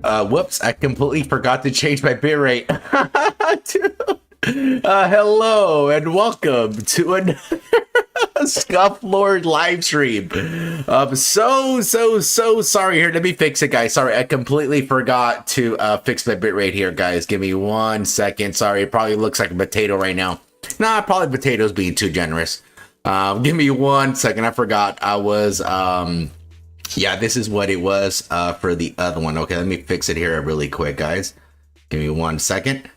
Whoops, I completely forgot to change my bitrate. Hello and welcome to another Scrublord live stream. So sorry here. Let me fix it, guys. Sorry, I completely forgot to fix my bitrate here, guys. Give me 1 second. Sorry, it probably looks like a potato right now. Nah, probably potatoes being too generous. Give me 1 second. I forgot I was yeah, this is what it was for the other one. Okay, let me fix it here really quick, guys. Give me 1 second.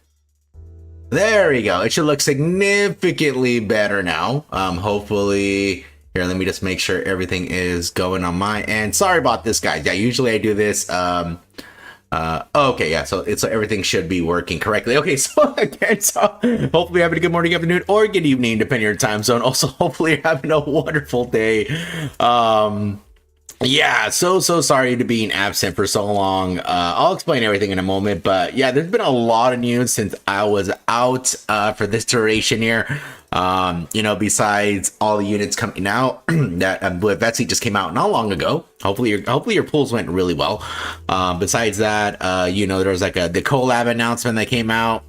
There we go. It should look significantly better now. Hopefully, here, let me just make sure everything is going on my end. Sorry about this, guys. Yeah, usually I do this. Okay, yeah, so everything should be working correctly. Okay, so again, so hopefully you're having a good morning, afternoon, or good evening, depending on your time zone. Also, hopefully you're having a wonderful day. Yeah, so sorry to being absent for so long. I'll explain everything in a moment, but yeah, there's been a lot of news since I was out for this duration here. You know, besides all the units coming out that Betsy just came out not long ago. Hopefully your pulls went really well. Besides that, you know, there was like the collab announcement that came out.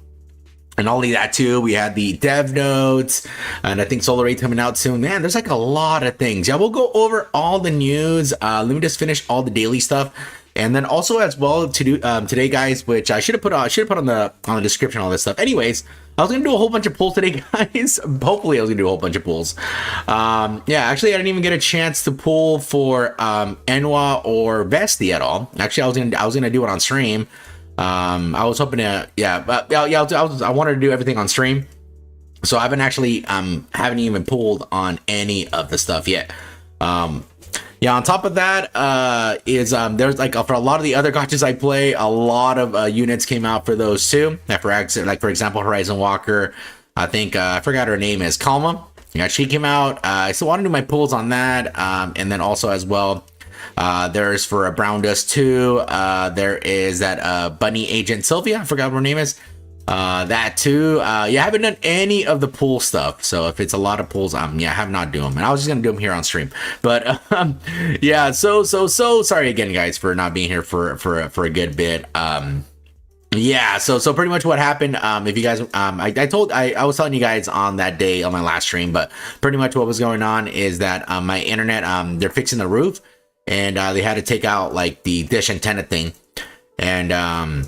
And all of that too. We had the dev notes, and I think Solar 8 coming out soon. Man, there's like a lot of things. Yeah, we'll go over all the news. Let me just finish all the daily stuff, and then also as well to do today, guys, which I should have put on the description, all this stuff. Anyways, I was gonna do a whole bunch of pulls today, guys. Hopefully, I was gonna do a whole bunch of pulls. Yeah, actually, I didn't even get a chance to pull for Eunhwa or Vesti at all. Actually, I was gonna do it on stream. I was hoping to, I wanted to do everything on stream, so I haven't actually, haven't even pulled on any of the stuff yet. Yeah, on top of that, there's like, for a lot of the other gachas I play, a lot of units came out for those too. For example, horizonwalker, I think, I forgot her name is Kalma. Yeah, she came out. I still want to do my pulls on that, and then also as well, there's for a browndust too. There is that bunny agent Sylvia, I forgot what her name is. That too. Yeah, I haven't done any of the pool stuff, so if it's a lot of pools, yeah, I have not do them, and I was just gonna do them here on stream. But yeah, so sorry again, guys, for not being here for a good bit. Yeah, so pretty much what happened, if you guys, I was telling you guys on that day on my last stream, but pretty much what was going on is that my internet, they're fixing the roof. And they had to take out like the dish antenna thing, and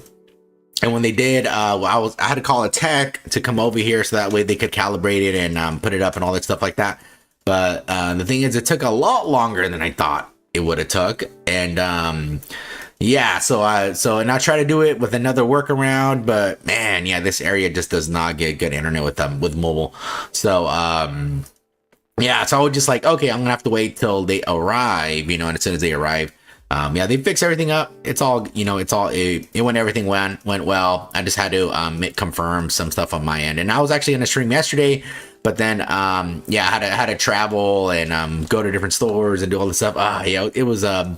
when they did, I had to call a tech to come over here so that way they could calibrate it and put it up and all that stuff like that. But the thing is, it took a lot longer than I thought it would have took, and yeah, so and I try to do it with another workaround, but man, yeah, this area just does not get good internet with mobile, so yeah, so I was just like, okay, I'm gonna have to wait till they arrive, you know, and as soon as they arrive, yeah, they fix everything up. It's all, you know, it when everything went well. I just had to confirm some stuff on my end, and I was actually in a stream yesterday, but then yeah, I had to travel and go to different stores and do all this stuff. Yeah, it was yeah,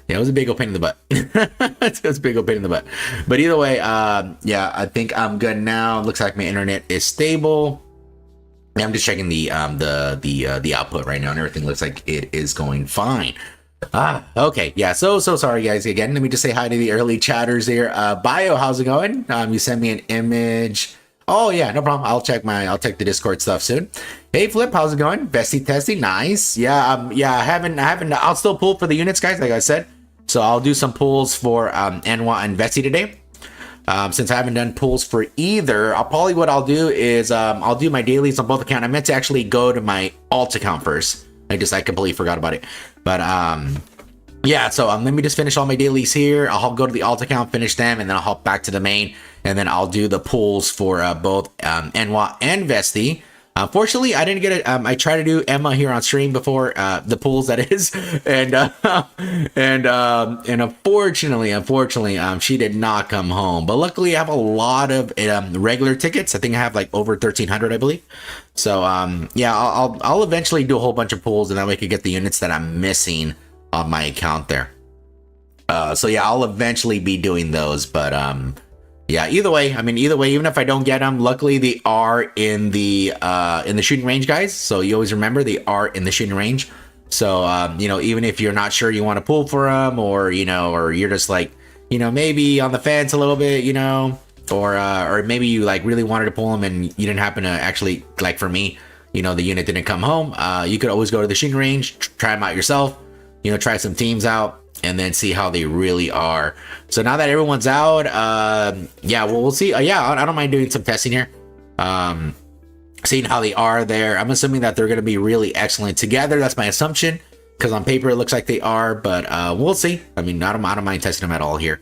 it was a big old pain in the butt. It was a big old pain in the butt. But either way, yeah, I think I'm good now. Looks like my internet is stable. I'm just checking the output right now, and everything looks like it is going fine. Okay, yeah. So sorry, guys. Again, let me just say hi to the early chatters here. Bio, how's it going? You sent me an image. Oh yeah, no problem. I'll check the Discord stuff soon. Hey Flip, how's it going? Bestie testy, nice. Yeah, yeah. I haven't. I'll still pull for the units, guys. Like I said, so I'll do some pulls for Eunhwa and Bestie today. Since I haven't done pulls for either, what I'll do is I'll do my dailies on both accounts. I meant to actually go to my alt account first. I completely forgot about it. But yeah, so let me just finish all my dailies here. I'll go to the alt account, finish them, and then I'll hop back to the main, and then I'll do the pulls for both Eunhwa and Vesti. Unfortunately, I didn't get it. I tried to do Emma here on stream before the pulls, that is, and unfortunately, she did not come home. But luckily, I have a lot of regular tickets. I think I have like over 1,300, I believe. So yeah, I'll eventually do a whole bunch of pulls, and then we could get the units that I'm missing on my account there. So yeah, I'll eventually be doing those, but yeah, either way, even if I don't get them, luckily they are in the shooting range, guys. So you always remember they are in the shooting range. So you know, even if you're not sure you want to pull for them, or you know, or you're just like, you know, maybe on the fence a little bit, you know, or maybe you like really wanted to pull them and you didn't happen to actually, like for me, you know, the unit didn't come home. You could always go to the shooting range, try them out yourself, you know, try some teams out, and then see how they really are. So now that everyone's out, yeah, well, we'll see. Yeah, I don't mind doing some testing here, seeing how they are there. I'm assuming that they're going to be really excellent together. That's my assumption, because on paper it looks like they are, but we'll see. I mean, I don't mind testing them at all here.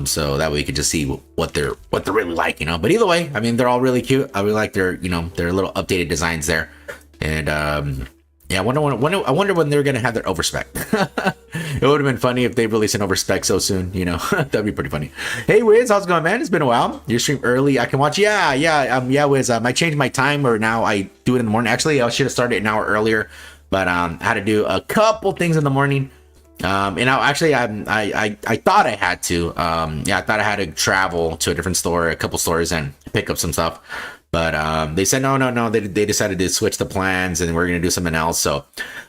So that way we could just see what they're really like, you know. But either way, I mean, they're all really cute. I really like their, you know, their little updated designs there. And yeah, I wonder when they're gonna have their overspec. It would have been funny if they released an overspec so soon, you know. That'd be pretty funny. Hey Wiz, how's it going, man? It's been a while. You stream early, I can watch. Yeah, Wiz. I changed my time, or now I do it in the morning. Actually, I should have started an hour earlier, but I had to do a couple things in the morning. And I thought I had to. Yeah, I thought I had to travel to a different store, a couple stores, and pick up some stuff. But they said no. They decided to switch the plans, and we're gonna do something else. So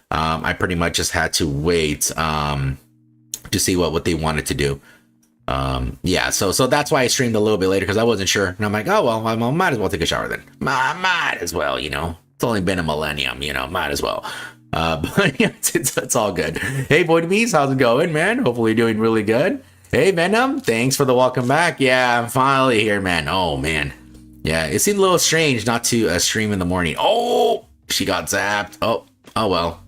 I pretty much just had to wait to see what they wanted to do. Yeah, so that's why I streamed a little bit later, because I wasn't sure, and I'm like, oh well, I might as well take a shower then. Might as well, you know. It's only been a millennium, you know. Might as well. But yeah, it's all good. Hey Boy Bees, how's it going, man? Hopefully you're doing really good. Hey Venom, thanks for the welcome back. Yeah, I'm finally here, man. Oh man, yeah, it seemed a little strange not to stream in the morning. Oh, she got zapped. Oh well.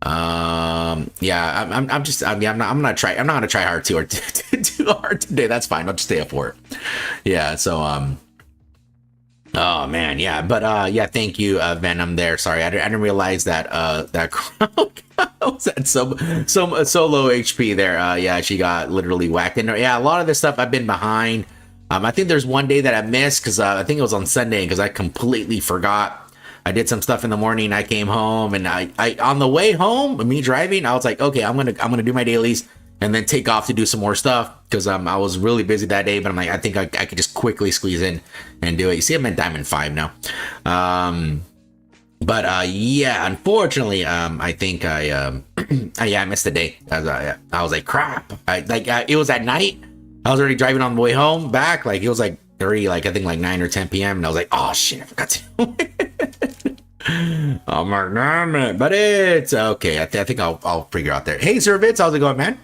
Yeah, I'm not gonna try hard too hard today. That's fine. I'll just stay up for it. Yeah, so oh man, yeah, but yeah, thank you, Venom. There, sorry, I didn't realize that that crowd was at so low HP there. Yeah, she got literally whacked. And yeah, a lot of this stuff I've been behind. I think there's one day that I missed, because I think it was on Sunday, because I completely forgot. I did some stuff in the morning. I came home, and I on the way home, me driving, I was like, okay, I'm gonna do my dailies and then take off to do some more stuff, because I was really busy that day. But I'm like, I think I could just quickly squeeze in and do it. You see, I'm at Diamond 5 now. But yeah, unfortunately, I think I missed the day. I was like, crap. It was at night. I was already driving on the way home back. Like, it was like 30, like I think like 9 or 10 p.m. And I was like, oh shit, I forgot to. I'm like, damn it. But it's okay. I think I'll figure out there. Hey Servits, how's it going, man?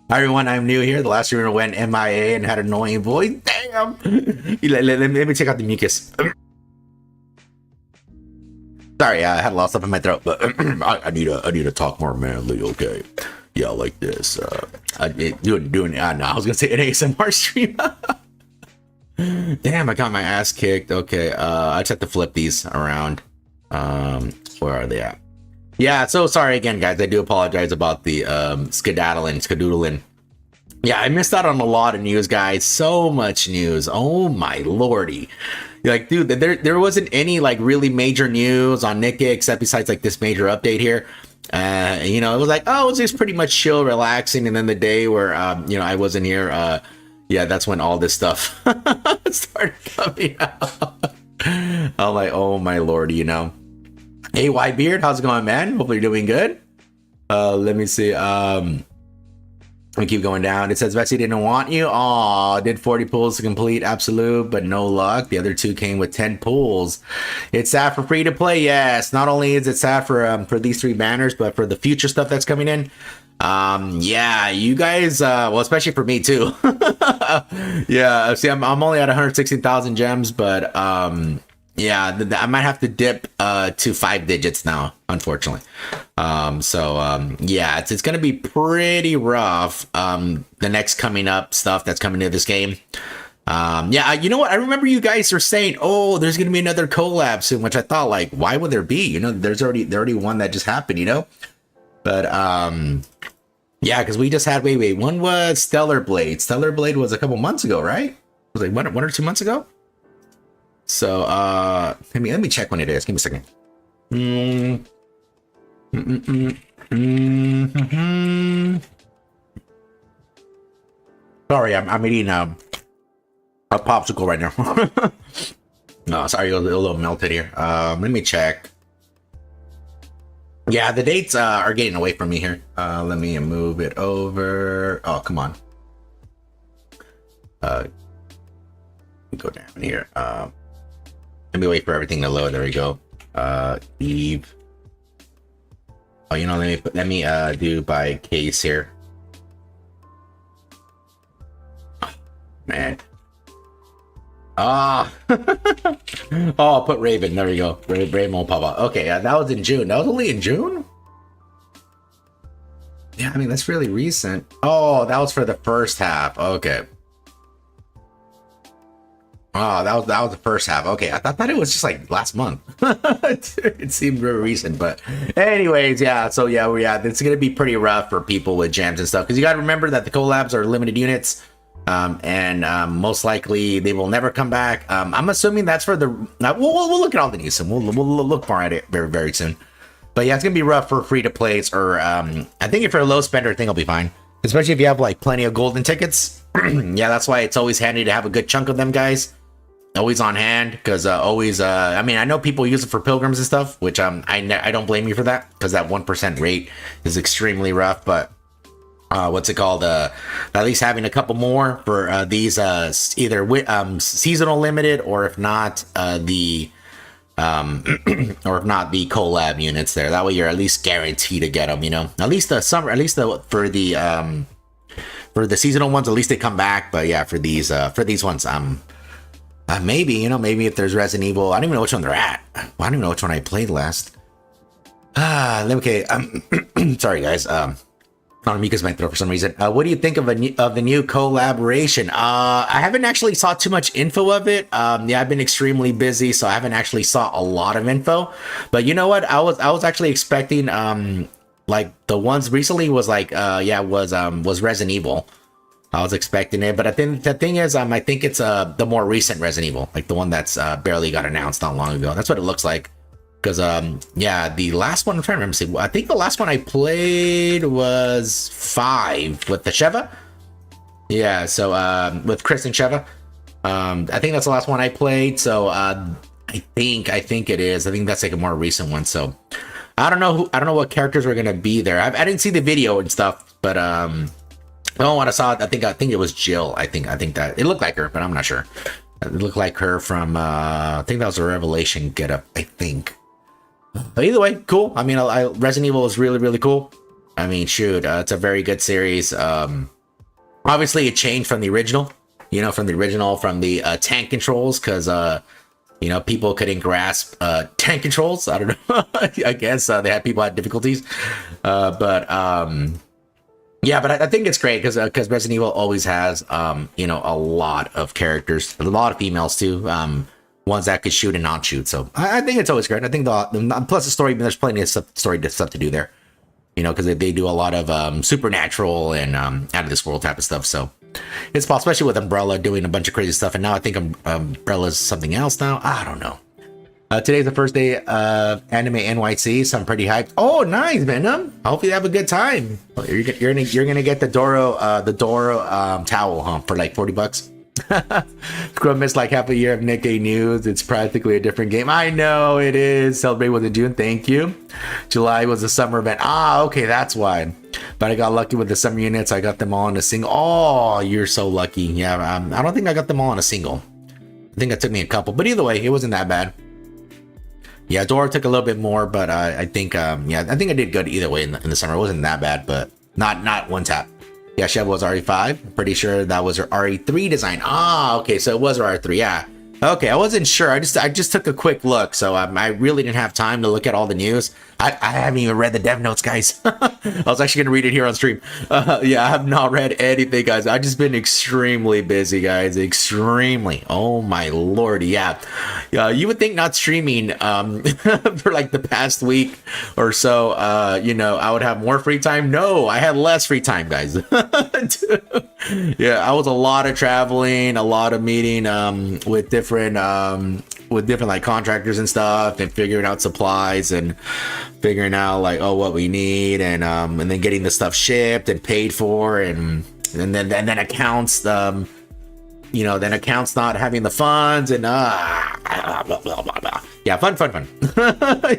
Hi everyone, I'm new here. The last streamer went MIA and had an annoying voice. Damn. Let me check out the mucus. Sorry, I had a lot of stuff in my throat, but I need to talk more manly. Okay, yeah, like this. Doing. No, I was gonna say an ASMR stream. Damn, I got my ass kicked. Okay, I just have to flip these around. Where are they at? Yeah, so sorry again, guys. I do apologize about the skedaddling. Yeah, I missed out on a lot of news, guys. So much news. Oh my lordy. Like, dude, there wasn't any like really major news on Nikke, except besides like this major update here. You know, it was like, oh, it was just pretty much chill, relaxing. And then the day where you know, I wasn't here, yeah, that's when all this stuff started coming out. I'm like, oh my lord, you know. Hey White Beard, how's it going, man? Hopefully you're doing good. Let me see. We keep going down. It says Betsy didn't want you. Aw, did 40 pulls to complete absolute, but no luck. The other two came with 10 pulls. It's sad for free to play. Yes, not only is it sad for these 3 banners, but for the future stuff that's coming in. Yeah, you guys, well, especially for me too. Yeah, see, I'm only at 116,000 gems, but yeah, I might have to dip to 5 digits now, unfortunately. Yeah, it's gonna be pretty rough. The next coming up stuff that's coming to this game. Yeah, you know what? I remember you guys are saying, oh, there's gonna be another collab soon, which I thought, like, why would there be? You know, there's already one that just happened, you know. But yeah, because we just had one was Stellar Blade. Stellar Blade was a couple months ago, right? It was like one or 2 months ago. So let me check when it is. Give me a second. Sorry, I'm eating a popsicle right now. No, sorry, a little melted here. Let me check. Yeah, the dates are getting away from me here. Let me move it over. Oh, come on. Go down here. Let me wait for everything to load. There we go. Eve. Oh, you know, let me do by case here. Oh, man. Ah. Oh, I'll put Raven. There we go. Raven will pop up. Okay, that was in June. That was only in June? Yeah, I mean, that's really recent. Oh, that was for the first half. Okay. Oh, that was the first half. Okay, I thought it was just like last month. It seemed very recent, but anyways, yeah. So yeah, it's gonna be pretty rough for people with gems and stuff because you got to remember that the collabs are limited units, and most likely they will never come back. I'm assuming that's for the. We'll look at all the news and we'll look more at it very soon. But yeah, it's gonna be rough for free to plays, or I think if you're a low spender, I think it'll be fine, especially if you have like plenty of golden tickets. Yeah, that's why it's always handy to have a good chunk of them, guys. Always on hand, because always I mean, I know people use it for pilgrims and stuff, which I don't blame you for that, because that 1% rate is extremely rough. But what's it called, at least having a couple more for these either seasonal limited, or if not the or if not the collab units there, that way you're at least guaranteed to get them, you know, at least the summer, at least for the seasonal ones, at least they come back. But yeah, for these ones, maybe, you know, maybe if there's Resident Evil, I don't even know which one they're at. Well, I don't even know which one I played last. Okay. Sorry, guys. Mika's my throat for some reason. What do you think of the new collaboration? I haven't actually saw too much info of it. Yeah, I've been extremely busy, so I haven't actually saw a lot of info. But you know what? I was actually expecting like the ones recently was like was Resident Evil. I was expecting it, but I think the thing is, I think it's the more recent Resident Evil, like the one that's barely got announced not long ago. That's what it looks like. Because yeah, the last one I'm trying to remember. See, I think the last one I played was 5 with the Sheva. Yeah, so with Chris and Sheva. I think that's the last one I played. So I think it is. I think that's like a more recent one. So I don't know what characters were gonna be there. I didn't see the video and stuff, but oh, when I saw it, I think it was Jill. I think that it looked like her, but I'm not sure. It looked like her from I think that was a Revelation getup, I think. But either way, cool. I mean, Resident Evil is really cool. I mean, shoot, it's a very good series. Obviously, it changed from the original. You know, from the tank controls, because you know, people couldn't grasp tank controls. I don't know. I guess they had people had difficulties, but. Yeah, but I think it's great because Resident Evil always has, you know, a lot of characters, a lot of females too, ones that could shoot and not shoot. So I think it's always great. I think plus the story, there's plenty of stuff to do there, you know, because they do a lot of supernatural and out of this world type of stuff. So it's possible, especially with Umbrella doing a bunch of crazy stuff. And now I think Umbrella's something else now. I don't know. Today's the first day of Anime NYC, so I'm pretty hyped. Oh, nice, Venom. I hope you have a good time. You're gonna get the Doro towel, huh? For like $40. Scrub missed like half a year of Nikke news. It's practically a different game. I know it is. Celebrate was in June. Thank you. July was a summer event. Ah, okay, that's why. But I got lucky with the summer units. I got them all in a single. Oh, you're so lucky. Yeah, I don't think I got them all in a single. I think it took me a couple, but either way, it wasn't that bad. Yeah, Dora took a little bit more, but I think I did good either way in the summer. It wasn't that bad, but not one tap. Yeah, Shev was RE5. I'm pretty sure that was her RE3 design. Ah, okay, so it was her RE3. Yeah. Okay, I wasn't sure. I just took a quick look, so I really didn't have time to look at all the news. I haven't even read the dev notes, guys. I was actually gonna read it here on stream. Yeah, I have not read anything, guys. I've just been extremely busy, guys. Extremely. Oh my lord, yeah. You would think not streaming for like the past week or so, you know, I would have more free time. No, I had less free time, guys. Yeah, I was a lot of traveling, a lot of meeting with different like contractors and stuff, and figuring out supplies and figuring out like what we need, and then getting the stuff shipped and paid for, and then accounts you know, then accounts not having the funds and blah, blah, blah, blah. Yeah, fun.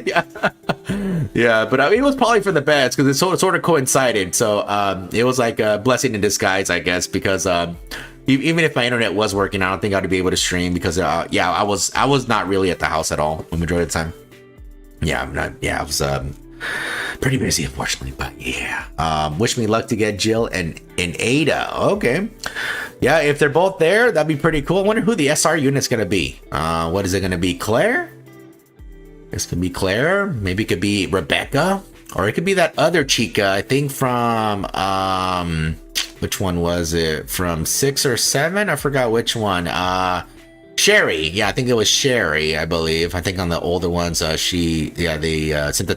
Yeah, yeah, but it was probably for the best because it sort of coincided. So it was like a blessing in disguise, I guess, because even if my internet was working, I don't think I'd be able to stream because yeah, I was not really at the house at all the majority of the time. Yeah, I was pretty busy, unfortunately, but yeah. Wish me luck to get Jill and Ada. Okay. Yeah, if they're both there, that'd be pretty cool. I wonder who the SR unit's gonna be. What is it gonna be? Claire? This could be Claire. Maybe it could be Rebecca. Or it could be that other chica, I think from which one was it? From 6 or 7? I forgot which one. Sherry. Yeah, I think it was Sherry, I believe. I think on the older ones, since the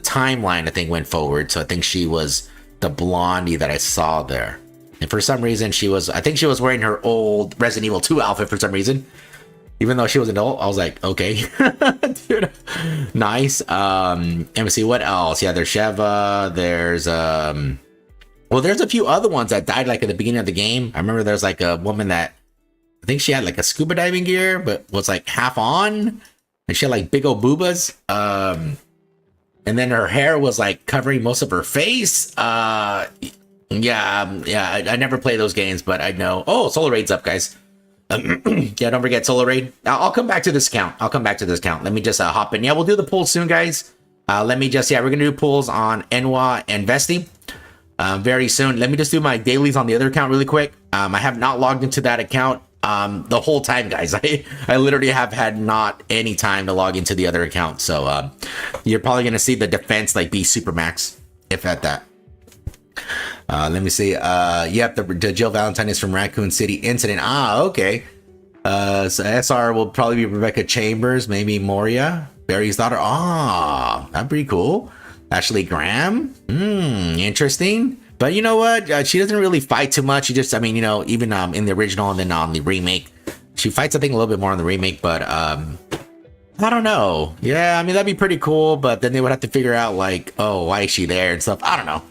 timeline I think went forward, so I think she was the blondie that I saw there. And for some reason I think she was wearing her old Resident Evil 2 outfit for some reason. Even though she was an adult, I was like, okay. Dude, nice. Let me see what else. Yeah, there's Sheva, there's well, there's a few other ones that died like at the beginning of the game. I remember there's like a woman that I think she had like a scuba diving gear, but was like half on, and she had like big old boobas. And then her hair was like covering most of her face. I never play those games, but I know. Oh, Solar Raid's up, guys. Yeah, don't forget Solar Raid. I'll come back to this count. Let me just hop in. Yeah, we'll do the polls soon, guys. Let me just, we're gonna do polls on Eunhwa and Vesti very soon. Let me just do my dailies on the other account really quick. I have not logged into that account the whole time, guys. I literally have had not any time to log into the other account, so you're probably gonna see the defense like be super max, if at that. Let me see. Yep, the Jill Valentine is from Raccoon City Incident. Okay. So SR will probably be Rebecca Chambers, maybe Moria, Barry's daughter. That'd be cool. Ashley Graham. Interesting. But you know what? She doesn't really fight too much. She just, I mean, you know, even in the original and then on the remake, she fights, I think, a little bit more on the remake, but I don't know. Yeah, I mean, that'd be pretty cool, but then they would have to figure out, like, oh, why is she there and stuff. I don't know.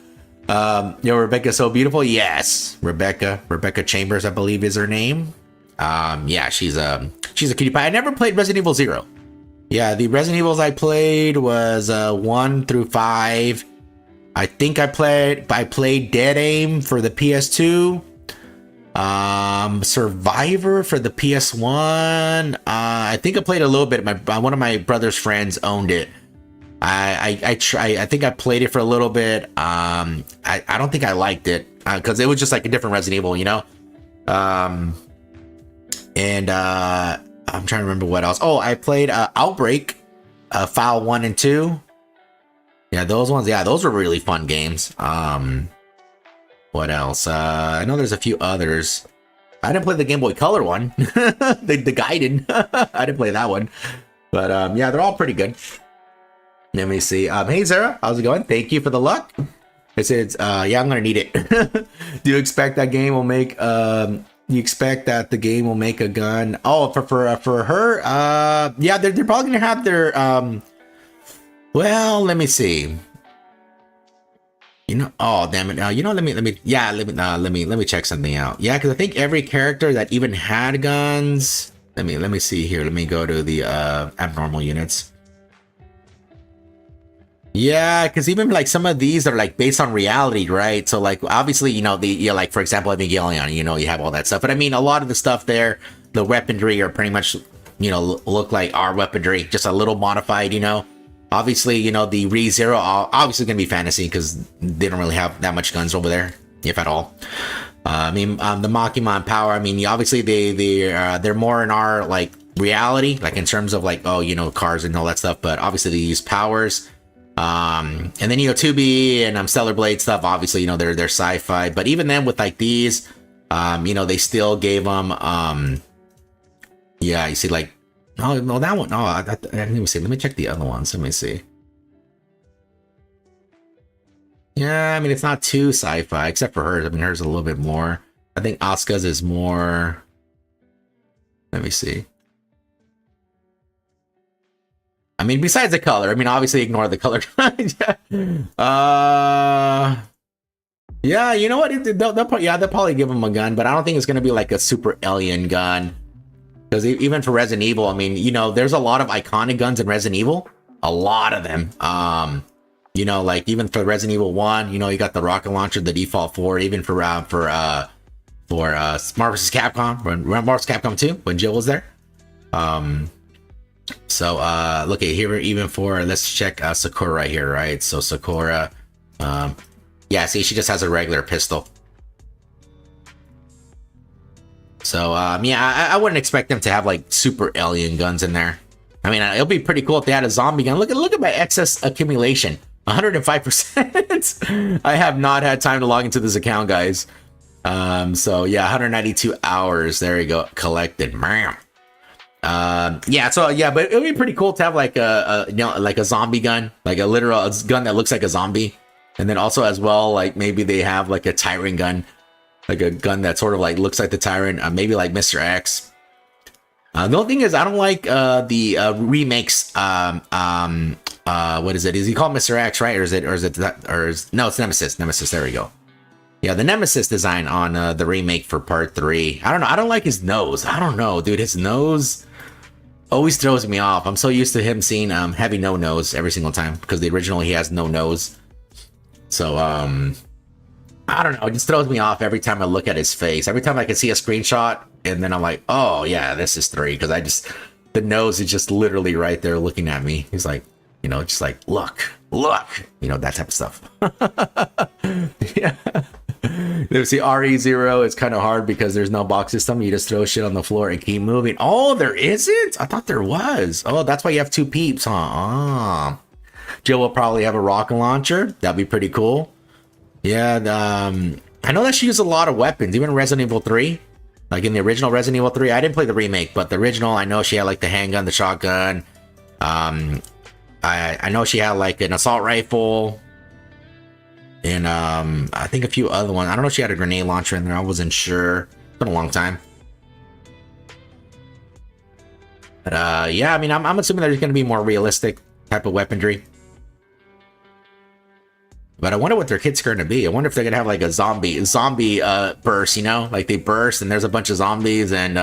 Rebecca's so beautiful. Yes, Rebecca Chambers, I believe, is her name. Yeah, she's a cutie pie. I never played Resident Evil 0. Yeah, the Resident Evils I played was 1 through 5. I think I played Dead Aim for the PS2. Survivor for the PS1. I think I played a little bit. One of my brother's friends owned it. I think I played it for a little bit. I don't think I liked it because it was just like a different Resident Evil, you know. And I'm trying to remember what else. Oh, I played Outbreak, File 1 and 2. Yeah, those ones. Yeah, those were really fun games. What else? I know there's a few others. I didn't play the Game Boy Color one. the Gaiden. I didn't play that one. But yeah, they're all pretty good. Let me see. Hey Zara, how's it going? Thank you for the luck. It says, yeah, I'm gonna need it. Do you expect that game will make? You expect that the game will make a gun? Oh, for her? Yeah, they're probably gonna have their. Well, let me see. You know, oh damn it! You know, let me check something out. Yeah, because I think every character that even had guns. Let me see here. Let me go to the abnormal units. Yeah, because even like some of these are like based on reality, right? So like obviously, you know, like for example, Evangelion, you know, you have all that stuff. But I mean, a lot of the stuff there, the weaponry are pretty much, you know, look like our weaponry, just a little modified, you know. Obviously, you know, the ReZero obviously gonna be fantasy because they don't really have that much guns over there, if at all. I mean, the Makima Power, I mean, obviously they're more in our like reality, like in terms of like, oh, you know, cars and all that stuff. But obviously they use powers. And then, you know, 2B and Stellar Blade stuff, obviously, you know, they're sci-fi. But even then with like these, you know, they still gave them, yeah, you see like, oh, no, that one, oh, let me see, let me check the other ones, let me see. Yeah, I mean, it's not too sci-fi, except for hers. I mean, hers is a little bit more. I think Asuka's is more, let me see. I mean, besides the color, I mean, obviously ignore the color. Yeah, you know what? They'll probably give him a gun, but I don't think it's gonna be like a super alien gun. Because even for Resident Evil, I mean, you know, there's a lot of iconic guns in Resident Evil. A lot of them. You know, like even for Resident Evil 1, you know, you got the rocket launcher, the default 4, even for Marvel vs. Capcom, Marvel vs. Capcom 2, when Jill was there. So look at here, even for, let's check Sakura right here, right? So Sakura, yeah, see, she just has a regular pistol. So yeah, I wouldn't expect them to have like super alien guns in there. I mean, it'll be pretty cool if they had a zombie gun. Look at my excess accumulation, 105%. I have not had time to log into this account, guys. So yeah, 192 hours. There you go, collected. Yeah, so yeah, but it would be pretty cool to have like a you know, like a zombie gun, like a literal gun that looks like a zombie, and then also as well, like maybe they have like a tyrant gun, like a gun that sort of like looks like the tyrant, maybe like Mr. X. The only thing is I don't like the remakes. What is it? Is he called Mr. X, right? Or is it no, it's Nemesis. Nemesis. There we go. Yeah, the Nemesis design on the remake for Part 3. I don't know. I don't like his nose. I don't know, dude. His nose always throws me off. I'm so used to him seeing heavy no nose every single time because the original he has no nose. So I don't know. It just throws me off every time I look at his face. Every time I can see a screenshot, and then I'm like, oh yeah, this is 3, because the nose is just literally right there looking at me. He's like, you know, just like look, you know, that type of stuff. Yeah. See, RE0 is kind of hard because there's no box system. You just throw shit on the floor and keep moving. Oh, there isn't? I thought there was. Oh, that's why you have 2 peeps, huh? Jill will probably have a rocket launcher. That'd be pretty cool. Yeah, I know that she used a lot of weapons, even in Resident Evil 3. Like in the original Resident Evil 3, I didn't play the remake, but the original, I know she had like the handgun, the shotgun. I know she had like an assault rifle. And I think a few other ones. I don't know if she had a grenade launcher in there. I wasn't sure. It's been a long time. But yeah, I mean, I'm assuming there's going to be more realistic type of weaponry. But I wonder what their kit's going to be. I wonder if they're going to have like a zombie burst, you know? Like they burst and there's a bunch of zombies and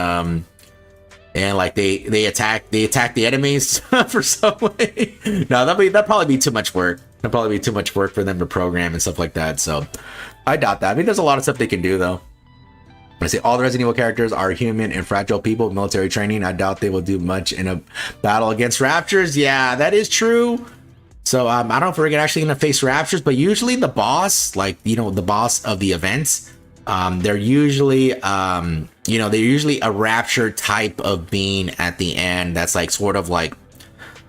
like they attack the enemies for some way. No, that'd probably be too much work. That'd probably be too much work for them to program and stuff like that. So I doubt that. I mean, there's a lot of stuff they can do though. I say all the Resident Evil characters are human and fragile people with military training. I doubt they will do much in a battle against raptors. Yeah, that is true. So I don't know if we're actually gonna face raptors, but usually the boss, like, you know, the boss of the events, they're usually you know, they're usually a rapture type of being at the end. That's like sort of like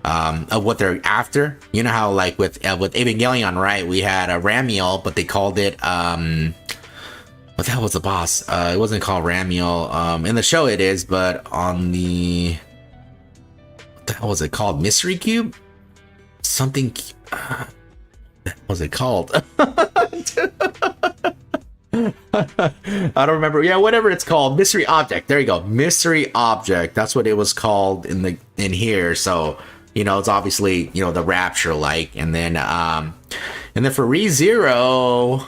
of what they're after. You know how like with Evangelion, right? We had a Ramiel, but they called it what the hell was the boss? It wasn't called Ramiel. In the show it is, but on the, what the hell was it called? Mystery Cube? Something. What was it called? I don't remember. Yeah, whatever it's called. Mystery Object. There you go. Mystery Object. That's what it was called in here. So, you know, it's obviously, you know, the Rapture like. And then for ReZero,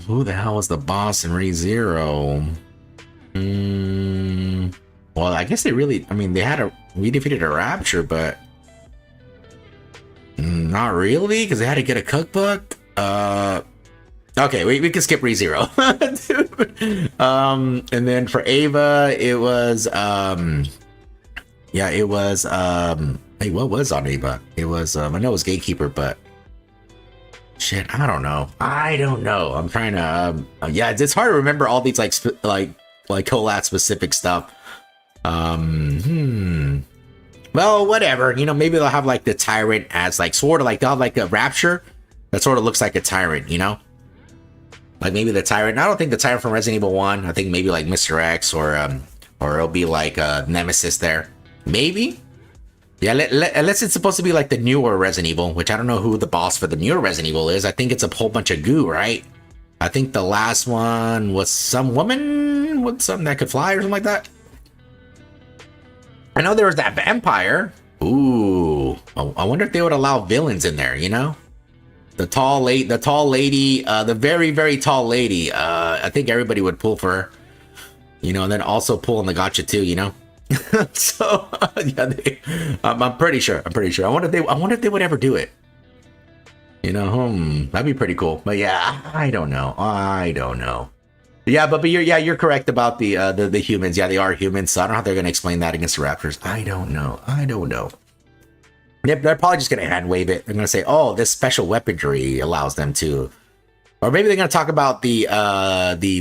who the hell was the boss in ReZero? Well, I guess they really, I mean, we defeated a Rapture, but not really, because they had to get a cookbook. Okay, we can skip ReZero. And then for Ava, it was yeah, it was hey, what was on Ava? It was I know it was Gatekeeper, but shit, I don't know. I'm trying to yeah, it's hard to remember all these like Collat specific stuff. Well, whatever, you know, maybe they'll have like the tyrant as like sort of like, they'll have like a Rapture that sort of looks like a tyrant, you know, like maybe the tyrant. I don't think the tyrant from Resident Evil 1. I think maybe like Mr. X or it'll be like Nemesis there, maybe. Yeah, unless it's supposed to be like the newer Resident Evil, which I don't know who the boss for the newer Resident Evil is. I think it's a whole bunch of goo, right? I think the last one was some woman with something that could fly or something like that. I know there was that vampire. Ooh, I wonder if they would allow villains in there, you know? the tall lady, the very, very tall lady. I think everybody would pull for her, you know, and then also pull on the gacha too, you know. So yeah, I'm pretty sure. I wonder if they would ever do it. You know, that'd be pretty cool. But yeah, I don't know. Yeah, but you're correct about the humans. Yeah, they are humans. So I don't know how they're gonna explain that against the Raptors. I don't know. They're probably just gonna hand wave it. They're gonna say, "Oh, this special weaponry allows them to," or maybe they're gonna talk about the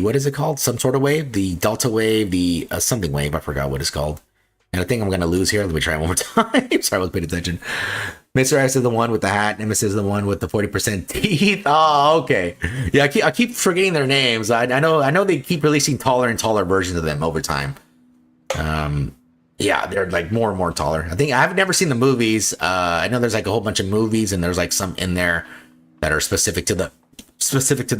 what is it called? Some sort of wave, the delta wave, the something wave. I forgot what it's called. And I think I'm gonna lose here. Let me try one more time. Sorry, I wasn't paying attention. Mr. X is the one with the hat. Nemesis is the one with the 40% teeth. Oh, okay. Yeah, I keep forgetting their names. I know they keep releasing taller and taller versions of them over time. Yeah, they're like more and more taller. I think I've never seen the movies. I know there's like a whole bunch of movies, and there's like some in there that are specific to the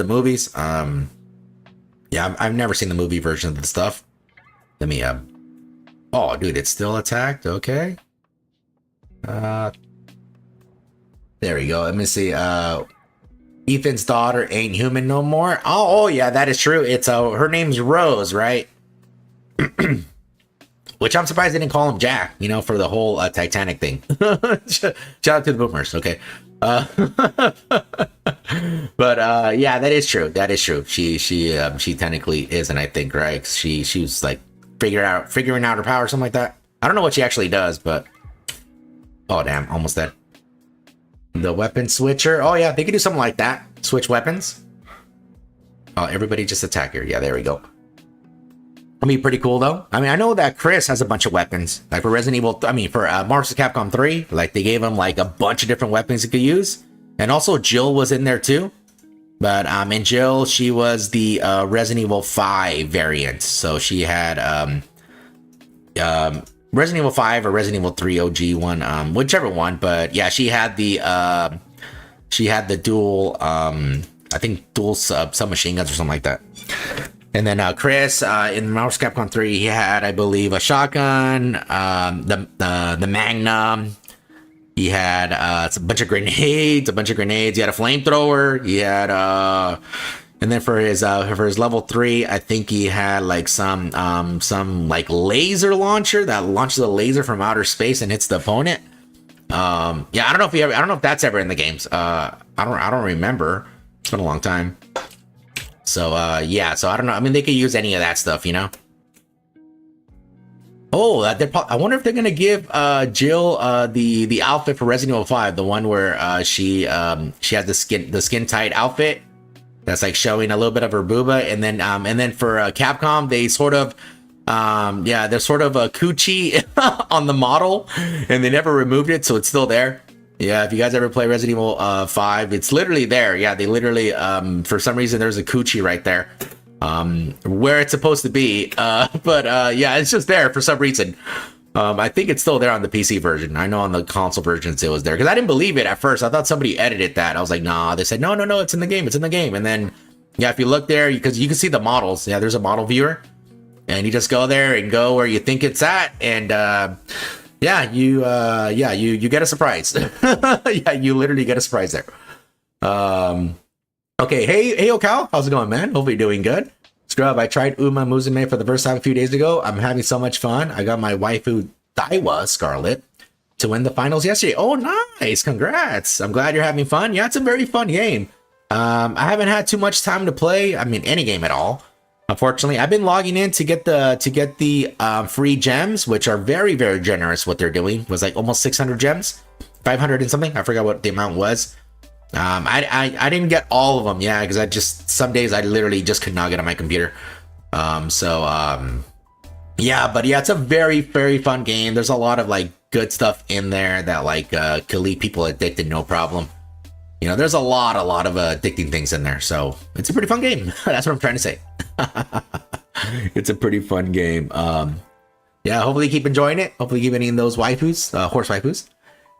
movies. Yeah, I've never seen the movie version of the stuff. Let me oh, dude, it's still attacked. Okay. There we go. Let me see. Ethan's daughter ain't human no more. Oh yeah, that is true. It's her name's Rose, right? Which I'm surprised they didn't call him Jack, you know, for the whole Titanic thing. Shout out to the boomers, okay? But yeah, that is true. That is true. She technically isn't, I think, right? She was like figuring out her power, something like that. I don't know what she actually does, but oh damn, almost dead. The weapon switcher. Oh yeah, they could do something like that. Switch weapons. Oh, everybody just attack her. Yeah, there we go. I mean, pretty cool though. I mean, I know that Chris has a bunch of weapons. Like for Resident Evil, for Marvel vs. Capcom 3, like they gave him like a bunch of different weapons he could use. And also Jill was in there too. But and Jill, she was the Resident Evil 5 variant. So she had Resident Evil 5 or Resident Evil 3 OG one, whichever one. But yeah, she had the dual I think dual submachine guns or something like that. And then Chris in Marvel vs. Capcom 3, he had, I believe, a shotgun, the Magnum. He had a bunch of grenades. He had a flamethrower. He had and then for his level 3, I think he had like some like laser launcher that launches a laser from outer space and hits the opponent. Yeah, I don't know if that's ever in the games. I don't remember. It's been a long time. So yeah, so I don't know. I mean, they could use any of that stuff, you know. Oh, I wonder if they're gonna give Jill the outfit for Resident Evil 5, the one where she has the skin tight outfit that's like showing a little bit of her booba, and then for Capcom, they sort of there's sort of a coochie on the model, and they never removed it, so it's still there. Yeah, if you guys ever play Resident Evil 5, it's literally there. Yeah, they literally, for some reason, there's a coochie right there, where it's supposed to be. But yeah, it's just there for some reason. I think it's still there on the PC version. I know on the console versions it was there, because I didn't believe it at first. I thought somebody edited that. I was like, nah. They said, no, it's in the game. It's in the game. And then, yeah, if you look there, because you can see the models. Yeah, there's a model viewer, and you just go there and go where you think it's at, and yeah, you get a surprise. Yeah, you literally get a surprise there. Okay, hey Okal, how's it going, man? Hope you're doing good. Scrub, I tried umamusume for the first time a few days ago. I'm having so much fun. I got my waifu Daiwa Scarlet to win the finals yesterday. Oh, nice, congrats. I'm glad you're having fun. Yeah, it's a very fun game. I haven't had too much time to play. I mean, any game at all. Unfortunately, I've been logging in to get the free gems, which are very, very generous. What they're doing was like almost 600 gems, 500 and something. I forgot what the amount was. I didn't get all of them, yeah, because some days I literally just could not get on my computer. Yeah, but yeah, it's a very, very fun game. There's a lot of like good stuff in there that like can leave people addicted, no problem. You know, there's a lot of addicting things in there, so it's a pretty fun game. That's what I'm trying to say. It's a pretty fun game. Yeah, hopefully keep enjoying it. Hopefully keep getting those waifus, horse waifus.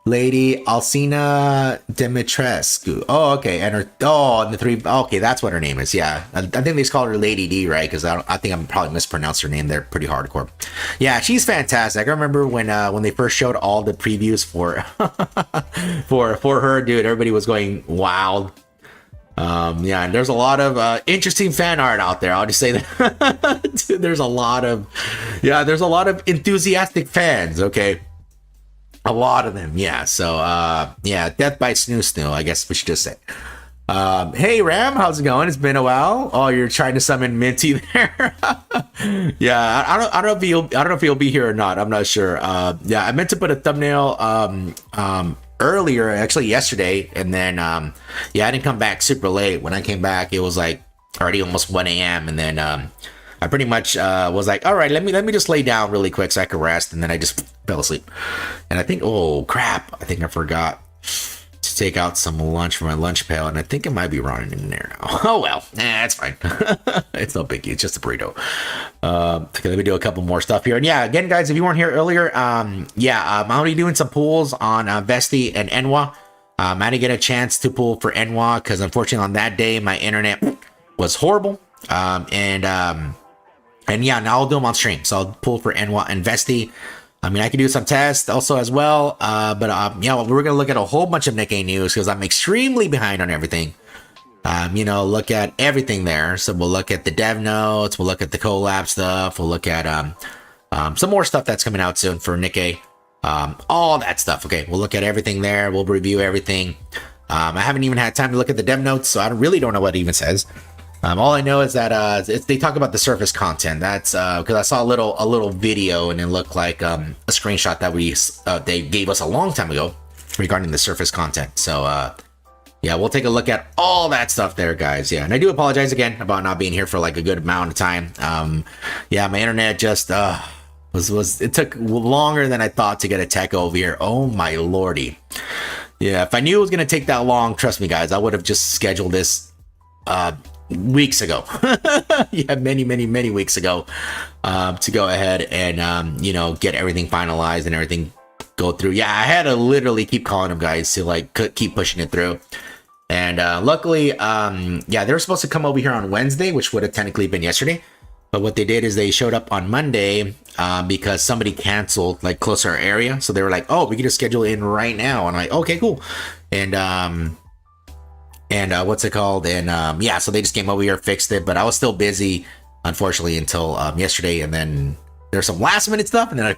Lady Alcina Dimitrescu. Oh, okay. And and the three. Okay, that's what her name is. Yeah, I think they just call her Lady D, right? Because I think I'm probably mispronounced her name. They're pretty hardcore. Yeah, she's fantastic. I remember when they first showed all the previews for for her, dude. Everybody was going wild. Yeah, and there's a lot of interesting fan art out there. I'll just say that. Dude, there's a lot of enthusiastic fans. Okay. A lot of them, yeah. So, yeah, Death by Snoo Snoo, I guess we should just say. Hey, Ram, how's it going? It's been a while. Oh, you're trying to summon Minty there. Yeah, I don't know if he'll be here or not. I'm not sure. Yeah, I meant to put a thumbnail earlier, actually yesterday, and then yeah, I didn't come back super late. When I came back, it was like already almost 1 a.m. and then I pretty much was like, all right, let me just lay down really quick so I could rest, and then I just fell asleep. And I think, oh crap, I think I forgot to take out some lunch from my lunch pail, and I think it might be running in there now. Oh well, it's fine. It's no biggie. It's just a burrito. Okay, let me do a couple more stuff here. And yeah, again, guys, if you weren't here earlier, yeah, I'm already doing some pulls on Vesti and Eunhwa. I didn't get a chance to pull for Eunhwa because unfortunately on that day my internet was horrible. And yeah, now I'll do them on stream. So I'll pull for Eunhwa and Vesti. I mean, I can do some tests also as well. But yeah, we're going to look at a whole bunch of Nikke news because I'm extremely behind on everything. You know, look at everything there. So we'll look at the dev notes. We'll look at the collab stuff. We'll look at some more stuff that's coming out soon for Nikke. All that stuff. Okay, we'll look at everything there. We'll review everything. I haven't even had time to look at the dev notes, so I really don't know what it even says. All I know is that they talk about the surface content. That's because I saw a little video and it looked like a screenshot that they gave us a long time ago regarding the surface content. So yeah, we'll take a look at all that stuff there, guys. Yeah, and I do apologize again about not being here for like a good amount of time. Yeah, my internet just was it took longer than I thought to get a tech over here. Oh my lordy. Yeah, if I knew it was gonna take that long, trust me, guys, I would have just scheduled this weeks ago. Yeah, many weeks ago, to go ahead and you know, get everything finalized and everything go through. Yeah, I had to literally keep calling them, guys, to like keep pushing it through. And luckily, yeah, they were supposed to come over here on Wednesday, which would have technically been yesterday. But what they did is they showed up on Monday because somebody canceled like close to our area. So they were like, oh, we can just schedule it in right now. And I'm like, okay, cool. And what's it called? And yeah, so they just came over here, fixed it. But I was still busy, unfortunately, until yesterday. And then there's some last minute stuff. And then I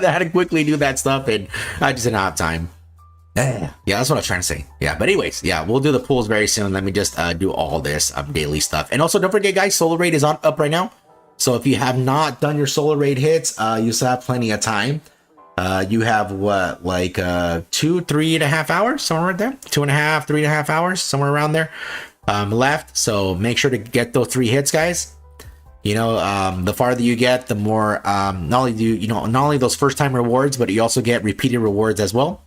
had to quickly do that stuff. And I just didn't have time. Yeah, that's what I was trying to say. Yeah, but anyways, yeah, we'll do the pools very soon. Let me just do all this daily stuff. And also, don't forget, guys, Solar Raid is up right now. So if you have not done your Solar Raid hits, you still have plenty of time. You have what, like 3.5 hours, somewhere right there, 2.5, 3.5 hours, somewhere around there left. So make sure to get those 3 hits, guys. You know, the farther you get, the more not only those first time rewards, but you also get repeated rewards as well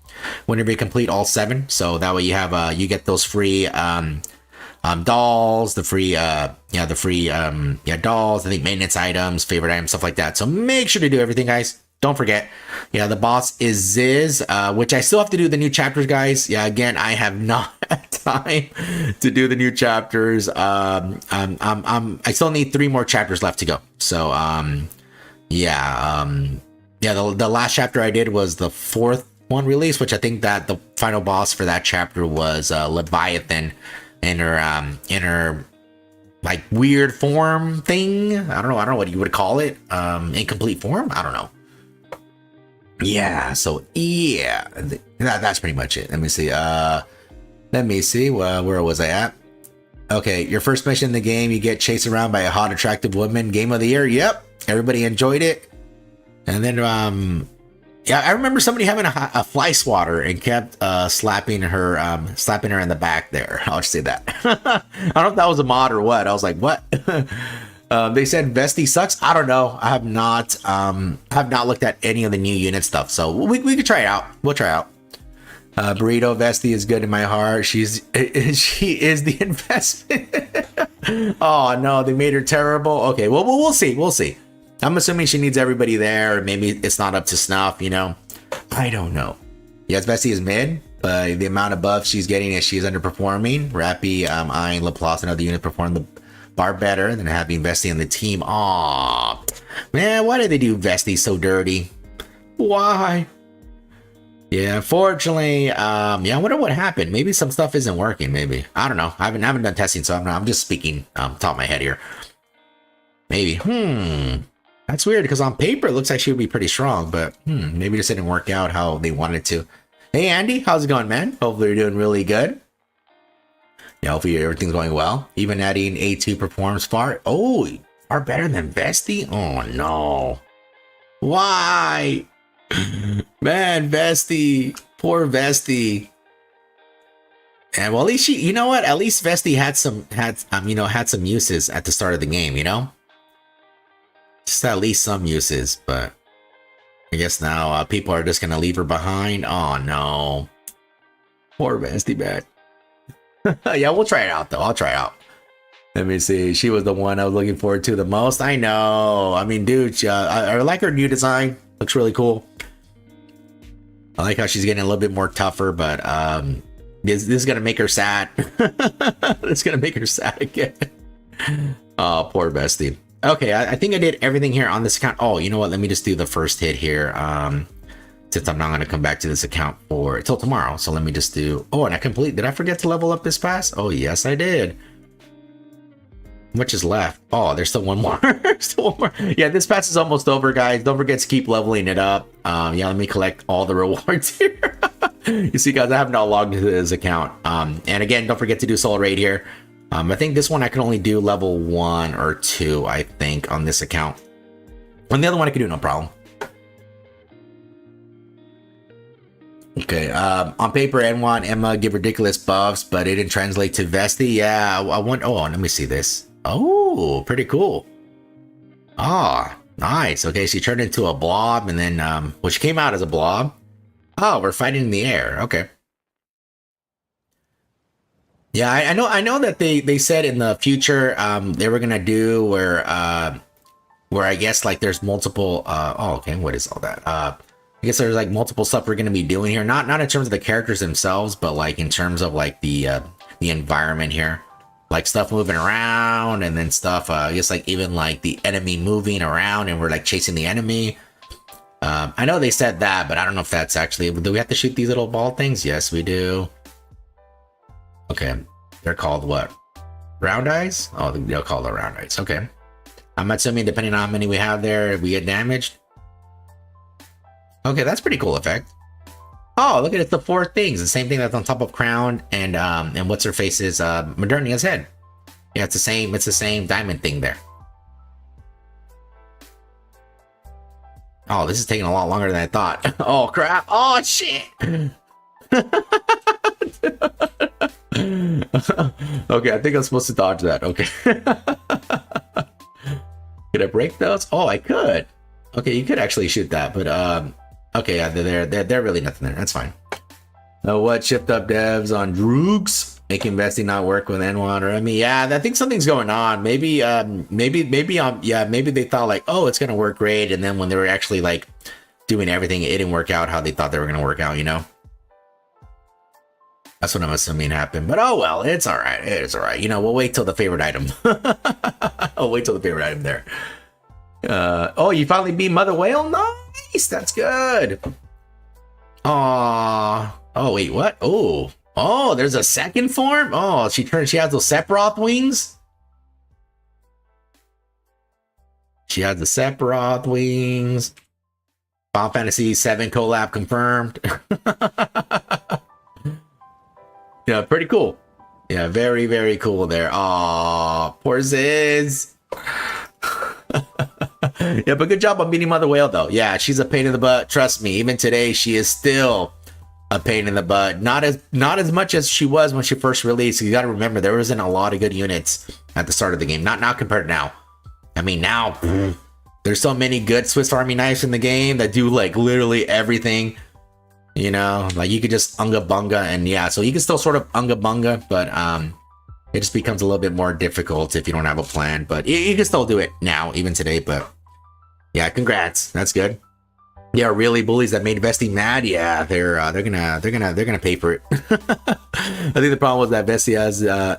whenever you complete all 7. So that way you have you get those free dolls, the free dolls, I think maintenance items, favorite items, stuff like that. So make sure to do everything, guys. Don't forget, yeah, the boss is Ziz, which I still have to do the new chapters, guys. Yeah, again, I have not had time to do the new chapters. I still need 3 more chapters left to go. So, yeah, the last chapter I did was the 4th one release, which I think that the final boss for that chapter was Leviathan in her like weird form thing. I don't know what you would call it. Incomplete form. I don't know. Yeah, so yeah, that's pretty much it. Let me see. Where was I at? Okay, your first mission in the game, you get chased around by a hot, attractive woman. Game of the year. Yep, everybody enjoyed it. And then, yeah, I remember somebody having a fly swatter and kept slapping her in the back there. I'll just say that. I don't know if that was a mod or what. I was like, what? They said Vesti sucks. I don't know. I have not looked at any of the new unit stuff, so we could try it out. We'll try it out. Burrito Vesti is good in my heart. She is the investment. Oh no, they made her terrible. Okay, well we'll see. I'm assuming she needs everybody there, or maybe it's not up to snuff. You know, I don't know. Yes, Bessie is mid, but the amount of buffs she's getting is she's underperforming. Rappy, eyeing Laplace and other units perform the bar better than having Vesty on the team. Aw, man, why did they do Vesty so dirty? Why? Yeah, unfortunately, yeah, I wonder what happened. Maybe some stuff isn't working, maybe. I don't know. I haven't done testing, so I'm just speaking top of my head here. Maybe. That's weird, because on paper, it looks like she would be pretty strong, but maybe just didn't work out how they wanted to. Hey, Andy, how's it going, man? Hopefully you're doing really good. Yeah, hopefully everything's going well. Even adding A2 performs far. Oh, far better than Vesty? Oh, no. Why? Man, Vesty. Poor Vesty. And well, at least she, you know what? At least Vesty had some uses at the start of the game, you know? Just at least some uses, but I guess now people are just gonna leave her behind. Oh no, poor Vesty, man. Yeah, we'll try it out though. I'll try it out. Let me see. She was the one I was looking forward to the most. I know. I mean, dude, I like her new design. Looks really cool. I like how she's getting a little bit more tougher, but this is gonna make her sad. It's gonna make her sad again. Oh, poor Vesty. Okay, I think I did everything here on this account. Oh, you know what? Let me just do the first hit here. Since I'm not going to come back to this account for till tomorrow. So let me just do... Oh, and did I forget to level up this pass? Oh, yes, I did. How much is left? Oh, there's still one more. Still one more. Yeah, this pass is almost over, guys. Don't forget to keep leveling it up. Yeah, let me collect all the rewards here. You see, guys, I have not logged into this account. And again, don't forget to do Soul Raid here. I think this one I can only do level 1 or 2, I think, on this account. On the other one I can do no problem. Okay, on paper, Eunhwa and Emma give ridiculous buffs, but it didn't translate to Vesty. Yeah, I want... Oh, let me see this. Oh, pretty cool. Ah, nice. Okay, she turned into a blob, and then... well, she came out as a blob. Oh, we're fighting in the air. Okay. Yeah, I know that they said in the future they were gonna do where I guess like there's multiple oh, okay, what is all that? I guess there's like multiple stuff we're gonna be doing here, not in terms of the characters themselves, but like in terms of like the environment here, like stuff moving around, and then stuff I guess like even like the enemy moving around, and we're like chasing the enemy. I know they said that, but I don't know if that's actually... Do we have to shoot these little ball things? Yes, we do. Okay, they're called what? Round eyes? Oh, they'll call the round eyes. Okay. I'm assuming depending on how many we have there, we get damaged. Okay, that's pretty cool effect. Oh, look at it, the 4 things. The same thing that's on top of Crown and what's her face's Modernia's head. Yeah, it's the same diamond thing there. Oh, this is taking a lot longer than I thought. Oh crap. Oh shit. Okay, I think I'm supposed to dodge that. Okay. Could I break those? Oh, I could. Okay, you could actually shoot that, but okay, yeah, they're really nothing there. That's fine. What shift up devs on Droogs making Vesty not work with Eunhwa or Emmy? Yeah, I think something's going on. Maybe maybe they thought like, oh, it's gonna work great, and then when they were actually like doing everything, it didn't work out how they thought they were gonna work out, you know? That's what I'm assuming happened, but oh well, it's all right. It's all right. You know, we'll wait till the favorite item. I'll wait till the favorite item there. Oh, you finally beat Mother Whale? Nice, that's good. Aww. Oh wait, what? Oh, there's a second form. Oh, she has those Sephiroth wings. She has the Sephiroth wings. Final Fantasy VII collab confirmed. Yeah, pretty cool. Yeah, very, very cool there. Aw, poor Ziz. Yeah, but good job on beating Mother Whale, though. Yeah, she's a pain in the butt. Trust me, even today, she is still a pain in the butt. Not as much as she was when she first released. You got to remember, there wasn't a lot of good units at the start of the game. Not compared to now. I mean, now, there's so many good Swiss Army knives in the game that do, like, literally everything. You know, like you could just unga bunga, and yeah, so you can still sort of unga bunga, but it just becomes a little bit more difficult if you don't have a plan. But you can still do it now, even today. But yeah, congrats, that's good. Yeah, really bullies that made Vesti mad. Yeah, they're gonna pay for it. I think the problem was that Vesti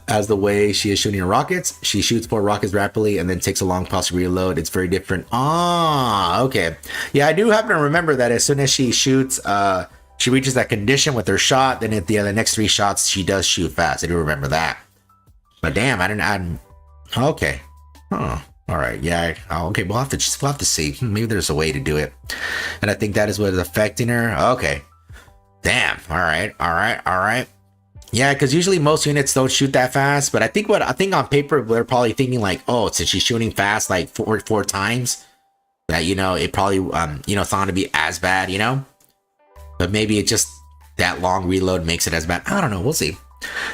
has the way she is shooting her rockets. She shoots 4 rockets rapidly and then takes a long pause to reload. It's very different. Ah, okay. Yeah, I do happen to remember that as soon as she shoots, she reaches that condition with her shot. Then at the next 3 shots, she does shoot fast. I do remember that. But damn, I didn't. Okay. Huh. All right, yeah. Okay, we'll have to see. Maybe there's a way to do it, and I think that is what is affecting her. Okay, damn. All right. Yeah, because usually most units don't shoot that fast, but I think on paper they're probably thinking like, oh, since she's shooting fast like four times, that it probably it's not gonna be as bad, but maybe it just that long reload makes it as bad. I don't know. We'll see.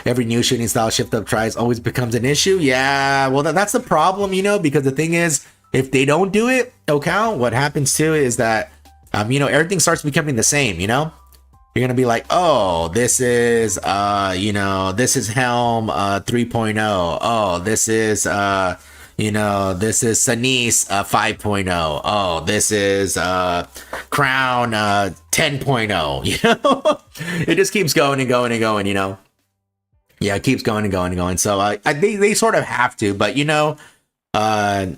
Every new shooting style shift up tries always becomes an issue. Yeah, well, that's the problem, because the thing is, if they don't do it, okay, what happens too is that, everything starts becoming the same, You're gonna be like, oh, this is, this is Helm 3.0. Oh, this is, this is Sanise 5.0. Oh, this is Crown 10.0. It just keeps going and going and going, Yeah, it keeps going and going and going. So they sort of have to, but I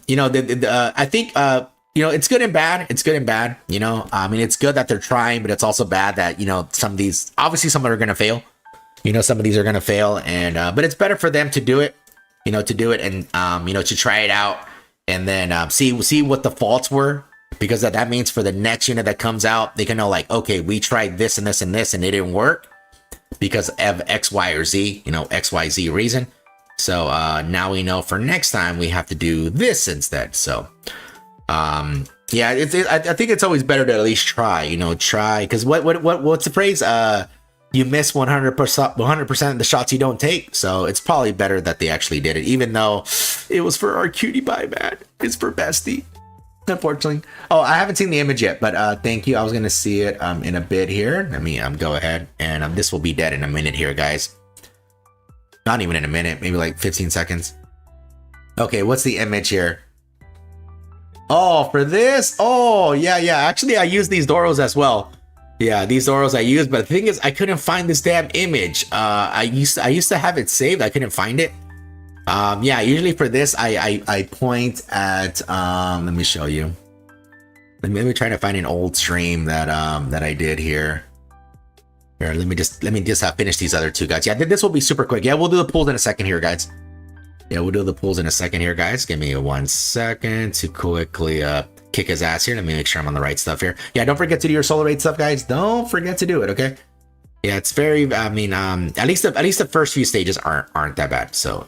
think it's good and bad. It's good and bad. I mean, it's good that they're trying, but it's also bad that some of these, obviously some are going to fail. Some of these are going to fail, and but it's better for them to do it. And to try it out and then see what the faults were, because that means for the next unit that comes out, they can know like, okay, we tried this and this and this and it didn't work because of X, Y, or Z, X, Y, Z reason. So now we know for next time we have to do this instead. So yeah, I think it's always better to at least try, because what's the phrase? You miss 100% of the shots you don't take. So it's probably better that they actually did it, even though it was for our cutie pie, man. It's for Bestie, unfortunately. Oh, I haven't seen the image yet, but thank you. I was gonna see it in a bit here. Let me go ahead, and this will be dead in a minute here, guys. Not even in a minute, maybe like 15 seconds. Okay, what's the image here? Oh, for this? Oh, yeah. Actually, I use these Doros as well. Yeah, these Doros I use, but the thing is, I couldn't find this damn image. I used to have it saved. I couldn't find it. Yeah, usually for this, I point at let me show you. Let me try to find an old stream that I did here. Here, let me just finish these other 2 guys. Yeah, this will be super quick. Yeah, we'll do the pools in a second here, guys. Yeah, we'll do the pools in a second here, guys. Give me 1 second to quickly kick his ass here. Let me make sure I'm on the right stuff here. Yeah, don't forget to do your solar rate stuff, guys. Don't forget to do it, okay? Yeah, it's very, I mean, at least the first few stages aren't that bad. So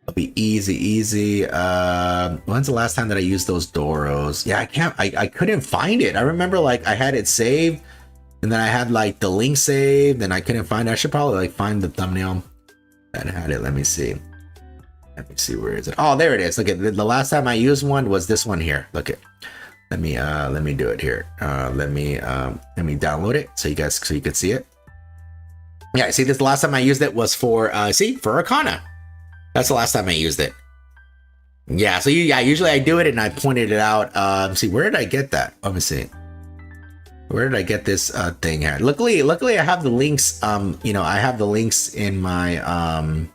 it'll be easy. When's the last time that I used those Doros? Yeah, I couldn't find it. I remember like I had it saved, and then I had like the link saved, and I couldn't find it. I should probably like find the thumbnail that had it. Let me see. Where is it? Oh, there it is. Look at the last time I used one was this one here. Look at. Let me do it here. Let me download it so you can see it. Yeah, see, this the last time I used it was for for Arcana. That's the last time I used it. Yeah, so usually I do it and I pointed it out. See, where did I get that? Let me see. Where did I get this thing here? Luckily I have the links. I have the links in my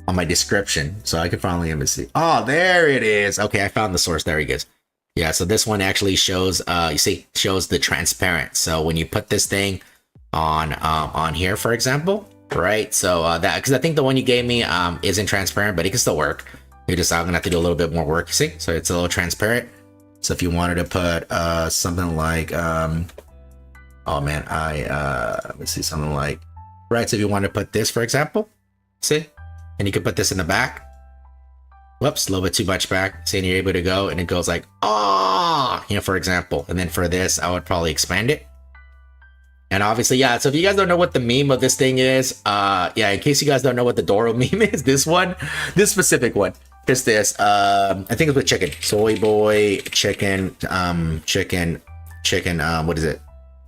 on my description, so I can finally see. Oh, there it is. Okay, I found the source. There he goes. Yeah, so this one actually shows shows the transparent. So when you put this thing on here, for example, right? So that, because I think the one you gave me isn't transparent, but it can still work. I'm gonna have to do a little bit more work, you see? So it's a little transparent. So if you wanted to put something like oh man, let me see, something like, right, so if you want to put this, for example, see, and you can put this in the back. Whoops, a little bit too much back. See, and you're able to go, and it goes like, oh, for example. And then for this, I would probably expand it. And obviously, yeah, so if you guys don't know what the meme of this thing is, yeah, in case you guys don't know what the Doro meme is, this specific one, just this, I think it's with chicken. Soy boy, chicken, what is it?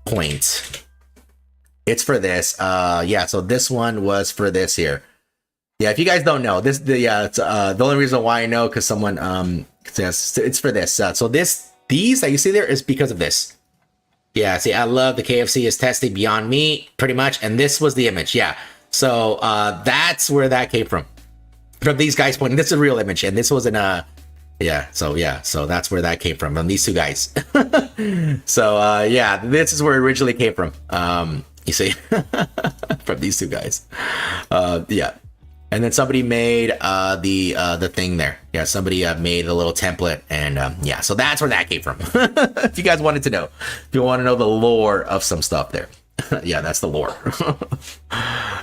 Point. It's for this. Yeah, so this one was for this here. Yeah, if you guys don't know, it's the only reason why I know, because someone says it's for this. So this these that you see there is because of this. Yeah, see, I love the KFC is testing beyond meat, pretty much. And this was the image. Yeah. So that's where that came from these guys pointing. This is a real image, and this wasn't a so that's where that came from these two guys. So yeah, this is where it originally came from. You see, from these two guys. Yeah, and then somebody made the thing there. Yeah, somebody made a little template, and yeah, so that's where that came from. If you guys wanted to know, if you want to know the lore of some stuff there. Yeah, that's the lore.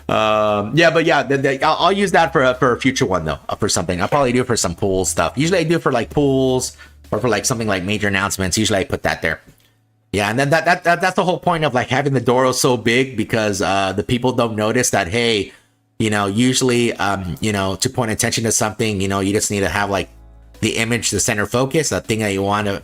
Yeah, but yeah, I'll use that for a future one though, for something. I'll probably do it for some pool stuff. Usually I do it for like pools or for like something like major announcements. Usually I put that there. Yeah, and then that's the whole point of like having the Doro so big, because the people don't notice that, hey, you know, usually you know, to point attention to something, you know, you just need to have like the image, the center focus, that thing that you want to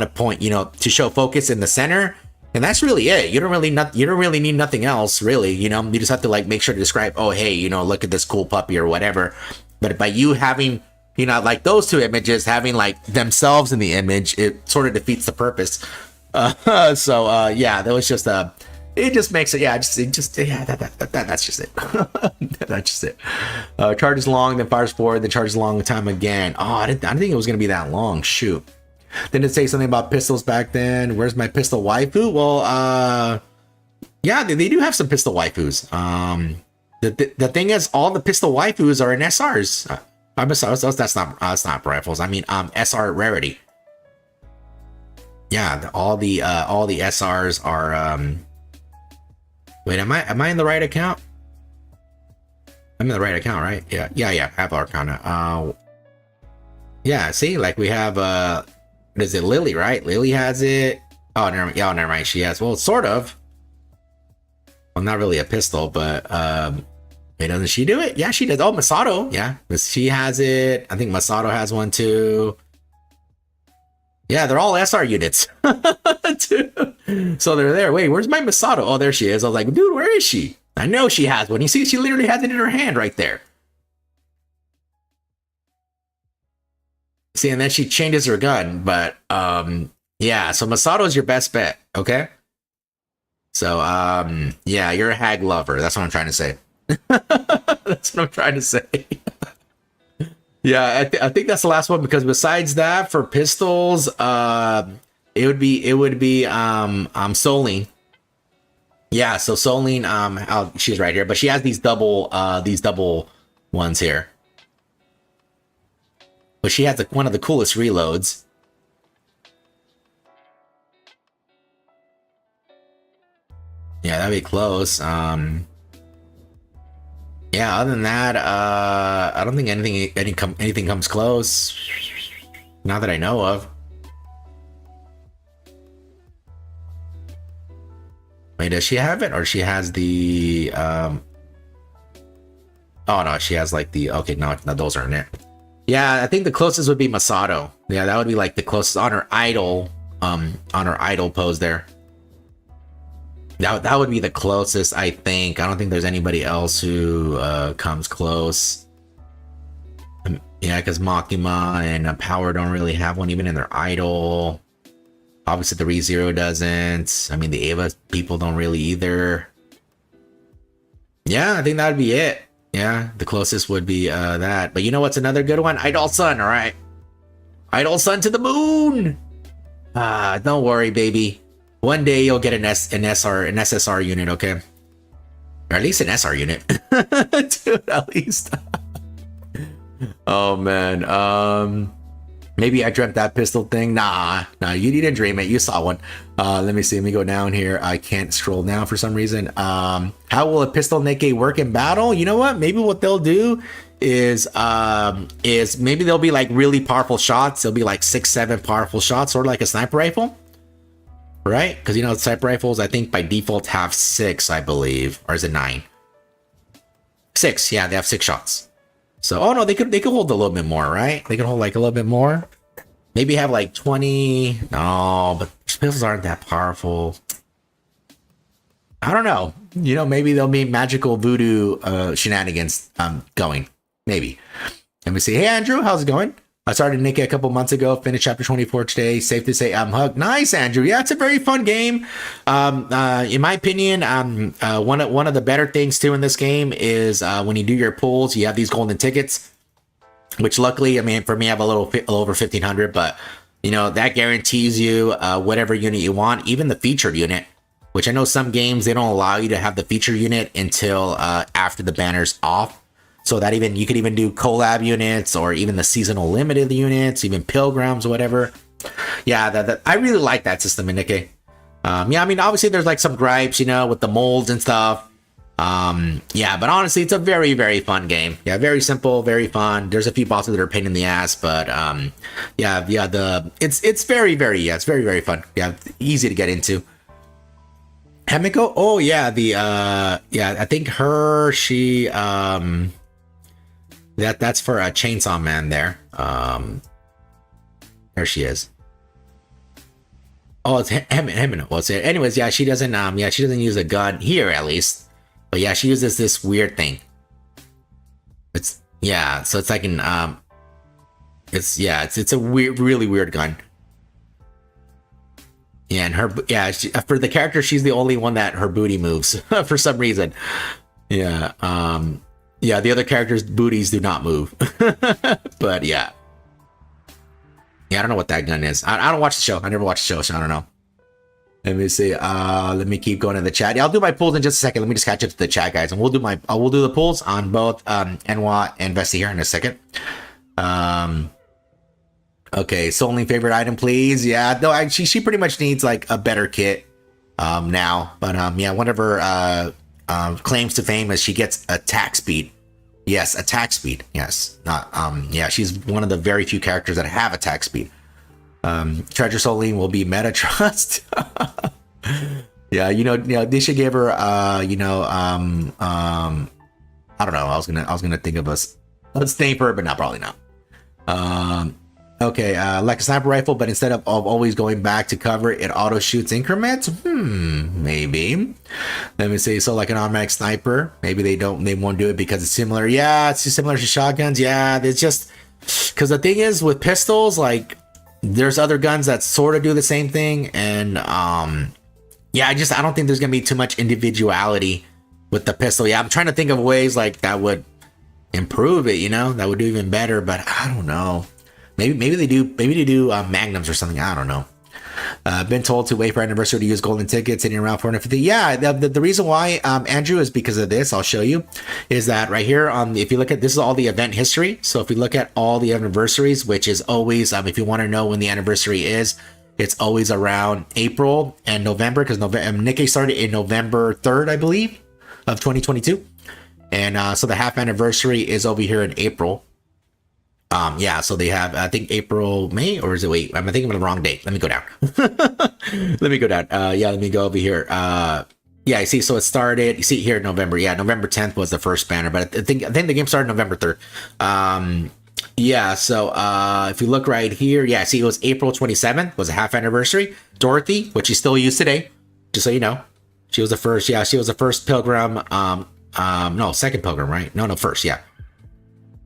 point, you know, to show focus in the center. And that's really it. You don't really need nothing else, really. You know, you just have to like make sure to describe, oh, hey, you know, look at this cool puppy or whatever. But by you having, you know, like those two images, having like themselves in the image, it sort of defeats the purpose. So yeah, that was just it just makes it, yeah, that's just it. That's just it. Charges long, then fires forward, then charges long time again. Oh, I didn't think it was gonna be that long. Shoot. Didn't it say something about pistols back then? Where's my pistol waifu? Well, yeah, they do have some pistol waifus. The thing is, all the pistol waifus are in SRs. That's not rifles. I mean, SR rarity. Yeah, all the SRs are. Wait, am I in the right account? I'm in the right account, right? Yeah. I have our account. Yeah. See, like we have what is it, Lily, right? Lily has it. Oh, never mind. She has, well, sort of. Well, not really a pistol, but wait, doesn't she do it? Yeah, she does. Oh, Masato, yeah, she has it. I think Masato has one too. Yeah, they're all SR units. So they're there. Wait, where's my Masato? Oh, there she is. I was like, dude, where is she? I know she has one. You see, she literally has it in her hand right there. See, and then she changes her gun, but yeah, so Masato is your best bet, okay? So yeah, you're a hag lover. That's what I'm trying to say. That's what I'm trying to say. Yeah, I think that's the last one, because besides that, for pistols, it would be Soline. Yeah, so Soline, she's right here, but she has these double ones here. But she has one of the coolest reloads. Yeah, that'd be close. Yeah, other than that, I don't think anything comes close. Not that I know of. Wait, does she have it, or she has the oh no, she has like the, okay, no, those aren't it. Yeah, I think the closest would be Masato. Yeah, that would be like the closest on her idol pose there. That would be the closest, I think. I don't think there's anybody else who comes close. Yeah, because Makima and Power don't really have one even in their idol. Obviously, the ReZero doesn't. I mean, the Ava people don't really either. Yeah, I think that would be it. Yeah, the closest would be that. But you know what's another good one? Idol Sun, all right. Idol Sun to the moon. Don't worry, baby. One day you'll get an SSR unit, okay? Or at least an SR unit. Dude, at least. Oh man. Maybe I dreamt that pistol thing. Nah, you didn't dream it. You saw one. Let me see. Let me go down here. I can't scroll down for some reason. How will a pistol Nikke work in battle? You know what? Maybe what they'll do is maybe they'll be like really powerful shots. They'll be like 6-7 powerful shots, sort of like a sniper rifle, right? Because you know sniper rifles, I think by default have 6, I believe, or is it 9? 6. Yeah, they have 6 shots. So, oh no, they could hold a little bit more, right? They could hold like a little bit more. Maybe have like 20. No, but pistols aren't that powerful. I don't know. You know, maybe there'll be magical voodoo shenanigans going. Maybe. Let me see. Hey Andrew, how's it going? I started Nikke a couple months ago, finished chapter 24 today. Safe to say I'm hooked. Nice, Andrew. Yeah, it's a very fun game. In my opinion, one of the better things too in this game is when you do your pulls, you have these golden tickets, which luckily, I mean, for me, I have a little over 1,500, but you know, that guarantees you whatever unit you want, even the featured unit, which I know some games, they don't allow you to have the feature unit until after the banner's off. So that you could even do collab units or even the seasonal limited units, even pilgrims or whatever. Yeah, I really like that system in Nikke. Yeah, I mean, obviously there's like some gripes, you know, with the molds and stuff. Yeah, but honestly, it's a very, very fun game. Yeah, very simple, very fun. There's a few bosses that are a pain in the ass, but it's very, very, it's very, very fun. Yeah, easy to get into. Hemiko? Oh yeah, I think that's for a Chainsaw Man there. There she is. Oh, it's Hemino. Well, anyways, yeah, she doesn't use a gun here at least. But yeah, she uses this weird thing. So it's like it's a weird, really weird gun. Yeah, and for the character, she's the only one that her booty moves for some reason. Yeah, the other characters' booties do not move. But yeah, I don't know what that gun is. I don't watch the show. I never watched the show, so I don't know. Let me see. Let me keep going in the chat. Yeah, I'll do my pulls in just a second. Let me just catch up to the chat, guys, and we'll do the pulls on both Eunhwa and Vessi here in a second. Okay, so only favorite item, please. Yeah, no, she pretty much needs like a better kit now. But yeah, one of her claims to fame is she gets attack speed. Yes, attack speed. Yes, not yeah, she's one of the very few characters that have attack speed. Treasure Soline will be meta trust. Yeah, they should give her I don't know. I was gonna think of a sniper, but not probably not. Okay, like a sniper rifle, but instead of always going back to cover, it auto shoots increments. Maybe. Let me see. So like an automatic sniper, maybe they won't do it because it's similar. Yeah, it's similar to shotguns. Yeah, it's just because the thing is with pistols, like there's other guns that sort of do the same thing, and yeah, I don't think there's gonna be too much individuality with the pistol. Yeah, I'm trying to think of ways like that would improve it. That would do even better, but I don't know. Maybe they do magnums or something. I don't know. Been told to wait for anniversary to use golden tickets sitting around 450. Yeah, the reason why, Andrew, is because of this. I'll show you. Is that right here if you look at this is all the event history. So if you look at all the anniversaries, which is always if you want to know when the anniversary is, it's always around April and November because Nikke started in November 3rd, I believe, of 2022, and so the half anniversary is over here in April. Yeah, so they have, I think April, May, or is it, wait, I'm thinking of the wrong date. Let me go down. Let me go down. Yeah, let me go over here. Yeah, I see. So it started, you see here, November. Yeah, November 10th was the first banner, but I think the game started November 3rd. Yeah, so if you look right here, yeah, see, it was April 27th, was a half anniversary. Dorothy, which is still used today, just so you know. She was the first, she was the first pilgrim, no, second pilgrim, right? No, first, yeah.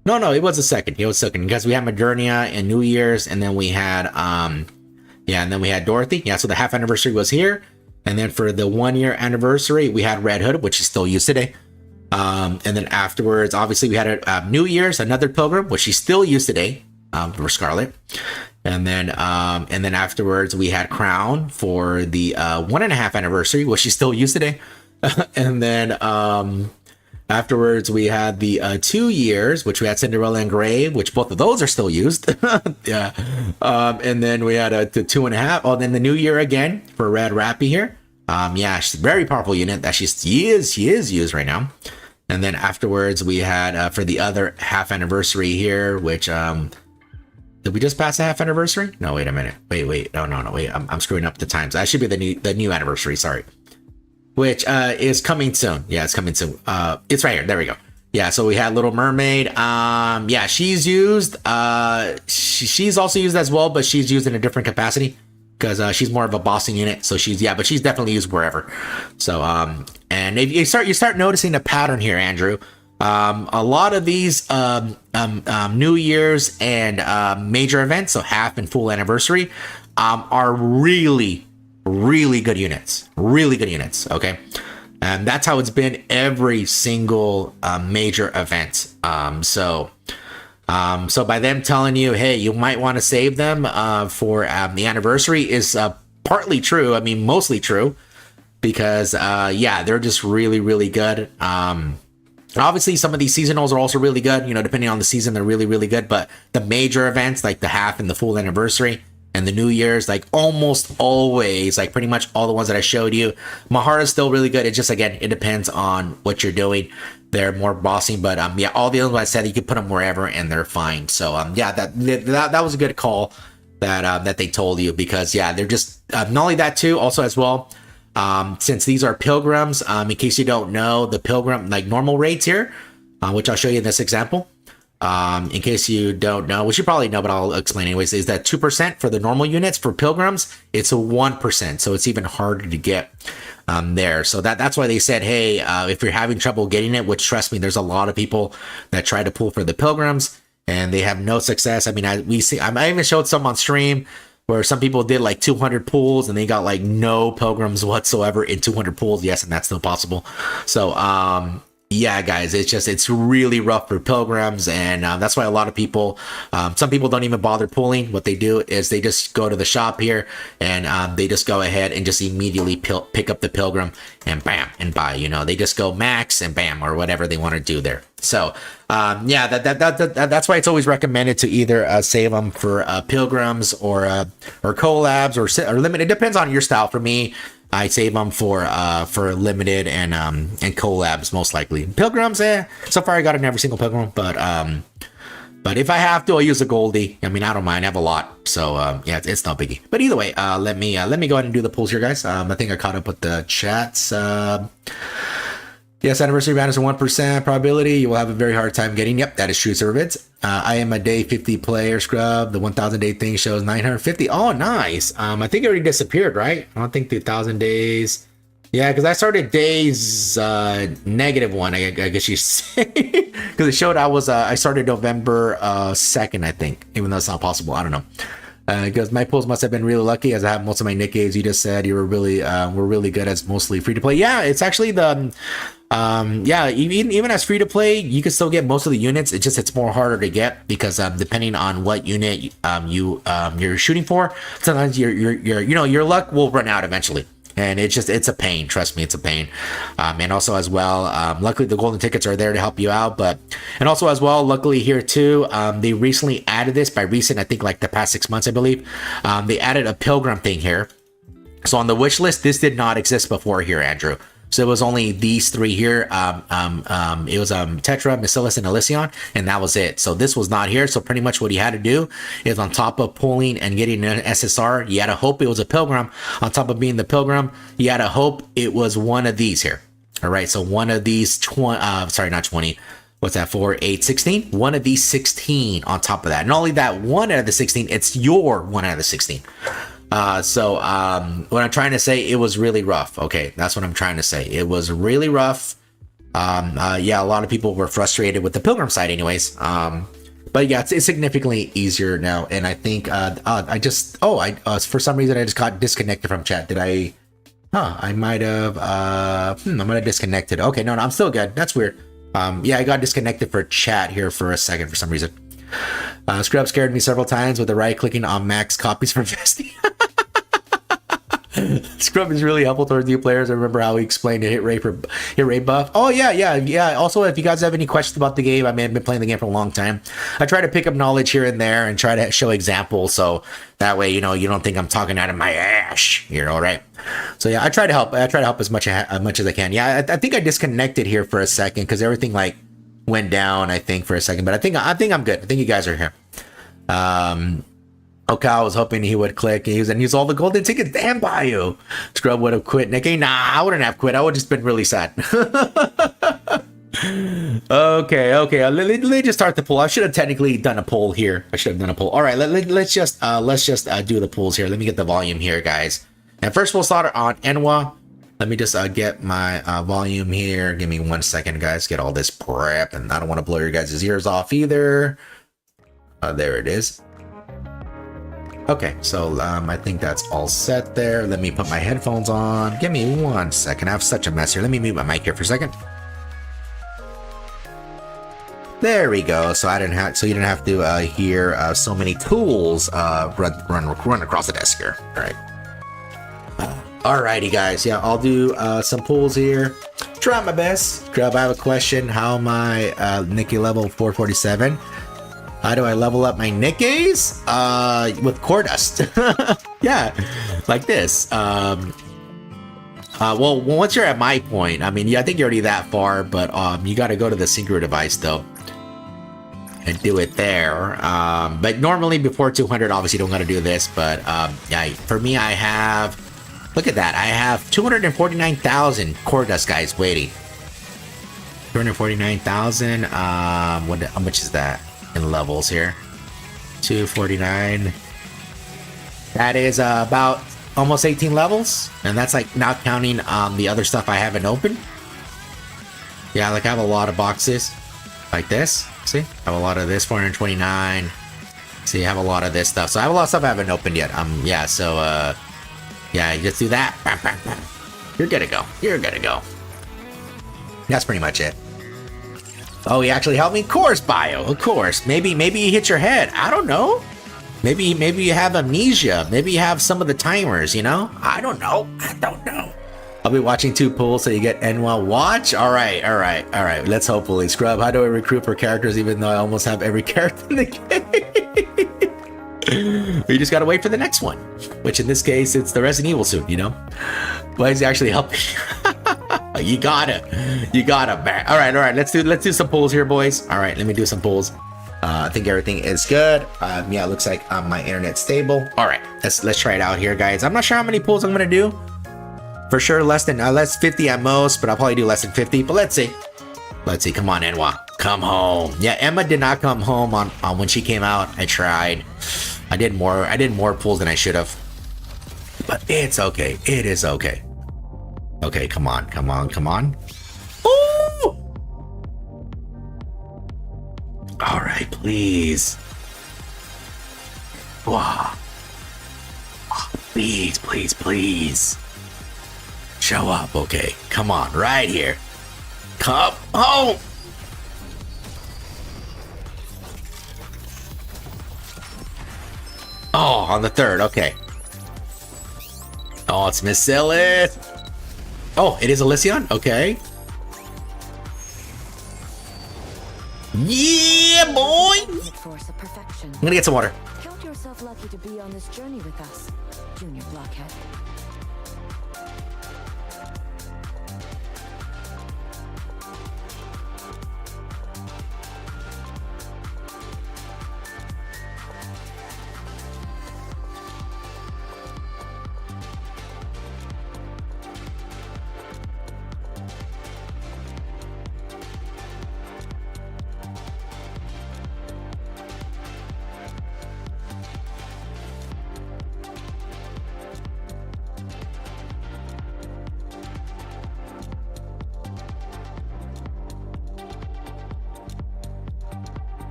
No, it was the second. It was second because we had Modernia and New Year's, and then we had and then we had Dorothy. Yeah, so the half anniversary was here, and then for the 1 year anniversary, we had Red Hood, which is still used today. And then afterwards, obviously, we had New Year's, another pilgrim, which is still used today, for Scarlet. And then afterwards, we had Crown for the 1.5 anniversary, which is still used today. And then afterwards, we had the 2 years, which we had Cinderella and Grave, which both of those are still used. Yeah. And then we had the 2.5. Oh, then the New Year again for Red Rappy here. Yeah, she's a very powerful unit that she is used right now. And then afterwards, we had for the other half anniversary here, which did we just pass the half anniversary? No, wait a minute. Wait. No. Wait, I'm screwing up the times. That should be the new anniversary. Sorry. Which is coming soon. Yeah, it's coming soon. It's right here. There we go. Yeah, so we had Little Mermaid. Yeah, she's used. She's also used as well, but she's used in a different capacity because she's more of a bossing unit. So but she's definitely used wherever. So and if you start noticing a pattern here, Andrew. A lot of these New Year's and major events, so half and full anniversary, are really, really good units. Really good units, okay? And that's how it's been every single major event. So by them telling you, hey, you might want to save them for the anniversary is partly true. I mean, mostly true, because yeah, they're just really, really good. Obviously, some of these seasonals are also really good. You know, depending on the season, they're really, really good. But the major events, like the half and the full anniversary and the New Year's, like almost always, like pretty much all the ones that I showed you, Mahara's still really good. It just, again, it depends on what you're doing. They're more bossy, but yeah, all the other ones I said, you can put them wherever and they're fine. So yeah, that was a good call that they told you, because yeah, they're just not only that too, also as well. Since these are pilgrims, in case you don't know, the pilgrim like normal rates here, which I'll show you in this example. In case you don't know, which you probably know, but I'll explain anyways, is that 2% for the normal units. For pilgrims, it's a 1%, so it's even harder to get there. So that's why they said, hey, if you're having trouble getting it, which trust me, there's a lot of people that try to pull for the pilgrims and they have no success. I mean, I even showed some on stream where some people did like 200 pulls and they got like no pilgrims whatsoever in 200 pulls. Yes, and that's still possible. So yeah, guys, it's really rough for pilgrims, and that's why a lot of people, some people don't even bother pulling. What they do is they just go to the shop here and they just go ahead and just immediately pick up the pilgrim and bam, and buy. You know, they just go max and bam, or whatever they want to do there. So yeah, that's why it's always recommended to either save them for pilgrims or collabs or limited. It depends on your style. For me, I save them for limited and collabs most likely. Pilgrims, so far I got in every single pilgrim, but if I have to, I'll use a Goldie. I mean, I don't mind. I have a lot, so yeah, it's no biggie. But either way, let me go ahead and do the pulls here, guys. I think I caught up with the chats. Yes, anniversary ban is a 1% probability. You will have a very hard time getting. Yep, that is true, Servants. I am a day 50 player, Scrub. The 1,000 day thing shows 950. Oh, nice. I think it already disappeared, right? I don't think the 1,000 days. Yeah, because I started days -1. I guess you say, because it showed I started November 2nd, I think. Even though it's not possible, I don't know. Because my pulls must have been really lucky, as I have most of my Nikkes. You just said you were really good as mostly free to play. Yeah, it's actually the yeah, even as free to play, you can still get most of the units. It's more harder to get because depending on what unit you're shooting for, sometimes your luck will run out eventually. And it's a pain. Trust me, it's a pain. And also as well, luckily the golden tickets are there to help you out. And also as well, luckily here too, they recently added this. By recent, I think like the past 6 months, I believe. They added a pilgrim thing here. So on the wish list, this did not exist before here, Andrew. So it was only these three here. It was Tetra, Bacillus, and Elysion, and that was it. So this was not here. So pretty much what you had to do is, on top of pulling and getting an SSR, you had to hope it was a pilgrim. On top of being the pilgrim, you had to hope it was one of these here. All right, so one of these 20. Sorry, not 20. What's that? 4, 8, 16? One of these 16 on top of that. Not only that, one out of the 16, it's your one out of the 16. So what I'm trying to say, it was really rough. Okay, that's what I'm trying to say. It was really rough. Yeah, a lot of people were frustrated with the pilgrim side anyways. But yeah, it's significantly easier now. And I think for some reason I just got disconnected from chat. Did I? I might have. I might have disconnected. Okay, no, I'm still good. That's weird. Yeah, I got disconnected for chat here for a second for some reason. Scrub scared me several times with the right clicking on max copies for Vesti. Scrub is really helpful towards new players. I remember how he explained the hit rate buff. Oh yeah. Also, if you guys have any questions about the game, I mean, I've been playing the game for a long time. I try to pick up knowledge here and there and try to show examples, so that way you don't think I'm talking out of my ass. All right. So yeah, I try to help. I try to help as much as I can. Yeah, I think I disconnected here for a second because everything like went down, I think, for a second, but I think I'm good. I think you guys are here. Okay, I was hoping he would click and use all the golden tickets. Damn, Bayou. Scrub would have quit. Nikke, nah, I wouldn't have quit. I would have just been really sad. Okay. Let me just start the poll. I should have technically done a poll here. All right, let's just do the polls here. Let me get the volume here, guys. And first we'll start on Eunhwa. Let me just get my volume here. Give me 1 second, guys. Get all this prep, and I don't want to blow your guys' ears off either. There it is. Okay, so I think that's all set there. Let me put my headphones on. Give me 1 second. I have such a mess here. Let me mute my mic here for a second. There we go. So you didn't have to hear so many tools run across the desk here. All right. Alrighty, guys. Yeah, I'll do some pulls here. Try my best. Grub, I have a question. How am I Nikke level 447? How do I level up my Nikkes? With core dust. Yeah, like this. Well, once you're at my point, I mean, yeah, I think you're already that far, but you got to go to the synchro device though and do it there. But normally before 200, obviously you don't got to do this. But yeah, for me, I have. Look at that. I have 249,000 core dust guys waiting. 249,000. How much is that in levels here? 249. That is about almost 18 levels. And that's like not counting the other stuff I haven't opened. Yeah, like I have a lot of boxes like this. See? I have a lot of this, 429. See, I have a lot of this stuff. So I have a lot of stuff I haven't opened yet. Yeah, so yeah, you just do that. You're good to go. You're good to go. That's pretty much it. Oh, he actually helped me? Of course, Bio. Of course. Maybe you hit your head. I don't know. Maybe you have amnesia. Maybe you have some of the timers, you know? I don't know. I don't know. I'll be watching 2 pulls so you get Eunhwa watch. All right. Let's hopefully. Scrub, how do I recruit for characters even though I almost have every character in the game? You just gotta wait for the next one, which in this case it's the Resident Evil suit, you know. But he's actually helping. you gotta man. All right, let's do some pulls here, boys. All right, let me do some pulls. I think everything is good. Yeah, it looks like my internet's stable. All right, let's try it out here, guys. I'm not sure how many pulls I'm gonna do. For sure less 50 at most, but I'll probably do less than 50. But let's see. Come on, Eunhwa, come home. Yeah, Emma did not come home on when she came out. I tried. I did more pulls than I should have. But it's okay. It is okay. Okay, come on. Ooh! All right, please. Wow. Please. Show up, okay. Come on, right here. Come home. Oh, on the 3rd, okay. Oh, it's Miss Silith. Oh, it is Elysion? Okay. Yeah, boy! I'm gonna get some water. Count yourself lucky to be on this journey with us, Junior Blockhead.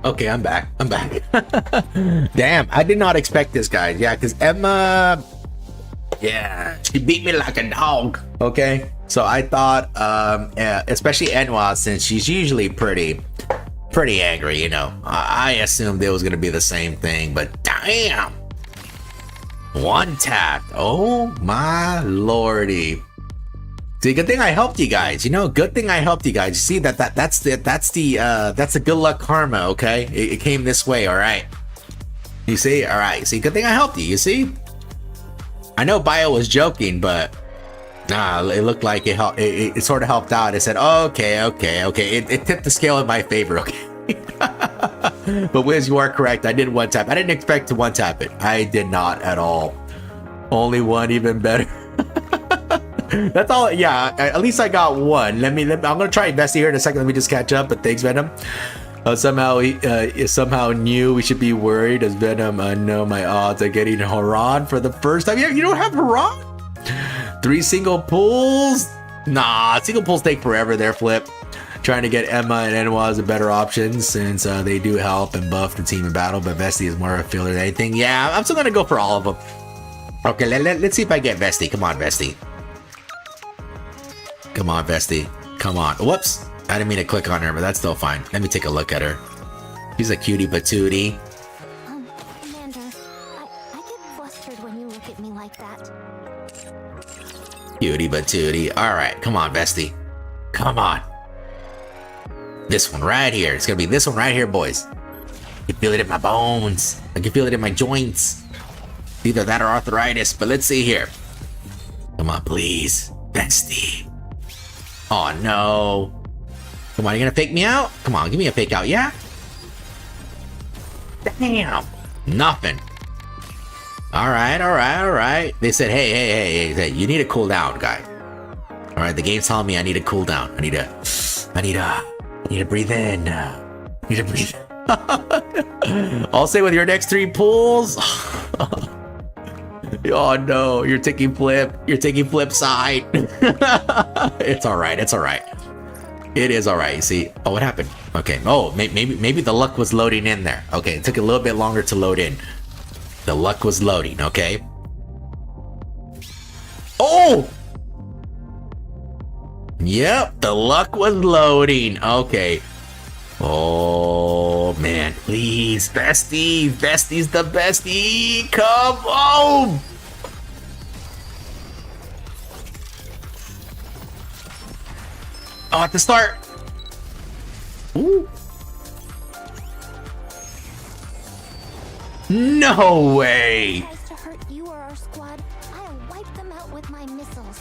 Okay, I'm back. Damn, I did not expect this, guys. Yeah, because Emma, yeah, she beat me like a dog. Okay, so I thought, especially Eunhwa, since she's usually pretty angry, you know. I assumed it was gonna be the same thing, but damn, one tap. Oh my lordy. See, good thing I helped you guys. You know, good thing I helped you guys. You see that's the good luck karma. Okay, it came this way. All right. You see, all right. See, good thing I helped you. You see, I know Bio was joking, but nah, it looked like it sort of helped out. It said, okay. It tipped the scale in my favor. Okay. But Wiz, you are correct. I did one tap. I didn't expect to one tap it. I did not at all. Only one, even better. That's all. Yeah, at least I got one. I'm gonna try Bestie here in a second. Let me just catch up. But thanks, Venom. Somehow he somehow knew we should be worried. As Venom, know my odds of getting Haran for the first time. Yeah, you don't have Haran. 3 single pulls? Nah, single pulls take forever there, Flip. Trying to get Eunhwa and Eunhwa as a better option since they do help and buff the team in battle, but Vesti is more of a filler than anything. Yeah, I'm still gonna go for all of them. Okay, let's see if I get Vesti. Come on, Vesti. Come on, Vesti. Come on. Whoops. I didn't mean to click on her, but that's still fine. Let me take a look at her. She's a cutie patootie. Commander, I get flustered when you look at me like that. Cutie patootie. Alright, come on, Vesti. Come on. This one right here. It's gonna be this one right here, boys. I can feel it in my bones. I can feel it in my joints. Either that or arthritis, but let's see here. Come on, please. Vesti. Oh, no. Come on, you gonna fake me out? Come on, give me a fake out, yeah? Damn. Nothing. Alright. They said, hey, you need to cool down, guy. Alright, the game's telling me I need to cool down. I need to breathe in. I need to breathe in. I'll say with your next 3 pulls. Oh no, you're taking flip. You're taking flip side. It's alright. It is alright. You see? Oh, what happened? Okay. Oh, maybe the luck was loading in there. Okay, it took a little bit longer to load in. The luck was loading, okay? Oh! Yep, the luck was loading. Okay. Oh, man. Please, Vesti. Vesti's the bestie. Come on! Oh, at the start. Ooh. No way! Tries to hurt you or our squad, I'll wipe them out with my missiles.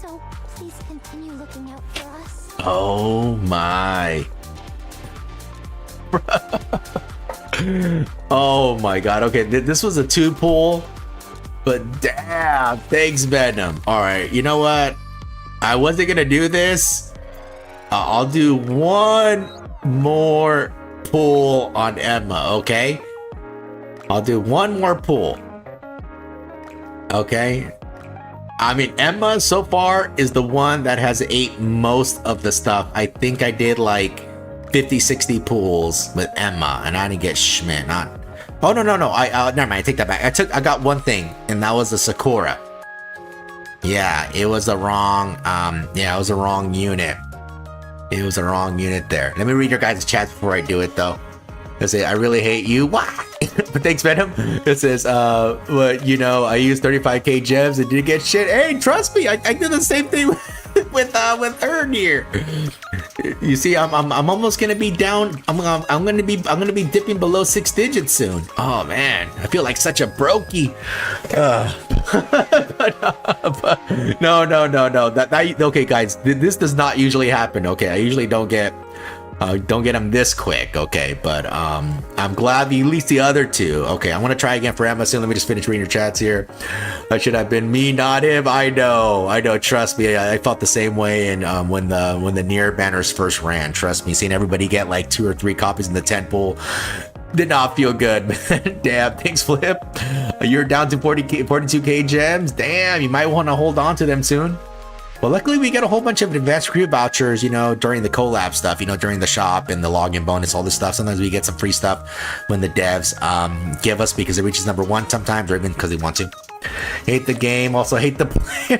So please continue looking out for us. Oh my. Oh my god. Okay, this was a 2 pull. But damn, thanks, Venom. Alright, you know what? I wasn't gonna do this. I'll do 1 more pull on Eunhwa, okay? I'll do 1 more pull. Okay? I mean, Eunhwa so far is the one that has ate most of the stuff. I think I did like 50, 60 pulls with Eunhwa, and I didn't get Schmidt. Oh, no. Never mind. I take that back. I got one thing, and that was the Sakura. Yeah, it was the wrong, it was the wrong unit. It was the wrong unit there. Let me read your guys' chats before I do it, though. It says, I really hate you. Why? But thanks, Venom. It says, but you know, I used 35k gems and didn't get shit. Hey, trust me, I did the same thing with her here. You see, I'm almost gonna be down. I'm gonna be dipping below 6 digits soon. Oh man, I feel like such a brokey. But no. Okay, guys, this does not usually happen. Okay, I usually don't get them this quick. Okay, but I'm glad at least the other 2. Okay, I'm gonna try again for Eunhwa soon. Let me just finish reading your chats here. That should have been me, not him. I know. Trust me, I felt the same way. And when the Nier banners first ran, trust me, seeing everybody get like 2 or 3 copies in the 10 pool did not feel good. Damn, thanks, Flip. You're down to 42k gems. Damn, you might want to hold on to them soon. Well, luckily we get a whole bunch of advanced crew vouchers, you know, during the collab stuff, you know, during the shop and the login bonus, all this stuff. Sometimes we get some free stuff when the devs give us because it reaches number 1 sometimes, or even because they want to. Hate the game, also hate the player.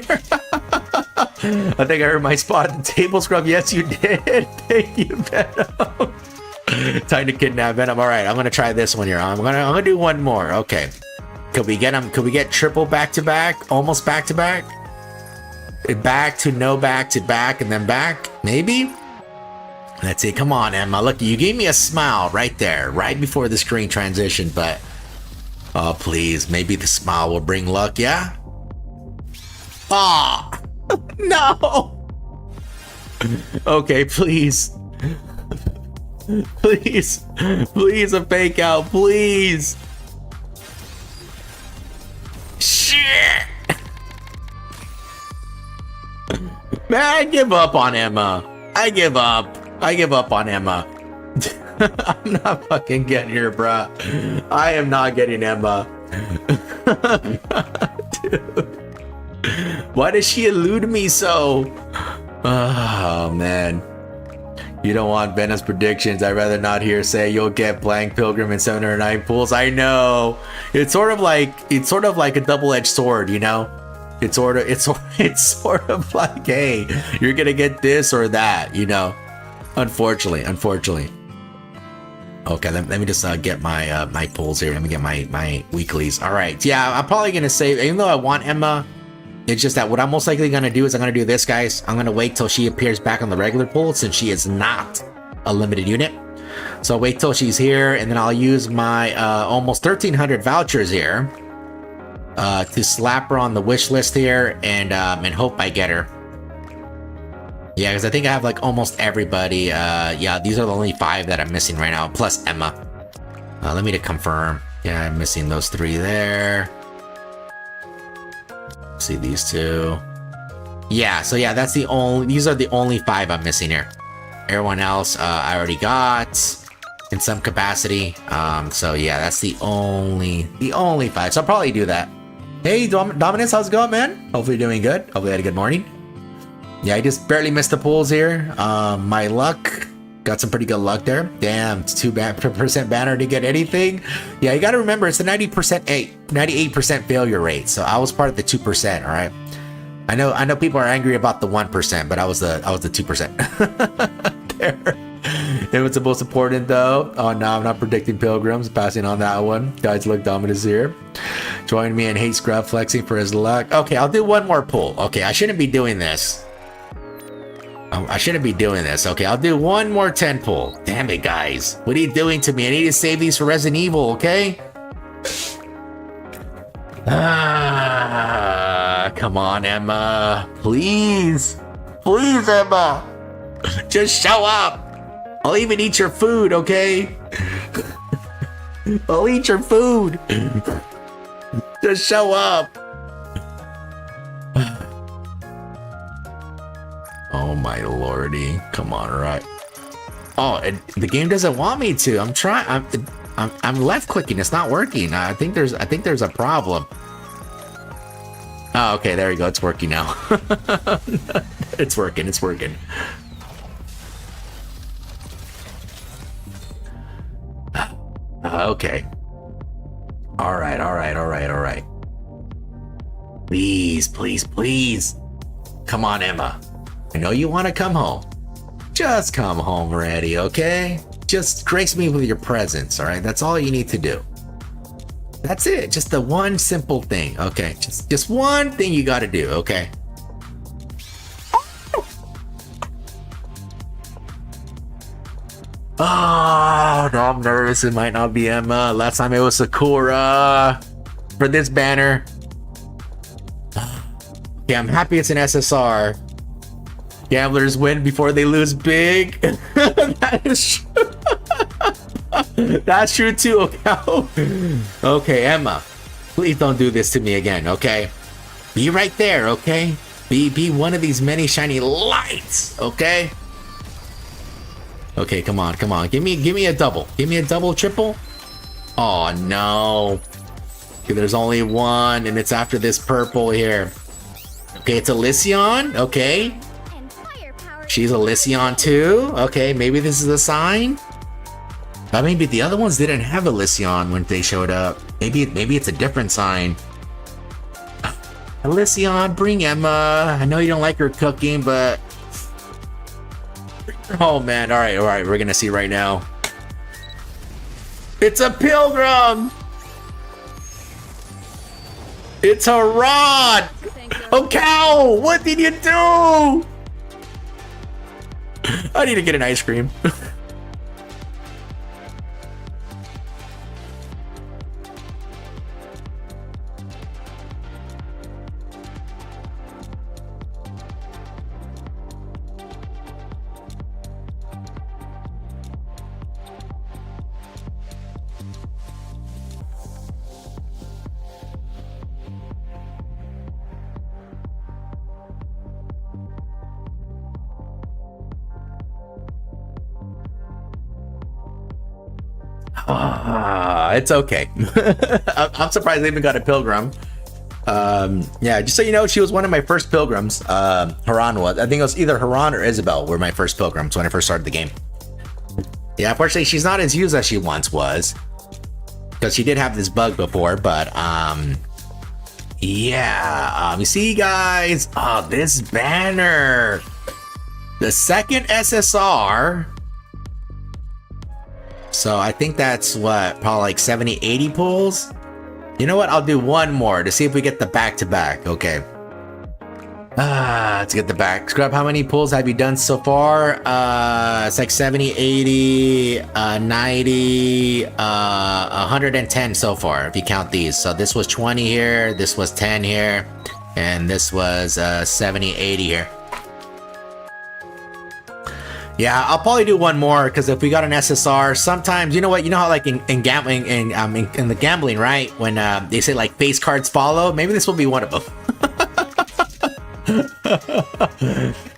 I think I heard my spot at the table, Scrub. Yes, you did. Thank you, Venom. Time to kidnap Venom. All right, I'm gonna try this one here. I'm gonna do 1 more. Okay, could we get them? Could we get triple back to back? Almost back to back. Back to no back to back and then back, maybe. Let's see. Come on, Eunhwa. Look, you gave me a smile right there, right before the screen transition. But oh, please, maybe the smile will bring luck. Yeah. Ah, oh, no. Okay, please. Please a fake out, please. Shit. Man, I give up on Eunhwa. I give up on Eunhwa. I'm not fucking getting her, bruh. I am not getting Eunhwa. Dude. Why does she elude me so? Oh, man. You don't want Venom's predictions. I'd rather not hear say you'll get blank Pilgrim and 7 or 9 pools. I know. It's sort of like a double-edged sword, you know? It's sort of like, hey, you're gonna get this or that, you know? Unfortunately. Okay, let me just get my my pulls here. Let me get my weeklies. All right, yeah, I'm probably gonna save, even though I want Emma. It's just that what I'm most likely gonna do is I'm gonna do this, guys. I'm gonna wait till she appears back on the regular pool since she is not a limited unit. So I'll wait till she's here, and then I'll use my almost 1,300 vouchers here to slap her on the wish list here, and hope I get her. Yeah, because I think I have like almost everybody. Yeah, these are the only 5 that I'm missing right now, plus Emma. Let me to confirm. Yeah, I'm missing those 3 there. See these 2. Yeah, so yeah, these are the only 5 I'm missing here. Everyone else I already got in some capacity. So yeah, that's the only 5. So I'll probably do that. Hey Dominus, how's it going, man? Hopefully you're doing good. Hopefully you had a good morning. Yeah, I just barely missed the pools here. My luck, got some pretty good luck there. Damn, it's 2% banner to get anything. Yeah, you got to remember it's a 98% failure rate. So I was part of the 2%. All right. I know people are angry about the 1%, but I was the 2%. There. It was the most important though. Oh no, I'm not predicting Pilgrims. Passing on that one. Guys, look, Dominus here. Join me and hate Scrub flexing for his luck. Okay, I'll do one more pull. Okay, I shouldn't be doing this. Okay, I'll do one more 10 pull. Damn it, guys. What are you doing to me? I need to save these for Resident Evil, okay? Come on, Emma. Please. Please, Emma. Just show up. I'll even eat your food, okay? I'll eat your food. Just show up. Oh my lordy. Come on, all right. Oh, and the game doesn't want me to. I'm trying. I'm left clicking. It's not working. I think there's a problem. Oh, okay, there we go. It's working now. It's working. Okay. All right. Please. Come on, Emma. I know you want to come home. Just come home ready, okay? Just grace me with your presence, all right? That's all you need to do. That's it. Just the one simple thing, okay? Just one thing you got to do, okay? Oh, no, I'm nervous. It might not be Emma. Last time it was Sakura for this banner. Okay, I'm happy it's an SSR. Gamblers win before they lose big. That is true. That's true too, okay? Okay, Emma, please don't do this to me again, okay? Be right there, okay? Be one of these many shiny lights, okay? Okay, come on. Give me a double. Give me a double, triple. Oh no. Okay, there's only one, and it's after this purple here. Okay, it's Elysion. Okay. She's Elysion too. Okay, maybe this is a sign. But maybe the other ones didn't have Elysion when they showed up. Maybe it's a different sign. Elysion, bring Emma. I know you don't like her cooking, but oh man, all right, we're gonna see right now. It's a pilgrim. It's a rod. Oh cow, what did you do? I need to get an ice cream. It's okay. I'm surprised they even got a pilgrim. Yeah, just so you know, she was one of my first pilgrims. Haran was. I think it was either Haran or Isabel were my first pilgrims when I first started the game. Yeah, unfortunately, she's not as used as she once was, because she did have this bug before. But yeah, you see, guys, this banner, the second SSR. So I think that's what, probably like 70, 80 pulls. You know what? I'll do one more to see if we get the back-to-back. Okay. Let's get the back. Scrub, how many pulls have you done so far? It's like 70, 80, 90, 110 so far, if you count these. So this was 20 here, this was 10 here, and this was 70, 80 here. Yeah, I'll probably do one more, because if we got an SSR, sometimes, you know what, you know how like in gambling, in the gambling, right, when they say like face cards follow, maybe this will be one of them.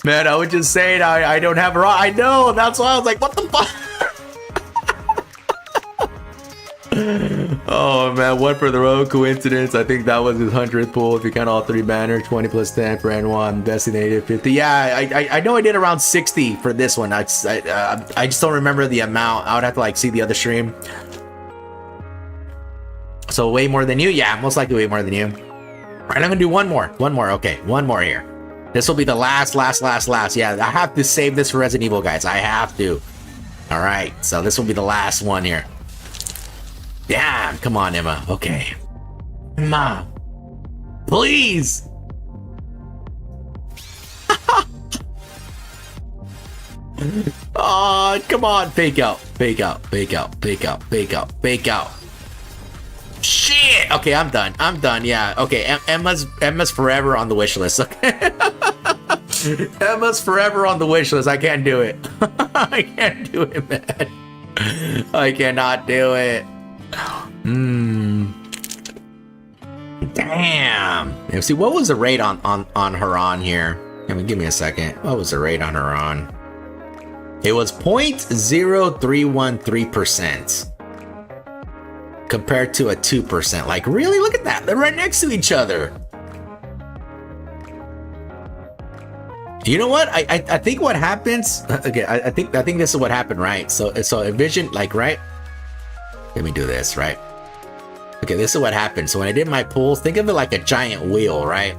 Man, I was just saying I don't have a I know, that's why I was like, what the fuck. Oh man, one for the road coincidence. I think that was his 100th pull if you count all three banners. 20 plus 10 for Eunhwa, designated 50. Yeah, I know I did around 60 for this one. I just don't remember the amount. I would have to like see the other stream. So way more than you? Yeah, most likely way more than you. All right, I'm gonna do one more. Okay, one more here. This will be the last. Yeah, I have to save this for Resident Evil, guys. I have to. All right, so this will be the last one here. Yeah, come on, Emma. Okay. Emma. Please. Oh, come on. Fake out. Shit. Okay, I'm done. Yeah. Okay, Emma's forever on the wish list. Okay. Emma's forever on the wish list. I can't do it. I can't do it, man. I cannot do it. Damn. Let's see, what was the rate on Haran here? Give me a second. What was the rate on Haran? It was 0.0313% compared to a 2%. Like, really? Look at that. They're right next to each other. You know what? I think what happens. Okay, I think this is what happened, right? So envision, like, right? Let me do this, right? Okay, this is what happened. So when I did my pulls, think of it like a giant wheel, right?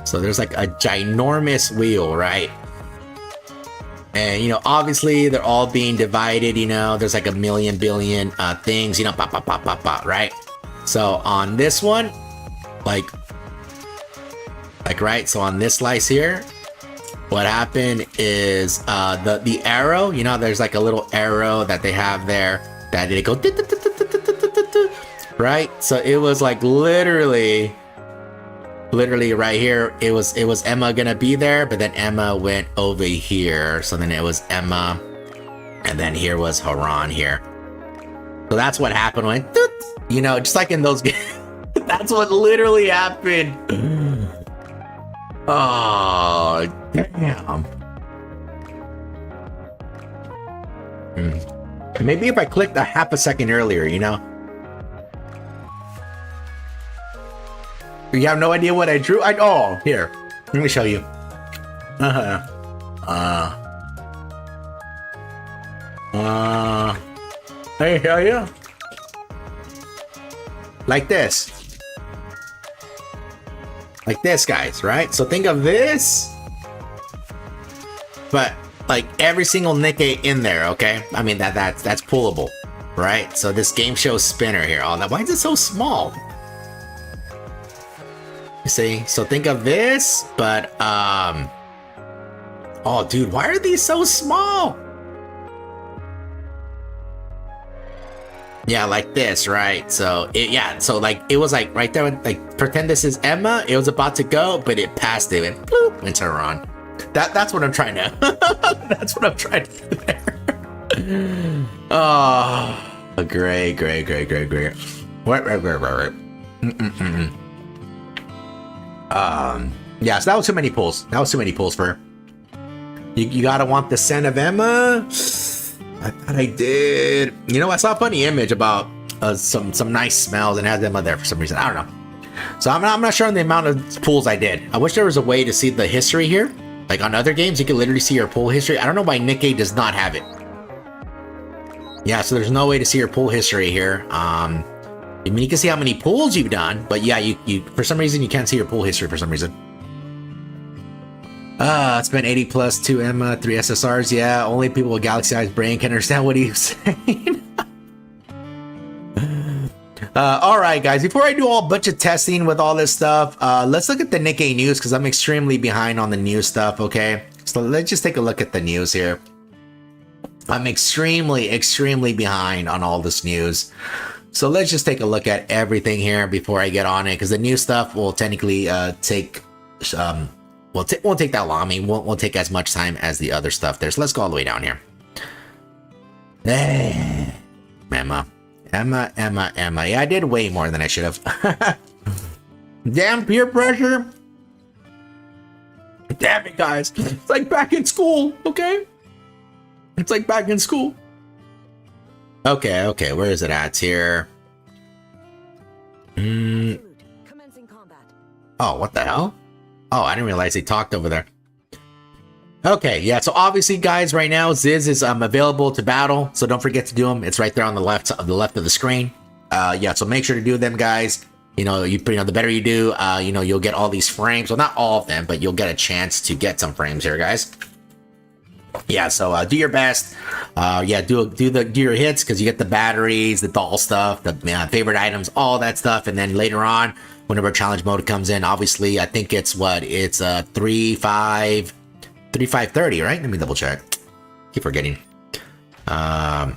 So there's like a ginormous wheel, right? And, you know, obviously they're all being divided, you know, there's like a million billion things, you know, pop, pop, pop, pop, pop, right? So on this one, like, right? So on this slice here, what happened is the arrow, you know, there's like a little arrow that they have there that they go, right? So it was like literally right here. It was Emma gonna be there, but then Emma went over here. So then it was Emma, and then here was Haran here. So that's what happened when, you know, just like in those games. That's what literally happened. Oh, damn. Maybe if I clicked a half a second earlier, you know? You have no idea what I drew? Oh, here. Let me show you. Hey, how are you? Like this. Like this, guys, right? So think of this, but like every single Nikke in there, okay? I mean, that's pullable, right? So this game show spinner here. Oh, why is it so small? You see? So think of this, but oh, dude, why are these so small? Yeah, like this, right? So so like it was like right there, like pretend this is Emma. It was about to go, but it passed it and bloop, went to Haran. That's what I'm trying to. That's what I'm trying to do there. Oh, great. Right. Yeah, so that was too many pulls. For her. You gotta want the scent of Emma. I thought I did. You know, I saw a funny image about some nice smells and had Emma there for some reason. I don't know. So I'm not sure on the amount of pulls I did. I wish there was a way to see the history here. Like on other games, you can literally see your pull history. I don't know why Nikke does not have it. Yeah, so there's no way to see your pull history here. I mean, you can see how many pulls you've done, but yeah, you for some reason you can't see your pull history for some reason. It's been 80 plus 2 Eunhwa, 3 SSRs. Yeah, only people with galaxy-sized brain can understand what he's saying. All right, guys, before I do a bunch of testing with all this stuff, let's look at the Nikke news because I'm extremely behind on the news stuff, okay? So let's just take a look at the news here. I'm extremely behind on all this news. So let's just take a look at everything here before I get on it because the new stuff will technically take... won't take that long. I mean, won't take as much time as the other stuff there. So let's go all the way down here. Emma. Yeah, I did way more than I should have. Damn peer pressure. Damn it, guys. It's like back in school, okay? It's like back in school. Okay, where is it at here? Commencing combat. Oh, what the hell? Oh, I didn't realize they talked over there. Okay, yeah, so obviously, guys, right now, Ziz is available to battle, so don't forget to do them. It's right there on the left of the screen. Yeah, so make sure to do them, guys. You know, the better you do, you'll get all these frames. Well, not all of them, but you'll get a chance to get some frames here, guys. Yeah, so do your best. Yeah, do your hits because you get the batteries, the doll stuff, the favorite items, all that stuff, and then later on, whenever challenge mode comes in, obviously, I think it's 3-5-30, right? Let me double check. Keep forgetting. Yeah.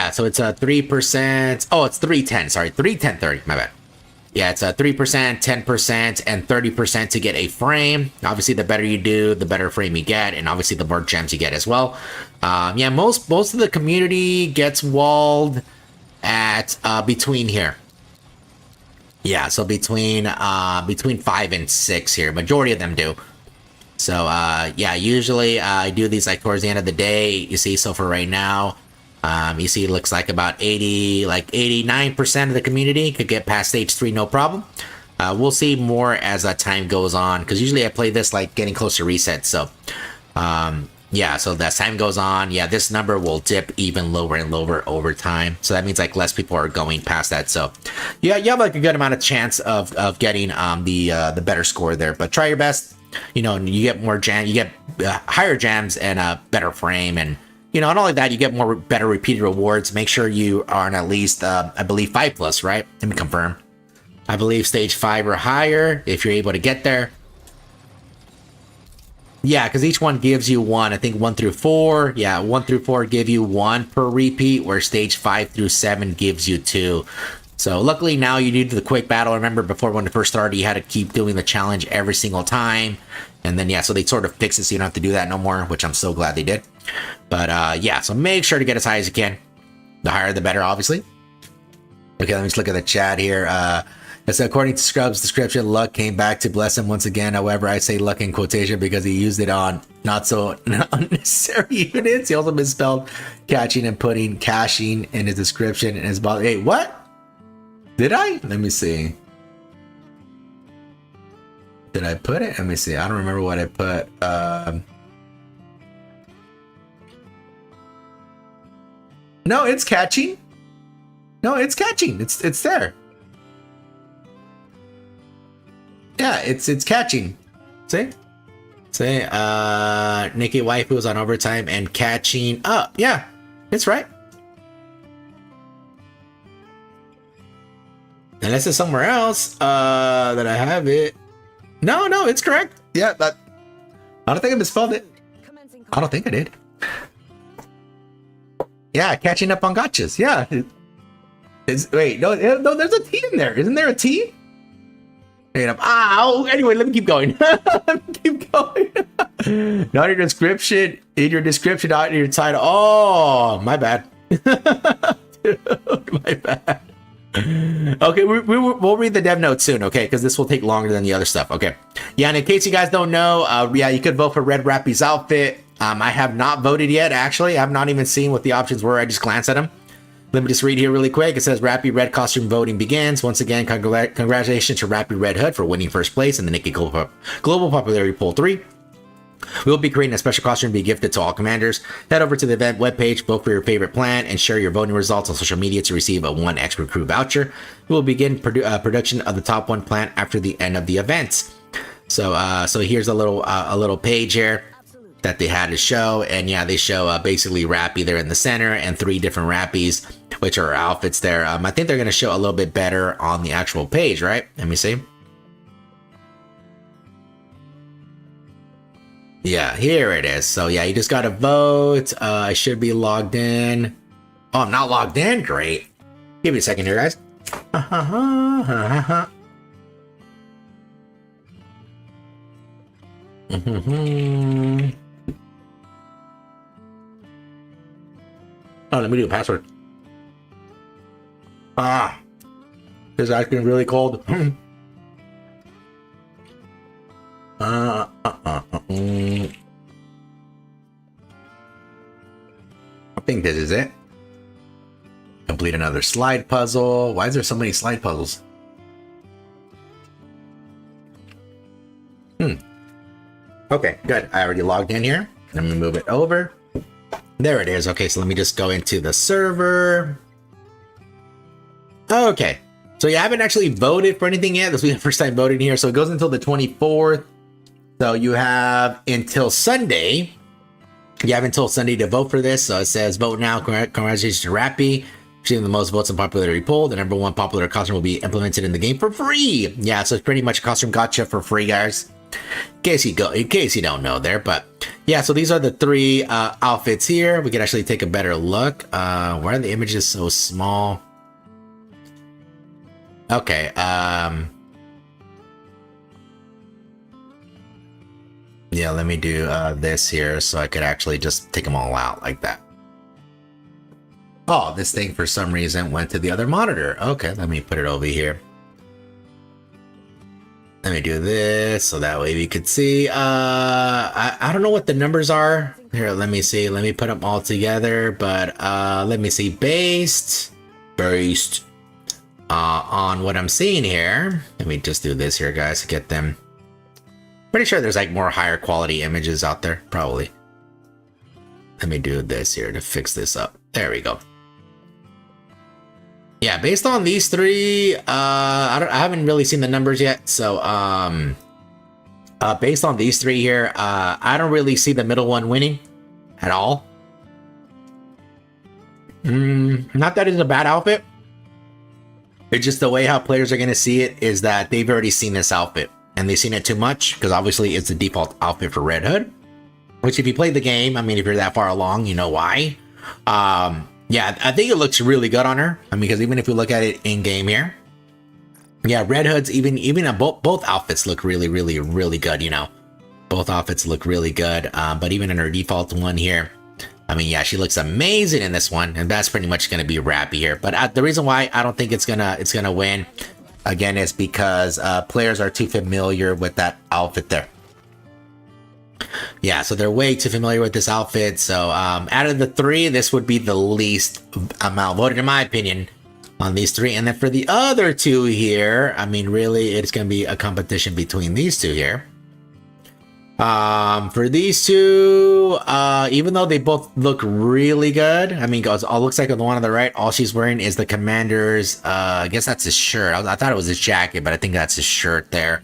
So it's 3%. Oh, it's 310. Sorry, 3-10-30. My bad. Yeah, it's 3%, 10%, and 30% to get a frame. Obviously, the better you do, the better frame you get, and obviously the more gems you get as well. Yeah, most of the community gets walled at between here. Yeah, so between 5 and 6 here. Majority of them do. So yeah, usually I do these like towards the end of the day. You see, so for right now, you see it looks like about 89% of the community could get past stage 3 no problem. We'll see more as time goes on because usually I play this like getting close to reset. So yeah, so as time goes on, yeah, this number will dip even lower and lower over time. So that means like less people are going past that. So yeah, you have like a good amount of chance of getting the better score there. But try your best. You know, you get more jam, you get higher jams and a better frame, and you know, not only that, you get better repeated rewards. Make sure you are on at least I believe 5+, right? Let me confirm. I believe stage 5 or higher if you're able to get there. Yeah, because each one gives you one. I think 1 through 4. Yeah, 1 through 4 give you 1 per repeat, where stage 5 through 7 gives you 2. So luckily now you do the quick battle. Remember before when it first started, you had to keep doing the challenge every single time. And then, yeah, so they sort of fixed it so you don't have to do that no more, which I'm so glad they did. But yeah, so make sure to get as high as you can. The higher, the better, obviously. Okay, let me just look at the chat here. It's according to Scrub's description, luck came back to bless him once again. However, I say luck in quotation because he used it on not so unnecessary units. He also misspelled catching and putting caching in his description and his body. Hey, what? Did I? Let me see. Did I put it? Let me see. I don't remember what I put. No, it's catching. No, it's catching. It's there. Yeah, it's catching. See? Nikke Waifus on overtime and catching up. Yeah, it's right. Unless it's somewhere else that I have it. No, it's correct. Yeah, but I don't think I misspelled it. I don't think I did. Yeah, catching up on gachas. Yeah. Wait, no, there's a T in there. Isn't there a T? Ow! Anyway, let me keep going. Not in your description. In your description, not in your title. Oh, my bad. Dude, my bad. Okay, we'll read the dev notes soon, okay? Because this will take longer than the other stuff. Okay. Yeah, and in case you guys don't know, yeah, you could vote for Red Rappy's outfit. I have not voted yet, actually. I've not even seen what the options were. I just glanced at them. Let me just read here really quick. It says Rappy Red costume voting begins. Once again, congratulations to Rappy Red Hood for winning first place in the Nikke Global Popularity Poll 3. We'll be creating a special costume to be gifted to all commanders. Head over to the event webpage, vote for your favorite plan, and share your voting results on social media to receive a 1 extra crew voucher. We will begin production of the top 1 plan after the end of the event. So here's a little page here that they had to show, and yeah, they show basically Rappy there in the center and 3 different Rappies, which are outfits there. I think they're going to show a little bit better on the actual page, right? Let me see. Yeah, here it is. So yeah, you just gotta vote. I should be logged in. Oh, I'm not logged in? Great. Give me a second here, guys. Oh, let me do a password. This ice cream really cold. I think this is it. Complete another slide puzzle. Why is there so many slide puzzles? Okay, good. I already logged in here. Let me move it over. There it is. Okay, so let me just go into the server. Okay. So yeah, I haven't actually voted for anything yet. This will be the first time voting here. So it goes until the 24th. So you have until Sunday. You have until Sunday to vote for this. So it says vote now. Congratulations to Rappy. Receiving the most votes in popularity poll. The number 1 popular costume will be implemented in the game for free. Yeah, so it's pretty much a costume gacha for free, guys. In case you don't know there, but yeah, so these are the 3 outfits here. We can actually take a better look. Why are the images so small? Okay, yeah, let me do this here so I could actually just take them all out like that. Oh, this thing for some reason went to the other monitor. Okay, let me put it over here. Let me do this so that way we could see. I don't know what the numbers are. Here, let me see. Let me put them all together. But let me see. Based on what I'm seeing here. Let me just do this here, guys, to get them. Pretty sure there's like more higher quality images out there, probably. Let me do this here to fix this up. There we go. Yeah, based on these 3, I haven't really seen the numbers yet. So, based on these 3 here, I don't really see the middle one winning at all. Not that it's a bad outfit. It's just the way how players are going to see it is that they've already seen this outfit. And they've seen it too much because obviously it's the default outfit for Red Hood. Which if you played the game, I mean, if you're that far along, you know why. Yeah, I think it looks really good on her. I mean, because even if we look at it in game here, yeah, Red Hood's even both outfits look really good. You know, both outfits look really good. But even in her default one here, I mean, yeah, she looks amazing in this one, and that's pretty much going to be Rappy here. But the reason why I don't think it's gonna win, again, is because players are too familiar with that outfit there. Yeah, so they're way too familiar with this outfit. So out of the 3, this would be the least amount voted, in my opinion, on these 3. And then for the other 2 here, I mean, really, it's going to be a competition between these 2 here. For these 2, even though they both look really good, I mean, it looks like the one on the right, all she's wearing is the commander's, I guess that's his shirt. I thought it was his jacket, but I think that's his shirt there.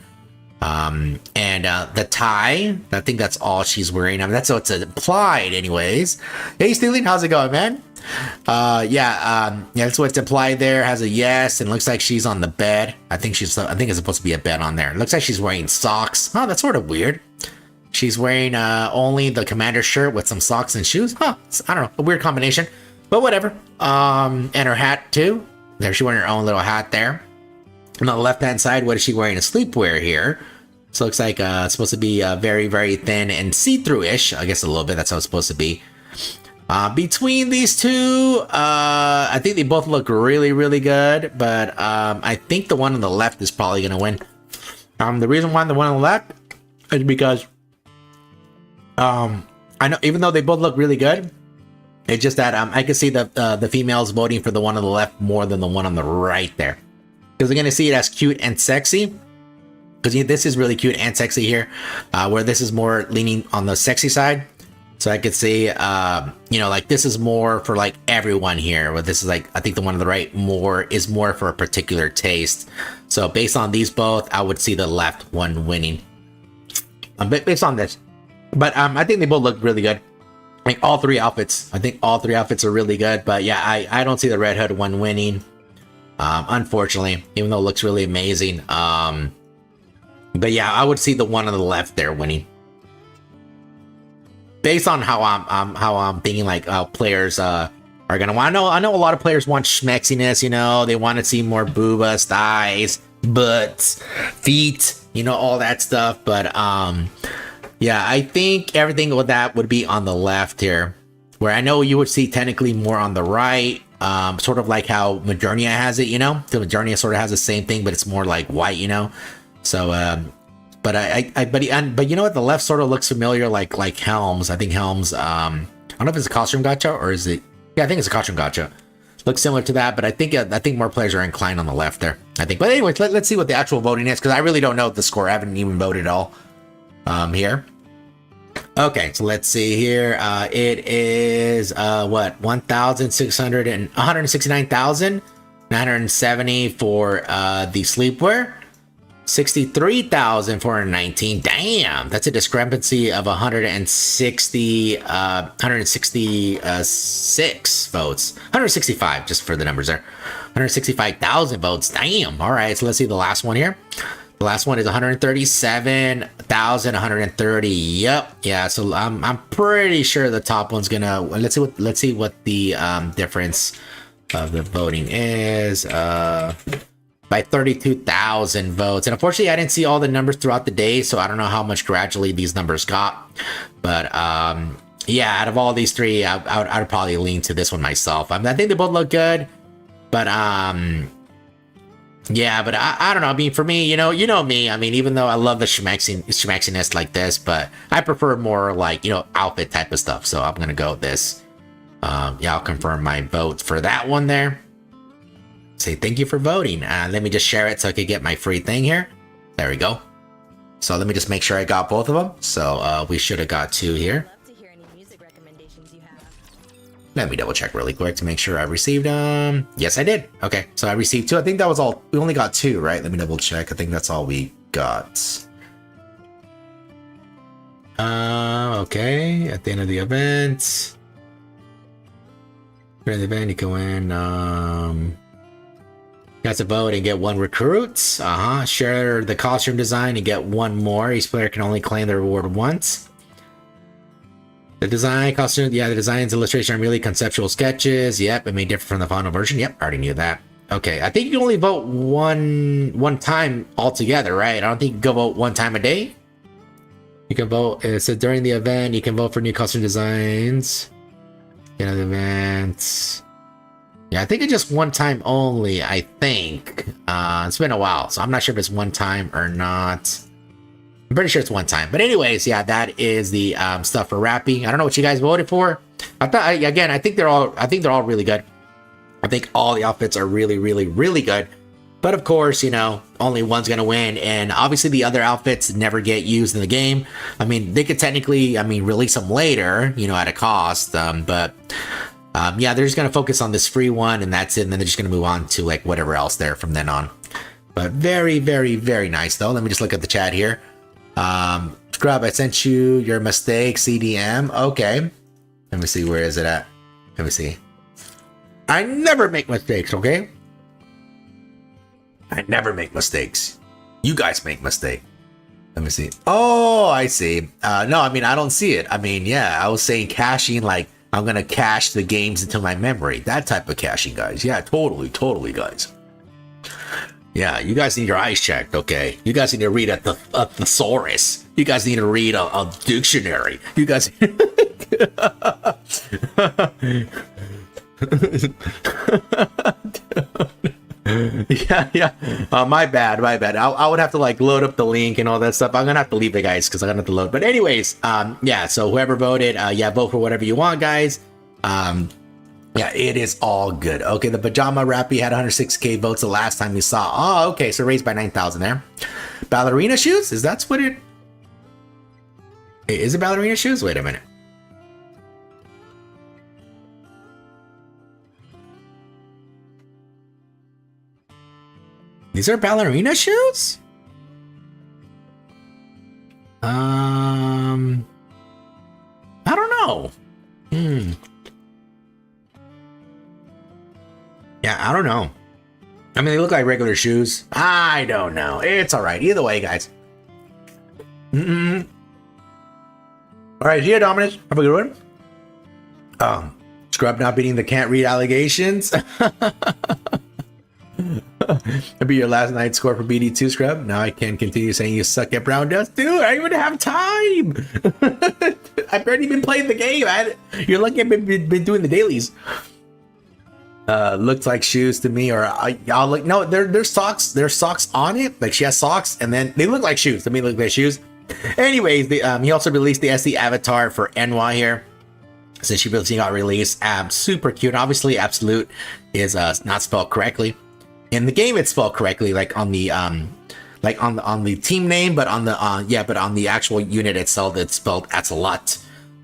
And the tie, I think that's all she's wearing. I mean, that's what's implied anyways. Hey, Stealing, how's it going, man? Yeah, that's what's implied there. Has a yes, and looks like she's on the bed. I think it's supposed to be a bed on there. It looks like she's wearing socks. Oh, that's sort of weird. She's wearing only the commander shirt with some socks and shoes. Huh, I don't know, a weird combination, but whatever. And her hat too. There, she's wearing her own little hat there. And on the left-hand side, what is she wearing? A sleepwear here. So it looks like it's supposed to be very thin and see-through-ish. I guess a little bit. That's how it's supposed to be. Between these 2, I think they both look really good. But I think the one on the left is probably going to win. The reason why the one on the left is because I know, even though they both look really good, it's just that I can see the females voting for the one on the left more than the one on the right there, because they're gonna see it as cute and sexy. Because this is really cute and sexy here, where this is more leaning on the sexy side. So I could see, like this is more for like everyone here. Where this is like, I think the one on the right is more for a particular taste. So based on these both, I would see the left one winning. Based on this, but I think they both look really good. Like all three outfits, I think all three outfits are really good. But yeah, I don't see the Red Hood one winning, unfortunately, even though it looks really amazing. But yeah, I would see the one on the left there winning. Based on how I'm thinking, like players are gonna want. I know a lot of players want schmexiness. They want to see more boobas, thighs, butts, feet. All that stuff. But yeah, I think everything with that would be on the left here, where I know you would see technically more on the right. Sort of like how Modernia has it. The Modernia sort of has the same thing, but it's more like white. So but but you know what, the left sort of looks familiar, like Helms. I think Helms, I don't know if it's a costume gacha or is it, yeah, I think it's a costume gacha. Looks similar to that, but I think more players are inclined on the left there, I think. But anyways, let's see what the actual voting is, because I really don't know the score. I haven't even voted at all here. Okay, so let's see here. It is what, 169,970 for the sleepwear. 63,419. Damn, that's a discrepancy of 166 votes. 165, just for the numbers there. 165,000 votes. Damn. All right, so let's see the last one here. The last one is 137,130. Yep. Yeah. So I'm pretty sure the top one's gonna. Let's see what the difference of the voting is. By 32,000 votes. And unfortunately, I didn't see all the numbers throughout the day, so I don't know how much gradually these numbers got. But yeah, out of all these three, I'd probably lean to this one myself. I think they both look good, but yeah, but I don't know. I mean, for me, you know me. I mean, even though I love the schmexiness like this, but I prefer more like outfit type of stuff. So I'm gonna go with this. Yeah, I'll confirm my vote for that one there. Say thank you for voting. Let me just share it so I could get my free thing here. There we go. So let me just make sure I got both of them. So we should have got two here. Let me double check really quick to make sure I received them. Yes, I did. Okay, so I received two. I think that was all. We only got two, right? Let me double check. I think that's all we got. Okay. At the end of the event. During the event, you can win. You have to vote and get one recruit. Share the costume design and get one more. Each player can only claim the reward once. The design, costume, yeah, the designs, illustration are merely conceptual sketches. Yep, it may differ from the final version. Yep, I already knew that. Okay, I think you can only vote one time altogether, right? I don't think you can go vote one time a day. You can vote, it says during the event, you can vote for new costume designs. The events. Yeah, I think it's just one time only, I think. It's been a while, so I'm not sure if it's one time or not. I'm pretty sure it's one time. But anyways, yeah, that is the stuff for wrapping. I don't know what you guys voted for. I think they're all really good. I think all the outfits are really, really, really good. But of course, only one's gonna win, and obviously the other outfits never get used in the game. I mean, they could technically, release them later, at a cost. But yeah, they're just gonna focus on this free one, and that's it. And then they're just gonna move on to like whatever else there from then on. But very, very, very nice though. Let me just look at the chat here. Scrub, I sent you your mistake CDM. Okay. Let me see, where is it at? Let me see. I never make mistakes, okay? I never make mistakes. You guys make mistakes. Let me see. Oh, I see. No, I don't see it. Yeah, I was saying caching, like I'm gonna cache the games into my memory. That type of caching, guys. Yeah, totally, guys. Yeah, you guys need your eyes checked, okay? You guys need to read a thesaurus. You guys need to read a dictionary. You guys... Yeah. My bad. I would have to like load up the link and all that stuff. I'm gonna have to leave it, guys, because I'm gonna have to load. But anyways, yeah. So whoever voted, yeah, vote for whatever you want, guys. Yeah, it is all good. Okay, the pajama rappy had 106k votes the last time you saw. Oh, okay, so raised by 9,000 there. Ballerina shoes? Is that what it? Is it ballerina shoes? Wait a minute. These are ballerina shoes? I don't know. Yeah, I don't know. I mean, they look like regular shoes. I don't know. It's all right. Either way, guys. All right, see you, Dominus. Have a good one. Scrub not beating the can't read allegations. That'd be your last night's score for BD2, Scrub. Now I can continue saying you suck at browndust, dude. I don't even have time. I've already been playing the game. You're lucky I've been doing the dailies. Looks like shoes to me, or I'll look. No, they're socks. There's socks on it. Like she has socks, and then they look like shoes. To me, look like shoes. Anyways, he also released the SE avatar for Eunhwa here. So she got released. Super cute. Obviously, absolute is not spelled correctly. In the game, it's spelled correctly, like on the team name, but on the actual unit itself, it's spelled absolute.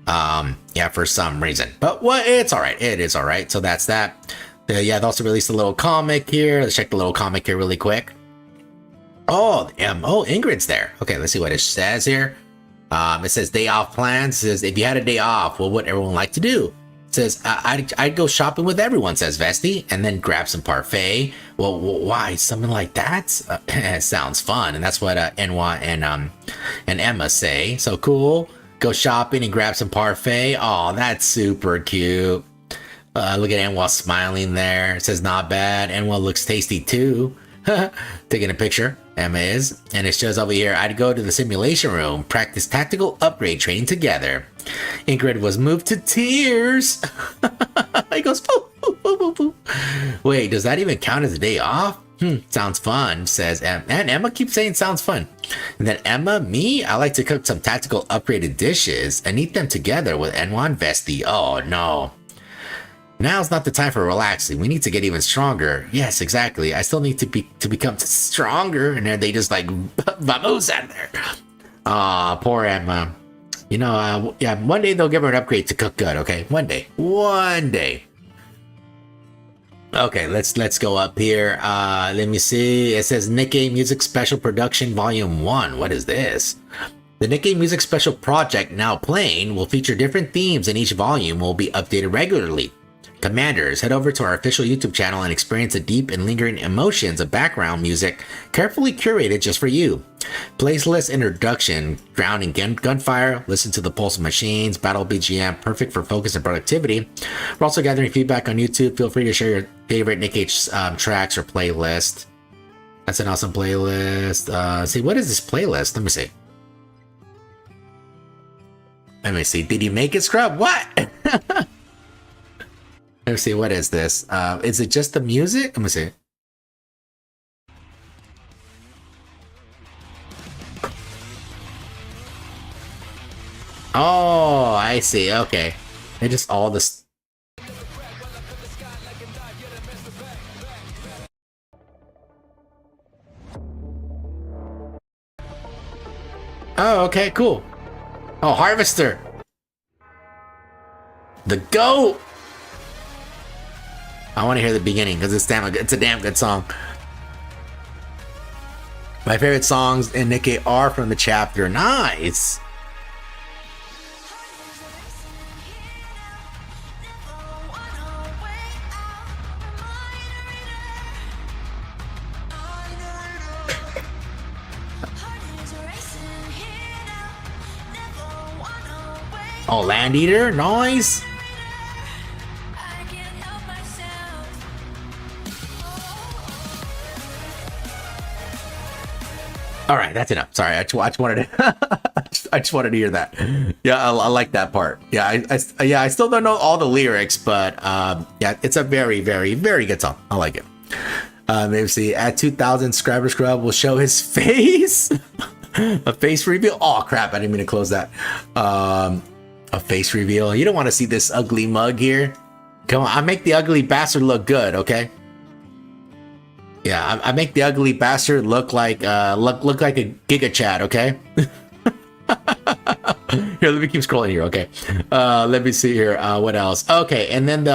Yeah, for some reason. But it's all right. It is all right. So that's that. They also released a little comic here. Let's check the little comic here really quick. Oh, Ingrid's there. Okay, let's see what it says here. It says day off plans. It says if you had a day off, what would everyone like to do? It says I'd go shopping with everyone, says Vesti, and then grab some parfait. Well, why something like that? Sounds fun, and that's what Eunhwa and Emma say. So cool. Go shopping and grab some parfait. Oh, that's super cute. Look at Eunhwa smiling there. It says not bad. Eunhwa looks tasty too. Taking a picture. Emma is. And it shows over here, I'd go to the simulation room, practice tactical upgrade training together. Ingrid was moved to tears. He goes, boo, boo, boo, boo, boo. Wait, does that even count as a day off? Sounds fun, says Emma. And Emma keeps saying sounds fun. And then Emma, me, I like to cook some tactical upgraded dishes and eat them together with Eunhwa and Vesti. Oh no. Now's not the time for relaxing. We need to get even stronger. Yes, exactly. I still need to become stronger. And then they just like vamos out there. Aw, poor Emma. You know, yeah, one day they'll give her an upgrade to cook good, okay? One day. Okay, let's go up here. Let me see. It says Nikke Music Special Production Volume 1. What is this? The Nikke Music Special Project now playing will feature different themes, and each volume will be updated regularly. Commanders, head over to our official YouTube channel and experience the deep and lingering emotions of background music carefully curated just for you. Playlist introduction, drowning gunfire, listen to the pulse of machines, battle BGM, perfect for focus and productivity. We're also gathering feedback on YouTube. Feel free to share your favorite Nikke tracks or playlist. That's an awesome playlist. See, what is this playlist? Let me see. Did you make it, Scrub? What? Let me see, what is this? Is it just the music? Let me see. Oh, I see. Okay. They just all this. Oh, okay, cool. Oh, Harvester. The goat. I want to hear the beginning because it's a damn good song. My favorite songs in Nikke are from the chapter. Nice. Oh, Land Eater, nice. All right, that's enough. Sorry, I just wanted to, I just wanted to hear that. Yeah, I like that part. Yeah, I still don't know all the lyrics, but yeah, it's a very, very, very good song. I like it. Maybe see at 2000 Scrub will show his face. A face reveal. Oh crap! I didn't mean to close that. A face reveal. You don't want to see this ugly mug here. Come on, I make the ugly bastard look good, okay? Yeah, I make the ugly bastard look like look like a Giga Chat, okay? Here, let me keep scrolling here, okay? Let me see here. What else? Okay, and then the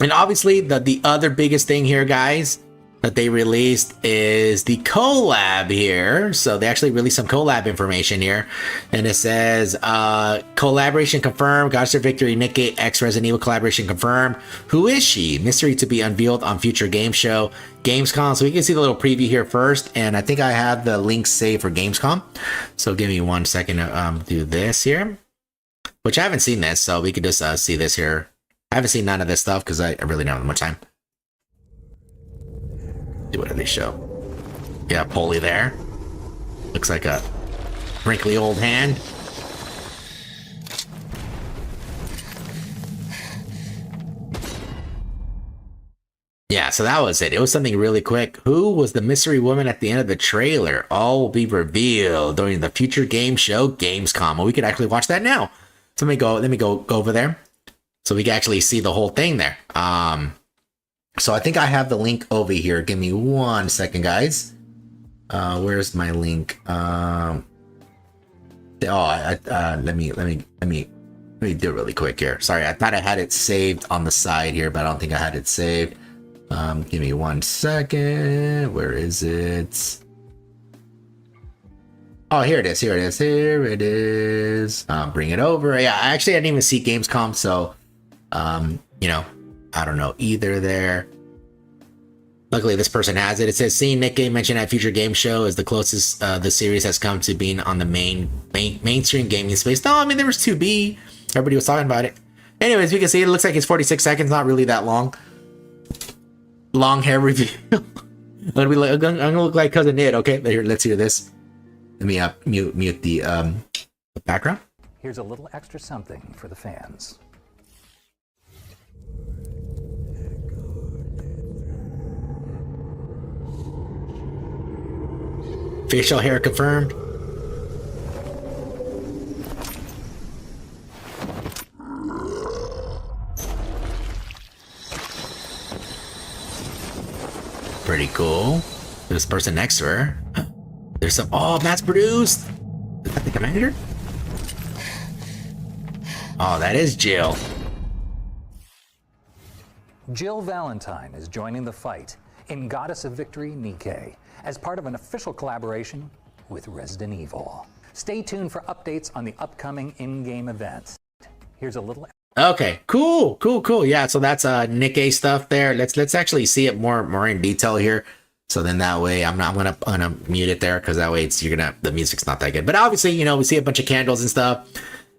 and obviously the other biggest thing here, guys, that they released is the collab here. So they actually released some collab information here, and it says collaboration confirmed, Gacha Victory Nikke X Resident Evil collaboration confirmed. Who is she? Mystery to be unveiled on future game show Gamescom. So we can see the little preview here first, and I think I have the link saved for Gamescom. So give me 1 second to do this here, which I haven't seen this, so we could just see this here. I haven't seen none of this stuff because I really don't have much time. What did they show? Yeah, Polly there. Looks like a wrinkly old hand. Yeah, so that was it. It was something really quick. Who was the mystery woman at the end of the trailer? All will be revealed during the future game show Gamescom. Well, we could actually watch that now. So let me go over there, so we can actually see the whole thing there. So I think I have the link over here. Give me 1 second, guys. Where's my link? Let me do it really quick here. Sorry, I thought I had it saved on the side here, but I don't think I had it saved. Give me 1 second. Where is it? Oh, here it is. Here it is. Bring it over. Yeah, actually, I didn't even see Gamescom, so you know, I don't know either there. Luckily, this person has it. It says, seeing Nikke mentioned at future game show is the closest the series has come to being on the mainstream gaming space. No, I mean, there was 2B. Everybody was talking about it. Anyways, we can see it looks like it's 46 seconds, not really that long. Long hair review. I'm gonna look like Cousin Nid, okay? Here, let's hear this. Let me mute the background. Here's a little extra something for the fans. Facial hair confirmed. Pretty cool. This person next to her. There's some. Oh, mass produced. Is that the commander? Oh, that is Jill. Jill Valentine is joining the fight in Goddess of Victory Nikke as part of an official collaboration with Resident Evil. Stay tuned for updates on the upcoming in-game events. Here's a little. Okay, cool. Yeah, so that's Nikke stuff there. Let's actually see it more in detail here. So then that way I'm gonna mute it there, because that way the music's not that good. But obviously, you know, we see a bunch of candles and stuff.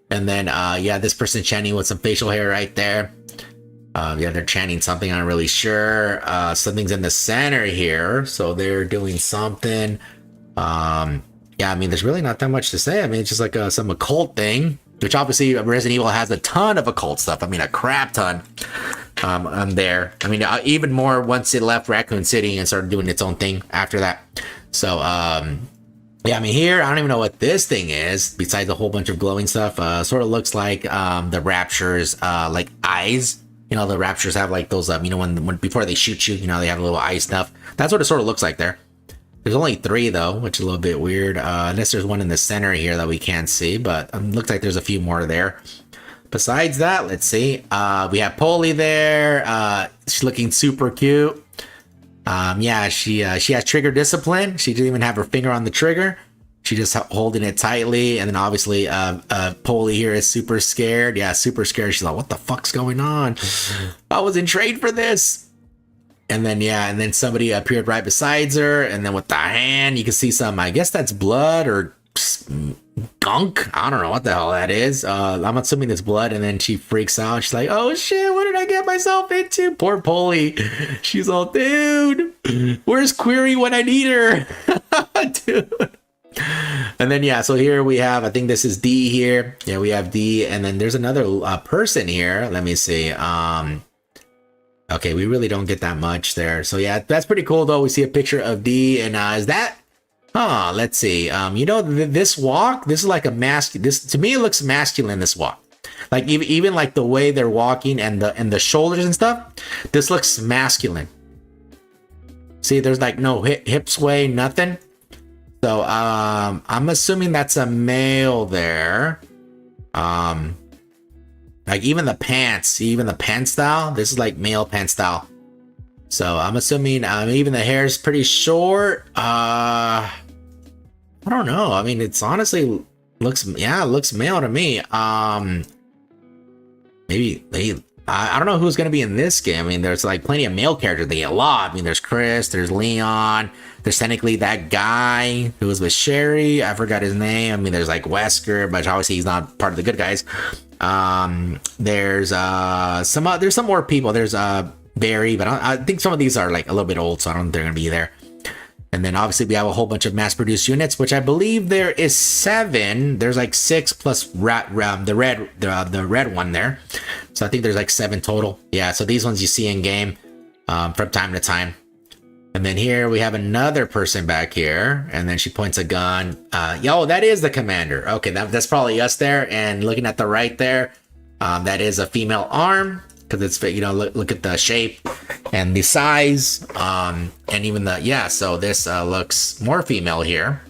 And then yeah, this person chanting with some facial hair right there. Yeah, they're chanting something, I'm not really sure. Something's in the center here, so they're doing something. Yeah, I mean, there's really not that much to say. I mean, it's just like some occult thing, which obviously Resident Evil has a ton of occult stuff. I mean, a crap ton there. I mean, even more once it left Raccoon City and started doing its own thing after that. So, yeah, I mean, here, I don't even know what this thing is, besides a whole bunch of glowing stuff. Sort of looks like the Rapture's like eyes. You know, the Raptures have like those, you know, when before they shoot you, you know, they have a little eye stuff. That's what it sort of looks like there. There's only 3 though, which is a little bit weird. Unless there's one in the center here that we can't see, but looks like there's a few more there. Besides that, let's see. We have Polly there. She's looking super cute. Yeah, she has trigger discipline. She didn't even have her finger on the trigger. She just holding it tightly. And then obviously, Polly here is super scared. Yeah, super scared. She's like, what the fuck's going on? I was in trade for this. And then, yeah, and then somebody appeared right beside her. And then with the hand, you can see some, I guess that's blood or gunk. I don't know what the hell that is. I'm assuming it's blood. And then she freaks out. She's like, oh shit, what did I get myself into? Poor Polly. She's all, dude, where's Query when I need her? Dude. And then, yeah, so here we have, I think this is D here. Yeah, we have D. And then there's another person here. Let me see. Okay, we really don't get that much there. So yeah, that's pretty cool though. We see a picture of D, and is that? Huh. Let's see. You know, this walk. This is like a This to me, it looks masculine. This walk, like even like the way they're walking and the shoulders and stuff. This looks masculine. See, there's like no hip sway, nothing. So I'm assuming that's a male there. Like even the pants style, this is like male pant style. So I'm assuming even the hair is pretty short. I don't know. I mean, it's honestly looks male to me. Maybe I don't know who's gonna be in this game. I mean, there's like plenty of male characters. They get a lot. I mean, there's Chris, there's Leon, there's technically that guy who was with Sherry. I forgot his name. I mean, there's like Wesker, but obviously he's not part of the good guys. There's some more people. There's Barry, but I think some of these are like a little bit old, so I don't think they're gonna be there. And then obviously we have a whole bunch of mass-produced units, which I believe there is 7. There's like 6 plus the red one there. So I think there's like 7 total. Yeah, so these ones you see in game from time to time. And then here we have another person back here, and then she points a gun. Yo, that is the commander. Okay, that's probably us there. And looking at the right there, that is a female arm, because it's, you know, look at the shape and the size, and even so this looks more female here.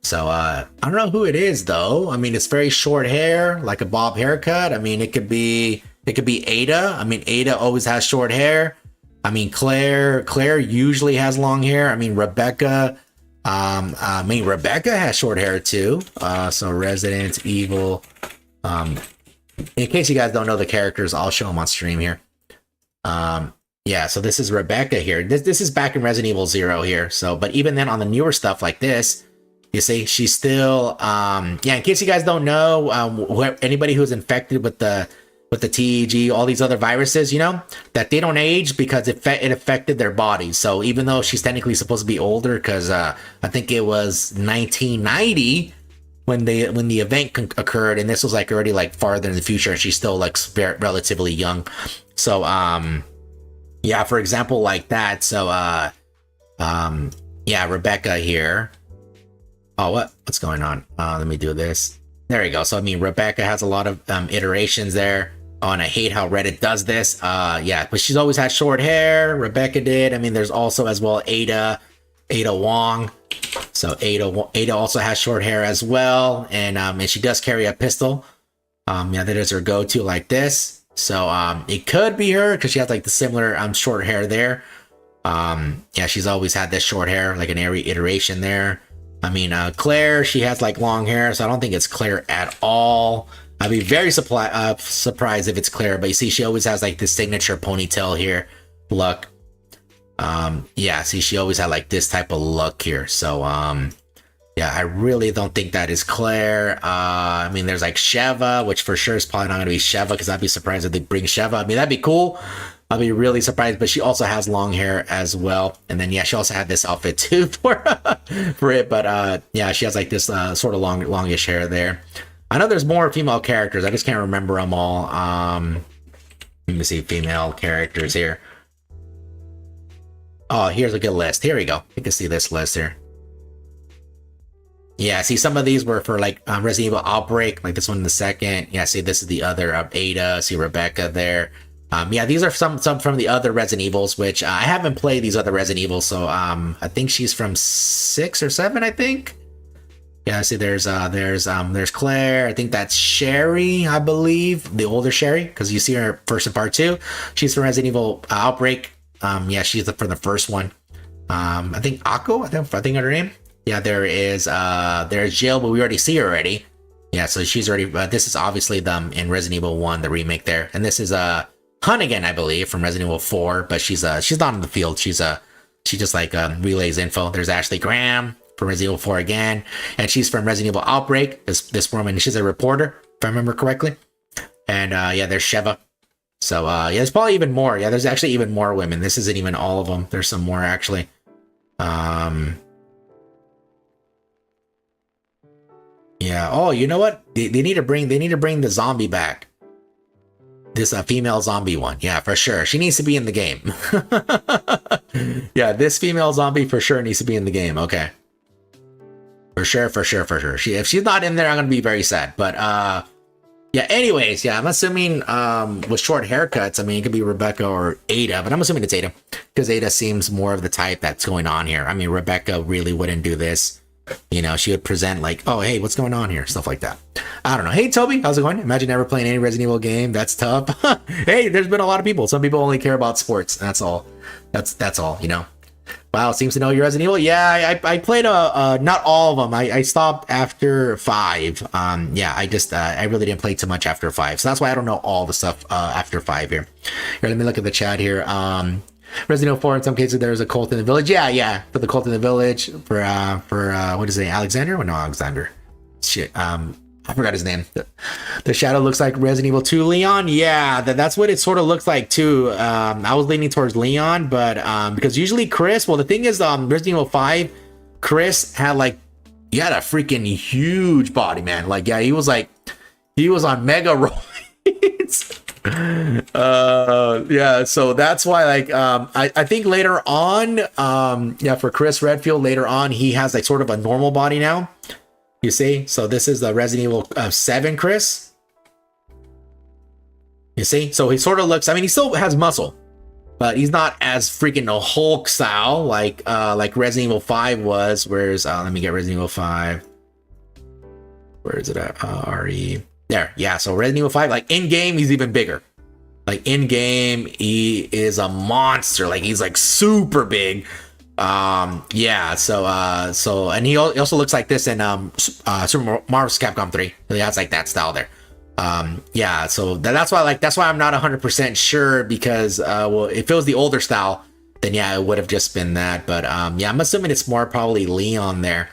So I don't know who it is though. I mean, it's very short hair, like a bob haircut. I mean, it could be Ada. I mean, Ada always has short hair. I mean, Claire usually has long hair. I mean, Rebecca has short hair too. So Resident Evil. In case you guys don't know the characters, I'll show them on stream here. Yeah, so this is Rebecca here. This is back in Resident Evil 0 here. So, but even then on the newer stuff like this, you see, she's still, in case you guys don't know, anybody who's infected with the TEG, all these other viruses, you know, that they don't age because it affected their bodies. So even though she's technically supposed to be older, because I think it was 1990 when the event occurred, and this was like already like farther in the future, and she's still like relatively young. So for example, like that. So Rebecca here. Oh, what's going on? Let me do this. There you go. So I mean, Rebecca has a lot of iterations there. Oh, and I hate how Reddit does this. But she's always had short hair. Rebecca did. I mean, there's also as well Ada Wong. So Ada also has short hair as well, and she does carry a pistol. That is her go-to like this. So it could be her because she has like the similar short hair there. She's always had this short hair, like in every iteration there. I mean, Claire, she has like long hair, so I don't think it's Claire at all. I'd be very surprised if it's Claire, but you see, she always has like this signature ponytail here look. See, she always had like this type of look here. So, I really don't think that is Claire. I mean, there's like Sheva, which for sure is probably not going to be Sheva, because I'd be surprised if they bring Sheva. I mean, that'd be cool. I'll be really surprised, but she also has long hair as well. And then, she also had this outfit too for it. But, she has like this sort of longish hair there. I know there's more female characters. I just can't remember them all. Let me see female characters here. Oh, here's a good list. Here we go. You can see this list here. Yeah, see, some of these were for like Resident Evil Outbreak, like this one in the second. Yeah, see, this is the other Ada. See Rebecca there. These are some from the other Resident Evils, which I haven't played these other Resident Evils, so I think she's from 6 or 7, I think. Yeah, see, there's Claire. I think that's Sherry, I believe, the older Sherry, because you see her first in part 2. She's from Resident Evil Outbreak. She's for the first one. I think Akko, I think her name. Yeah, there's Jill, but we already see her already. Yeah, so she's already. This is obviously them in Resident Evil 1, the remake there, and this is Hunnigan, I believe, from Resident Evil 4, but she's not in the field. She just like relays info. There's Ashley Graham from Resident Evil 4 again, and she's from Resident Evil Outbreak. This woman, she's a reporter, if I remember correctly. And there's Sheva. So there's probably even more. Yeah, there's actually even more women. This isn't even all of them. There's some more actually. Oh, you know what? They need to bring the zombie back. This female zombie one. Yeah, for sure. She needs to be in the game. Yeah, this female zombie for sure needs to be in the game. Okay. For sure. If she's not in there, I'm going to be very sad. But yeah, anyways, yeah, I'm assuming with short haircuts, I mean, it could be Rebecca or Ada, but I'm assuming it's Ada because Ada seems more of the type that's going on here. I mean, Rebecca really wouldn't do this. You know, she would present like, oh, hey, what's going on here? Stuff like that. I don't know. Hey, Toby, how's it going? Imagine never playing any Resident Evil game. That's tough. Hey, there's been a lot of people. Some people only care about sports. That's all. That's all, you know. Wow, seems to know your Resident Evil. Yeah, I played not all of them. I stopped after 5. Yeah, I really didn't play too much after 5. So that's why I don't know all the stuff after 5 here. Here, let me look at the chat here. Resident Evil 4, in some cases, there's a cult in the village. Yeah, for the cult in the village. For what is it, Alexander? Well, no, Alexander. Shit, I forgot his name. The shadow looks like Resident Evil 2 Leon. Yeah, that's what it sort of looks like too. I was leaning towards Leon, but because usually Chris, well, the thing is, Resident Evil 5, Chris had he had a freaking huge body, man. Like, yeah, he was on mega roids. Yeah, so that's why I think later on, yeah, for Chris Redfield later on, he has sort of a normal body now. You see, so this is the Resident Evil 7 Chris. You see, so he sort of looks, I mean, he still has muscle, but he's not as freaking a Hulk style like Resident Evil 5 was. Whereas let me get Resident Evil 5. Where is it at? RE. There, yeah. So Resident Evil 5, in game, he's even bigger. In game, he is a monster. He's super big. Yeah. So and he also looks like this in Super Mario Capcom 3. He has that style there. Yeah. So that's why I'm not 100% sure because well, if it was the older style, then yeah, it would have just been that. But yeah, I'm assuming it's more probably Leon there.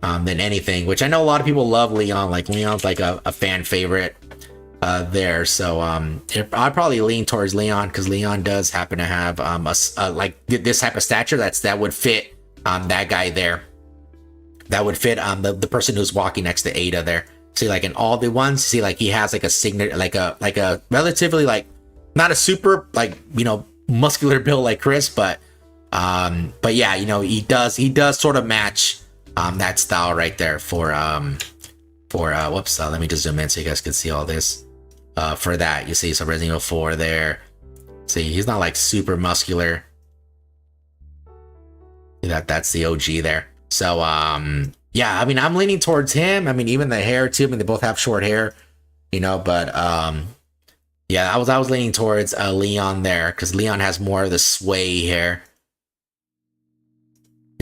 Than anything, which I know a lot of people love Leon. Leon's a fan favorite there. So I'd probably lean towards Leon because Leon does happen to have this type of stature that would fit that guy there. That would fit the person who's walking next to Ada there. See, in all the ones, see he has a signature, like a relatively not a super muscular build like Chris, but yeah, he does sort of match that style right there for whoops, let me just zoom in so you guys can see all this. For that, you see, so Resident Evil 4 there. See, he's not super muscular. That's the OG there. So yeah, I mean, I'm leaning towards him. I mean, even the hair too. I mean, they both have short hair, but yeah, I was leaning towards Leon there because Leon has more of the sway hair.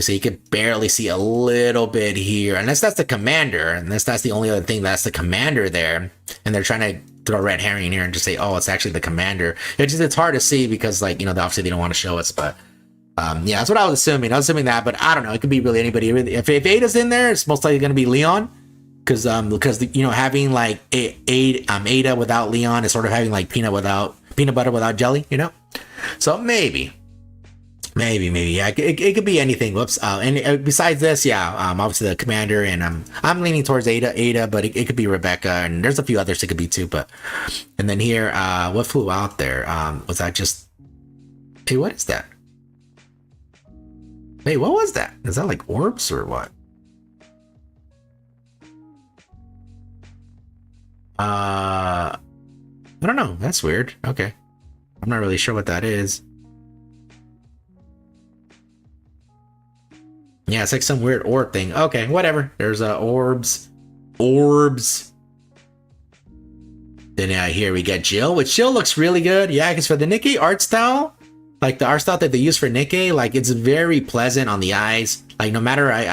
So you can barely see a little bit here, unless that's the commander, unless that's the only other thing that's the commander there, and they're trying to throw a red herring in here and just say, oh, it's actually the commander. It's hard to see because obviously they don't want to show us, but yeah, that's what I was assuming. I was assuming that, but I don't know. It could be really anybody. If Ada's in there, it's most likely going to be Leon, because having Ada without Leon is sort of having peanut butter without jelly, So maybe, yeah, it could be anything. Whoops. And besides this, yeah, obviously the commander, and I'm leaning towards Ada, but it could be Rebecca, and there's a few others it could be too. But and then here, what flew out there? Was that just? Hey, what is that? Hey, what was that? Is that orbs or what? I don't know. That's weird. Okay, I'm not really sure what that is. Yeah, it's some weird orb thing. Okay, whatever. There's orbs. Then here we get Jill, which Jill looks really good. Yeah, because for the Nikke art style, the art style that they use for Nikke, it's very pleasant on the eyes. I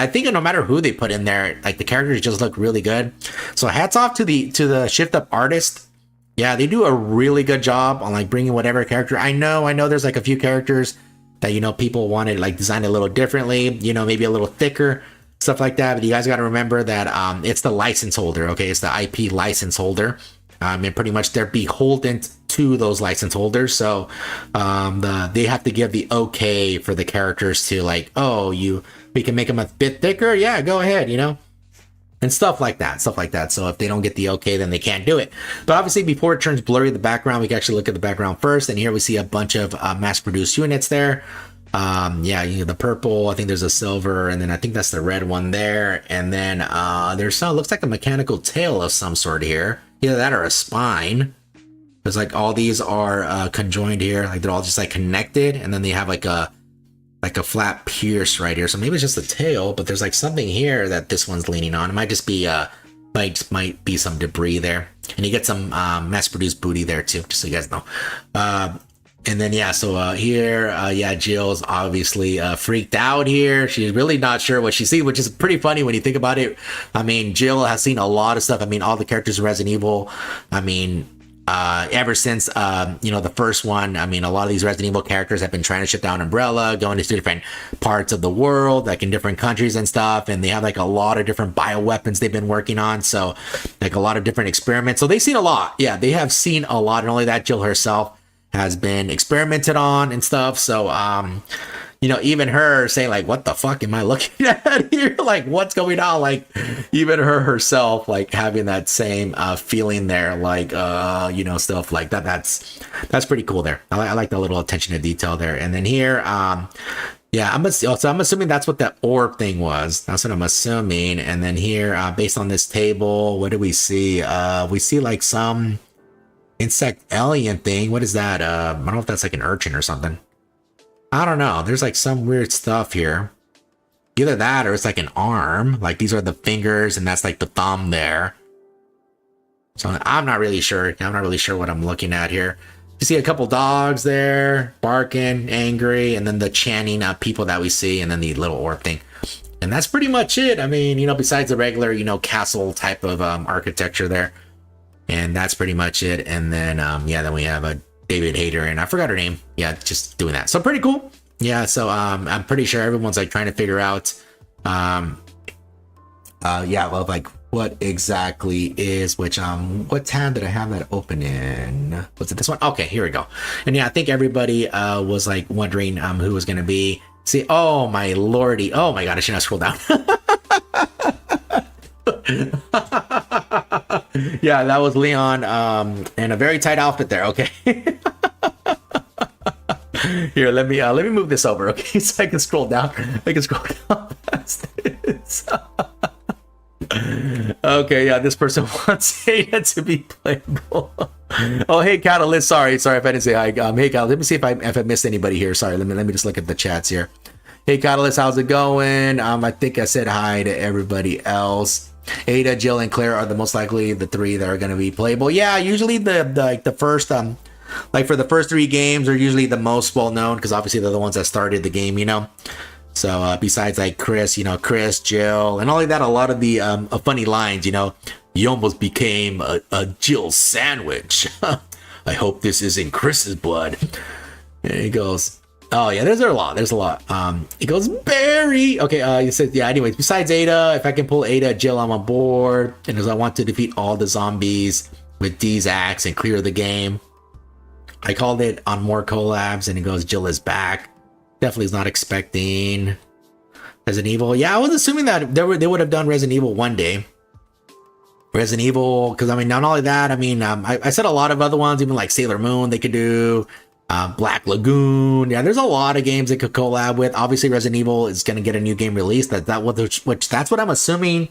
think no matter who they put in there, the characters just look really good. So hats off to the shift up artist. Yeah, they do a really good job on bringing whatever character. I know there's a few characters that people wanted designed a little differently, maybe a little thicker, stuff like that. But you guys got to remember that it's the license holder, okay? It's the IP license holder, and pretty much they're beholden to those license holders. So they have to give the okay for the characters to we can make them a bit thicker. Yeah, go ahead, And and stuff like that. So if they don't get the okay, then they can't do it. But obviously, before it turns blurry, the background, we can actually look at the background first. And here we see a bunch of mass-produced units there. Yeah, you know, the purple, I think there's a silver, and then I think that's the red one there. And then there's some, looks like a mechanical tail of some sort here. Either that or a spine. There's like all these are conjoined here, like they're all just like connected, and then they have like a flat pierce right here. So maybe it's just the tail, but there's like something here that this one's leaning on. It might just be might be some debris there. And you get some mass-produced booty there too, just so you guys know. And then yeah, so here, yeah, Jill's obviously freaked out here. She's really not sure what she sees, which is pretty funny when you think about it. I mean, Jill has seen a lot of stuff. I mean, all the characters in Resident Evil, I mean, ever since you know, the first one, I mean, a lot of these Resident Evil characters have been trying to shut down Umbrella, going to different parts of the world, like in different countries and stuff, and they have like a lot of different bioweapons they've been working on, so like a lot of different experiments. So they've seen a lot. Yeah, they have seen a lot. And only that, Jill herself has been experimented on and stuff. So you know, even her saying like, what the fuck am I looking at here? Like, what's going on? Like, even her herself, like having that same feeling there, like, you know, stuff like that. That's pretty cool there. I like the little attention to detail there. And then here, yeah, I'm assuming that's what that orb thing was. That's what I'm assuming. And then here, based on this table, what do we see? We see like some insect alien thing. What is that? I don't know if that's like an urchin or something. I don't know. There's like some weird stuff here. Either that or it's like an arm. Like these are the fingers and that's like the thumb there. So I'm not really sure. I'm not really sure what I'm looking at here. You see a couple dogs there barking, angry, and then the chanting people that we see, and then the little orb thing. And that's pretty much it. I mean, you know, besides the regular, you know, castle type of architecture there. And that's pretty much it. And then, yeah, then we have a David Hayter, and I forgot her name. Yeah, just doing that. So pretty cool. Yeah, so I'm pretty sure everyone's like trying to figure out yeah, well, like what exactly is which what tab did I have that open in? Was it this one? Okay, here we go. And yeah, I think everybody was like wondering who was gonna be. See, oh my lordy, oh my god, I should not scroll down. Yeah, that was Leon in a very tight outfit there. Okay. Here, let me move this over, okay, so I can scroll down. I can scroll down past this. Okay, yeah, this person wants Ada to be playable. Oh, hey, Catalyst. Sorry if I didn't say hi. Hey, Catalyst. Let me see if I missed anybody here. Sorry, let me just look at the chats here. Hey, Catalyst, how's it going? I think I said hi to everybody else. Ada, Jill, and Claire are the most likely the three that are going to be playable. Yeah, usually the first like for the first three games are usually the most well known because obviously they're the ones that started the game, you know. So besides like Chris, you know, Chris, Jill, and all of that, a lot of the funny lines, you know, you almost became a Jill sandwich. I hope this isn't Chris's blood. And he goes, oh yeah, there's a lot. It goes Barry. Okay, he said, yeah, anyways, besides Ada, if I can pull Ada, Jill, I'm on board. And as I want to defeat all the zombies with D's axe and clear the game. I called it on more collabs, and it goes, Jill is back. Definitely is not expecting Resident Evil. Yeah, I was assuming that they would have done Resident Evil one day. Resident Evil, because I mean, not only that, I mean, I said a lot of other ones, even like Sailor Moon, they could do. Black Lagoon. Yeah, there's a lot of games they could collab with. Obviously, Resident Evil is going to get a new game released. That's what I'm assuming.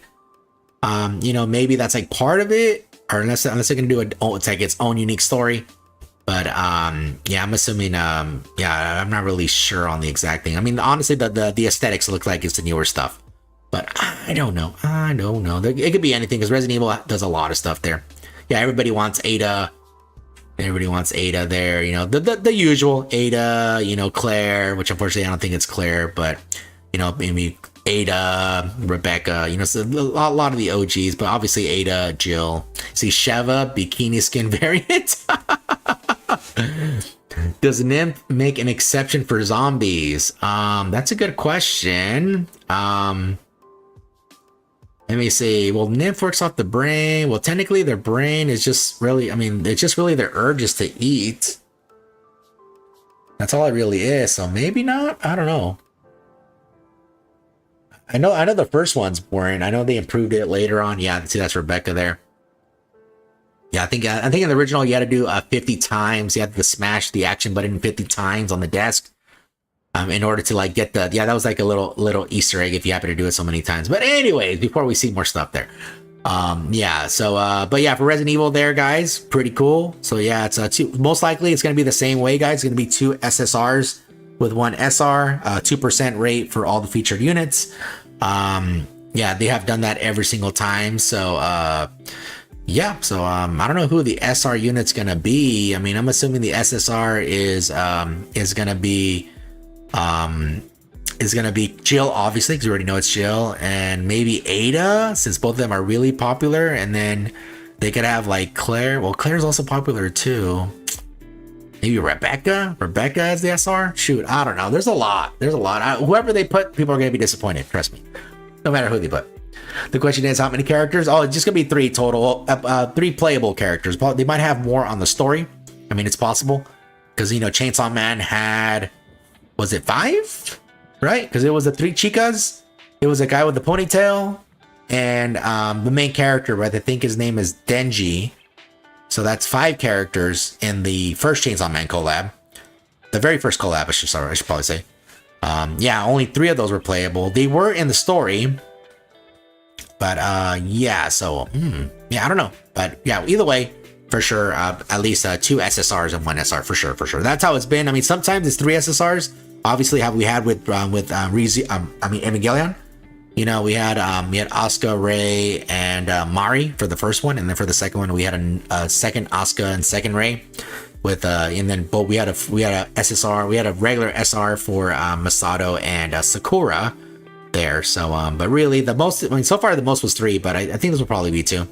You know, maybe that's like part of it, or unless they're going to do it's like its own unique story. But yeah, I'm assuming. Yeah, I'm not really sure on the exact thing. I mean, honestly, the aesthetics look like it's the newer stuff, but I don't know. It could be anything because Resident Evil does a lot of stuff there. Yeah, everybody wants Ada. Everybody wants Ada there, you know, the usual Ada, you know, Claire, which unfortunately I don't think it's Claire, but, you know, maybe Ada, Rebecca, you know, so a lot of the OGs, but obviously Ada, Jill. See, Sheva, bikini skin variant. Does Nymph make an exception for zombies? That's a good question. Let me see. Well, Nymph works off the brain. Well, technically their brain is just really, I mean, it's just really their urges to eat. That's all it really is. So maybe not. I don't know. I know the first one's boring. I know they improved it later on. Yeah, see that's Rebecca there. Yeah, I think in the original you had to do 50 times. You had to smash the action button 50 times on the desk. In order to like get the, yeah, that was like a little Easter egg if you happen to do it so many times. But anyways, before we see more stuff there, yeah. So, but yeah, for Resident Evil there, guys, pretty cool. So yeah, it's most likely it's gonna be the same way, guys. It's gonna be 2 SSRs with 1 SR, 2% rate for all the featured units. Yeah, they have done that every single time. So, yeah. So, I don't know who the SR unit's gonna be. I mean, I'm assuming the SSR is gonna be Jill, obviously, because we already know it's Jill, and maybe Ada, since both of them are really popular. And then they could have like Claire. Well, Claire's also popular too. Maybe Rebecca as the SR. Shoot, I don't know. There's a lot. Whoever they put, people are gonna be disappointed. Trust me. No matter who they put. The question is, how many characters? Oh, it's just gonna be 3 total. 3 playable characters. They might have more on the story. I mean, it's possible because Chainsaw Man had. Was it 5? Right? Because it was the 3 chicas. It was a guy with the ponytail. And the main character, right? I think his name is Denji. So that's 5 characters in the first Chainsaw Man collab. The very first collab, I should probably say. Yeah, only 3 of those were playable. They were in the story. But yeah, so yeah, I don't know. But yeah, either way, for sure, at least 2 SSRs and 1 SR for sure. That's how it's been. I mean, sometimes it's 3 SSRs. Obviously, how we had with Evangelion. We had Asuka, Rei, and Mari for the first one, and then for the second one, we had a second Asuka and second Rei. With and then but we had a SSR, we had a regular SR for Masato and Sakura there. So but really the most, I mean, so far the most was 3, but I think this will probably be 2.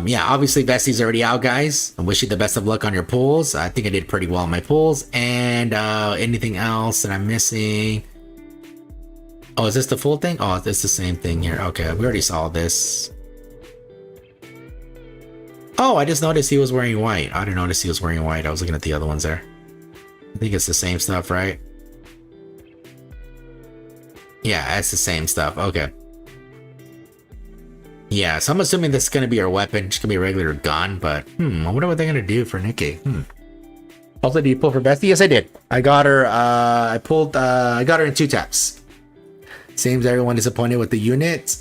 Yeah, obviously Vesti's already out, guys. I wish you the best of luck on your pulls. I think I did pretty well on my pulls. And anything else that I'm missing? Oh, is this the full thing? Oh, it's the same thing here. Okay, we already saw this. Oh, I just noticed he was wearing white. I didn't notice he was wearing white. I was looking at the other ones there. I think it's the same stuff, right? Yeah, it's the same stuff. Okay. Yeah, so I'm assuming this is going to be our weapon. It's going to be a regular gun, but I wonder what they're going to do for Nikke. Also, did you pull for Bestie? Yes, I did. I got her, I got her in 2 taps. Seems everyone disappointed with the unit.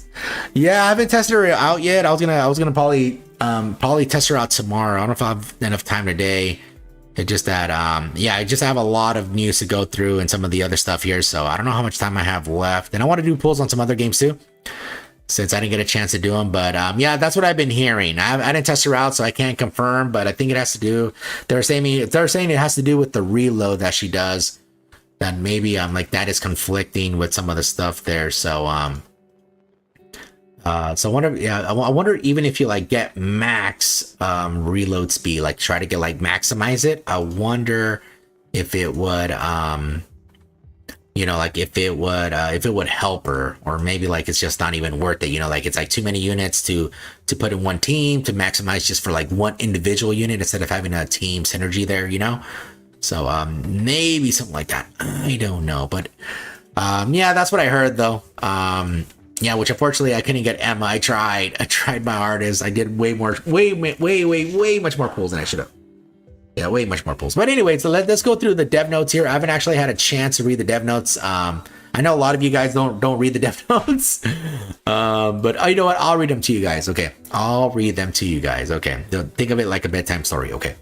Yeah, I haven't tested her out yet. I was gonna probably test her out tomorrow. I don't know if I have enough time today. It's just that, yeah, I just have a lot of news to go through and some of the other stuff here, so I don't know how much time I have left. And I want to do pulls on some other games too, since I didn't get a chance to do them. But yeah, that's what I've been hearing. I didn't test her out, so I can't confirm, but I think it has to do, they're saying it has to do with the reload that she does, that maybe like that is conflicting with some of the stuff there. So so I wonder, yeah, I wonder even if you like get max reload speed, like try to get like maximize it, I wonder if it would like if it would help her, or maybe like it's just not even worth it, like it's like too many units to put in one team to maximize just for like one individual unit instead of having a team synergy there, so maybe something like that. I don't know, but yeah, that's what I heard though. Yeah, which unfortunately I couldn't get Emma. I tried my hardest. I did way much more pulls than I should have. Yeah, way much more pulls. But anyway, so let's go through the dev notes here. I haven't actually had a chance to read the dev notes. I know a lot of you guys don't read the dev notes. But you know what? I'll read them to you guys. Okay, I'll read them to you guys. Okay, think of it like a bedtime story. Okay.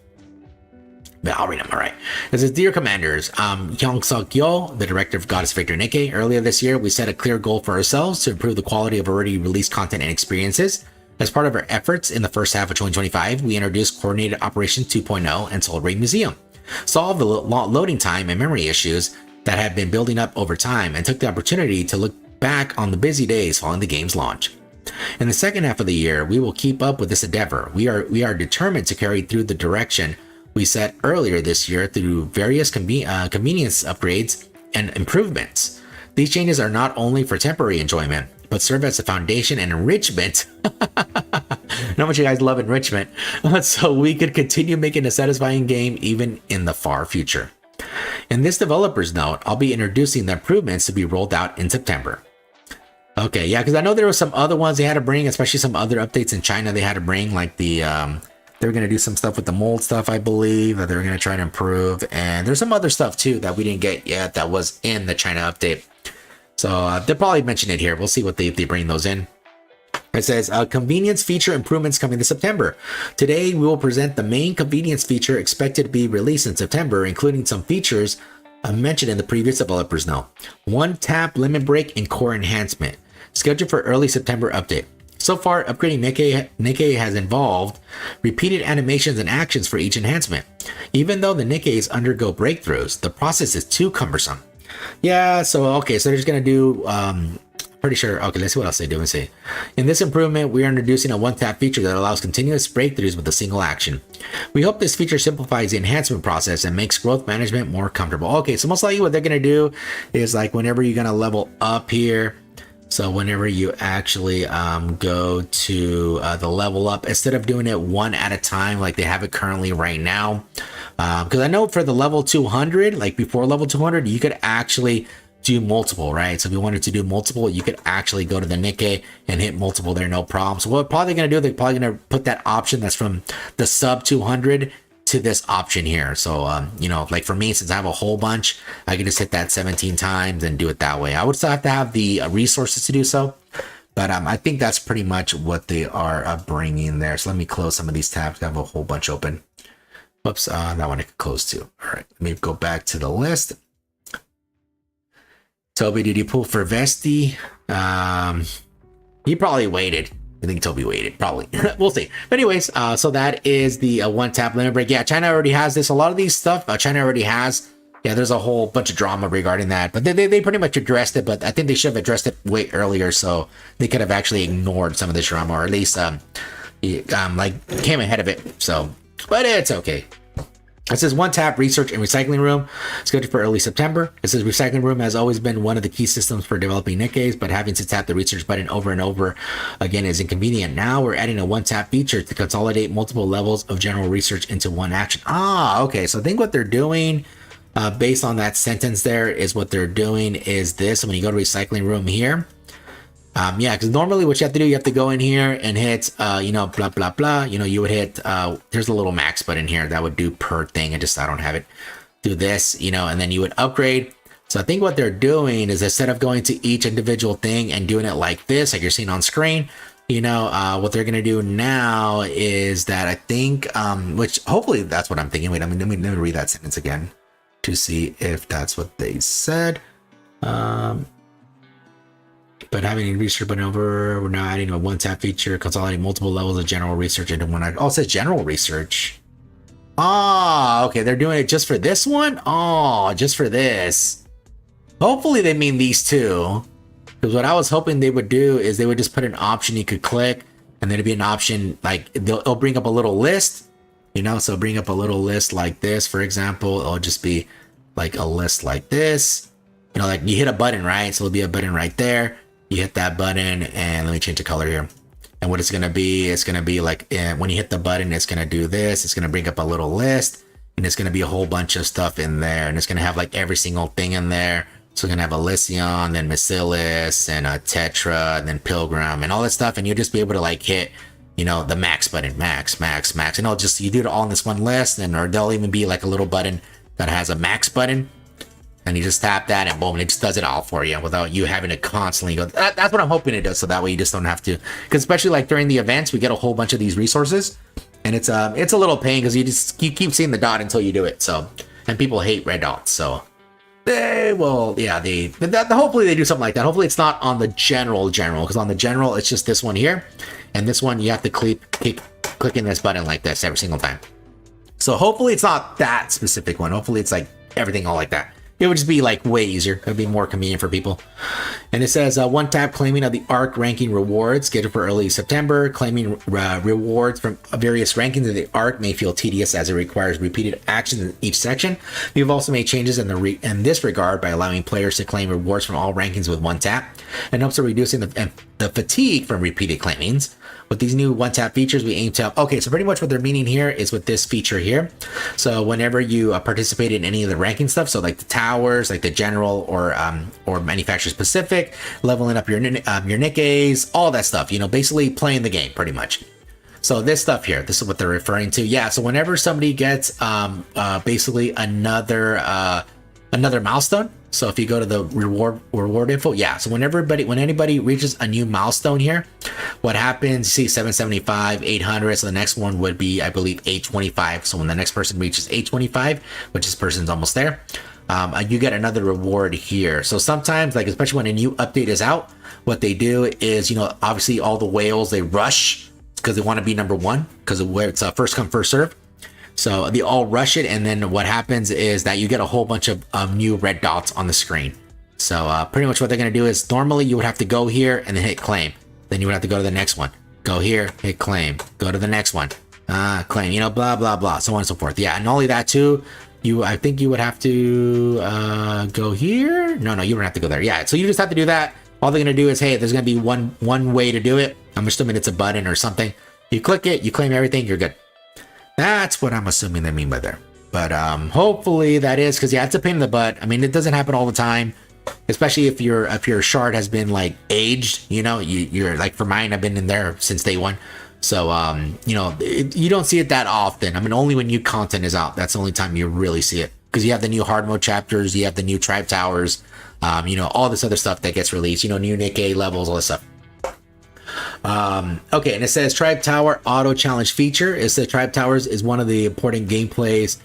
But I'll read them. All right. This is Dear Commanders. Hyung Suk Yo, the director of Goddess Victor Nikke. Earlier this year, we set a clear goal for ourselves to improve the quality of already released content and experiences. As part of our efforts in the first half of 2025, we introduced Coordinated Operation 2.0 and Soul Raid Museum, solved the loading time and memory issues that had been building up over time, and took the opportunity to look back on the busy days following the game's launch. In the second half of the year, we will keep up with this endeavor. We are determined to carry through the direction we set earlier this year through various convenience upgrades and improvements. These changes are not only for temporary enjoyment, but serve as a foundation and enrichment. How much you guys love enrichment, so we could continue making a satisfying game even in the far future. In this developer's note, I'll be introducing the improvements to be rolled out in September. Okay, yeah, because I know there were some other ones they had to bring, especially some other updates in China they had to bring, like the they were going to do some stuff with the mold stuff, I believe, that they were going to try to improve. And there's some other stuff too that we didn't get yet that was in the China update. So they'll probably mention it here. We'll see what they bring those in. It says convenience feature improvements coming this September. Today, we will present the main convenience feature expected to be released in September, including some features mentioned in the previous developers note. One tap limit break and core enhancement. Scheduled for early September update. So far, upgrading Nikke has involved repeated animations and actions for each enhancement. Even though the Nikkes undergo breakthroughs, the process is too cumbersome. Yeah, so okay, so they're just gonna do pretty sure. Okay, let's see what else they do and see. In this improvement, we are introducing a one-tap feature that allows continuous breakthroughs with a single action. We hope this feature simplifies the enhancement process and makes growth management more comfortable. Okay, so most likely what they're gonna do is like whenever you're gonna level up here. So whenever you actually go to the level up, instead of doing it one at a time like they have it currently right now, because I know for the level 200, like before level 200, you could actually do multiple, right? So if you wanted to do multiple, you could actually go to the Nikke and hit multiple there, no problem. So what probably going to do, they're probably going to put that option that's from the sub 200 to this option here. So, you know, like for me, since I have a whole bunch, I can just hit that 17 times and do it that way. I would still have to have the resources to do so, but I think that's pretty much what they are bringing there. So let me close some of these tabs. I have a whole bunch open. Whoops, that one I could close too. All right, let me go back to the list. Toby, did you pull for Vesti? He probably waited. I think Toby waited, probably. We'll see. But anyways, so that is the one tap limit break. Yeah, China already has this. A lot of these stuff, China already has. Yeah, there's a whole bunch of drama regarding that. But they pretty much addressed it, but I think they should have addressed it way earlier, so they could have actually ignored some of this drama, or at least like came ahead of it. So, but it's okay. It says one tap research and recycling room scheduled for early September. It says recycling room has always been one of the key systems for developing Nikkes, but having to tap the research button over and over again is inconvenient. Now we're adding a one tap feature to consolidate multiple levels of general research into one action. Ah, okay. So I think what they're doing based on that sentence there is what they're doing is this. When you go to recycling room here, yeah, because normally what you have to do, you have to go in here and hit, you know, blah, blah, blah. You know, you would hit, there's a little max button here that would do per thing. I don't have it. Do this, you know, and then you would upgrade. So I think what they're doing is instead of going to each individual thing and doing it like this, like you're seeing on screen, you know, what they're going to do now is that I think, which hopefully that's what I'm thinking. Wait, let me read that sentence again to see if that's what they said. But having research button over, we're now adding a one tap feature, consolidating multiple levels of general research into one. Oh, it says general research. Ah, okay, they're doing it just for this one? Oh, just for this. Hopefully they mean these two. Because what I was hoping they would do is they would just put an option you could click, and then it'd be an option like it'll bring up a little list, you know, so bring up a little list like this, for example. It'll just be like a list like this. You know, like you hit a button, right? So it'll be a button right there. You hit that button, and let me change the color here. And what it's going to be like when you hit the button, it's going to do this. It's going to bring up a little list, and it's going to be a whole bunch of stuff in there. And it's going to have like every single thing in there. So we're going to have a Lycion, then Bacillus, and a Tetra, and then Pilgrim, and all that stuff. And you'll just be able to like hit, you know, the max button, max. And it'll just, you do it all in this one list, and or there'll even be like a little button that has a max button. And you just tap that and boom, and it just does it all for you without you having to constantly go. That's what I'm hoping it does, so that way you just don't have to. Because especially like during the events, we get a whole bunch of these resources, and it's a little pain because you keep seeing the dot until you do it. So, and people hate red dots, so they will. Yeah, hopefully they do something like that. Hopefully it's not on the general, because on the general it's just this one here, and this one you have to keep clicking this button like this every single time. So hopefully it's not that specific one. Hopefully it's like everything all like that. It would just be like way easier. It would be more convenient for people. And it says one tap claiming of the ARC ranking rewards scheduled for early September. Claiming rewards from various rankings of the ARC may feel tedious as it requires repeated actions in each section. We've also made changes in this regard by allowing players to claim rewards from all rankings with one tap, and also reducing the fatigue from repeated claimings. With these new one-tap features, we aim to... Okay, so pretty much what they're meaning here is with this feature here. So whenever you participate in any of the ranking stuff, so like the tab towers, like the general or manufacturer specific, leveling up your Nikkes, all that stuff. You know, basically playing the game pretty much. So this stuff here, this is what they're referring to. Yeah. So whenever somebody gets basically another milestone. So if you go to the reward info, yeah. So when anybody reaches a new milestone here, what happens? You see 775, 800. So the next one would be, I believe, 825. So when the next person reaches 825, which this person's almost there, you get another reward here. So sometimes, like especially when a new update is out, what they do is, you know, obviously all the whales, they rush because they want to be number one because it's first come first serve. So they all rush it, and then what happens is that you get a whole bunch of new red dots on the screen. So pretty much what they're going to do is normally you would have to go here and then hit claim. Then you would have to go to the next one. Go here, hit claim. Go to the next one. Claim, you know, blah, blah, blah, so on and so forth. Yeah, and not only that too, I think you would have to go here. No, you don't have to go there. Yeah, so you just have to do that. All they're going to do is, hey, there's going to be one way to do it. I'm assuming it's a button or something. You click it, you claim everything, you're good. That's what I'm assuming they mean by there. But hopefully that is, because yeah, it's a pain in the butt. I mean, it doesn't happen all the time, especially if your shard has been like aged. You know, you're like, for mine, I've been in there since day one. So you know, you don't see it that often. I mean, only when new content is out. That's the only time you really see it, because you have the new hard mode chapters, you have the new tribe towers, you know, all this other stuff that gets released. You know, new Nikke levels, all this stuff. Okay, and it says Tribe Tower Auto Challenge feature. It says Tribe Towers is one of the important gameplay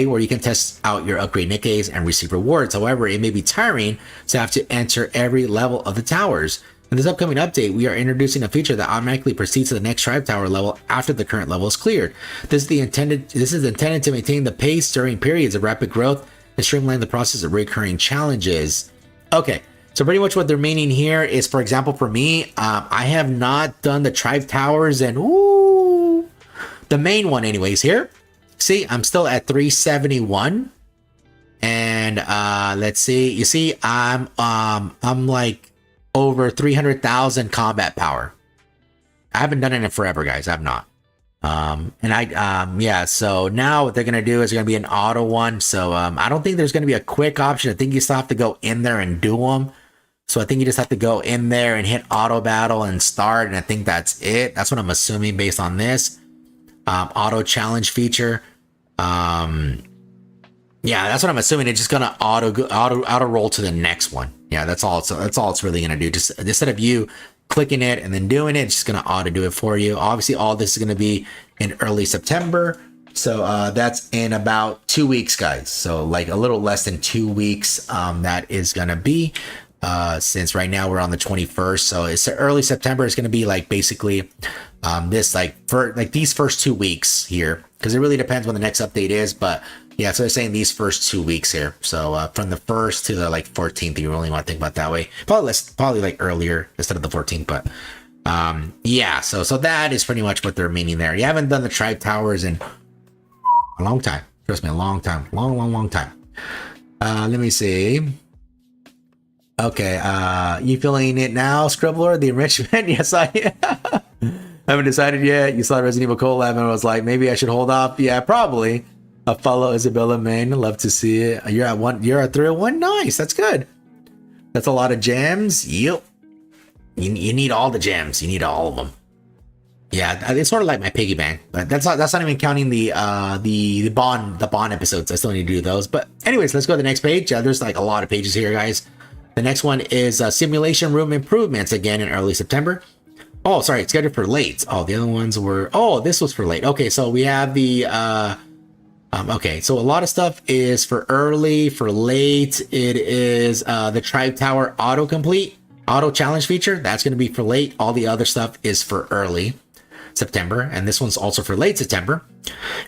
where you can test out your upgrade Nikkes and receive rewards. However, it may be tiring to have to enter every level of the towers. In this upcoming update, we are introducing a feature that automatically proceeds to the next Tribe Tower level after the current level is cleared. This is intended to maintain the pace during periods of rapid growth and streamline the process of recurring challenges. Okay. So pretty much what they're meaning here is, for example, for me, I have not done the Tribe Towers and the main one anyways here. See, I'm still at 371. And let's see, you see, I'm like over 300,000 combat power. I haven't done it in forever, guys. I've not. Yeah, so now what they're going to do is going to be an auto one. So I don't think there's going to be a quick option. I think you still have to go in there and do them. So I think you just have to go in there and hit auto battle and start. And I think that's it. That's what I'm assuming based on this auto challenge feature. Yeah, that's what I'm assuming. It's just going to auto roll to the next one. Yeah, that's all it's really going to do. Just instead of you clicking it and then doing it, it's just going to auto do it for you. Obviously, all this is going to be in early September. So that's in about 2 weeks, guys. So like a little less than 2 weeks that is going to be. Since right now we're on the 21st, so it's early September. It's going to be like basically this for these first 2 weeks here, because it really depends when the next update is. But yeah, so they're saying these first 2 weeks here. So from the 1st to the 14th, you really want to think about it that way. Probably like earlier instead of the 14th. But yeah, so that is pretty much what they're meaning there. You haven't done the Tribe Towers in a long time. Trust me, a long time, long time. Let me see. Okay, you feeling it now, Scrublord? The enrichment? Yes, I haven't decided yet. You saw Resident Evil collab and I was like, maybe I should hold off. Yeah, probably. A follow Isabella main. Love to see it. You're at 301. Nice. That's good. That's a lot of gems. Yep. You need all the gems. You need all of them. Yeah, it's sort of like my piggy bank, but that's not even counting the bond episodes. I still need to do those. But anyways, let's go to the next page. There's like a lot of pages here, guys. The next one is simulation room improvements, again in early September. Oh, sorry, it's scheduled for late. Oh, the other ones were, this was for late. Okay, so we have the, okay, so a lot of stuff is for early, for late. It is the Tribe Tower auto challenge feature. That's going to be for late. All the other stuff is for early September, and this one's also for late September.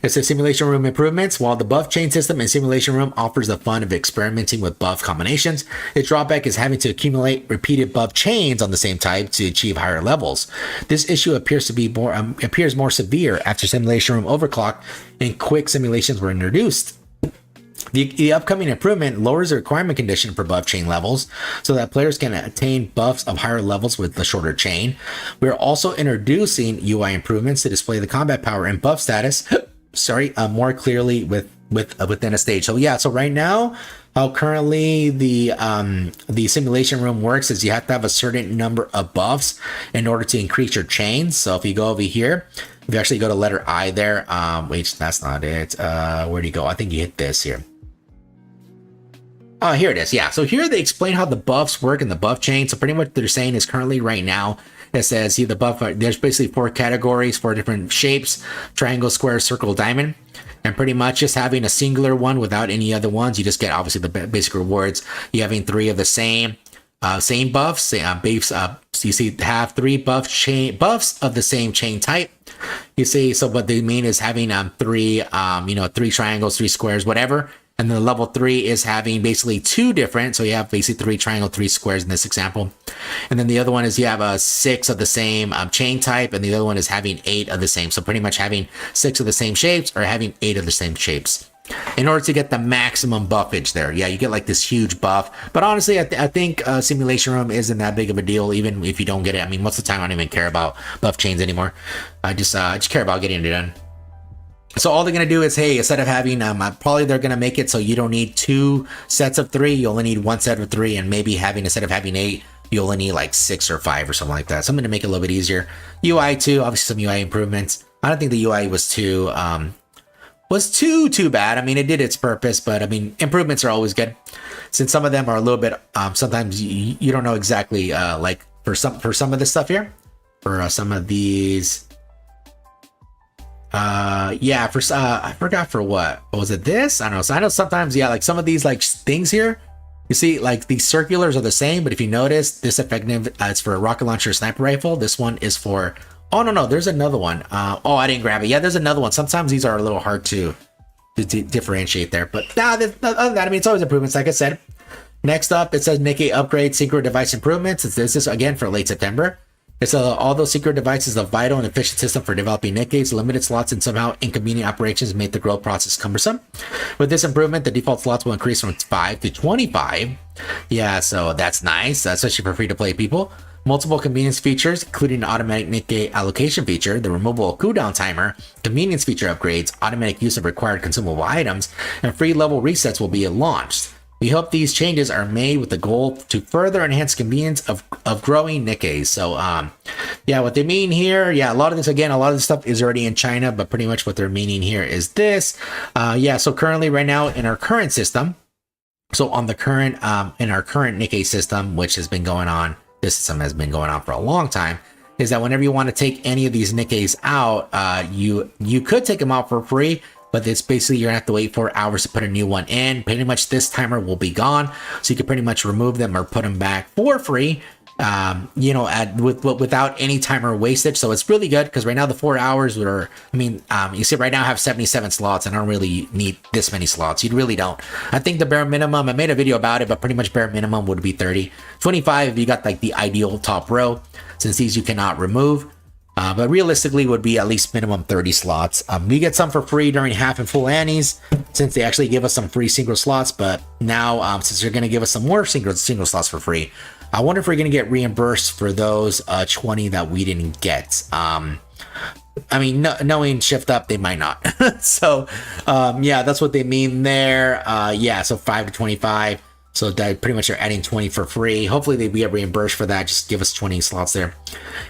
It's the simulation room improvements. While the buff chain system in simulation room offers the fun of experimenting with buff combinations, its drawback is having to accumulate repeated buff chains on the same type to achieve higher levels. This issue appears more severe after simulation room overclock and quick simulations were introduced. The upcoming improvement lowers the requirement condition for buff chain levels so that players can attain buffs of higher levels with the shorter chain. We are also introducing UI improvements to display the combat power and buff status more clearly with within a stage. So yeah, so right now, how currently the simulation room works is you have to have a certain number of buffs in order to increase your chains. So if you go over here, if you actually go to letter I there, wait, that's not it. Where do you go? I think you hit this here. Oh, here it is. Yeah. So here they explain how the buffs work in the buff chain. So pretty much what they're saying is currently right now, it says, see the buff, there's basically 4 categories, 4 different shapes: triangle, square, circle, diamond. And pretty much just having a singular one without any other ones, you just get obviously the basic rewards. You having 3 of the same buffs, so you see have 3 buffs of the same chain type. You see, so what they mean is having 3 3 triangles, 3 squares, whatever. And then level 3 is having basically 2 different. So you have basically 3 triangle, 3 squares in this example. And then the other one is you have 6 of the same chain type. And the other one is having 8 of the same. So pretty much having 6 of the same shapes or having 8 of the same shapes. In order to get the maximum buffage there. Yeah, you get like this huge buff. But honestly, I think Simulation Room isn't that big of a deal, even if you don't get it. I mean, most of the time I don't even care about buff chains anymore. I just care about getting it done. So all they're going to do is, hey, instead of having, probably they're going to make it so you don't need 2 sets of 3. You only need 1 set of 3, and maybe instead of having 8, you only need like 6 or 5 or something like that. Something to make it a little bit easier. UI too, obviously some UI improvements. I don't think the UI was too bad. I mean, it did its purpose, but I mean, improvements are always good. Since some of them are a little bit, sometimes you don't know exactly, like for some of this stuff here, for some of these. Yeah, I forgot for what was it, this? I don't know. So I know sometimes, yeah, like some of these like things here, you see like these circulars are the same, but if you notice, this effective, it's for a rocket launcher sniper rifle. This one is for, oh no, there's another one. Oh, I didn't grab it. Yeah, there's another one. Sometimes these are a little hard to differentiate there, but other than that, I mean, it's always improvements, like I said. Next up, it says Nikke upgrade secret device improvements. This is again for late September. It's all those secret devices, a vital and efficient system for developing Nikkes. Limited slots and somehow inconvenient operations make the growth process cumbersome. With this improvement, the default slots will increase from 5 to 25. Yeah, so that's nice, especially for free-to-play people. Multiple convenience features, including an automatic Nikke allocation feature, the removal cooldown timer, convenience feature upgrades, automatic use of required consumable items, and free level resets will be launched. We hope these changes are made with the goal to further enhance convenience of growing Nikkes. So, yeah, what they mean here, yeah, a lot of this stuff is already in China, but pretty much what they're meaning here is this. Yeah, so currently right now in our current system, so on the current, in our current Nikke system, which has been going on, this system has been going on for a long time, is that whenever you want to take any of these Nikkes out, you could take them out for free, but it's basically you're gonna have to wait 4 hours to put a new one in. Pretty much this timer will be gone, so you can pretty much remove them or put them back for free, without any timer wastage. So it's really good because right now the 4 hours you see right now I have 77 slots and I don't really need this many slots. You really don't. I think the bare minimum, I made a video about it, but pretty much bare minimum would be 30. 25 if you got like the ideal top row, since these you cannot remove. But realistically would be at least minimum 30 slots. We get some for free during half and full annies, since they actually give us some free single slots, but now since they're going to give us some more single slots for free, I wonder if we're going to get reimbursed for those 20 that we didn't get. I mean, knowing Shift Up, they might not. So yeah, that's what they mean there. Yeah, so 5 to 25. So that pretty much are adding 20 for free. Hopefully they get reimbursed for that. Just give us 20 slots there.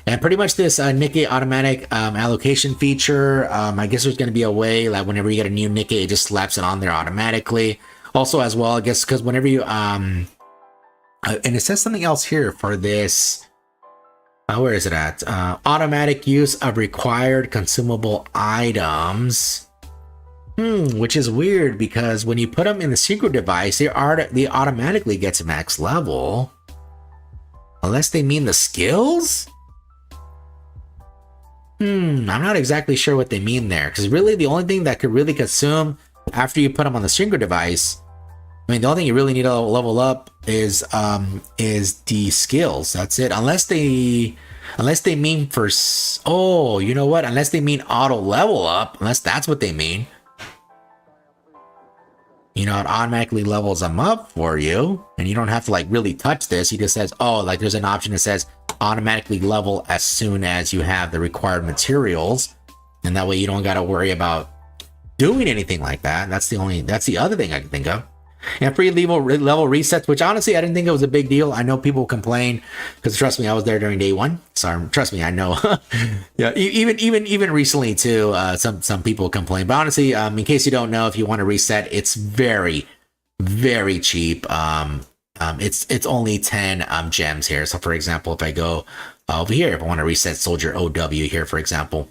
And pretty much this Nikke automatic allocation feature, I guess there's going to be a way like whenever you get a new Nikke, it just slaps it on there automatically. Also as well, I guess, because whenever you, and it says something else here for this. Where is it at? Automatic use of required consumable items. Which is weird because when you put them in the secret device, they automatically get to max level. Unless they mean the skills? I'm not exactly sure what they mean there. Because really the only thing that could really consume after you put them on the secret device, I mean, the only thing you really need to level up is the skills. That's it. Unless they mean for, oh, you know what? Unless they mean auto level up, unless that's what they mean. You know, it automatically levels them up for you, and you don't have to like really touch this. He just says, oh, like there's an option that says automatically level as soon as you have the required materials, and that way you don't got to worry about doing anything like that. That's the other thing I can think of. And free level resets, which honestly I didn't think it was a big deal. I know people complain because trust me, I was there during day one. So trust me, I know. Yeah, even recently too. Some people complain, but honestly, in case you don't know, if you want to reset, it's very cheap. It's only 10 gems here. So for example, if I go over here, if I want to reset Soldier OW here, for example,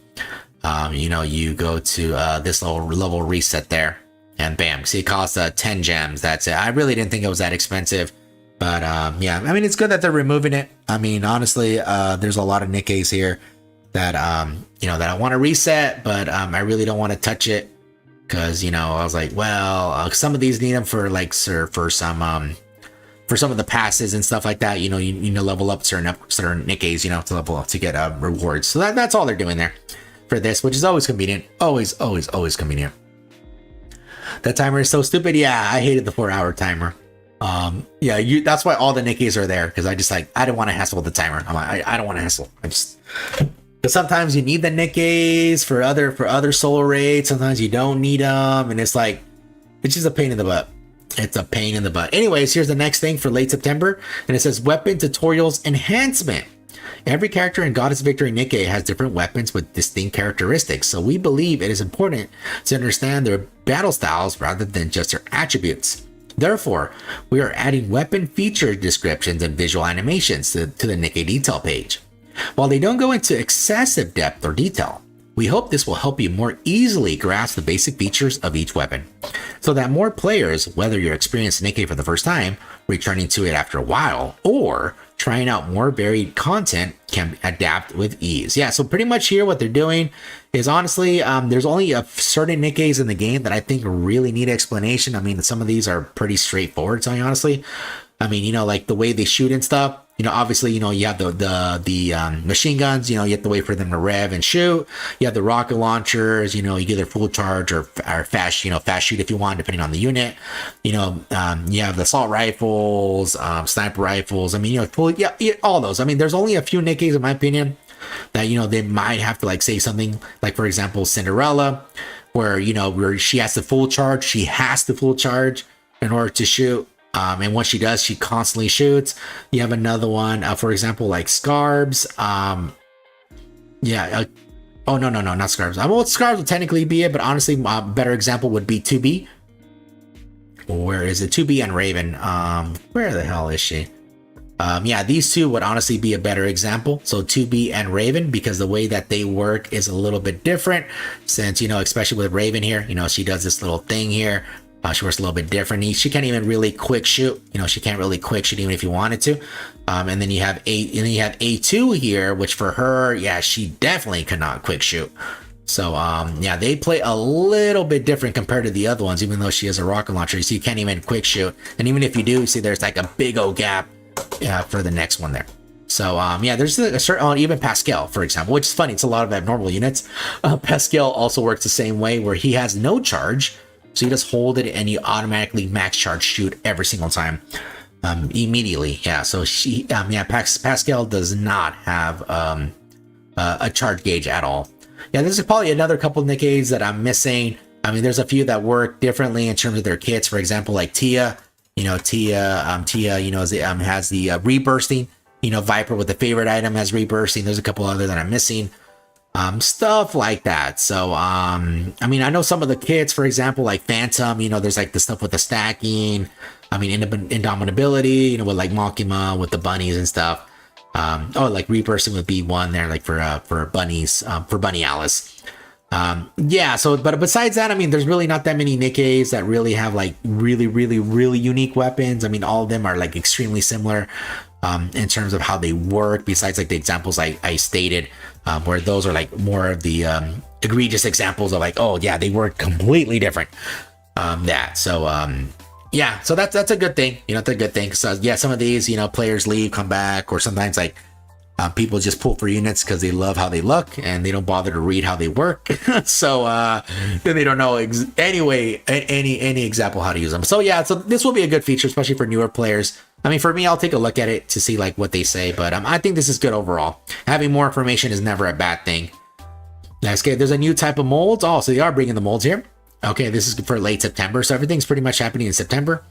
you go to this level reset there. And bam, see, it costs 10 gems. That's it. I really didn't think it was that expensive. But yeah, I mean, it's good that they're removing it. I mean, honestly, there's a lot of Nikkes here that, that I want to reset, but I really don't want to touch it. Because, I was like, well, some of these need them for for some of the passes and stuff like that. You need to level up certain Nikkes, to level up to get rewards. So that's all they're doing there for this, which is always convenient. Always convenient. That timer is so stupid. Yeah, I hated the 4-hour timer. Yeah, that's why all the Nikkes are there, because I didn't want to hassle with the timer. I'm like, I don't want to hassle. Because sometimes you need the Nikkes for other solo raids. Sometimes you don't need them, and it's just a pain in the butt. It's a pain in the butt. Anyways, here's the next thing for late September, and it says Weapon Tutorials Enhancement. Every character in Goddess Victory Nikke has different weapons with distinct characteristics, so we believe it is important to understand their battle styles rather than just their attributes. Therefore, we are adding weapon feature descriptions and visual animations to the Nikke detail page. While they don't go into excessive depth or detail, we hope this will help you more easily grasp the basic features of each weapon, so that more players, whether you're experiencing Nikke for the first time, returning to it after a while, or trying out more varied content, can adapt with ease. Yeah, so pretty much here what they're doing is honestly, there's only a certain Nikkes in the game that I think really need explanation. I mean, some of these are pretty straightforward, to be honestly. I mean, like the way they shoot and stuff. Obviously, you have the machine guns. You have to wait for them to rev and shoot. You have the rocket launchers. You get their full charge or fast, fast shoot if you want, depending on the unit. You have the assault rifles, sniper rifles. I mean, all those. I mean, there's only a few Nikkes, in my opinion, that they might have to say something like, for example, Cinderella, where where she has the full charge. She has the full charge in order to shoot. And once she does, she constantly shoots. You have another one, for example, like Scarbs. Oh, no, not Scarbs. Well, Scarbs would technically be it, but honestly, a better example would be 2B. Where is it? 2B and Raven. Where the hell is she? Yeah, these two would honestly be a better example. So 2B and Raven, because the way that they work is a little bit different. Since, especially with Raven here, she does this little thing here. She works a little bit different. She can't even really quick shoot. She can't really quick shoot even if you wanted to. And then you have A2 here, which for her, yeah, she definitely cannot quick shoot. So yeah, they play a little bit different compared to the other ones, even though she has a rocket launcher. So you can't even quick shoot. And even if you do, see there's a big old gap for the next one there. So yeah, there's a certain, even Pascal, for example, which is funny. It's a lot of abnormal units. Pascal also works the same way, where he has no charge. So you just hold it and you automatically max charge shoot every single time, immediately. Yeah. So Pascal does not have a charge gauge at all. Yeah, this is probably another couple of Nikkes that I'm missing. I mean, there's a few that work differently in terms of their kits. For example, like Tia. Tia has the rebursting. Viper with the favorite item has rebursting. There's a couple other that I'm missing. Stuff like that. So I mean, I know some of the kits, for example, like Phantom, there's the stuff with the stacking. I mean, indomitability, with Makima with the bunnies and stuff. Like rebursting with B1 there, for bunnies, for Bunny Alice. Yeah, so but besides that, I mean, there's really not that many Nikkes that really have really unique weapons. I mean, all of them are extremely similar in terms of how they work, besides the examples I stated, where those are more of the egregious examples of oh yeah, they work completely different. Yeah, so that's a good thing. It's a good thing. So yeah, some of these players leave, come back, or sometimes people just pull for units because they love how they look and they don't bother to read how they work. So then they don't know any example how to use them. So yeah, so this will be a good feature, especially for newer players. I mean, for me, I'll take a look at it to see what they say, but I think this is good overall. Having more information is never a bad thing. Next, okay, there's a new type of molds. Oh, so they are bringing the molds here. Okay, this is for late September, so everything's pretty much happening in September.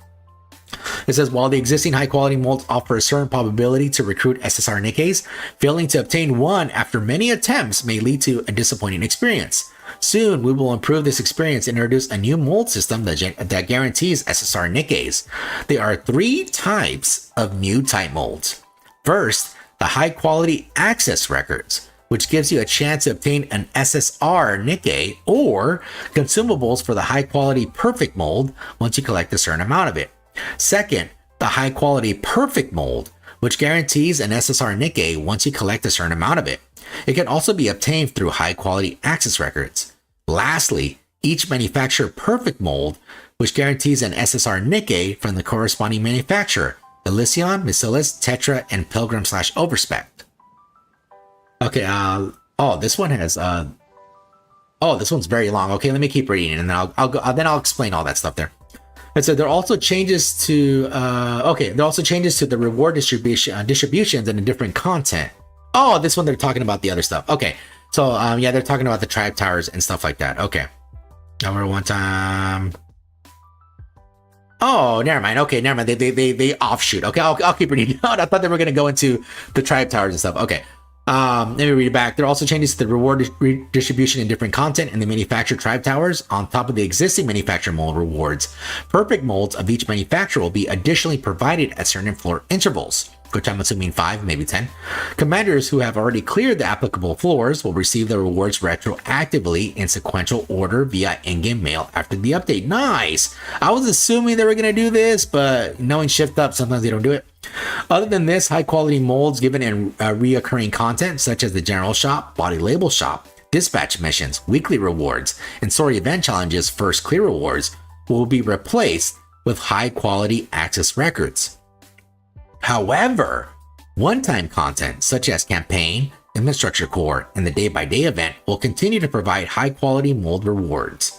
It says, while the existing high-quality molds offer a certain probability to recruit SSR Nikkes, failing to obtain one after many attempts may lead to a disappointing experience. Soon, we will improve this experience and introduce a new mold system that guarantees SSR Nikkes. There are 3 types of new type molds. First, the high-quality access records, which gives you a chance to obtain an SSR Nikke or consumables for the high-quality perfect mold once you collect a certain amount of it. Second, the high-quality perfect mold, which guarantees an SSR Nikke once you collect a certain amount of it. It can also be obtained through high-quality access records. Lastly, each manufacturer perfect mold, which guarantees an SSR Nikke from the corresponding manufacturer, Elysion, Miscelis, Tetra, and Pilgrim/Overspec. Okay, this one has, this one's very long. Okay, let me keep reading and then I'll explain all that stuff there. And so there are also changes to the reward distributions and the different content. Oh, this one they're talking about the other stuff. Okay, so yeah, they're talking about the tribe towers and stuff like that. Okay, number one time. Oh, never mind. Okay, never mind. They offshoot. Okay, I'll keep reading. I thought they were gonna go into the tribe towers and stuff. Okay. Let me read it back. There are also changes to the reward distribution in different content in the manufactured tribe towers on top of the existing manufacturer mold rewards. Perfect molds of each manufacturer will be additionally provided at certain floor intervals, which I'm assuming 5, maybe 10. Commanders who have already cleared the applicable floors will receive the rewards retroactively in sequential order via in-game mail after the update. Nice! I was assuming they were going to do this, but knowing Shift Up, sometimes they don't do it. Other than this, high-quality molds given in reoccurring content, such as the General Shop, Body Label Shop, Dispatch Missions, Weekly Rewards, and Story Event Challenges First Clear Rewards, will be replaced with high-quality access records. However, one-time content such as Campaign, Infrastructure Core, and the Day-by-Day event will continue to provide high-quality mold rewards.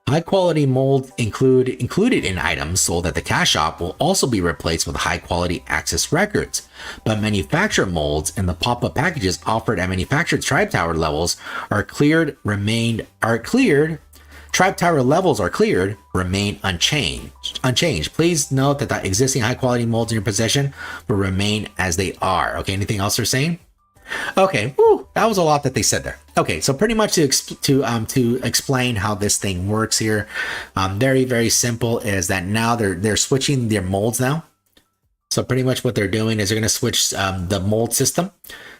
High-quality molds included in items sold at the cash shop will also be replaced with high-quality access records, but manufacturer molds in the pop-up packages offered at manufactured tribe tower levels Tribe tower levels are cleared, remain unchanged. Please note that the existing high-quality molds in your possession will remain as they are. Okay, anything else they're saying? Okay, that was a lot that they said there. Okay, so pretty much to explain how this thing works here, very, very simple is that now they're switching their molds now. So pretty much what they're doing is they're going to switch the mold system.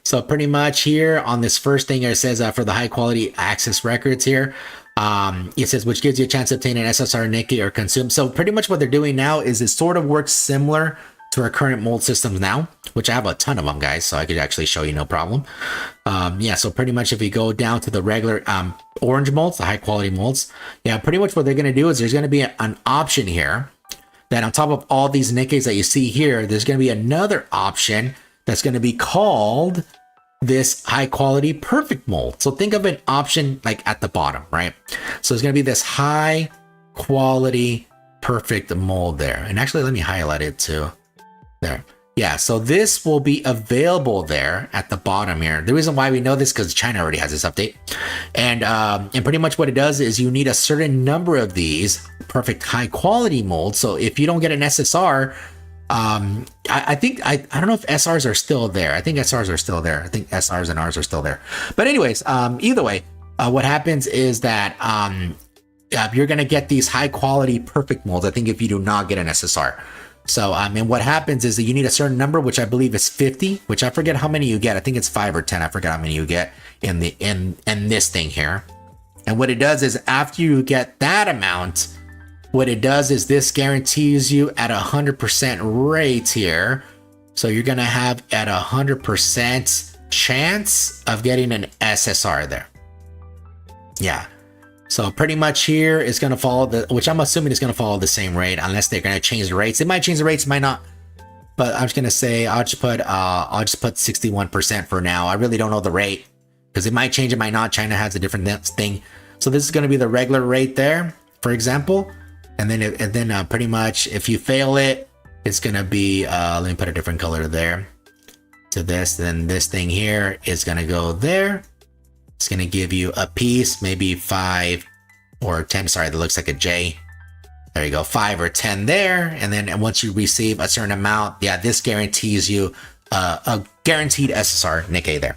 So pretty much here on this first thing, it says for the high-quality access records here, it says which gives you a chance to obtain an SSR Nikke or consume. So pretty much what they're doing now is it sort of works similar to our current mold systems now, which I have a ton of them, guys, so I could actually show you no problem. Yeah, so pretty much if you go down to the regular orange molds, the high quality molds, yeah, pretty much what they're going to do is there's going to be an option here that on top of all these Nikkes that you see here, there's going to be another option that's going to be called this high quality perfect mold. So think of an option like at the bottom, right? So there's going to be this high quality perfect mold there. And actually, let me highlight it too. There. Yeah, so this will be available there at the bottom here. The reason why we know this because China already has this update. And pretty much what it does is you need a certain number of these perfect high quality molds. So if you don't get an SSR, I think I don't know if SRs are still there. I think SRs are still there. I think SRs and Rs are still there. But anyways, either way, what happens is that you're gonna get these high quality perfect molds. I think if you do not get an SSR. So and what happens is that you need a certain number, which I believe is 50, which I forget how many you get. I think it's 5 or 10. I forget how many you get in this thing here. And what it does is after you get that amount, what it does is this guarantees you at 100% rate here. So you're going to have at 100% chance of getting an SSR there. Yeah. So pretty much here is going to follow which I'm assuming is going to follow the same rate unless they're going to change the rates. They might change the rates, might not. But I'm just going to say, I'll just put 61% for now. I really don't know the rate because it might change, it might not. China has a different thing. So this is going to be the regular rate there, for example. And then pretty much if you fail it, it's going to be, let me put a different color there to this. Then this thing here is going to go there. It's going to give you a piece, maybe 5 or 10, sorry, that looks like a J. There you go, 5 or 10 there. And then once you receive a certain amount, yeah, this guarantees you a guaranteed SSR Nikke there.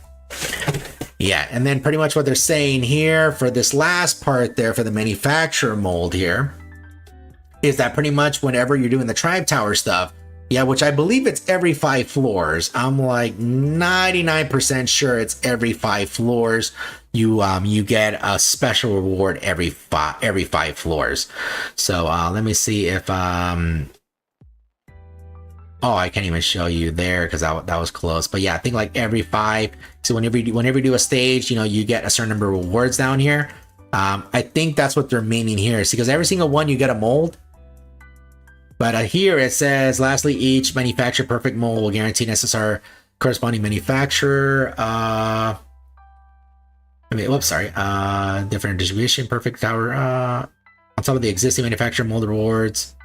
Yeah, and then pretty much what they're saying here for this last part there for the manufacturer mold here is that pretty much whenever you're doing the tribe tower stuff, yeah, which I believe it's every 5 floors. I'm like 99% sure it's every 5 floors. You get a special reward every 5 floors. So let me see if oh, I can't even show you there because that was close. But yeah, I think like every 5. So whenever you do a stage, you know, you get a certain number of rewards down here. I think that's what they're meaning here. See, because every single one you get a mold. But here it says, lastly, each manufacturer perfect mold will guarantee an SSR corresponding manufacturer. Different distribution, perfect tower. On top of the existing manufacturer mold rewards.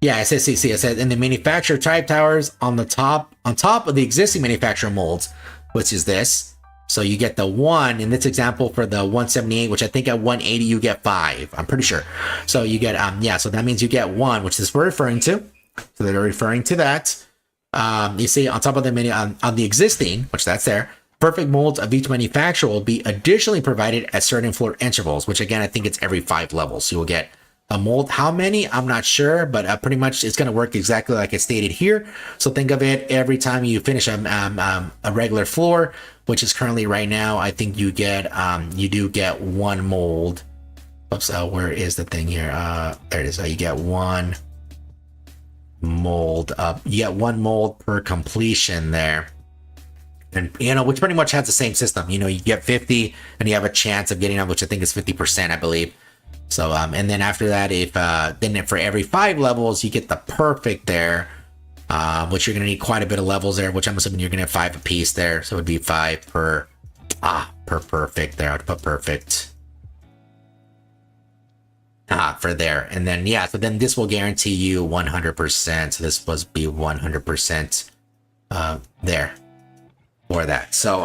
Yeah, it says CC. It says in the manufacturer tribe towers on top of the existing manufacturer molds, which is this. So you get the 1 in this example for the 178, which I think at 180 you get 5. I'm pretty sure. So you get yeah. So that means you get 1, which is we're referring to. So they're referring to that. You see on top of the on the existing, which that's there. Perfect molds of each manufacturer will be additionally provided at certain floor intervals, which again I think it's every 5 levels. So you will get a mold. How many? I'm not sure, but pretty much it's going to work exactly like it's stated here. So think of it every time you finish a regular floor, which is currently right now, I think you get you do get 1 mold. Oops, where is the thing here? There it is. You get 1 mold. You get 1 mold per completion there. And you know, which pretty much has the same system. You know, you get 50 and you have a chance of getting up, which I think is 50%, I believe. So and then after that, if then for every 5 levels you get the perfect there, which you're gonna need quite a bit of levels there, which I'm assuming you're gonna have 5 apiece there, so it would be 5 per perfect there. I'd put perfect for there, and then yeah, so then this will guarantee you 100%. So this must be 100% there for that. So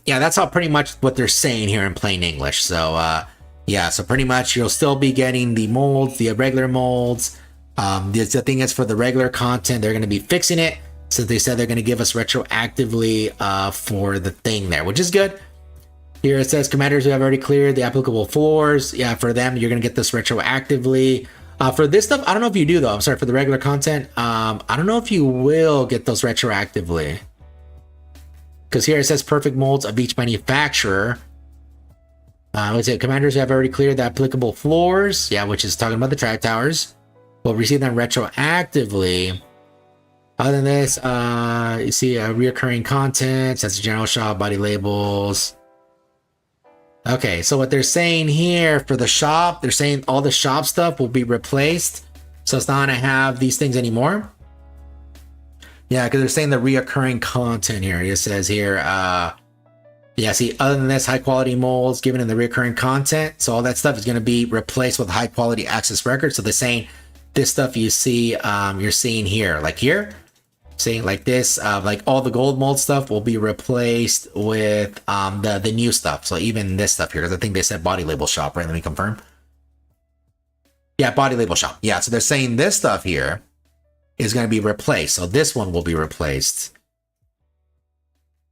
yeah, that's how pretty much what they're saying here in plain English. So yeah, so pretty much you'll still be getting the molds, the regular molds. The thing is for the regular content, they're going to be fixing it since they said they're going to give us retroactively for the thing there, which is good. Here it says commanders who have already cleared the applicable floors. Yeah, for them, you're going to get this retroactively. For this stuff, I don't know if you do though. I'm sorry, for the regular content, I don't know if you will get those retroactively. Because here it says perfect molds of each manufacturer. Let's say commanders who have already cleared the applicable floors, yeah, which is talking about the tribe towers, will receive them retroactively. Other than this, you see reoccurring content, that's the general shop, body labels. Okay, so what they're saying here for the shop, they're saying all the shop stuff will be replaced. So it's not gonna have these things anymore. Yeah, because they're saying the reoccurring content here. It says here, yeah, see, other than this, high quality molds given in the recurring content. So all that stuff is going to be replaced with high quality access records. So they're saying this stuff you see, you're seeing here, like here, seeing like this, like all the gold mold stuff will be replaced with the new stuff. So even this stuff here, because I think they said body label shop, right? Let me confirm. Yeah, body label shop. Yeah, so they're saying this stuff here is going to be replaced. So this one will be replaced.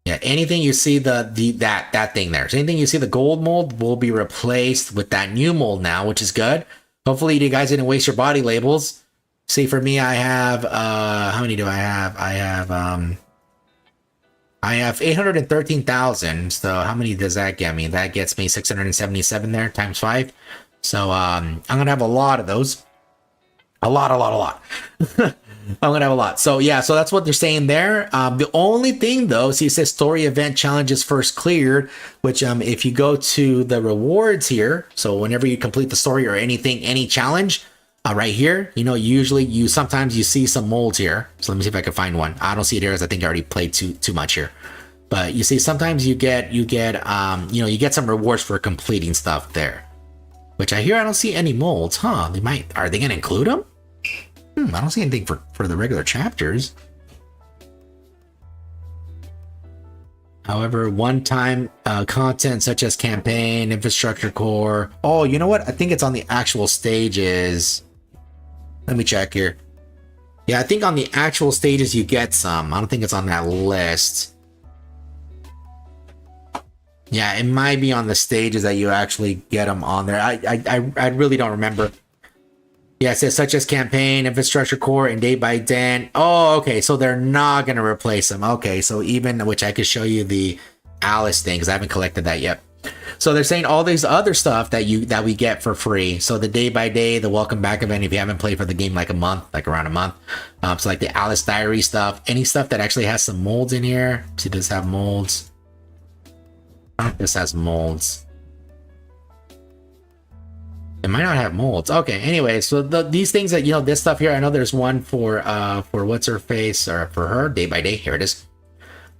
Yeah, anything you see that thing there. So anything you see the gold mold will be replaced with that new mold now, which is good. Hopefully you guys didn't waste your body labels. See, for me, I have how many do I have? I have 813,000. So how many does that get me? That gets me 677 there times 5. So I'm gonna have a lot of those. A lot. I'm gonna have a lot. So yeah, so that's what they're saying there. The only thing though, see, it says story event challenges first cleared, which if you go to the rewards here, so whenever you complete the story or anything, any challenge, right here, you know, usually sometimes you see some molds here. So let me see if I can find one. I don't see it here, as I think I already played too much here. But you see, sometimes you get you get some rewards for completing stuff there. Which I don't see any molds, huh? Are they gonna include them? I don't see anything for the regular chapters. However, one-time content such as campaign, infrastructure core. Oh, you know what? I think it's on the actual stages. Let me check here. Yeah, I think on the actual stages you get some. I don't think it's on that list. Yeah, it might be on the stages that you actually get them on there. I really don't remember. Yeah, it says such as campaign, infrastructure core, and day by day. Oh, okay. So they're not gonna replace them. Okay, so even which I could show you the Alice thing because I haven't collected that yet. So they're saying all these other stuff that we get for free. So the day by day, the welcome back event if you haven't played for the game like a month, like around a month. So like the Alice Diary stuff, any stuff that actually has some molds in here. See, does this have molds? I don't think this has molds. It might not have molds. Okay, anyway, so these things that, you know, this stuff here, I know there's one for what's her face, or for her, day by day. Here it is.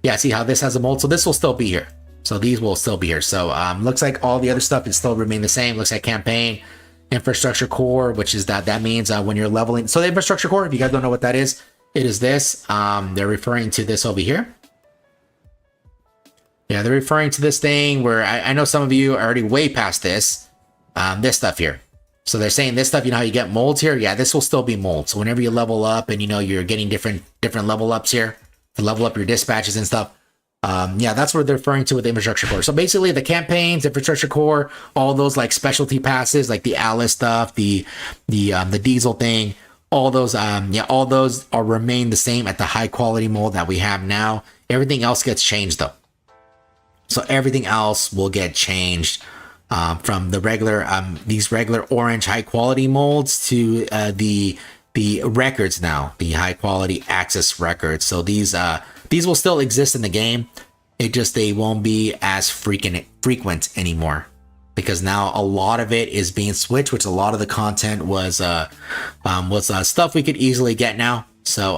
Yeah, see how this has a mold? So this will still be here. So these will still be here. So looks like all the other stuff is still remain the same. Looks like campaign, infrastructure core, which is that means when you're leveling. So the infrastructure core, if you guys don't know what that is, it is this. They're referring to this over here. Yeah, they're referring to this thing where I know some of you are already way past this. This stuff here. So they're saying this stuff, you know how you get molds here? Yeah, this will still be molds. So whenever you level up and, you know, you're getting different level ups here to level up your dispatches and stuff. Yeah, that's what they're referring to with the infrastructure core. So basically the campaigns, infrastructure core, all those like specialty passes, like the Alice stuff, the diesel thing, all those, yeah, all those are remain the same at the high quality mold that we have now. Everything else gets changed though. So everything else will get changed. From the regular these regular orange high quality molds to the records now, the high quality access records. So these will still exist in the game. It just they won't be as frequent anymore because now a lot of it is being switched, which a lot of the content was stuff we could easily get now. So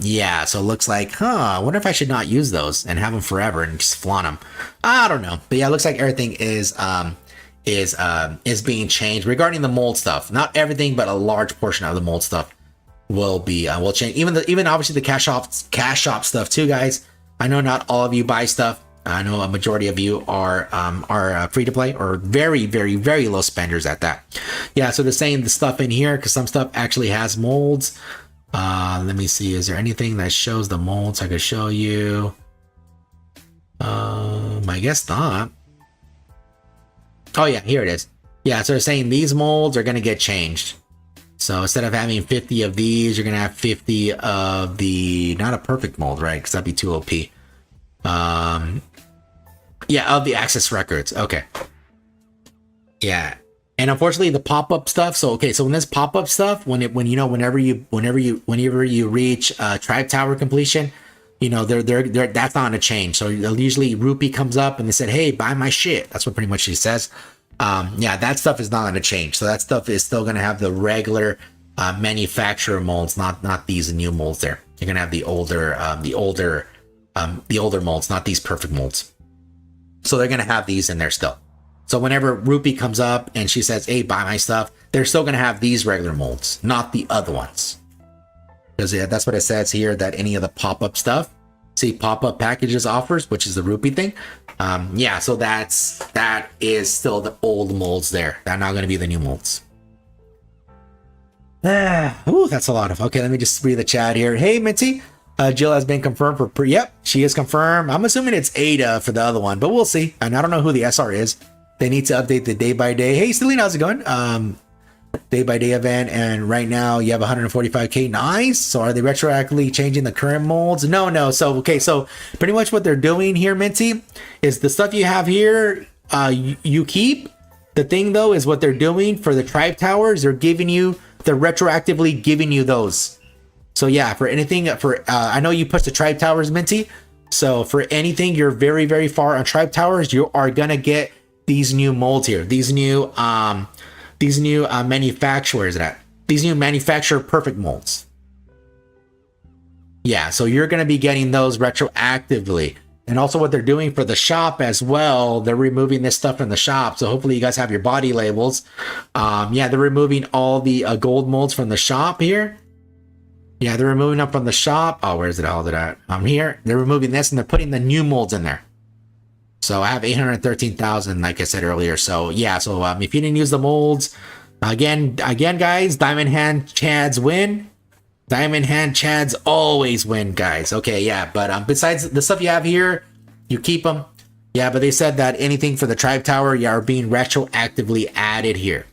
yeah, so it looks like, I wonder if I should not use those and have them forever and just flaunt them. I don't know, but yeah, it looks like everything is being changed regarding the mold stuff. Not everything, but a large portion of the mold stuff will be will change. Even obviously the cash shop stuff too, guys. I know not all of you buy stuff. I know a majority of you are free to play or very, very, very low spenders at that. Yeah, so they're saying the stuff in here because some stuff actually has molds. Let me see. Is there anything that shows the molds I could show you? I guess not. Oh yeah, here it is. Yeah, so they're saying these molds are gonna get changed. So instead of having 50 of these, you're gonna have 50 of the not a perfect mold, right? Because that'd be too OP. Yeah, of the access records. Okay. Yeah. And unfortunately the pop-up stuff, so okay, so when this pop-up stuff, whenever you reach tribe tower completion, you know, they're that's not gonna change. So usually Rupee comes up and they said, hey, buy my shit. That's what pretty much she says. Yeah, that stuff is not gonna change. So that stuff is still gonna have the regular manufacturer molds, not these new molds there. You're gonna have the older molds, not these perfect molds. So they're gonna have these in there still. So whenever Rupee comes up and she says, hey, buy my stuff, they're still going to have these regular molds, not the other ones. Because yeah, that's what it says here, that any of the pop-up stuff, see pop-up packages offers, which is the Rupee thing. Yeah, so that is still the old molds there. They're not going to be the new molds. Ooh, that's a lot of, okay, let me just read the chat here. Hey, Minty. Jill has been confirmed for, yep, she is confirmed. I'm assuming it's Ada for the other one, but we'll see. And I don't know who the SR is. They need to update the day by day. Hey, Celine, how's it going? Day by day event, and right now you have 145k. Nice. So are they retroactively changing the current molds? No. So okay, so pretty much what they're doing here, Minty, is the stuff you have here, you keep. The thing though is what they're doing for the tribe towers. They're retroactively giving you those. So yeah, for anything I know you pushed the tribe towers, Minty. So for anything you're very, very far on tribe towers, you are gonna get these new molds here, these new manufacturers these new manufacturer perfect molds. Yeah, so you're going to be getting those retroactively. And also what they're doing for the shop as well, they're removing this stuff from the shop. So hopefully you guys have your body labels. Yeah, they're removing all the gold molds from the shop here. Yeah, they're removing them from the shop. Oh, where's it all at? Here. They're removing this and they're putting the new molds in there. So I have 813,000, like I said earlier. So yeah, so if you didn't use the molds, again, guys, Diamond Hand Chads win. Diamond Hand Chads always win, guys. Okay, yeah, but besides the stuff you have here, you keep them. Yeah, but they said that anything for the Tribe Tower, yeah, are being retroactively added here.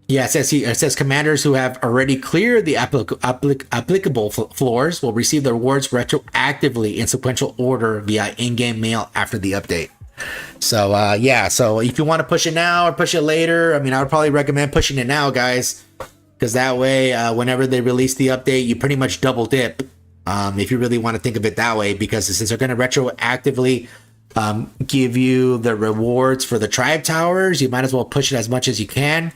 Yeah, it says commanders who have already cleared the applicable floors will receive the rewards retroactively in sequential order via in-game mail after the update. So yeah, so if you want to push it now or push it later, I mean, I would probably recommend pushing it now, guys, because that way, whenever they release the update, you pretty much double dip. If you really want to think of it that way, because since they're going to retroactively give you the rewards for the Tribe Towers, you might as well push it as much as you can.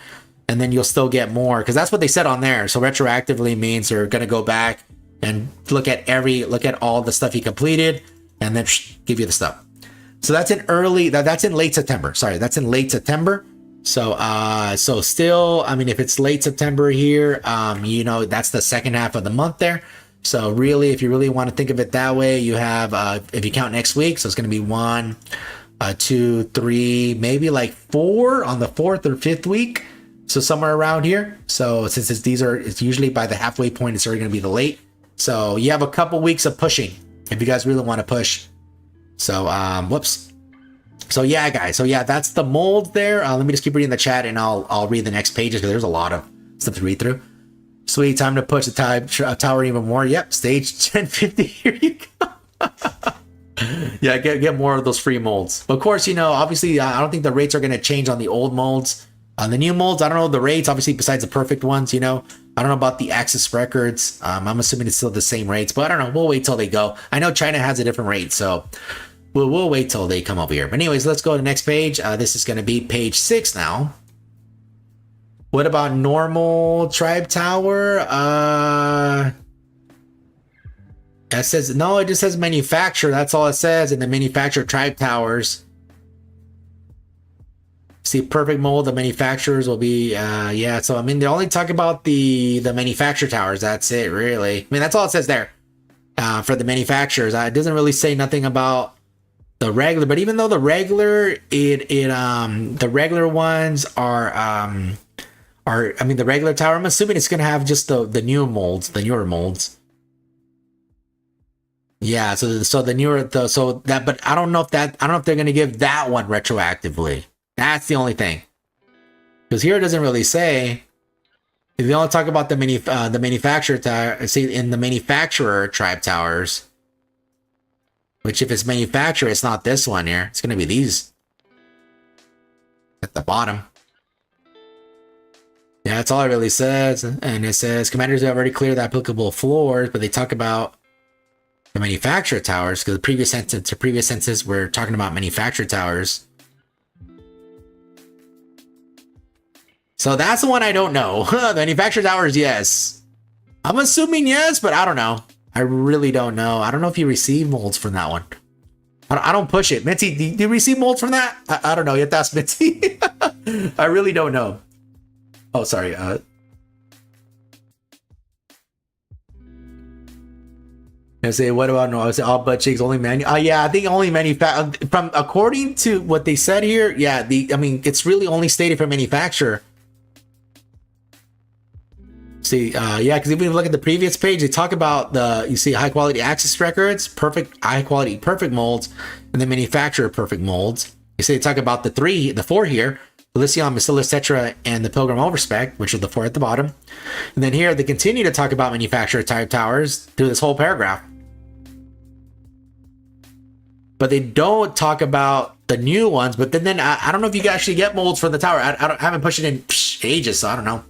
And then you'll still get more, because that's what they said on there. So retroactively means they're going to go back and look at all the stuff you completed, and then give you the stuff. So that's in late September. Sorry, that's in late September. So so still, I mean, if it's late September here, you know, that's the second half of the month there. So really, if you really want to think of it that way, you have if you count next week, so it's going to be 1, 2, 3, maybe like 4 on the 4th or 5th week. So somewhere around here. So since it's usually by the halfway point, it's already going to be the late. So you have a couple weeks of pushing if you guys really want to push. So whoops. So yeah, guys. So yeah, that's the mold there. Let me just keep reading the chat, and I'll read the next pages because there's a lot of stuff to read through. Sweet, time to push the tower even more. Yep, stage 1050. Here you go. Yeah, get more of those free molds. Of course, you know, obviously, I don't think the rates are going to change on the old molds. On the new molds, I don't know the rates, obviously, besides the perfect ones, you know. I don't know about the Axis records. I'm assuming it's still the same rates, but I don't know. We'll wait till they go. I know China has a different rate, so we'll wait till they come over here. But anyways, let's go to the next page. This is going to be page 6 now. What about normal Tribe Tower? It says, no, it just says manufacturer. That's all it says in the manufacturer Tribe Towers. See, perfect mold, the manufacturers will be, yeah, so I mean, they only talk about the manufacturer towers. That's it, really. I mean, that's all it says there for the manufacturers. It doesn't really say nothing about the regular, but even though the regular, the regular ones are, I mean, the regular tower, I'm assuming it's going to have just the new molds, the newer molds. Yeah, so the newer, but I don't know if they're going to give that one retroactively. That's the only thing, because here it doesn't really say. If they only talk about the manufacturer tower, see in the manufacturer Tribe Towers, which if it's manufacturer, it's not this one here. It's going to be these at the bottom. Yeah, that's all it really says, and it says commanders have already cleared the applicable floors, but they talk about the manufacturer towers because the previous sentences we're talking about manufacturer towers. So that's the one I don't know. The manufacturer towers, yes. I'm assuming yes, but I don't know. I really don't know. I don't know if you receive molds from that one. I don't push it. Minty, do you receive molds from that? I don't know. You have to ask Minty. I really don't know. Oh, sorry. I say, what about no? I say all butt cheeks only yeah, I think only from according to what they said here. Yeah, I mean, it's really only stated for manufacturer. See, yeah, because if we look at the previous page, they talk about you see high quality Axis records, high quality perfect molds, and the manufacturer perfect molds. You see, they talk about the 4 here, Elysium, Bacillus Tetra, and the Pilgrim Overspec, which are the 4 at the bottom. And then here, they continue to talk about manufacturer type towers through this whole paragraph. But they don't talk about the new ones, but then I don't know if you can actually get molds for the tower. I haven't pushed it in ages, so I don't know.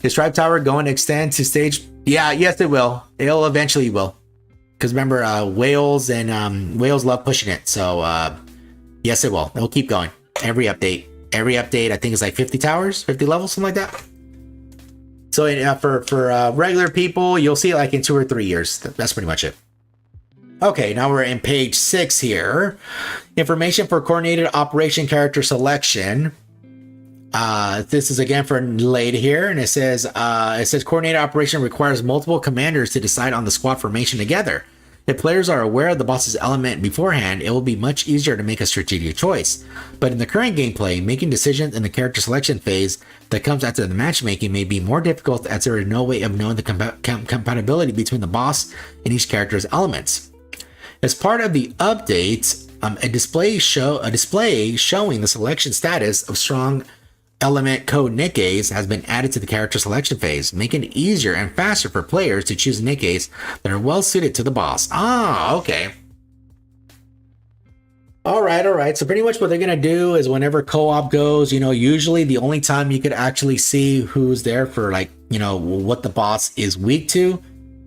Is Tribe Tower going to extend to stage? Yeah, yes, it will. It'll eventually will. Because remember, Wales and Wales love pushing it. So, yes, it will. It'll keep going. Every update, I think it's like 50 towers, 50 levels, something like that. So, for regular people, you'll see it like in 2 or 3 years. That's pretty much it. Okay, now we're in page 6 here. Information for coordinated operation character selection. This is again for laid here, and it says coordinated operation requires multiple commanders to decide on the squad formation together. If players are aware of the boss's element beforehand, it will be much easier to make a strategic choice. But in the current gameplay, making decisions in the character selection phase that comes after the matchmaking may be more difficult, as there is no way of knowing the compatibility between the boss and each character's elements. As part of the update, a display showing the selection status of strong element code Nikkes has been added to the character selection phase, making it easier and faster for players to choose Nikkes that are well suited to the boss. Ah, okay. All right. So pretty much what they're going to do is whenever co-op goes, usually the only time you could actually see who's there for what the boss is weak to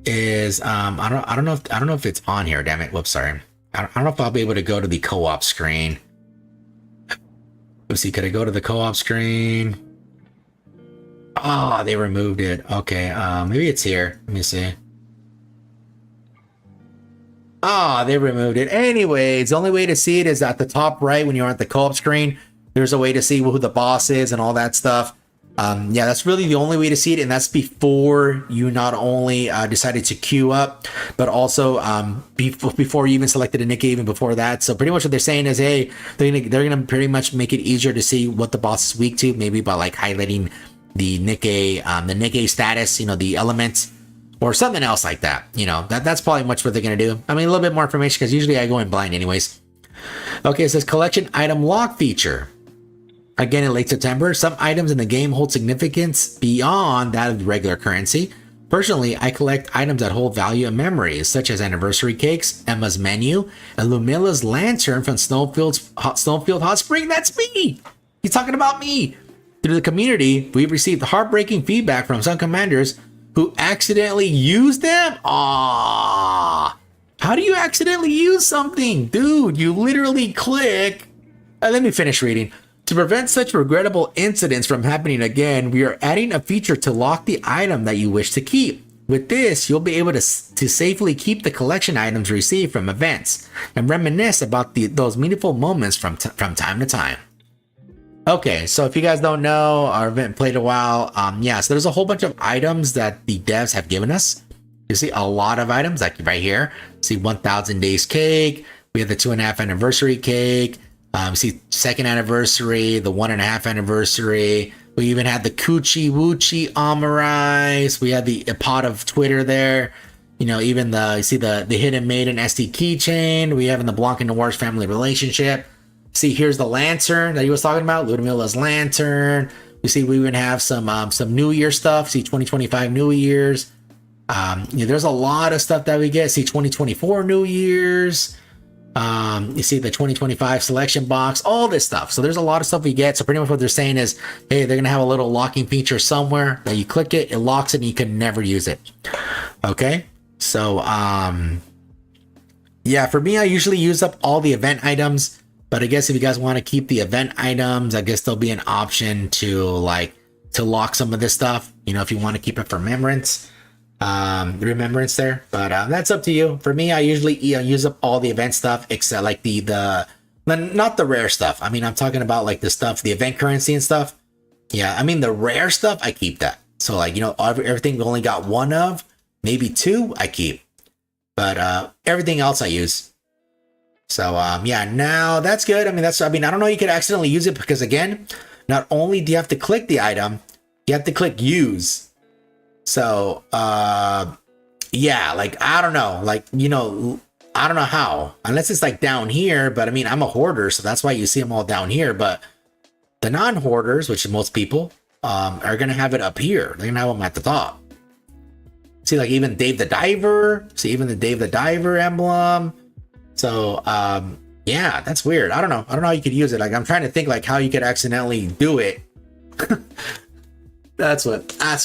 is, I don't know if it's on here. Damn it. Whoops. Sorry. I don't know if I'll be able to go to the co-op screen. Let's see. Could I go to the co-op screen? Oh, they removed it. Okay. Maybe it's here. Let me see. Ah, they removed it. Anyways, the only way to see it is at the top right when you're at the co-op screen. There's a way to see who the boss is and all that stuff. Yeah, that's really the only way to see it, and that's before you not only decided to queue up, but also before you even selected a Nikke, even before that. So pretty much what they're saying is, hey, they're gonna pretty much make it easier to see what the boss is weak to, maybe by like highlighting the Nikke status, the elements, or something else like that. That's probably much what they're gonna do. I mean, a little bit more information because usually I go in blind anyways. Okay, it says collection item lock feature. Again, in late September, some items in the game hold significance beyond that of regular currency. Personally, I collect items that hold value and memories, such as anniversary cakes, Emma's menu, and Lumilla's lantern from Snowfield Hot Spring. That's me! He's talking about me! Through the community, we've received heartbreaking feedback from some commanders who accidentally used them. Aww! How do you accidentally use something? Dude, you literally click... let me finish reading. To prevent such regrettable incidents from happening again, we are adding a feature to lock the item that you wish to keep. With this, you'll be able to safely keep the collection items received from events and reminisce about those meaningful moments from time to time. Okay, so if you guys don't know or haven't played a while, so there's a whole bunch of items that the devs have given us. You see a lot of items, like right here. See 1000 days cake. We have the 2.5 anniversary cake. See second anniversary, the 1.5 anniversary. We even had the Coochie Woochie Amarize. We had the pot of Twitter there. Even you see the Hidden Maiden SD keychain. We have in the Blanc and Noir's family relationship. See, here's the lantern that he was talking about, Ludmilla's lantern. You see, we even have some New Year stuff. See, 2025 New Year's. There's a lot of stuff that we get. See, 2024 New Year's. You see the 2025 selection box, all this stuff. So there's a lot of stuff we get. So pretty much what they're saying is, hey, they're gonna have a little locking feature somewhere that you click it, it locks it, and you can never use it. Okay, so for me, I usually use up all the event items, but I guess if you guys want to keep the event items, I guess there'll be an option to lock some of this stuff. If you want to keep it for remembrance there, but that's up to you. For me, I usually use up all the event stuff except like the not the rare stuff. I mean, I'm talking about like the stuff, the event currency and stuff. Yeah, I mean the rare stuff, I keep that. So everything we only got one of, maybe two, I keep, but everything else I use. So now that's good. I mean I don't know, you could accidentally use it because again, not only do you have to click the item, you have to click use. So, I don't know, I don't know how, unless it's like down here, but I mean, I'm a hoarder, so that's why you see them all down here, but the non-hoarders, which is most people, are going to have it up here. They're going to have them at the top. See, like even Dave the Diver, even the Dave the Diver emblem. So, that's weird. I don't know how you could use it. Like, I'm trying to think like how you could accidentally do it. That's what, I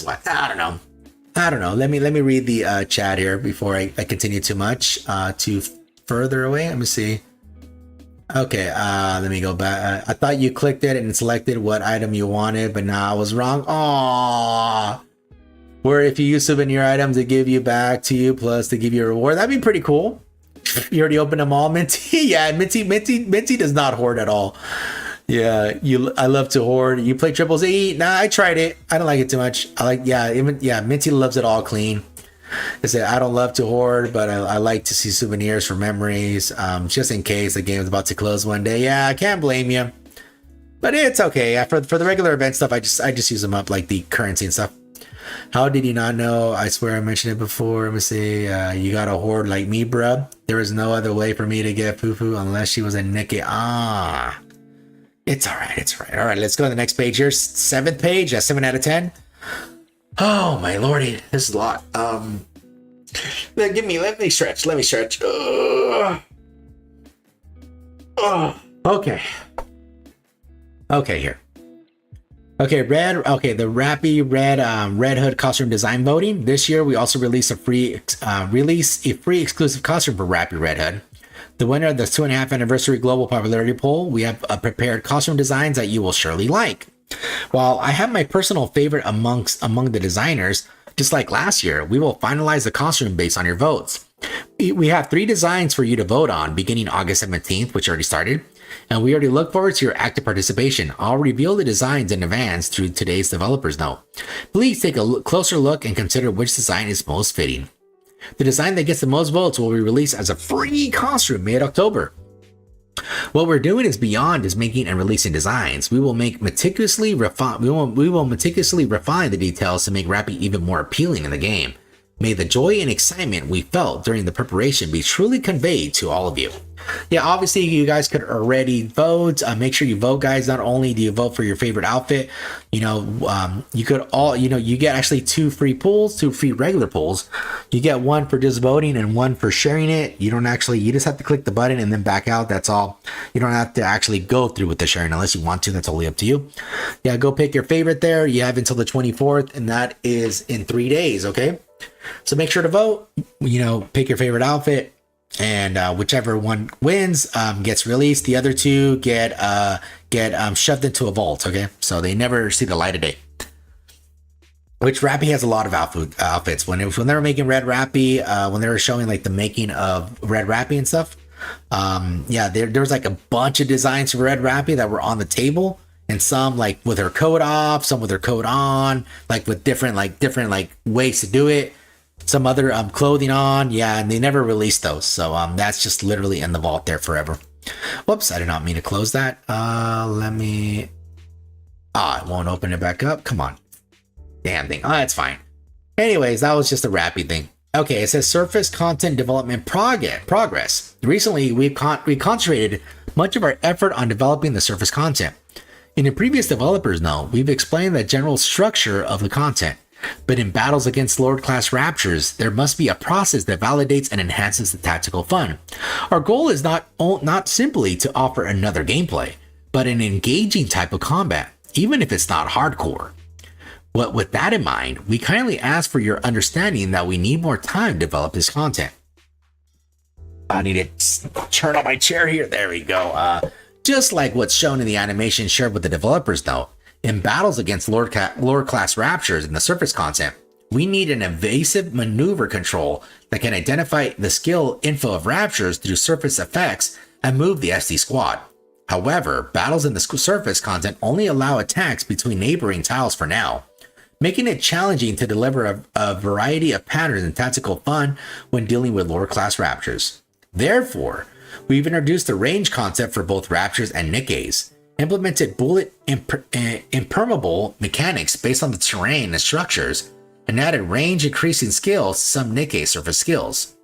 don't know. Let me read the chat here before I continue too much too further away. Let me see. Okay, let me go back. I thought you clicked it and selected what item you wanted, but now I was wrong. Aww. Where if you use souvenir items, they give you back to you, plus they give you a reward. That'd be pretty cool. You already opened them all, Minty. Yeah, Minty does not hoard at all. Yeah, I love to hoard. You play Triple Z? Nah, I tried it. I don't like it too much. Minty loves it all clean. It said, I don't love to hoard, but I like to see souvenirs for memories, just in case the game is about to close one day. Yeah, I can't blame you. But it's okay. For the regular event stuff, I just use them up, like the currency and stuff. How did you not know? I swear I mentioned it before. Let me see. You got a hoard like me, bruh. There was no other way for me to get Fufu unless she was a Nikke. Ah. It's alright, it's alright. Alright, let's go to the next page here. 7th page, 7 out of 10. Oh my lordy, this is a lot. Let me stretch. Okay. Okay, here. Okay, the Rappy Red Hood costume design voting. This year we also released a free exclusive costume for Rappy Red Hood. The winner of the 2.5 anniversary global popularity poll, we have prepared costume designs that you will surely like. While I have my personal favorite among the designers, just like last year, we will finalize the costume based on your votes. We have 3 designs for you to vote on beginning August 17th, which already started, and we already look forward to your active participation. I'll reveal the designs in advance through today's developers note. Please take a closer look and consider which design is most fitting. The design that gets the most votes will be released as a free costume mid-October. What we're doing is beyond just making and releasing designs. We will meticulously refine the details to make Rappy even more appealing in the game. May the joy and excitement we felt during the preparation be truly conveyed to all of you. Yeah, obviously you guys could already vote. Make sure you vote, guys. Not only do you vote for your favorite outfit, you get actually 2 free pools, 2 free regular pools. You get one for just voting and one for sharing it. You just have to click the button and then back out. That's all. You don't have to actually go through with the sharing unless you want to. That's totally up to you. Yeah, go pick your favorite there. You have until the 24th, and that is in 3 days. Okay. So make sure to vote, pick your favorite outfit, and whichever one wins gets released. The other 2 get shoved into a vault, okay? So they never see the light of day. Which Rappy has a lot of outfits. When they were making Red Rappy, when they were showing like the making of Red Rappy and stuff, there was like a bunch of designs for Red Rappy that were on the table. And some like with her coat off, some with her coat on, like with different ways to do it. Some other clothing on, yeah, and they never released those. So that's just literally in the vault there forever. Whoops, I did not mean to close that. It won't open it back up. Come on, damn thing. Oh, that's fine. Anyways, that was just a Rappy thing. Okay, it says surface content development progress. Recently, we concentrated much of our effort on developing the surface content. In the previous developers note, we've explained the general structure of the content, but in battles against Lord-class raptures, there must be a process that validates and enhances the tactical fun. Our goal is not simply to offer another gameplay, but an engaging type of combat, even if it's not hardcore. With that in mind, we kindly ask for your understanding that we need more time to develop this content. I need to turn on my chair here. There we go. Just like what's shown in the animation shared with the developers note, in battles against Lord-class raptures in the surface content, we need an evasive maneuver control that can identify the skill info of raptures through surface effects and move the SD squad. However, battles in the surface content only allow attacks between neighboring tiles for now, making it challenging to deliver a variety of patterns and tactical fun when dealing with Lord-class raptures. Therefore, we've introduced the range concept for both raptures and Nikkes, implemented bullet impermeable mechanics based on the terrain and structures, and added range increasing skills to some Nikke surface skills.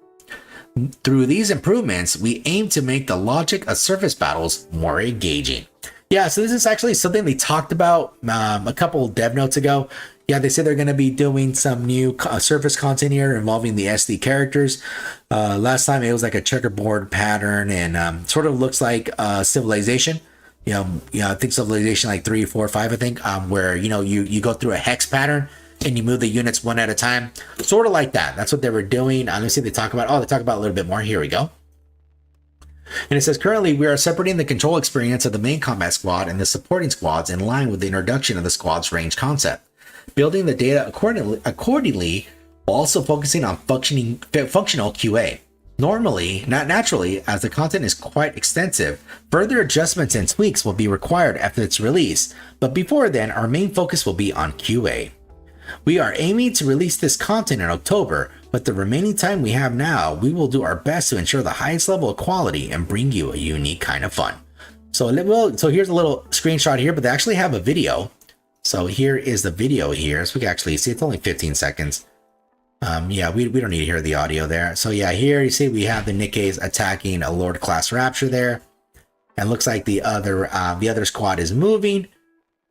Through these improvements, we aim to make the logic of surface battles more engaging. Yeah, so this is actually something they talked about a couple dev notes ago. Yeah, they said they're going to be doing some new surface content here involving the SD characters. Last time it was like a checkerboard pattern and sort of looks like Civilization. I think Civilization like 3, 4, 5, I think, where, you go through a hex pattern and you move the units one at a time. Sort of like that. That's what they were doing. Let me see, they talk about a little bit more. Here we go. And it says, currently we are separating the control experience of the main combat squad and the supporting squads in line with the introduction of the squad's range concept. Building the data accordingly, while also focusing on functional QA. Naturally, as the content is quite extensive, further adjustments and tweaks will be required after its release, but before then, our main focus will be on QA. We are aiming to release this content in October, but the remaining time we have now, we will do our best to ensure the highest level of quality and bring you a unique kind of fun. So here's a little screenshot here, but they actually have a video. So here is the video here. So we can actually see it's only 15 seconds. Yeah, we don't need to hear the audio there. So yeah, here you see we have the Nikkes attacking a Lord class Rapture there. And looks like the other squad is moving.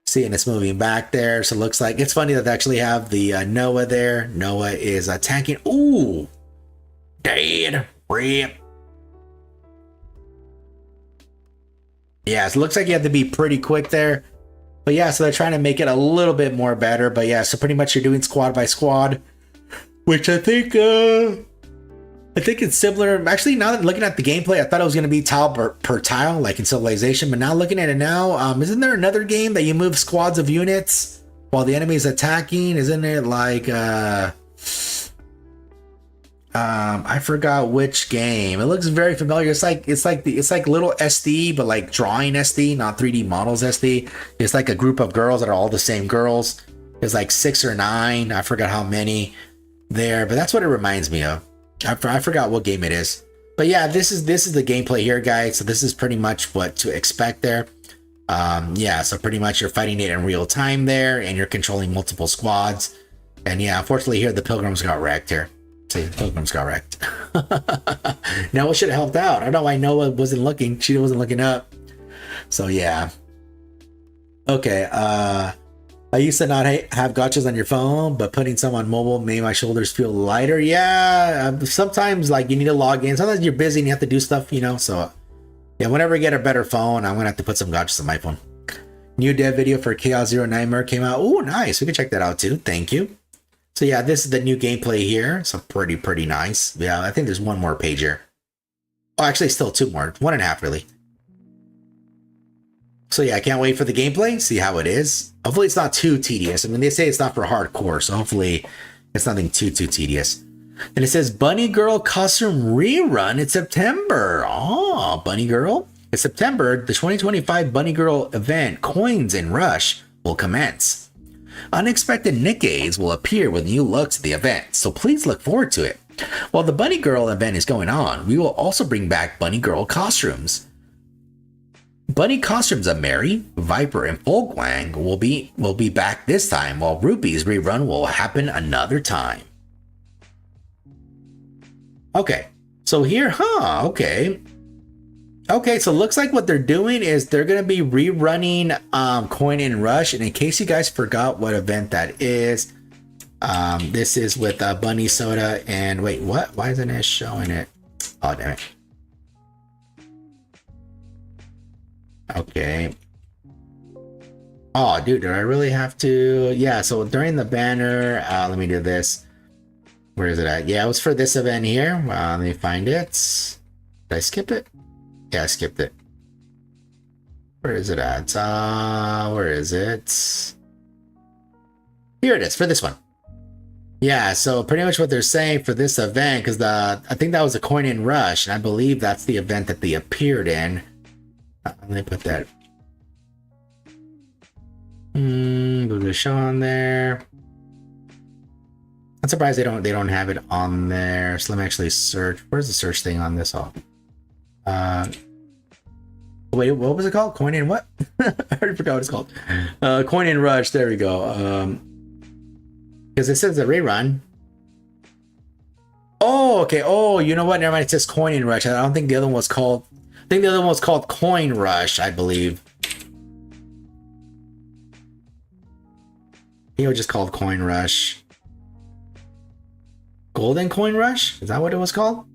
See, and it's moving back there. So it looks like it's funny that they actually have the Noah there. Noah is attacking. Ooh, dead. Rip. Yeah, so it looks like you have to be pretty quick there. But yeah, so they're trying to make it a little bit more better. But yeah, so pretty much you're doing squad by squad, which I think it's similar. Actually, now that looking at the gameplay, I thought it was going to be tile per tile, like in Civilization. But now looking at it now, isn't there another game that you move squads of units while the enemy is attacking? Isn't it like I forgot which game. It looks very familiar. It's like little SD, but like drawing SD, not 3D models SD. It's like a group of girls that are all the same girls. It's like 6 or 9. I forgot how many there, but that's what it reminds me of. I forgot what game it is. But yeah, this is the gameplay here, guys. So this is pretty much what to expect there. Yeah, so pretty much you're fighting it in real time there, and you're controlling multiple squads. And yeah, unfortunately here the Pilgrims got wrecked here. See, the Pilgrims got wrecked. Noah should have helped out. I don't know why Noah wasn't looking. She wasn't looking up. So yeah. Okay, I used to not have gachas on your phone, but putting some on mobile made my shoulders feel lighter. Yeah, sometimes like you need to log in. Sometimes you're busy and you have to do stuff, you know. So yeah, whenever I get a better phone, I'm gonna have to put some gachas on my phone. New dev video for Chaos Zero Nightmare came out. Oh, nice. We can check that out too. Thank you. So yeah, this is the new gameplay here. So pretty nice. Yeah, I think there's one more page here. Oh, actually, still 2 more. 1.5 really. So yeah, I can't wait for the gameplay, see how it is. Hopefully it's not too tedious. I mean, they say it's not for hardcore, so hopefully it's nothing too tedious. And it says Bunny Girl costume rerun in September. Oh, Bunny Girl. In September, the 2025 Bunny Girl event, Coins in Rush, will commence. Unexpected Nikkes will appear with new looks at the event, so please look forward to it. While the Bunny Girl event is going on, we will also bring back Bunny Girl costumes. Bunny costumes of Mary, Viper, and Folkwang will be back this time, while Rupee's rerun will happen another time. Okay, so here, okay. Okay, so looks like what they're doing is they're going to be rerunning Coin in Rush. And in case you guys forgot what event that is, this is with Bunny Soda and wait, what? Why isn't it showing it? Oh, damn it. Okay. Oh, dude, do I really have to? Yeah, so during the banner, let me do this. Where is it at? Yeah, it was for this event here. Let me find it. Did I skip it? Yeah, I skipped it. Where is it at? Where is it? Here it is for this one. Yeah, so pretty much what they're saying for this event, because I think that was a Coin in Rush, and I believe that's the event that they appeared in. Let me put that. Put the show on there. I'm surprised they don't have it on there. So let me actually search. Where's the search thing on this all? Wait, what was it called? Coin in what? I already forgot what it's called. Coin in Rush. There we go. Because it says a rerun. Oh, okay. Oh, you know what? Never mind. It says Coin in Rush. I don't think the other one was called. I think the other one was called Coin Rush, I believe. I think it was just called Coin Rush. Golden Coin Rush? Is that what it was called?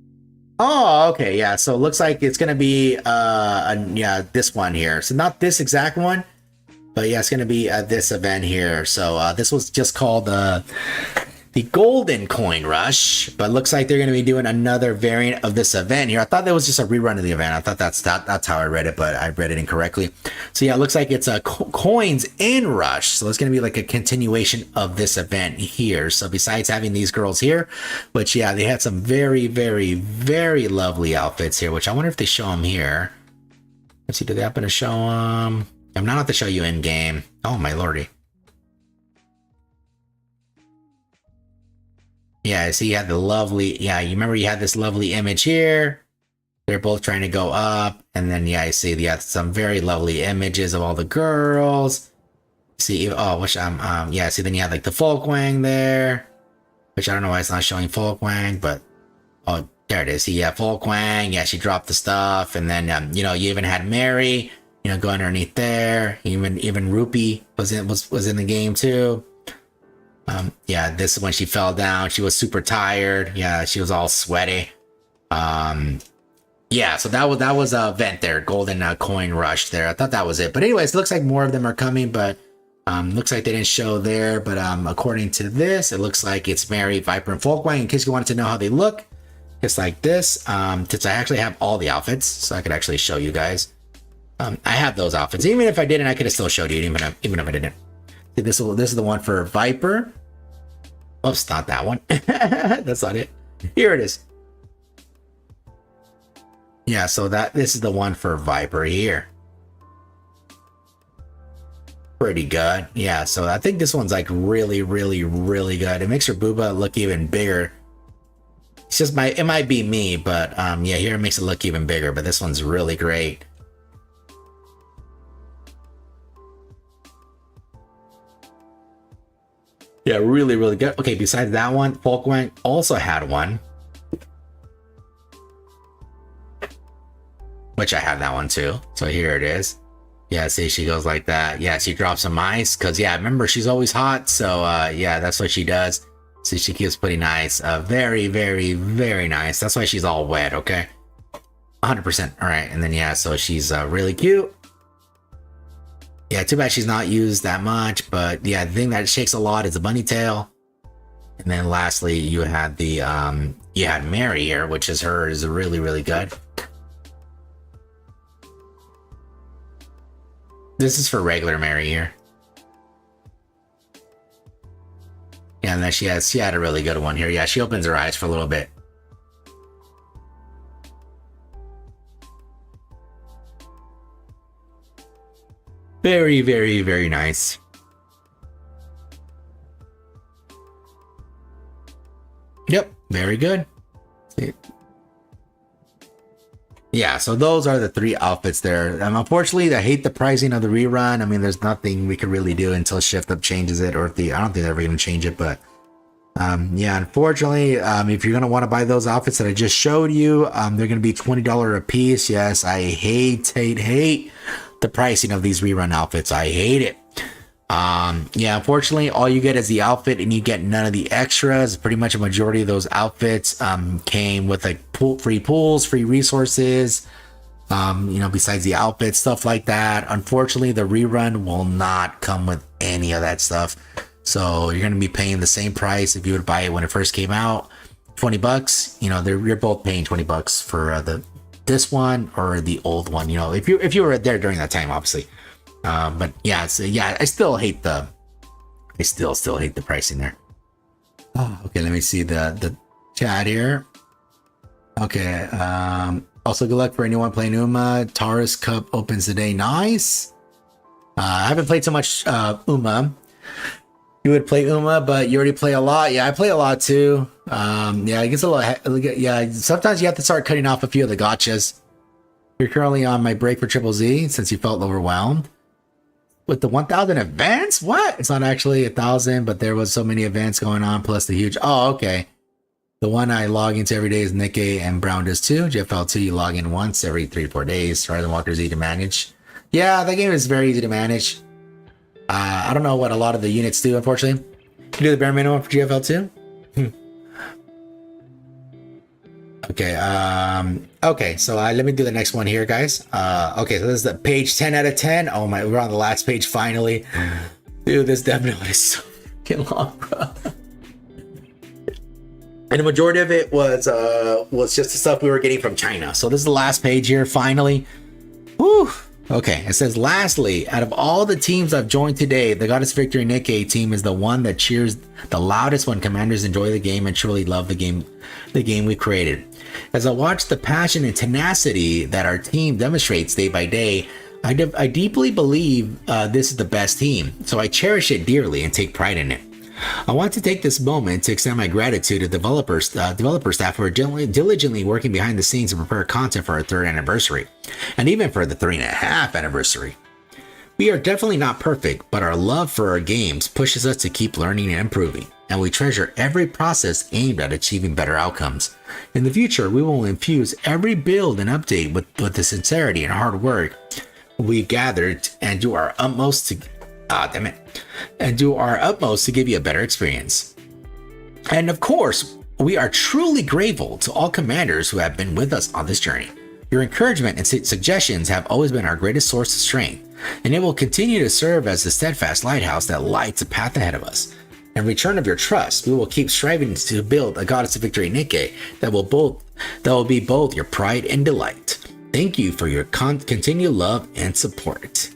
Oh, okay, yeah. So it looks like it's gonna be yeah, this one here. So not this exact one, but yeah, it's gonna be this event here. So this was just called the Golden Coin Rush, but looks like they're gonna be doing another variant of this event here. I thought that was just a rerun of the event. I thought that's how I read it, but I read it incorrectly. So yeah, it looks like it's a Coins in Rush. So it's gonna be like a continuation of this event here. So besides having these girls here, which yeah, they had some very lovely outfits here, which I wonder if they show them here. Let's see, do they happen to show them? I'm not have to show you in game. Oh my lordy. Yeah, see, you had the lovely, yeah, you remember you had this lovely image here. They're both trying to go up. And then, yeah, I see you have some very lovely images of all the girls. See, oh, which, yeah, see, then you had like the Folkwang there, which I don't know why it's not showing Folkwang, but, oh, there it is. See, yeah, Folkwang, yeah, she dropped the stuff. And then, you know, you even had Mary, you know, go underneath there. Even Rupee was in the game too. Yeah, this is when she fell down. She was super tired. Yeah, she was all sweaty. Yeah, so that was a event there, golden coin rush there. I thought that was it. But anyways, it looks like more of them are coming, but looks like they didn't show there. But according to this, it looks like it's Mary, Viper, and Folkwang. In case you wanted to know how they look, it's like this. Since I actually have all the outfits, so I could actually show you guys. I have those outfits. Even if I didn't, I could have still showed you, even if I didn't. See, this is the one for Viper. Oops, not that one. That's not it. Here it is. Yeah, so this is the one for Viper here. Pretty good. Yeah, so I think this one's like really, really, really good. It makes her booba look even bigger. It's just it might be me, but yeah, here it makes it look even bigger, but this one's really great. Yeah, really, really good. Okay, besides that one, Folkwang also had one. Which I have that one too. So here it is. Yeah, see, she goes like that. Yeah, she drops some ice. Because, yeah, remember, she's always hot. So, yeah, that's what she does. See, she keeps putting ice. Very, very, very nice. That's why she's all wet, okay? 100%. All right, and then, yeah, so she's really cute. Yeah, too bad she's not used that much, but yeah, the thing that shakes a lot is the bunny tail. And then lastly, you had you had Mary here, which is really, really good. This is for regular Mary here. Yeah, and then she had a really good one here. Yeah, she opens her eyes for a little bit. Very, very, very nice. Yep, very good. Yeah, so those are the 3 outfits there. Unfortunately, I hate the pricing of the rerun. I mean, there's nothing we could really do until Shift Up changes it, or if I don't think they're ever going to change it, but yeah, unfortunately, if you're going to want to buy those outfits that I just showed you, they're going to be $20 a piece. Yes, I hate the pricing of these rerun outfits. I hate it. Yeah, unfortunately, all you get is the outfit and you get none of the extras. Pretty much a majority of those outfits came with like free pools, free resources, you know, besides the outfits, stuff like that. Unfortunately, the rerun will not come with any of that stuff. So you're going to be paying the same price if you would buy it when it first came out, $20. You know, you're both paying $20 for this one or the old one. You know, if you were there during that time, obviously. But yeah, so yeah, I still hate the pricing there. Oh, okay, let me see the chat here. Okay, also good luck for anyone playing Uma. Taurus Cup opens today. Nice. I haven't played so much Uma. You would play Uma, but you already play a lot. Yeah, I play a lot too. Yeah, it gets a little. Yeah, sometimes you have to start cutting off a few of the gachas. You're currently on my break for Triple Z since you felt overwhelmed with the 1,000 events. What? It's not actually 1,000, but there was so many events going on, plus the huge. Oh, okay. The one I log into every day is Nikke and browndust too. GFL2, you log in once every 3-4 days. Horizonwalker is easy to manage. Yeah, that game is very easy to manage. I don't know what a lot of the units do, unfortunately. You do the bare minimum for GFL2? Okay, okay, so let me do the next one here, guys. Okay, so this is the page 10 out of 10. Oh my, we're on the last page finally. Dude, this definitely is so freaking long, bro. And the majority of it was just the stuff we were getting from China. So this is the last page here, finally. Whew. Okay, it says, lastly, out of all the teams I've joined today, the Goddess Victory Nikke team is the one that cheers the loudest when commanders enjoy the game and truly love the game we created. As I watch the passion and tenacity that our team demonstrates day by day, I deeply believe this is the best team, so I cherish it dearly and take pride in it. I want to take this moment to extend my gratitude to developer staff who are diligently working behind the scenes to prepare content for our 3rd anniversary, and even for the 3.5 anniversary. We are definitely not perfect, but our love for our games pushes us to keep learning and improving, and we treasure every process aimed at achieving better outcomes. In the future, we will infuse every build and update with the sincerity and hard work we've gathered and do our utmost to give you a better experience. And of course, we are truly grateful to all commanders who have been with us on this journey. Your encouragement and suggestions have always been our greatest source of strength, and it will continue to serve as the steadfast lighthouse that lights a path ahead of us. In return of your trust, we will keep striving to build a Goddess of Victory Nikke that will be both your pride and delight. Thank you for your continued love and support.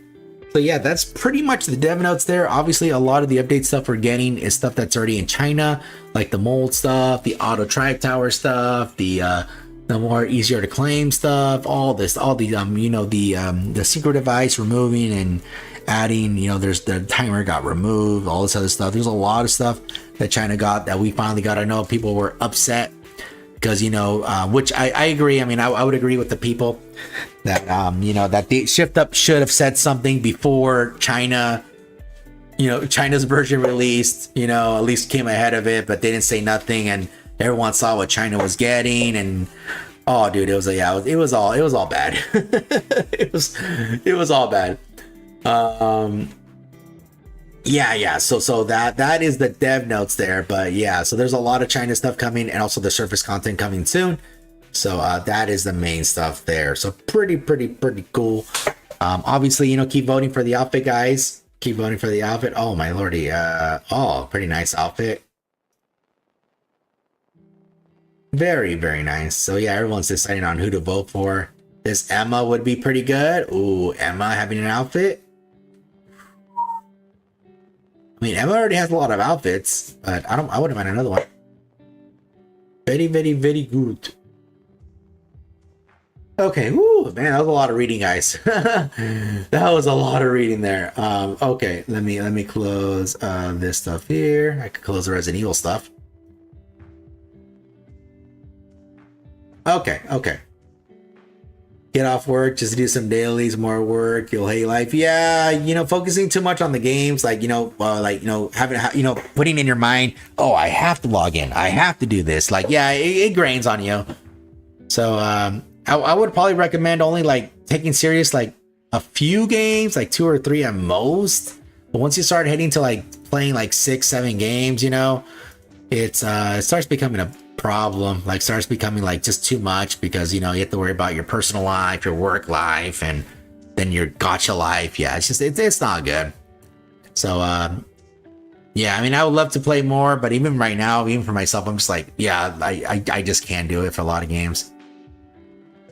So yeah, that's pretty much the dev notes there. Obviously, a lot of the update stuff we're getting is stuff that's already in China, like the mold stuff, the auto tribe tower stuff, the more easier to claim stuff, all the synchro device removing and adding, there's the timer got removed, all this other stuff. There's a lot of stuff that China got that we finally got. I know people were upset because, which I agree. I mean, I would agree with the people that, that the shift up should have said something before China's version released, at least came ahead of it, but they didn't say nothing, and everyone saw what China was getting, and oh dude, it was all bad. it was all bad. So that is the dev notes there, but yeah, so there's a lot of China stuff coming, and also the surface content coming soon. So that is the main stuff there. So pretty cool. Obviously, keep voting for the outfit, guys. Keep voting for the outfit. Oh my lordy. Pretty nice outfit. Very, very nice. So yeah, everyone's deciding on who to vote for. This Emma would be pretty good. Ooh, Emma having an outfit. I mean, Emma already has a lot of outfits, but I wouldn't mind another one. Very, very, very good. Okay, woo, man, that was a lot of reading, guys. That was a lot of reading there. Okay, let me close this stuff here. I could close the Resident Evil stuff. Okay. Get off work, just do some dailies, more work, you'll hate life. Yeah, focusing too much on the games, having, putting in your mind, oh, I have to log in, I have to do this. It grains on you. So, I would probably recommend only taking serious a few games, 2 or 3 at most. But once you start heading to playing 6-7 games, it starts becoming a problem. Starts becoming just too much, because you have to worry about your personal life, your work life, and then your gacha life. Yeah, it's not good. So yeah, I mean, I would love to play more, but even right now, even for myself, I'm just I just can't do it for a lot of games.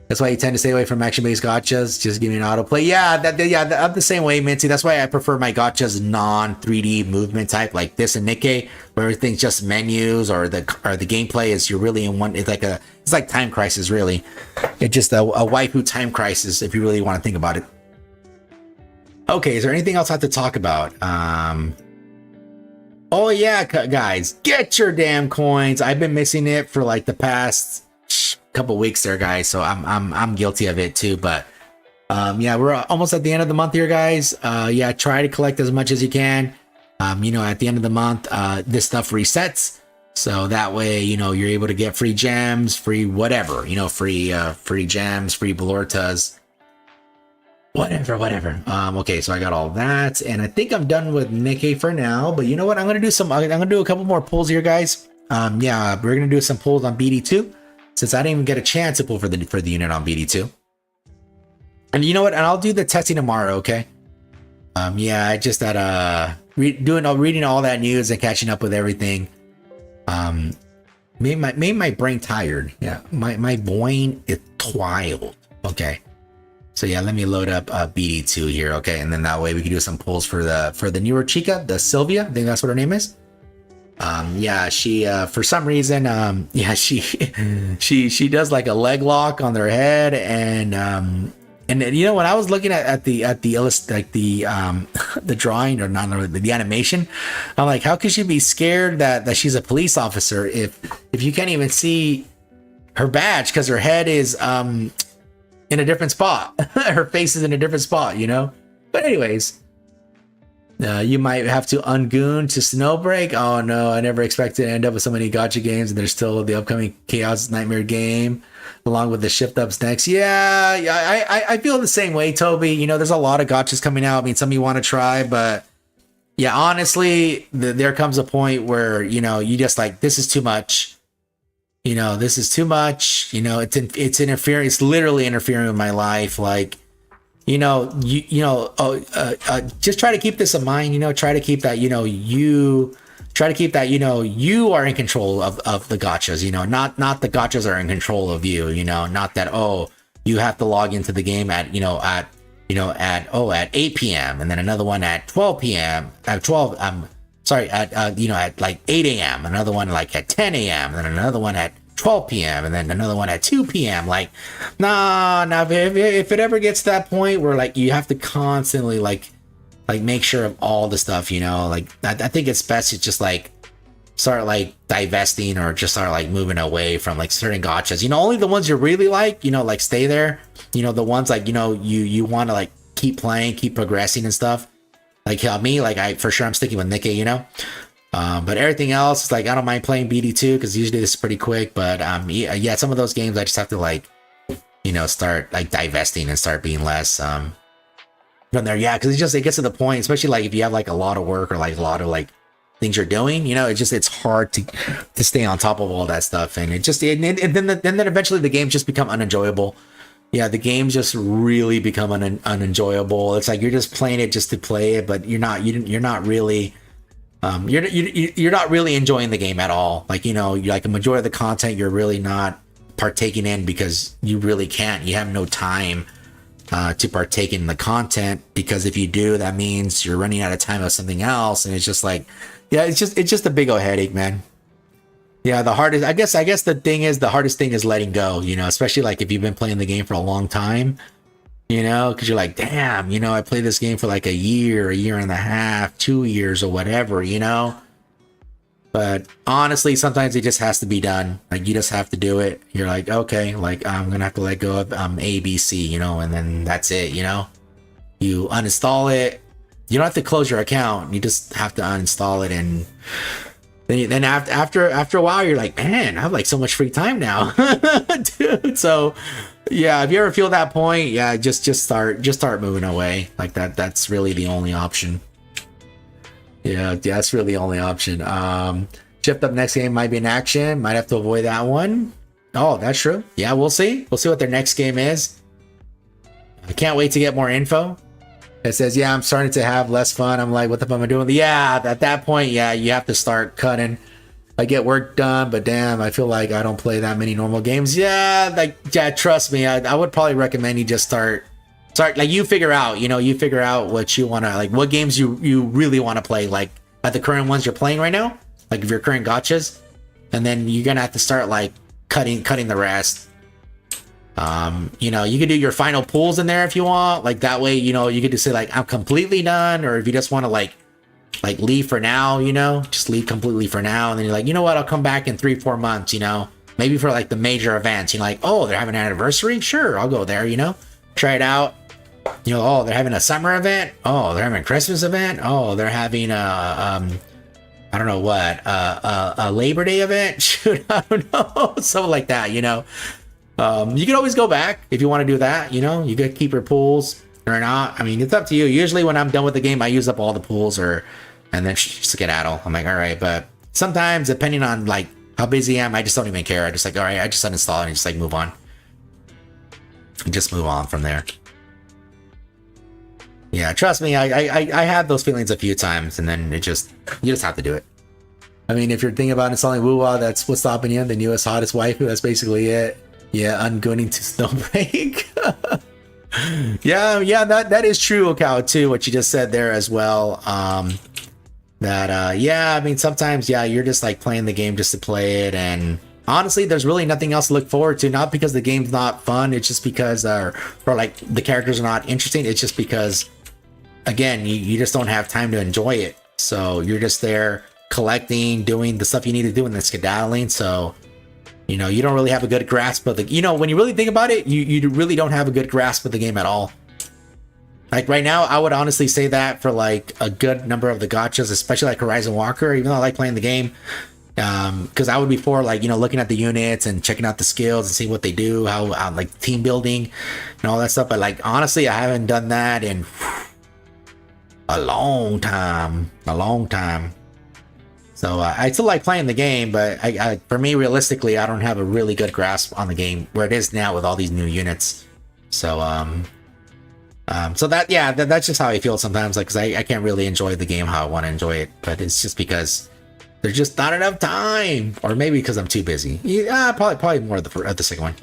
That's why you tend to stay away from action-based gachas. Just give me an autoplay. I'm the same way, Minty. That's why I prefer my gachas non-3D movement type, like this and Nikke, where everything's just menus, or the gameplay is you're really in one. It's like Time Crisis, really. It's just a waifu Time Crisis, if you really want to think about it. Okay, is there anything else I have to talk about? Oh yeah, guys, get your damn coins. I've been missing it for the past couple weeks there, guys, so I'm guilty of it too. But yeah, we're almost at the end of the month here, guys. Yeah, try to collect as much as you can. At the end of the month, this stuff resets, so that way you're able to get free gems, free whatever, free gems, free Balortas, whatever. Okay, so I got all that, and I think I'm done with Nikke for now. But you know what, I'm gonna do a couple more pulls here, guys. Yeah, we're gonna do some pulls on BD2, since I didn't even get a chance to pull for the unit on BD2. And you know what? And I'll do the testing tomorrow, okay? Yeah, I just that reading all that news and catching up with everything made my brain tired. Yeah, my brain is tired. Okay. So yeah, let me load up BD2 here, okay? And then that way we can do some pulls for the newer Chica, the Sylvia. I think that's what her name is. Yeah, she for some reason yeah, she does a leg lock on their head, and And you know, when I was looking at the the drawing, or not the animation, I'm like, how could she be scared that she's a police officer if you can't even see her badge because her head is in a different spot. Her face is in a different spot, you know. But anyways, you might have to ungoon to Snowbreak. Oh no, I never expected to end up with so many gacha games, and there's still the upcoming Chaos Nightmare game along with the shift ups next. Yeah, I feel the same way, Toby. You know, there's a lot of gachas coming out. I mean, some you want to try, but yeah, honestly, there comes a point where, you know, you just like, this is too much. You know, this is too much. You know, it's interfering. It's literally interfering with my life. Like, you know, just try to keep this in mind. You know, try to keep that. You know, you are in control of the gachas. You know, not the gachas are in control of you. You know, not that, oh, you have to log into the game at 8 p.m. and then another one at 12 p.m. at like 8 a.m. another one like at 10 a.m. and then another one at 12 p.m. and then another one at 2 p.m. Like, nah, if it ever gets to that point where like you have to constantly like make sure of all the stuff, you know, like I think it's best to just like start like divesting or just start like moving away from like certain gachas. You know, only the ones you really like, you know, like stay there. You know, the ones like, you know, you want to like keep playing, keep progressing and stuff. Like me, like I'm sticking with Nikke, you know. But everything else is like, I don't mind playing BD2 because usually this is pretty quick. But yeah, some of those games I just have to like, you know, start like divesting and start being less from there. Yeah, because it gets to the point, especially like if you have like a lot of work or like a lot of like things you're doing, you know, it's hard to stay on top of all that stuff, and then eventually the games just become unenjoyable. Yeah, the games just really become unenjoyable. It's like you're just playing it just to play it, but you're not really enjoying the game at all. Like, you know, you're like a majority of the content you're really not partaking in because you really can't. You have no time to partake in the content, because if you do, that means you're running out of time of something else, and it's just like, yeah, it's just a big old headache, man. Yeah, the hardest, I guess the hardest thing is letting go, you know, especially like if you've been playing the game for a long time, you know, because you're like, damn, you know, I played this game for like a year and a half, 2 years or whatever, you know. But honestly, sometimes it just has to be done. Like, you just have to do it. You're like, okay, like I'm gonna have to let go of A, B, C, you know, and then that's it, you know. You uninstall it. You don't have to close your account. You just have to uninstall it, and then after a while, you're like, man, I have like so much free time now, dude. So yeah, if you ever feel that point, yeah, just start moving away. Like that's really the only option. Yeah, that's really the only option. Shift up next game might be an action. Might have to avoid that one. Oh, that's true. Yeah, we'll see. We'll see what their next game is. I can't wait to get more info. It says, yeah, I'm starting to have less fun. I'm like, what the fuck am I doing? Yeah, at that point, yeah, you have to start cutting. I get work done, but damn, I feel like I don't play that many normal games. Yeah, like, yeah, trust me, I would probably recommend you just start, like, you figure out what you want to, like, what games you really want to play, like, at the current ones you're playing right now, like, if you're current gachas, and then you're gonna have to start, like, cutting the rest. You know, you could do your final pulls in there if you want, like that way, you know, you could just say like, I'm completely done, or if you just want to like leave for now, you know, just leave completely for now, and then you're like, you know what, I'll come back in 3-4 months, you know, maybe for like the major events, you know, like, oh, they're having an anniversary, sure, I'll go there, you know, try it out, you know, oh, they're having a summer event, oh, they're having a Christmas event, oh, they're having I don't know what, a Labor Day event, shoot, I don't know, something like that, you know. You can always go back if you want to do that, you know, you could keep your pools or not. I mean, it's up to you. Usually when I'm done with the game, I use up all the pools and then just skedaddle. I'm like, all right, but sometimes depending on like how busy I am, I just don't even care. I just like, all right, I just uninstall it and just like move on. And just move on from there. Yeah, trust me, I had those feelings a few times, and then you just have to do it. I mean, if you're thinking about installing Wuwa, that's what's stopping you. The newest hottest waifu, that's basically it. Yeah, ungoing to Snowbreak. yeah, that is true, Okao, too, what you just said there as well. Yeah, I mean, sometimes, yeah, you're just like playing the game just to play it, and honestly, there's really nothing else to look forward to. Not because the game's not fun. It's just because, or like the characters are not interesting. It's just because, again, you just don't have time to enjoy it. So you're just there collecting, doing the stuff you need to do, and then skedaddling. So, you know, you don't really have a good grasp of the, you know, when you really think about it, you really don't have a good grasp of the game at all. Like right now, I would honestly say that for like a good number of the gachas, especially like Horizon Walker, even though I like playing the game, because I would be for like, you know, looking at the units and checking out the skills and seeing what they do, how like team building and all that stuff. But like, honestly, I haven't done that in a long time. So I still like playing the game, but I for me, realistically, I don't have a really good grasp on the game where it is now with all these new units. So so that, yeah, that's just how I feel sometimes, like, because I can't really enjoy the game how I want to enjoy it, but it's just because there's just not enough time, or maybe because I'm too busy. Yeah, probably more of the second one.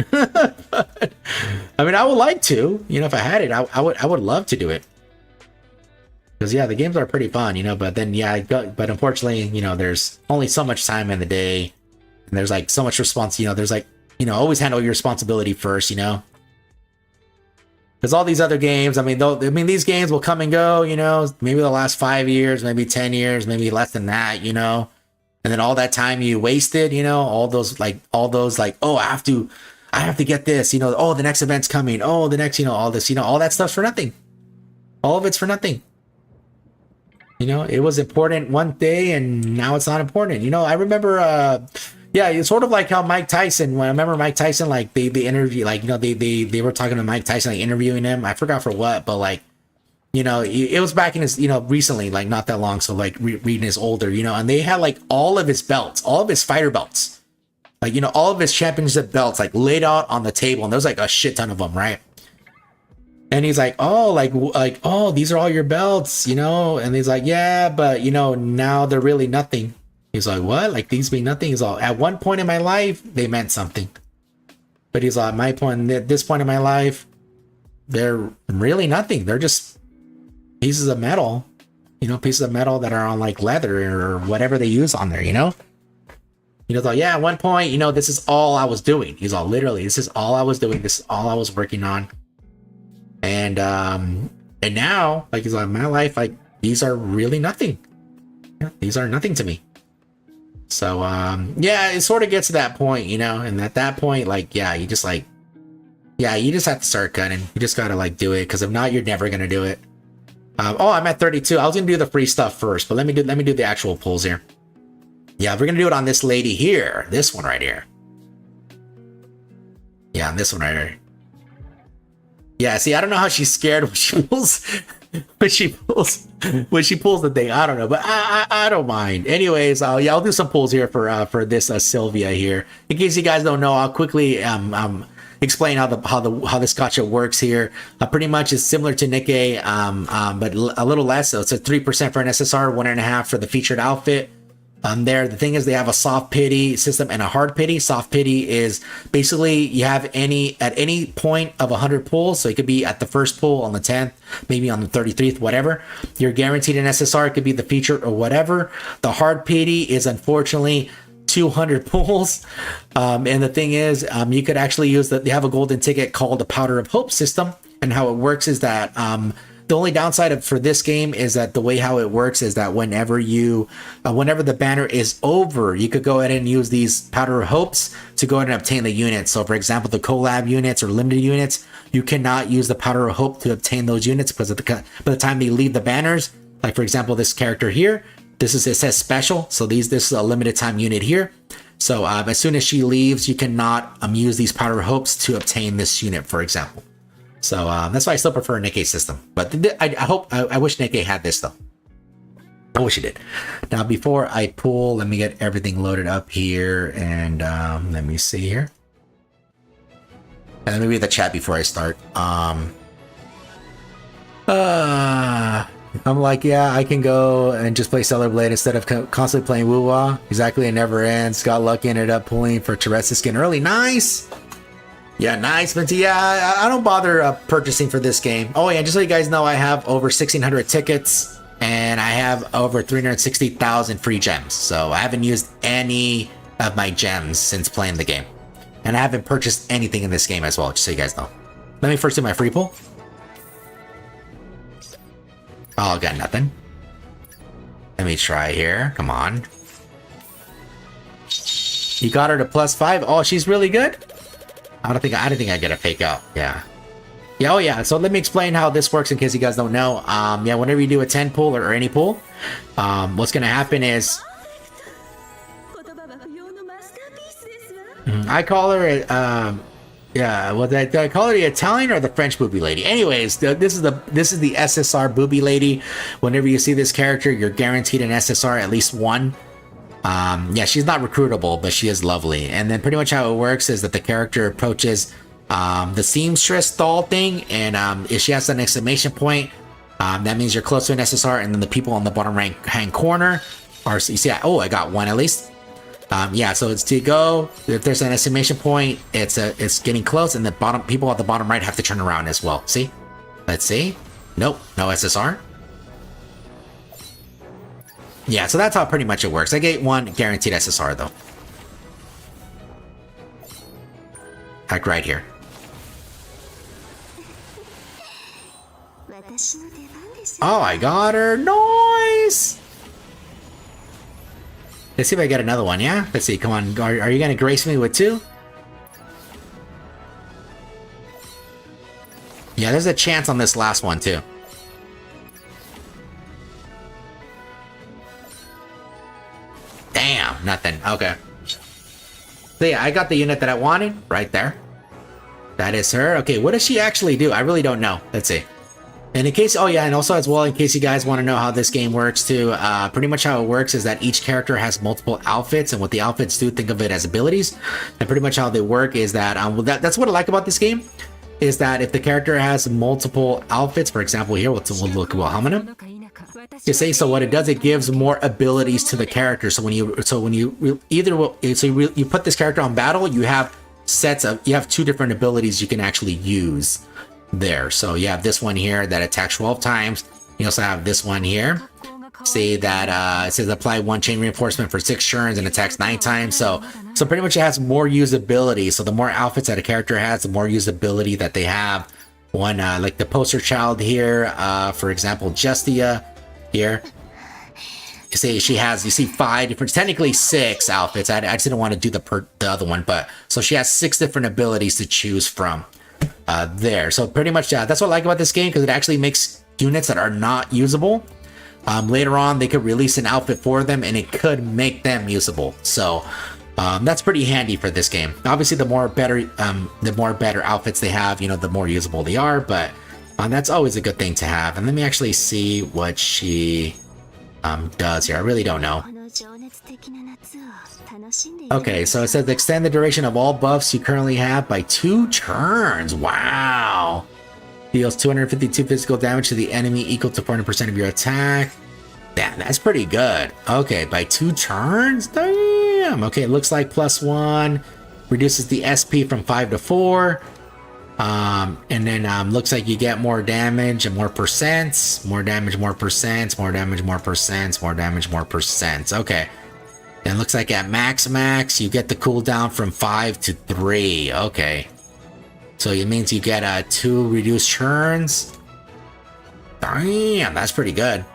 I mean, I would like to, you know, if I had it, I would love to do it, because yeah, the games are pretty fun, you know. But then but unfortunately, you know, there's only so much time in the day, and there's like so much response. You know, there's like, you know, always handle your responsibility first, you know. Because all these other games, I mean, these games will come and go, you know, maybe the last 5 years, maybe 10 years, maybe less than that, you know. And then all that time you wasted, you know, all those like, oh, I have to get this, you know, oh, the next event's coming, oh, the next, you know, all this, you know, all that stuff's for nothing. All of it's for nothing. You know, it was important one day and now it's not important. You know, I remember, yeah, it's sort of like how Mike Tyson, when I remember Mike Tyson, like they interview, like, you know, they were talking to Mike Tyson, like interviewing him. I forgot for what, but like, you know, it was back in his, you know, recently, like not that long. So like reading his older, you know, and they had like all of his belts, all of his fighter belts, like, you know, all of his championship belts, like laid out on the table. And there's like a shit ton of them, right? And he's like, oh, oh, these are all your belts, you know? And he's like, yeah, but you know, now they're really nothing. He's like, what? Like these mean nothing? He's all, at one point in my life, they meant something. But he's like, at this point in my life, they're really nothing. They're just pieces of metal, you know, pieces of metal that are on like leather or whatever they use on there, you know? You know, like, yeah, at one point, you know, this is all I was doing. He's all, literally, this is all I was doing. This is all I was working on. And now, like, he's like, my life, like, these are really nothing. Yeah, these are nothing to me. So, yeah, it sort of gets to that point, you know, and at that point, like, yeah, you just have to start cutting. You just got to like do it. Cause if not, you're never going to do it. Oh, I'm at 32. I was going to do the free stuff first, but let me do the actual pulls here. Yeah, we're going to do it on this lady here. This one right here. Yeah, on this one right here. Yeah, see, I don't know how she's scared when she pulls when she pulls the thing. I don't know, but I don't mind. Anyways, I'll do some pulls here for this Sylvia here. In case you guys don't know, I'll quickly explain how this gacha works here. Pretty much is similar to Nikke, but a little less. So it's a 3% for an SSR, 1.5 for the featured outfit. The thing is, they have a soft pity system and a hard pity. Soft pity is basically you have at any point of 100 pulls, so it could be at the first pull on the 10th, maybe on the 33rd, whatever. You're guaranteed an SSR. It could be the feature or whatever. The hard pity is unfortunately 200 pulls, and the thing is, you could actually use they have a golden ticket called the Powder of Hope system, and how it works is that the only downside for this game is that the way how it works is that whenever the banner is over, you could go ahead and use these Powder of Hopes to go ahead and obtain the units. So for example, the collab units or limited units, you cannot use the Powder of Hope to obtain those units because by the time they leave the banners, like for example, this character here, it says special. So this is a limited time unit here. So as soon as she leaves, you cannot use these Powder of Hopes to obtain this unit, for example. So that's why I still prefer a Nikke system. But I wish Nikke had this though. I wish it did. Now before I pull, let me get everything loaded up here, and let me see here. And let me read the chat before I start. I'm like, yeah, I can go and just play Stellar Blade instead of constantly playing Wuwa. Exactly, it never ends. Got lucky, ended up pulling for Teresa's skin early. Nice. Yeah, nice, Minty. Yeah, I don't bother purchasing for this game. Oh yeah, just so you guys know, I have over 1,600 tickets and I have over 360,000 free gems. So I haven't used any of my gems since playing the game. And I haven't purchased anything in this game as well, just so you guys know. Let me first do my free pull. Oh, got nothing. Let me try here. Come on. You got her to +5. Oh, she's really good. I don't think I get a fake out. Yeah. Yeah. Oh, yeah. So let me explain how this works in case you guys don't know. Yeah. Whenever you do a 10 pull or any pull, what's gonna happen is I call her. Yeah, well, did I call her the Italian or the French booby lady? Anyways, this is the SSR booby lady. Whenever you see this character, you're guaranteed an SSR, at least one. Yeah, she's not recruitable, but she is lovely. And then pretty much how it works is that the character approaches the seamstress doll thing, and if she has an exclamation point, that means you're close to an SSR. And then the people on the bottom right hand corner are, you see, oh, I got one at least. Yeah, so it's to go. If there's an exclamation point, it's getting close, and the people at the bottom right have to turn around as well. See? Let's see. Nope, no SSR. Yeah, so that's how pretty much it works. I get one guaranteed SSR though. Like right here. Oh, I got her. Nice. Let's see if I get another one, yeah? Let's see, come on. Are you going to grace me with 2? Yeah, there's a chance on this last one, too. Damn, nothing. Okay. So yeah, I got the unit that I wanted right there. That is her. Okay, what does she actually do? I really don't know. Let's see. And in case, oh yeah, and also as well, in case you guys want to know how this game works too, pretty much how it works is that each character has multiple outfits, and what the outfits do, think of it as abilities. And pretty much how they work is that, that's what I like about this game, is that if the character has multiple outfits, for example here, we'll look about Hamina. You say, so what it does, it gives more abilities to the character. So when you put this character on battle, you have you have 2 different abilities you can actually use there. So you have this one here that attacks 12 times. You also have this one here. Say that it says apply 1 chain reinforcement for 6 turns and attacks 9 times. So pretty much it has more usability. So the more outfits that a character has, the more usability that they have. One like the poster child here, for example, Justia here. You see she has, you see 5 different, technically 6 outfits. I just didn't want to do the other one, but so she has 6 different abilities to choose from. There. So pretty much that's what I like about this game, because it actually makes units that are not usable. Later on, they could release an outfit for them, and it could make them usable. So that's pretty handy for this game. Obviously, the more better outfits they have, the more usable they are. But that's always a good thing to have. And let me actually see what she does here. I really don't know. Okay, so it says extend the duration of all buffs you currently have by 2 turns. Wow. Deals 252 physical damage to the enemy equal to 400% of your attack. Damn, that's pretty good. Okay, by 2 turns? Damn. Okay, it looks like +1. Reduces the SP from 5 to 4. And then looks like you get more damage and more percents. More damage, more percents. More damage, more percents. More damage, more percents. Okay. And looks like at max, you get the cooldown from 5 to 3. Okay. So it means you get 2 reduced turns. Damn, that's pretty good.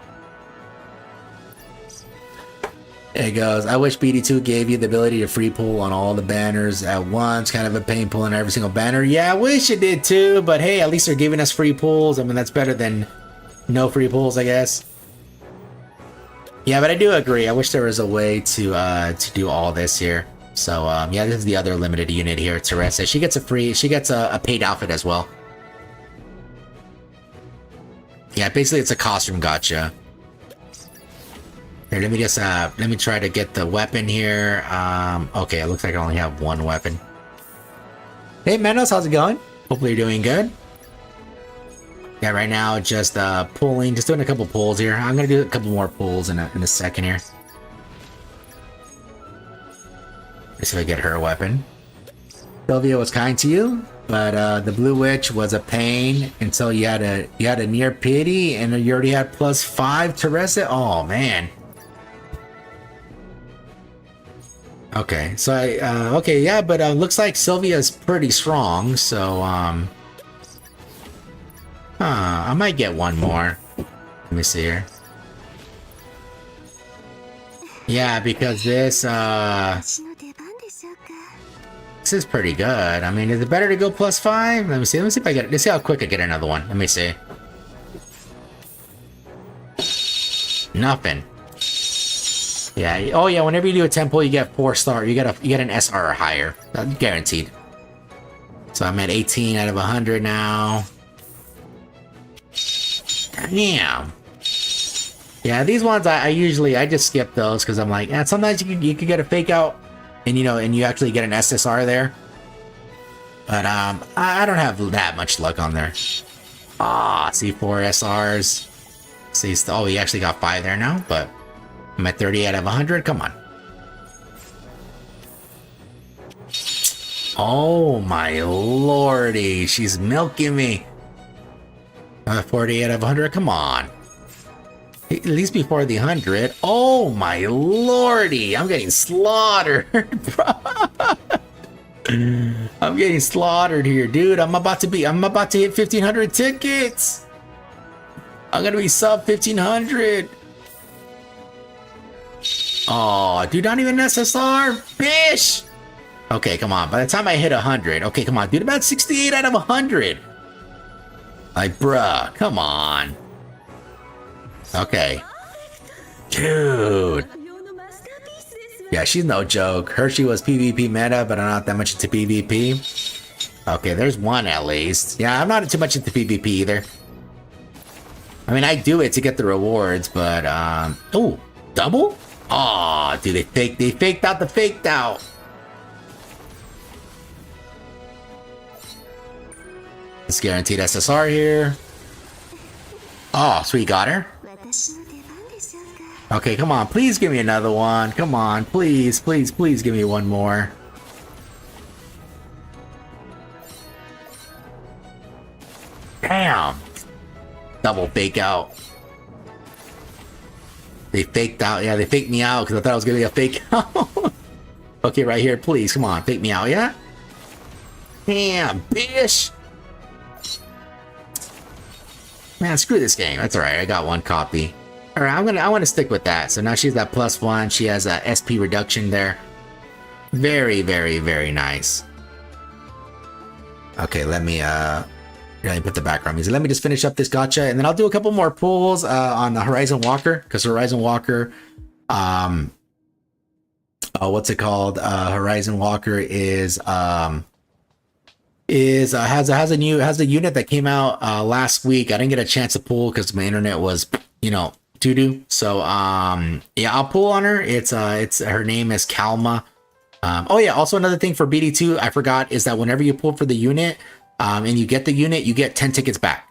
It goes, I wish BD2 gave you the ability to free pull on all the banners at once. Kind of a pain pulling every single banner. Yeah, I wish it did too, but hey, at least they're giving us free pulls. I mean, that's better than no free pulls, I guess. Yeah, but I do agree. I wish there was a way to do all this here. So yeah, this is the other limited unit here, Teresa. She gets a paid outfit as well. Yeah, basically it's a costume gacha. Here, let me try to get the weapon here. Okay, it looks like I only have 1 weapon. Hey Menos, how's it going? Hopefully you're doing good. Yeah, right now just pulling, just doing a couple pulls here. I'm gonna do a couple more pulls in a second here. Let's see if I get her a weapon. Sylvia was kind to you, but the Blue Witch was a pain until you had a near pity, and you already had +5 Teresa. Oh man. Okay, so okay, yeah, but looks like Sylvia's pretty strong, so I might get one more. Let me see here. Yeah, because this is pretty good. I mean, is it better to go +5? Let me see. Let me see if I get it. Let's see how quick I get another one. Let me see. Nothing. Yeah. Oh yeah. Whenever you do a temple, you get 4-star. You get an SR or higher. That's guaranteed. So I'm at 18 out of 100 now. Damn. Yeah, these ones I usually just skip those because I'm like, sometimes you could get a fake out, and and you actually get an SSR there. But I don't have that much luck on there. See 4 SRs. See, oh, we actually got 5 there now, but I'm at 30 out of 100. Come on. Oh my lordy, she's milking me. 40 out of 100. Come on. At least before the 100. Oh my lordy, I'm getting slaughtered, bro. I'm getting slaughtered here, dude. I'm about to hit 1,500 tickets. I'm gonna be sub 1,500. Oh, dude, not even SSR, bish. Okay, come on. By the time I hit 100, okay, come on, dude. About 68 out of 100. Like, bruh, come on. Okay. Dude. Yeah, she's no joke. Hershey was PvP meta, but I'm not that much into PvP. Okay, there's one at least. Yeah, I'm not too much into PvP either. I mean, I do it to get the rewards, but, oh, double? Aw, dude, they faked out the faked out. It's guaranteed SSR here. Oh, sweet, got her. Okay, come on, please give me another one. Come on, please, please, please give me one more. Damn. Double fake out. They faked out. Yeah, they faked me out because I thought it was going to be a fake out. Okay, right here, please. Come on, fake me out, yeah? Damn, bitch. Man, screw this game. That's alright. I got one copy. Alright, I want to stick with that. So now she's at +1. She has a SP reduction there. Very, very, very nice. Okay, let me put the background music. Let me just finish up this gacha, and then I'll do a couple more pulls on the Horizon Walker, because Horizon Walker, what's it called? Horizon Walker has a unit that came out last week. I didn't get a chance to pull because my internet was doo-doo. So yeah, I'll pull on her. It's her name is Kalma. Oh yeah, also another thing for BD2 I forgot is that whenever you pull for the unit and you get the unit, you get 10 tickets back.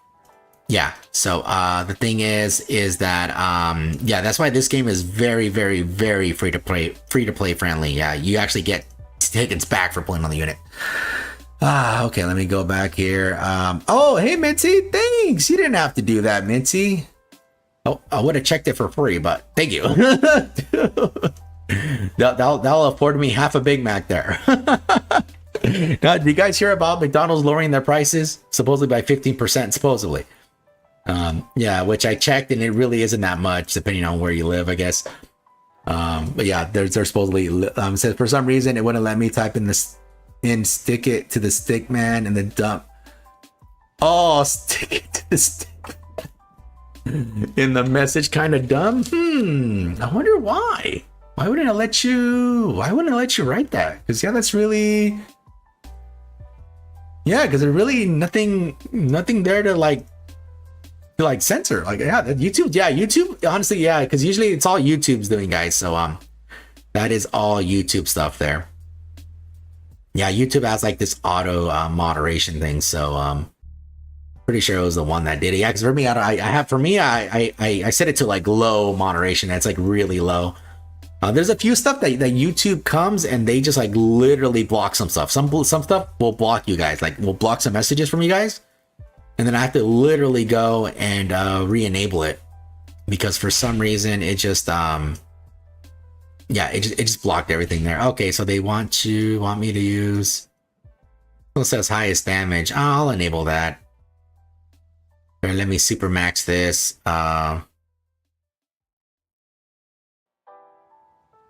Yeah, so the thing is that yeah, that's why this game is very, very, very free to play friendly. Yeah, you actually get tickets back for pulling on the unit. Okay, let me go back here. Oh, hey, Minty, thanks. You didn't have to do that, Minty. Oh, I would have checked it for free, but thank you. That'll afford me half a Big Mac there. Now, did you guys hear about McDonald's lowering their prices? Supposedly by 15%, supposedly. Yeah, which I checked, and it really isn't that much, depending on where you live, I guess. But yeah, they're supposedly, says for some reason, it wouldn't let me type in this. And stick it to the stick man and then dump. Oh, stick it to the stick. In the message, kind of dumb. I wonder why. Why wouldn't it let you write that? Because yeah, that's really. Yeah, because there's really nothing there to like censor. Like yeah, YouTube. Yeah, YouTube. Honestly, yeah, because usually it's all YouTube's doing, guys. So that is all YouTube stuff there. Yeah, YouTube has like this auto moderation thing, so pretty sure it was the one that did it. Yeah, because for me, I set it to like low moderation. That's like really low. There's a few stuff that YouTube comes and they just like literally block some stuff. Some stuff will block you guys, like will block some messages from you guys, and then I have to literally go and re-enable it because for some reason it just Yeah, it just blocked everything there. Okay, so they want me to use. It says highest damage. I'll enable that. Or let me super max this.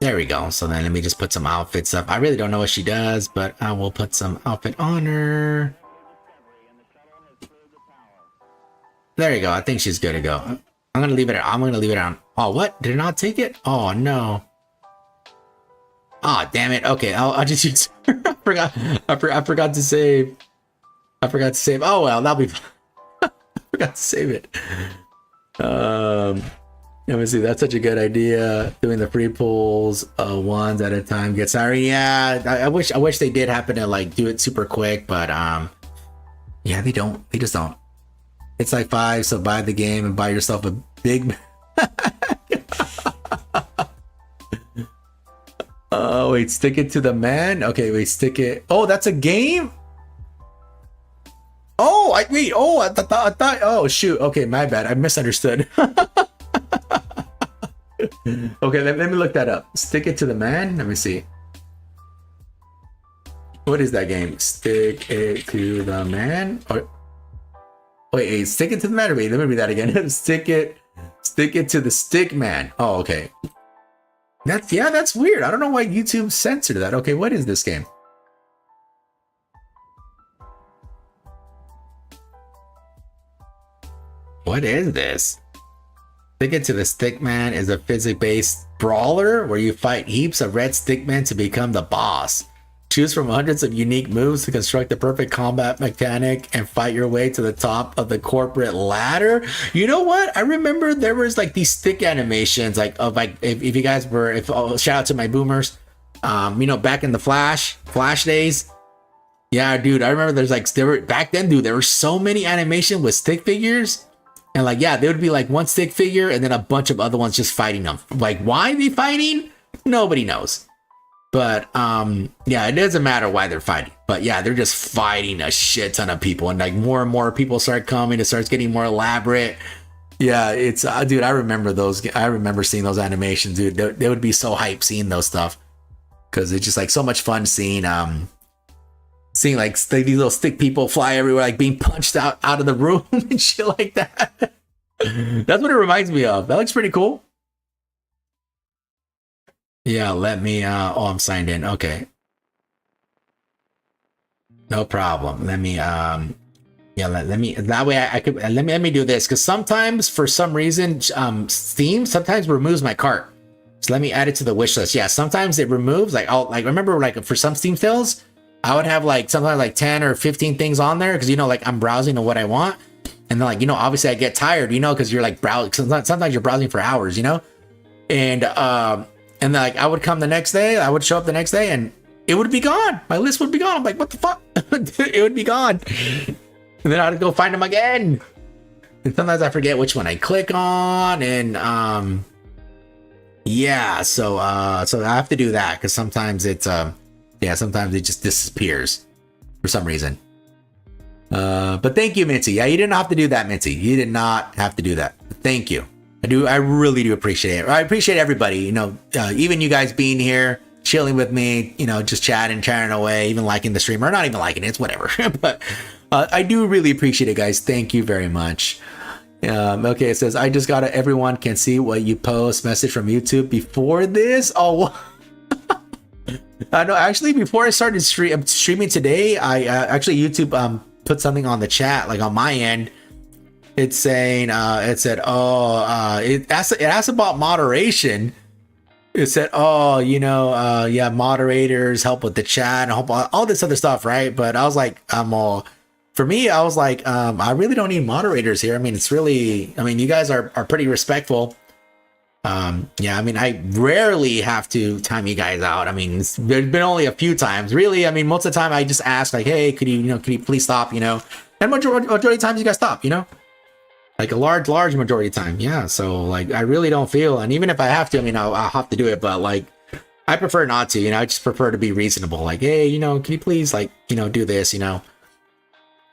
There we go. So then let me just put some outfits up. I really don't know what she does, but I will put some outfit on her. There you go. I think she's good to go. I'm gonna leave it. I'm gonna leave it on. Oh, what? Did it not take it? Oh no. Oh, damn it. Okay, I'll just use. I forgot to save. I forgot to save. Oh well, that'll be. I forgot to save it. Let me see. That's such a good idea. Doing the free pulls, ones at a time gets sorry. Yeah, I wish they did happen to like do it super quick, but yeah, they don't. They just don't. It's like 5, so buy the game and buy yourself a big. Oh wait, stick it to the man. Okay, wait, stick it. Oh, that's a game. Oh, wait. Oh, I thought. Oh shoot. Okay, my bad. I misunderstood. Okay, let me look that up. Stick it to the man. Let me see. What is that game? Stick it to the man. Or wait, stick it to the man. Wait, let me read that again. stick it to the stick man. Oh, okay. That's weird. I don't know why YouTube censored that. Okay, what is this game? What is this? Stick It to the Stickman is a physics-based brawler where you fight heaps of red stickmen to become the boss. Choose from hundreds of unique moves to construct the perfect combat mechanic and fight your way to the top of the corporate ladder. You know what? I remember there was like these stick animations, like of like if you guys were, shout out to my boomers, back in the Flash days. Yeah, dude, I remember back then, dude, there were so many animation with stick figures. And like, yeah, there would be like one stick figure and then a bunch of other ones just fighting them. Like, why are they fighting? Nobody knows. But yeah, it doesn't matter why they're fighting. But yeah, they're just fighting a shit ton of people. And like more and more people start coming. It starts getting more elaborate. Yeah, it's, dude, I remember those. I remember seeing those animations, dude. They would be so hype seeing those stuff. Because it's just like so much fun seeing like these little stick people fly everywhere, like being punched out of the room and shit like that. That's what it reminds me of. That looks pretty cool. Yeah, let me I'm signed in. Okay. No problem. Let me let me that way I could let me do this, because sometimes for some reason Steam sometimes removes my cart. So let me add it to the wish list. Yeah, sometimes it removes, like I'll like remember like for some Steam sales, I would have like sometimes like 10 or 15 things on there because like I'm browsing to what I want. And then like, obviously I get tired, because you're like browsing. Sometimes you're browsing for hours, and like I would come the next day, I would show up the next day and it would be gone. My list would be gone. I'm like, what the fuck? It would be gone. And then I'd go find them again. And sometimes I forget which one I click on. And yeah, so I have to do that because sometimes it's sometimes it just disappears for some reason. But thank you, Minty. Yeah, you didn't have to do that, Minty. You did not have to do that. Thank you. I really do appreciate it. I appreciate everybody, even you guys being here, chilling with me, just chatting away, even liking the stream, or not even liking it, it's whatever. But I do really appreciate it, guys. Thank you very much. Okay, it says, I just got everyone can see what you post. Message from YouTube before this. Oh, I know. Actually, before I started streaming today, I actually YouTube put something on the chat, like on my end. It's saying it said, it asked about moderation. It said, yeah, moderators help with the chat and help all this other stuff, right? But I was like, for me, I was like, I really don't need moderators here. I mean, you guys are pretty respectful. Yeah, I mean, I rarely have to time you guys out. I mean, there's been only a few times, really. I mean, most of the time I just ask like, hey, could you please stop, and majority of times you guys stop, like a large majority of time. Yeah. So like, I really don't feel, and even if I have to, I mean, I'll have to do it, but like, I prefer not to, I just prefer to be reasonable. Like, hey, can you please like, do this,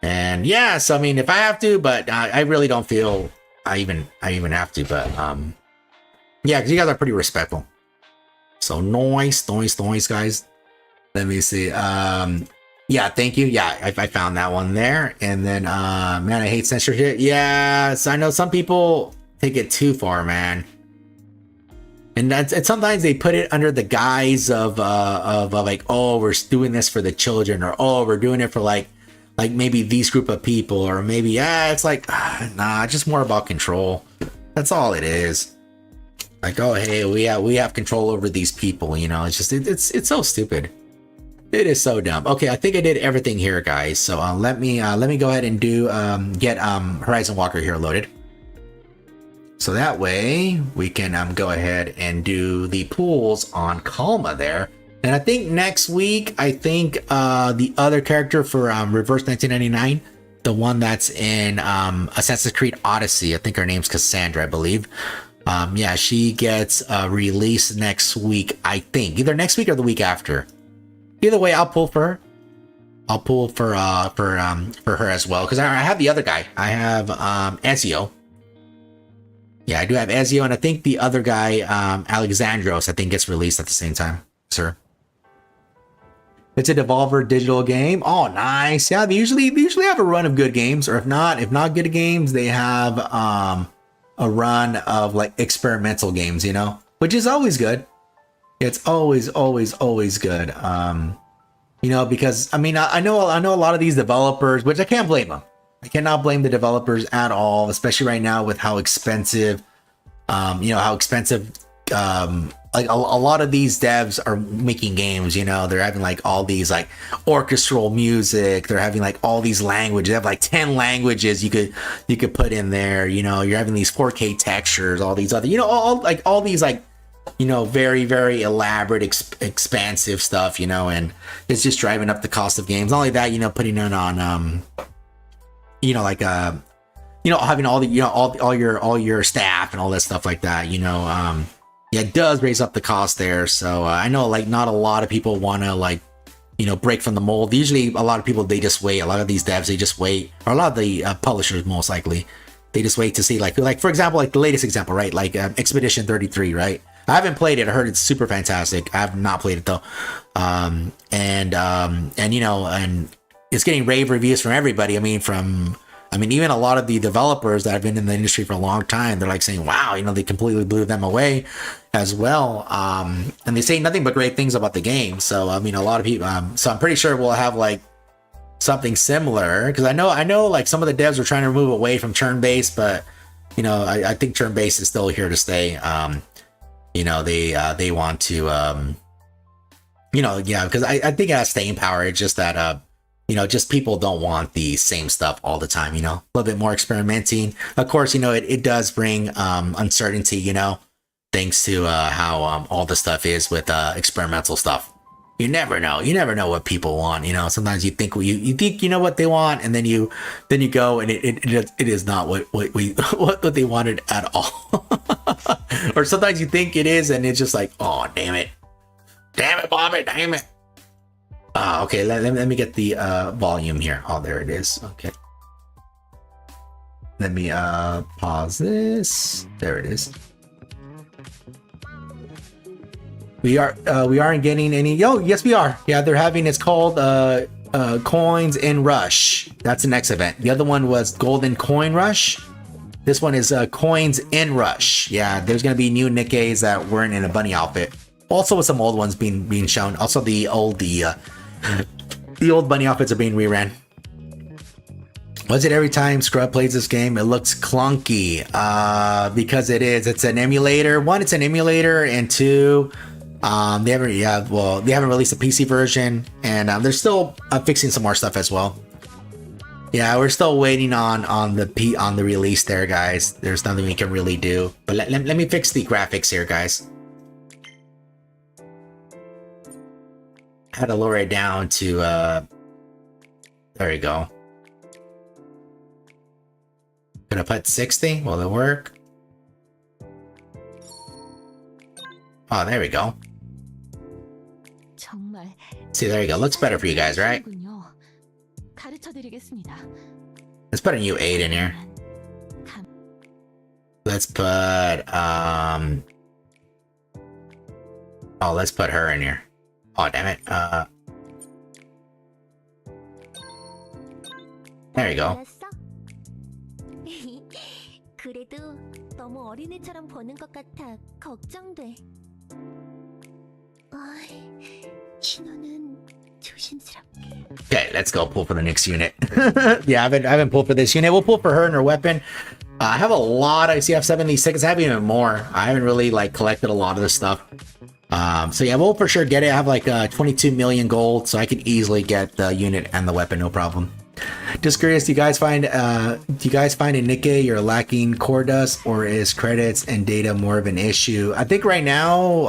and yeah, so I mean, if I have to, but I really don't feel I even have to, but yeah, because you guys are pretty respectful. So noise, guys. Let me see. Yeah, thank you. Yeah, I found that one there. And then, man, I hate censorship. Yeah, so I know some people take it too far, man. And sometimes they put it under the guise of like, oh, we're doing this for the children, or oh, we're doing it for like maybe these group of people, or maybe it's like nah, just more about control. That's all it is. Like, oh, hey, we have control over these people, you know. It's just it's so stupid. It is so dumb. Okay, I think I did everything here, guys. So let me go ahead and do get Horizon Walker here loaded. So that way we can go ahead and do the pools on Kalma there. And I think next week, I think the other character for Reverse 1999, the one that's in Assassin's Creed Odyssey, I think her name's Cassandra, I believe. Yeah, she gets released next week, I think. Either next week or the week after. Either way, I'll pull for her. I'll pull for her as well, because I have the other guy. I have Ezio. Yeah, I do have Ezio, and I think the other guy, Alexandros, I think gets released at the same time, sir. It's a Devolver digital game. Oh, nice. Yeah, they usually have a run of good games, or if not good games, they have a run of like experimental games, you know, which is always good. It's always good. You know, because I mean, I know a lot of these developers, which I can't blame them. I cannot blame the developers at all, especially right now with how expensive, like a lot of these devs are making games, you know, they're having like all these like orchestral music, they're having like all these languages, they have like 10 languages you could put in there, you know, you're having these 4K textures, all these other, you know, all these like, you know, very, very elaborate, expansive stuff, you know, and it's just driving up the cost of games. Not only that, you know, putting it on, you know, like, you know, having all the, you know, all your staff and all that stuff like that, you know, yeah, it does raise up the cost there. So I know like not a lot of people want to like, you know, break from the mold. Usually a lot of people, they just wait. A lot of these devs, they just wait, or a lot of the publishers, most likely, they just wait to see like for example, like the latest example, right? Like Expedition 33, right? I haven't played it. I heard it's super fantastic. I have not played it though. And you know, and it's getting rave reviews from everybody. I mean, even a lot of the developers that have been in the industry for a long time, they're like saying, wow, you know, they completely blew them away as well. And they say nothing but great things about the game. So, I mean, a lot of people, so I'm pretty sure we'll have like something similar, because I know like some of the devs are trying to move away from turn-based, but you know, I think turn-based is still here to stay. You know, they want to, you know, yeah, because I think it has staying power. It's just that, you know, just people don't want the same stuff all the time, you know, a little bit more experimenting. Of course, you know, it does bring uncertainty, you know, thanks to how all the stuff is with experimental stuff. You never know what people want, you know. Sometimes you think you think you know what they want, and then you go and it is not what they wanted at all. Or sometimes you think it is, and it's just like, oh, damn it, Bobby, damn it. Okay, let me get the volume here. Oh, there it is. Okay, let me pause this. There it is. We aren't getting any. Yes, we are. Yeah, they're having. It's called Coins in Rush. That's the next event. The other one was Golden Coin Rush. This one is Coins in Rush. Yeah, there's gonna be new Nikkes that weren't in a bunny outfit. Also, with some old ones being shown. Also, the old bunny outfits are being reran. Was it every time Scrub plays this game? It looks clunky. Because it is. It's an emulator. One, it's an emulator, and two, they haven't released a PC version, and they're still fixing some more stuff as well. Yeah, we're still waiting on the release there, guys. There's nothing we can really do. But let me fix the graphics here, guys. I had to lower it down to there you go. Gonna put 60. Will it work? Oh, there we go. See, there you go. Looks better for you guys, right? Let's put a new 8 in here. Let's put Oh, let's put her in here. Oh, damn it. There you go. 알았어? 그래도 너무 어린애처럼 보는 것 같아 걱정돼. 신호는 조심스럽게. Okay, let's go pull for the next unit. Yeah, I haven't pulled for this unit. We'll pull for her and her weapon. I have a lot. I see I have 76. I have even more. I haven't really like collected a lot of this stuff. So yeah, we'll for sure get it. I have like 22 million gold, so I can easily get the unit and the weapon, no problem. Just curious, do you guys find in Nikke you're lacking core dust, or is credits and data more of an issue? I think right now,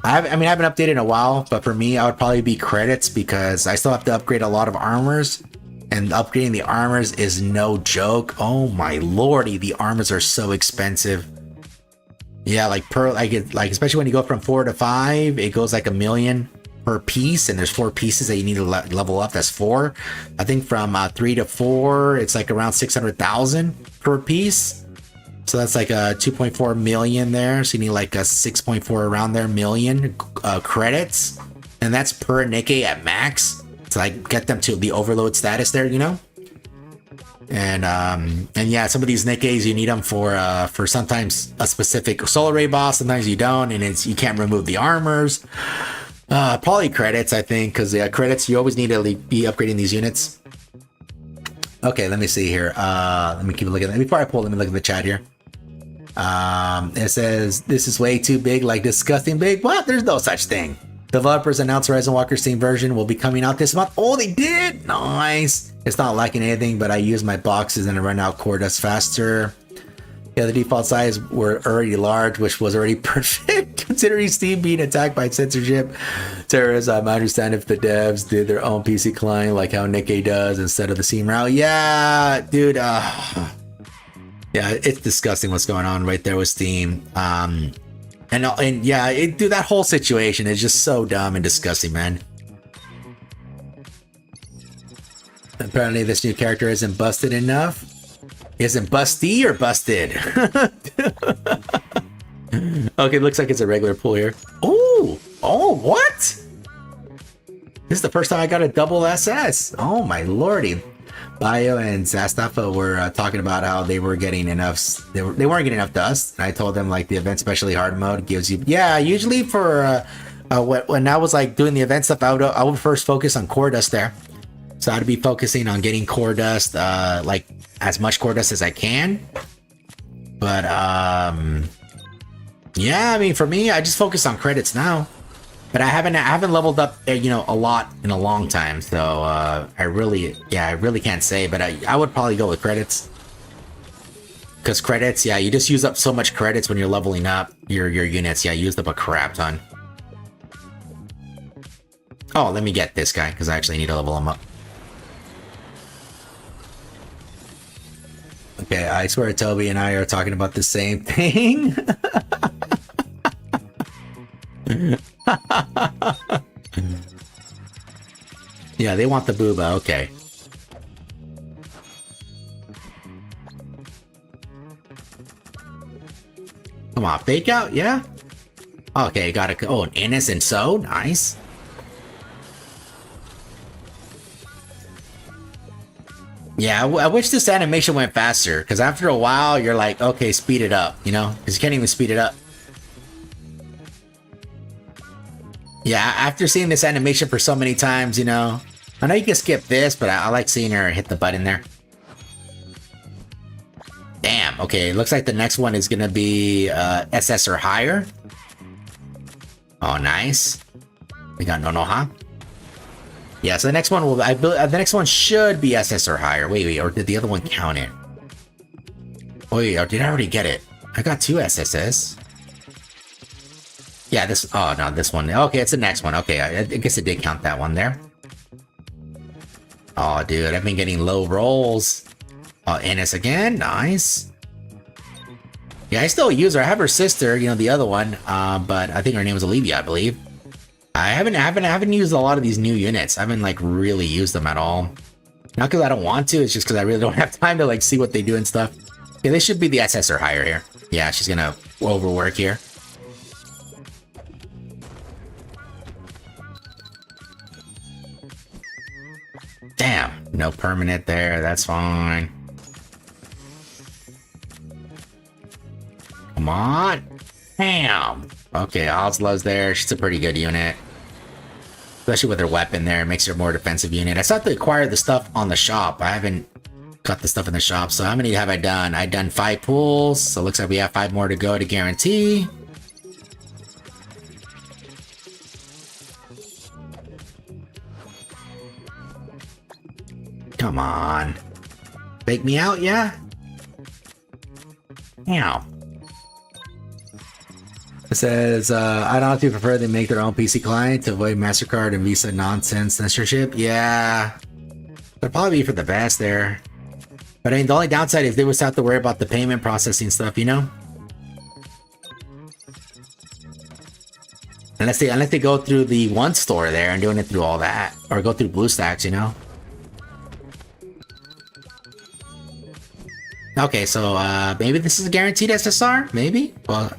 I haven't updated in a while, but for me, I would probably be credits because I still have to upgrade a lot of armors, and upgrading the armors is no joke. Oh my lordy, the armors are so expensive. Yeah, like especially when you go from 4 to 5, it goes like $1 million per piece, and there's 4 pieces that you need to level up. That's 4. I think from 3 to 4, it's like around 600,000 per piece. So that's like a 2.4 million there. So you need like a 6.4 around there million credits, and that's per Nikke at max to like get them to the overload status there, you know. And yeah, some of these Nikkes you need them for sometimes a specific solar ray boss, sometimes you don't, and you can't remove the armors. Probably credits, I think, because yeah, credits, you always need to be upgrading these units. Okay, let me see here. Let me keep a look at that. Before I pull, let me look at the chat here. It says, this is way too big, like disgusting big. What? There's no such thing. Developers announced Horizon Walker Steam version will be coming out this month. Oh, they did? Nice. It's not lacking anything, but I use my boxes and I run out core dust faster. Yeah, the default size were already large, which was already perfect. Considering Steam being attacked by censorship terrorism, I understand if the devs did their own PC client like how Nikke does instead of the Steam route. Yeah, dude. Yeah, it's disgusting what's going on right there with Steam. And yeah, dude, that whole situation is just so dumb and disgusting, man. Apparently, this new character isn't busted enough. Isn't busty or busted? Okay, looks like it's a regular pull here. Oh, what? This is the first time I got a double SS. Oh my lordy. Bio and Zastafa were talking about how they were getting enough. They weren't getting enough dust. And I told them like the event specialty hard mode gives you. Yeah, usually for when I was like doing the event stuff, I would first focus on core dust there. So I'd be focusing on getting core dust, like as much core dust as I can. But yeah, I mean for me, I just focus on credits now. But I haven't leveled up, you know, a lot in a long time, so I really can't say. But I would probably go with credits, because credits, yeah, you just use up so much credits when you're leveling up your units. Yeah, you used up a crap ton. Oh, let me get this guy because I actually need to level him up. Okay, I swear Toby and I are talking about the same thing. Yeah, they want the booba, okay. Come on, fake out, yeah? Okay, got it. Oh, an innocent so nice. Yeah, I wish this animation went faster, because after a while, you're like, okay, speed it up, you know? Because you can't even speed it up. Yeah, after seeing this animation for so many times, you know, I know you can skip this, but I like seeing her hit the button there. Damn, okay, looks like the next one is gonna be SS or higher. Oh, nice. We got Nonoha. Yeah, so the next one will, the next one should be SS or higher. Wait, or did the other one count it? Wait, or did I already get it? I got 2 SSS. Yeah, this, oh no, this one. Okay, it's the next one. Okay, I guess it did count that one there. Oh, dude, I've been getting low rolls. Oh, NS again, nice. Yeah, I still use her. I have her sister, you know, the other one, but I think her name was Olivia, I believe. I haven't used a lot of these new units. I haven't like really used them at all. Not because I don't want to, it's just because I really don't have time to like see what they do and stuff. Yeah, they should be the SS or higher here. Yeah, she's gonna overwork here. No permanent there. That's fine. Come on. Bam. Okay, Osla's there. She's a pretty good unit. Especially with her weapon there. It makes her a more defensive unit. I still have to acquire the stuff on the shop. I haven't got the stuff in the shop. So how many have I done? I've done 5 pulls. So it looks like we have 5 more to go to guarantee. Come on. Fake me out, yeah? Meow. It says, I don't know if you prefer they make their own PC client to avoid MasterCard and Visa nonsense censorship. Yeah. That'd probably be for the best there. But I mean, the only downside is they would have to worry about the payment processing stuff, you know? Unless they go through the one store there and doing it through all that. Or go through BlueStacks, you know? Okay, so maybe this is a guaranteed SSR? Maybe? Well,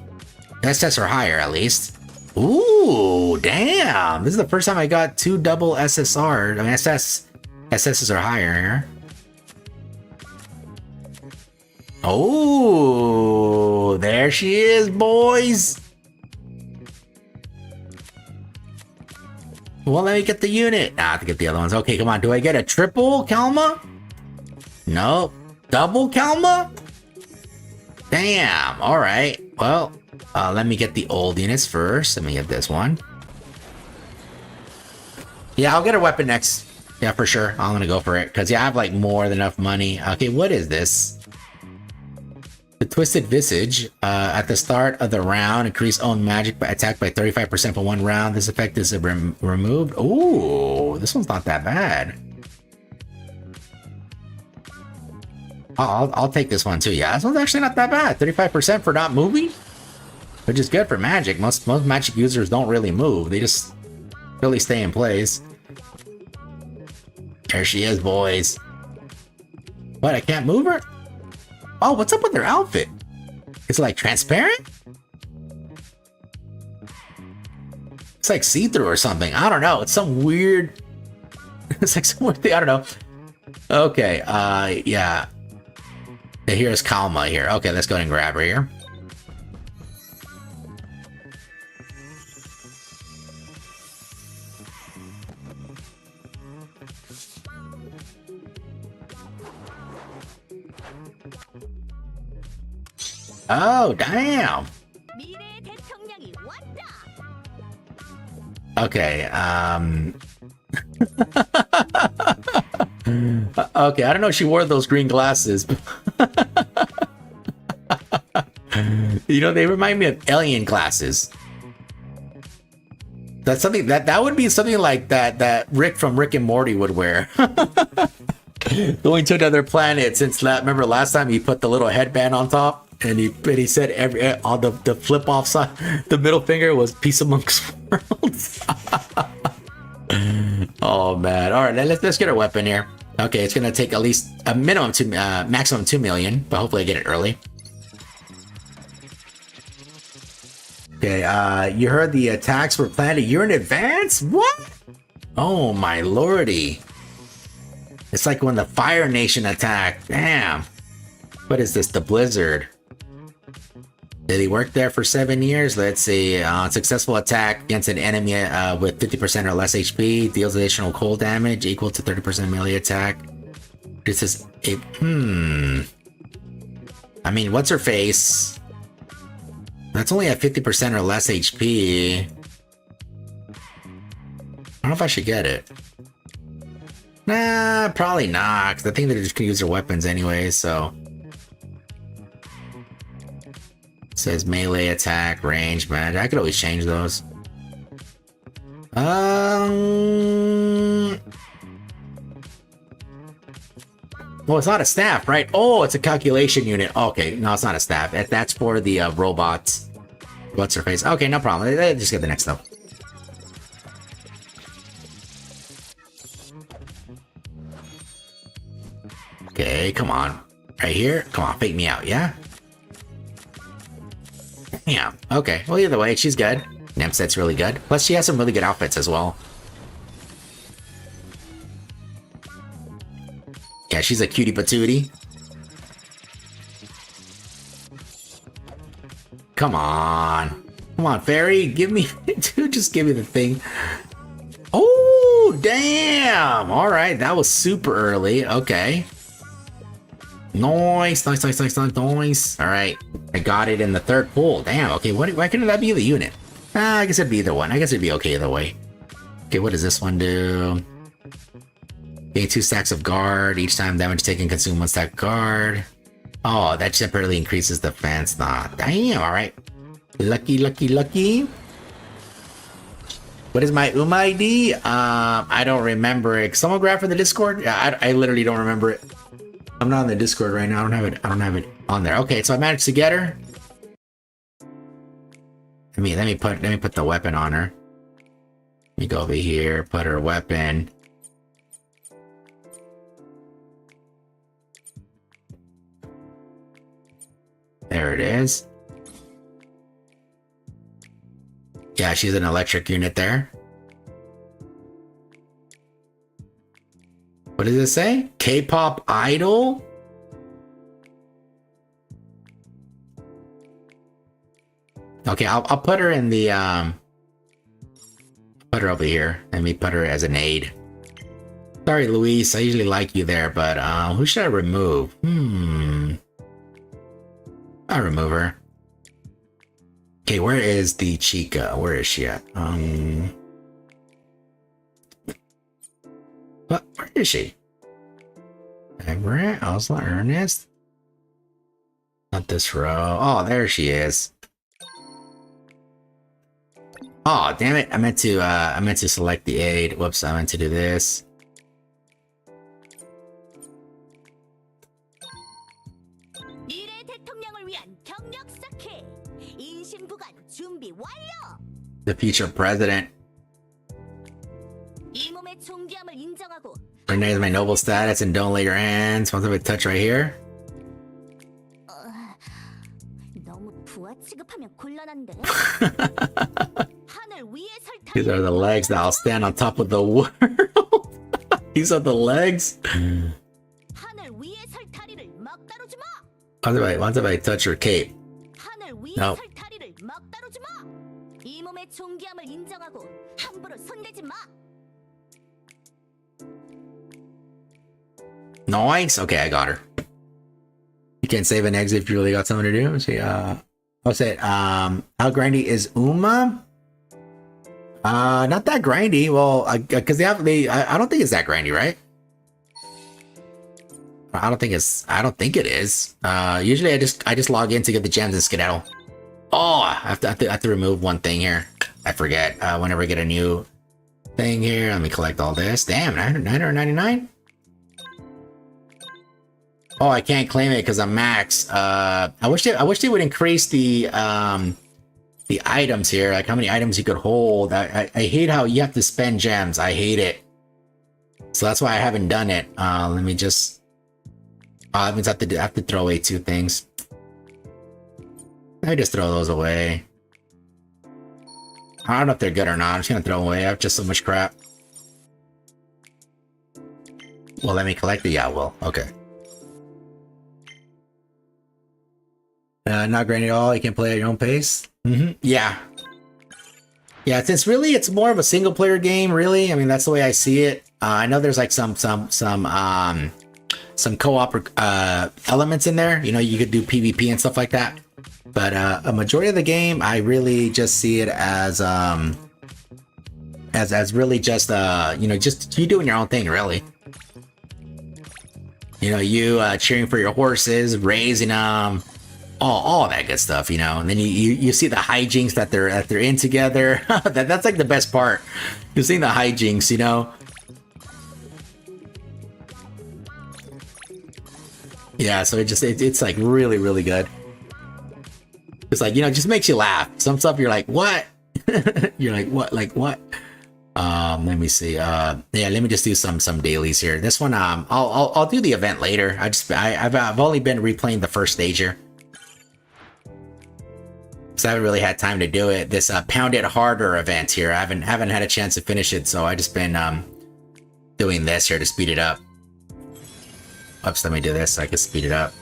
SS are higher at least. Ooh, damn! This is the first time I got 2 double SSR. I mean, SSs are higher here. Oh, there she is, boys! Well, let me get the unit. I have to get the other ones. Okay, come on. Do I get a triple Kalma? Nope. Double Kalma? Damn. All right. Well, let me get the old units first. Let me get this one. Yeah, I'll get a weapon next. Yeah, for sure. I'm gonna go for it because yeah, I have like more than enough money. Okay, what is this? The Twisted Visage. At the start of the round, increase own magic attack by 35% for 1 round. This effect is removed. Ooh, this one's not that bad. I'll take this one too. Yeah, this one's actually not that bad. 35% for not moving, which is good for magic. Most magic users don't really move. They just really stay in place. There she is, boys. What? I can't move her? Oh, what's up with her outfit? It's like transparent? It's like see-through or something. I don't know. It's some weird. It's like some weird thing. I don't know. Okay. Yeah. Here's Kalma here. Okay, let's go ahead and grab her here. Oh, damn. Okay, okay, I don't know if she wore those green glasses. You know, they remind me of alien glasses. That's something that would be something like that Rick from Rick and Morty would wear. Going to another planet. Since remember last time he put the little headband on top and he said on the flip off side, the middle finger was peace amongst worlds. Oh man! All right, let's get our weapon here. Okay, it's gonna take at least a minimum to maximum 2 million, but hopefully I get it early. Okay, you heard the attacks were planned a year in advance? What? Oh my lordy. It's like when the Fire Nation attacked. Damn. What is this? The Blizzard. Did he work there for 7 years? Let's see. Successful attack against an enemy with 50% or less HP. Deals additional cold damage equal to 30% melee attack. This is a... I mean, what's her face? That's only at 50% or less HP. I don't know if I should get it. Nah, probably not, because I think they're just gonna use their weapons anyway, so. It says melee attack, range, man. I could always change those. Well, it's not a staff, right? Oh, it's a calculation unit. Okay, no, it's not a staff. That's for the robots. What's her face? Okay, no problem. Just get the next stuff. Okay, come on. Right here? Come on, fake me out, yeah? Yeah, okay. Well, either way, she's good. Nemset's really good. Plus, she has some really good outfits as well. Yeah, she's a cutie patootie. Come on. Come on, fairy. Give me... Dude, just give me the thing. Oh, damn. All right, that was super early. Okay. Nice. All right, I got it in the third pull. Damn, okay, why couldn't that be the unit? I guess it'd be either one. I guess it'd be okay either way. Okay, what does this one do? Gain 2 stacks of guard. Each time damage taken, consume 1 stack guard. Oh, that separately increases defense. Nah, damn, alright. Lucky. What is my UMA ID? I don't remember it. Someone grab for the Discord? Yeah, I literally don't remember it. I'm not on the Discord right now. I don't have it on there. Okay, so I managed to get her. Let me put the weapon on her. Let me go over here, put her weapon. There it is. Yeah, she's an electric unit there. What does it say? K-pop idol? Okay, I'll put her in the put her over here. Let me put her as an aide. Sorry, Luis. I usually like you there, but who should I remove? I'll remove her. Okay, where is the Chica? Where is she at? What? Where is she? Everett? Osla Ernest? Not this row. Oh, there she is. Oh, damn it! I meant to select the aid. Whoops! I meant to do this. The future president. Recognize my noble status and don't lay your hands. Once I touch right here. These are the legs that I'll stand on top of the world. These are the legs. Once if I touch her cape. No. Nice. Okay, I got her. You can't save an exit if you really got something to do. See, what's it? How grindy is Uma? Not that grindy. Well, because I don't think it's that grindy, right? I don't think it is. Usually I just log in to get the gems and skedaddle. Oh, I have to remove one thing here. I forget. Whenever I get a new thing here, let me collect all this. Damn, 999. Oh, I can't claim it because I'm max. I wish they would increase the items here, like how many items you could hold. I hate how you have to spend gems. I hate it. So that's why I haven't done it. Let me just. That means I have to throw away 2 things. Let me just throw those away. I don't know if they're good or not. I'm just gonna throw them away. I have just so much crap. Well, let me collect it. Yeah, well, okay. Not grinding at all. You can play at your own pace. Yeah. Yeah, it's more of a single player game, really. I mean, that's the way I see it. I know there's like some co-op elements in there. You know, you could do PvP and stuff like that. But a majority of the game, I really just see it as really just you know, just you doing your own thing, really. You know, you cheering for your horses, raising them. All that good stuff, you know, and then you see the hijinks that they're in together. That's like the best part. You're seeing the hijinks, you know. Yeah, so it's like really good. It's like, you know, it just makes you laugh. Some stuff you're like, what? You're like, what? Like what? Let me see. Yeah, let me just do some dailies here. This one, I'll do the event later. I've only been replaying the first stage here. So I haven't really had time to do it. This Pound It Harder event here, I haven't had a chance to finish it, so I just been doing this here to speed it up. Oops, let me do this so I can speed it up.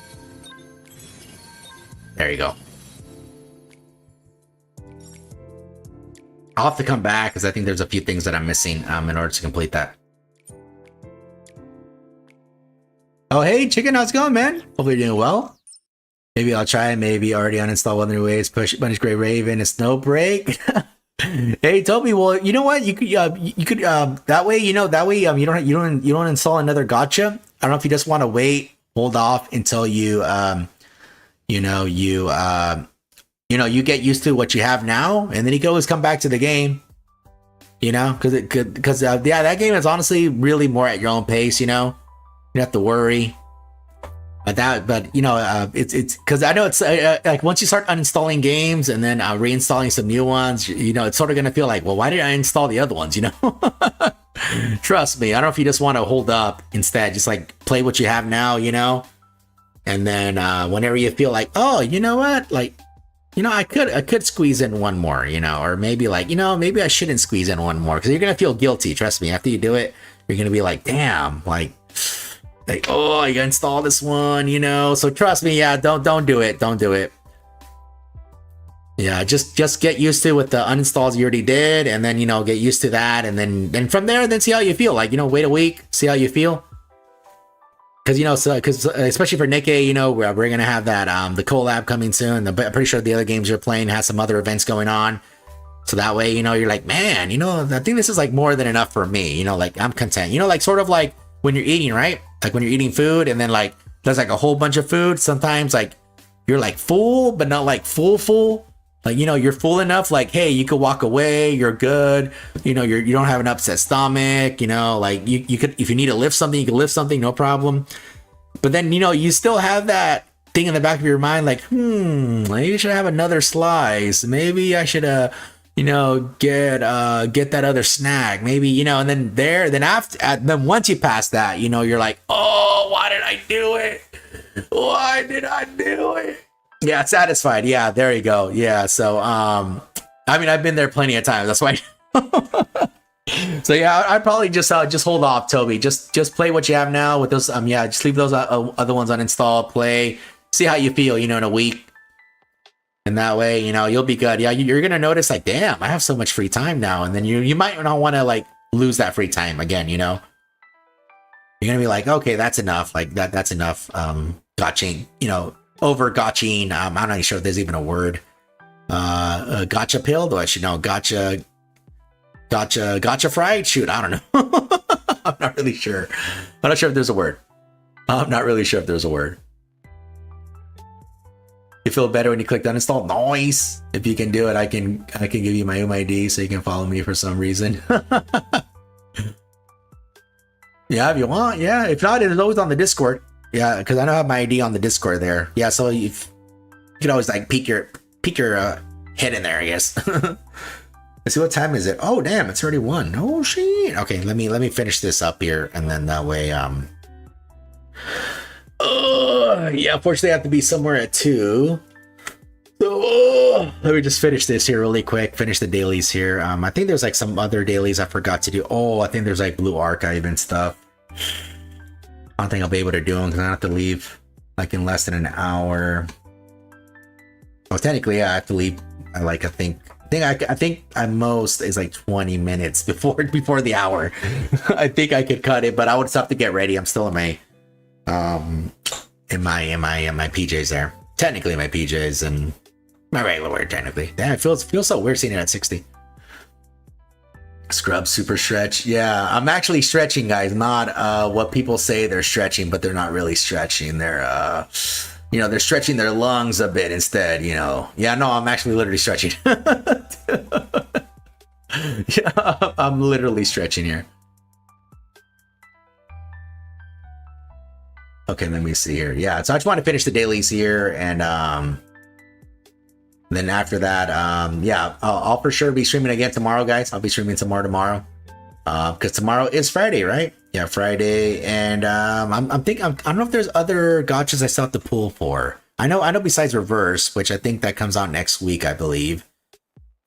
There you go. I'll have to come back because I think there's a few things that I'm missing in order to complete that. Oh, hey, Chicken, how's it going, man? Hopefully you're doing well. Maybe I'll try it. Maybe already uninstall Wuthering Waves, push Bunny's Gray Raven, and Snowbreak. Hey, Toby. Well, you know what? You could that way. You don't install another gacha. I don't know if you just want to wait, hold off until you you get used to what you have now, and then you can always come back to the game. You know, because yeah, that game is honestly really more at your own pace. You know, you don't have to worry. But you know, it's because I know it's like once you start uninstalling games and then reinstalling some new ones, you know, it's sort of gonna feel like, well, why did I install the other ones? You know, trust me. I don't know if you just want to hold up instead, just like play what you have now, you know, and then whenever you feel like, oh, you know what, like, you know, I could squeeze in one more, you know, or maybe like, you know, maybe I shouldn't squeeze in one more because you're gonna feel guilty. Trust me, after you do it, you're gonna be like, damn, like, oh, you gotta install this one, you know. So trust me, yeah, don't do it. Don't do it. Yeah, just get used to with the uninstalls you already did, and then, you know, get used to that, and then from there, then see how you feel. Like, you know, wait a week, see how you feel. Because, you know, because especially for Nikke, you know, we're gonna have that the collab coming soon. I'm pretty sure the other games you're playing has some other events going on. So that way, you know, you're like, man, you know, I think this is like more than enough for me. You know, like I'm content. You know, like sort of like when you're eating, right? Like when you're eating food and then like there's like a whole bunch of food. Sometimes like you're like full, but not like full. Like, you know, you're full enough. Like, hey, you could walk away. You're good. You know, you don't have an upset stomach. You know, like you could, if you need to lift something, you can lift something, no problem. But then, you know, you still have that thing in the back of your mind, like, maybe I should have another slice. Maybe I should you know, get that other snack, maybe, you know, and then once you pass that, you know, you're like, oh, why did I do it? Why did I do it? Yeah, satisfied. Yeah, there you go. Yeah, so I mean, I've been there plenty of times. That's why. So yeah, I'd probably just hold off, Toby. Just play what you have now with those. Yeah, just leave those other ones uninstalled. Play, see how you feel. You know, in a week. And that way, you know, you'll be good. Yeah, you're gonna notice like, damn, I have so much free time now. And then you might not want to like lose that free time again. You know, you're gonna be like, okay, that's enough. Like that's enough. Gotching, you know, over gotching. I'm not even sure if there's even a word. Gacha pill, though I should know. Gacha fried. Shoot, I don't know. I'm not really sure. I'm not sure if there's a word. I'm not really sure if there's a word. You feel better when you click uninstall? Nice. If you can do it, I can give you my ID so you can follow me for some reason. Yeah, if you want. Yeah, if not, it's always on the Discord. Yeah, because I don't have my ID on the Discord there. Yeah, so you can always like peek your head in there, I guess. Let's see, what time is it? Oh damn, it's already 1. Oh shit. Okay, let me finish this up here, and then that way yeah, unfortunately I have to be somewhere at 2. So let me just finish this here really quick. Finish the dailies here. I think there's like some other dailies I forgot to do. Oh, I think there's like Blue Archive and stuff. I don't think I'll be able to do them because I have to leave like in less than an hour. Well, technically, yeah, I have to leave. I think at most is like 20 minutes before the hour. I think I could cut it, but I would still have to get ready. I'm still in my PJs there. Technically my PJs and my regular wear technically. Damn, it feels so weird seeing it at 60. Scrub super stretch. Yeah, I'm actually stretching, guys, not what people say they're stretching, but they're not really stretching. They're you know, they're stretching their lungs a bit instead, you know. Yeah, no, I'm actually literally stretching. Yeah, I'm literally stretching here. Okay, let me see here. Yeah, so I just want to finish the dailies here, and then after that, yeah, I'll for sure be streaming again tomorrow, guys. I'll be streaming some more tomorrow, because tomorrow is Friday, right? Yeah, Friday, and I'm thinking, I don't know if there's other gachas I still have to pull for. I know besides Reverse, which I think that comes out next week, I believe,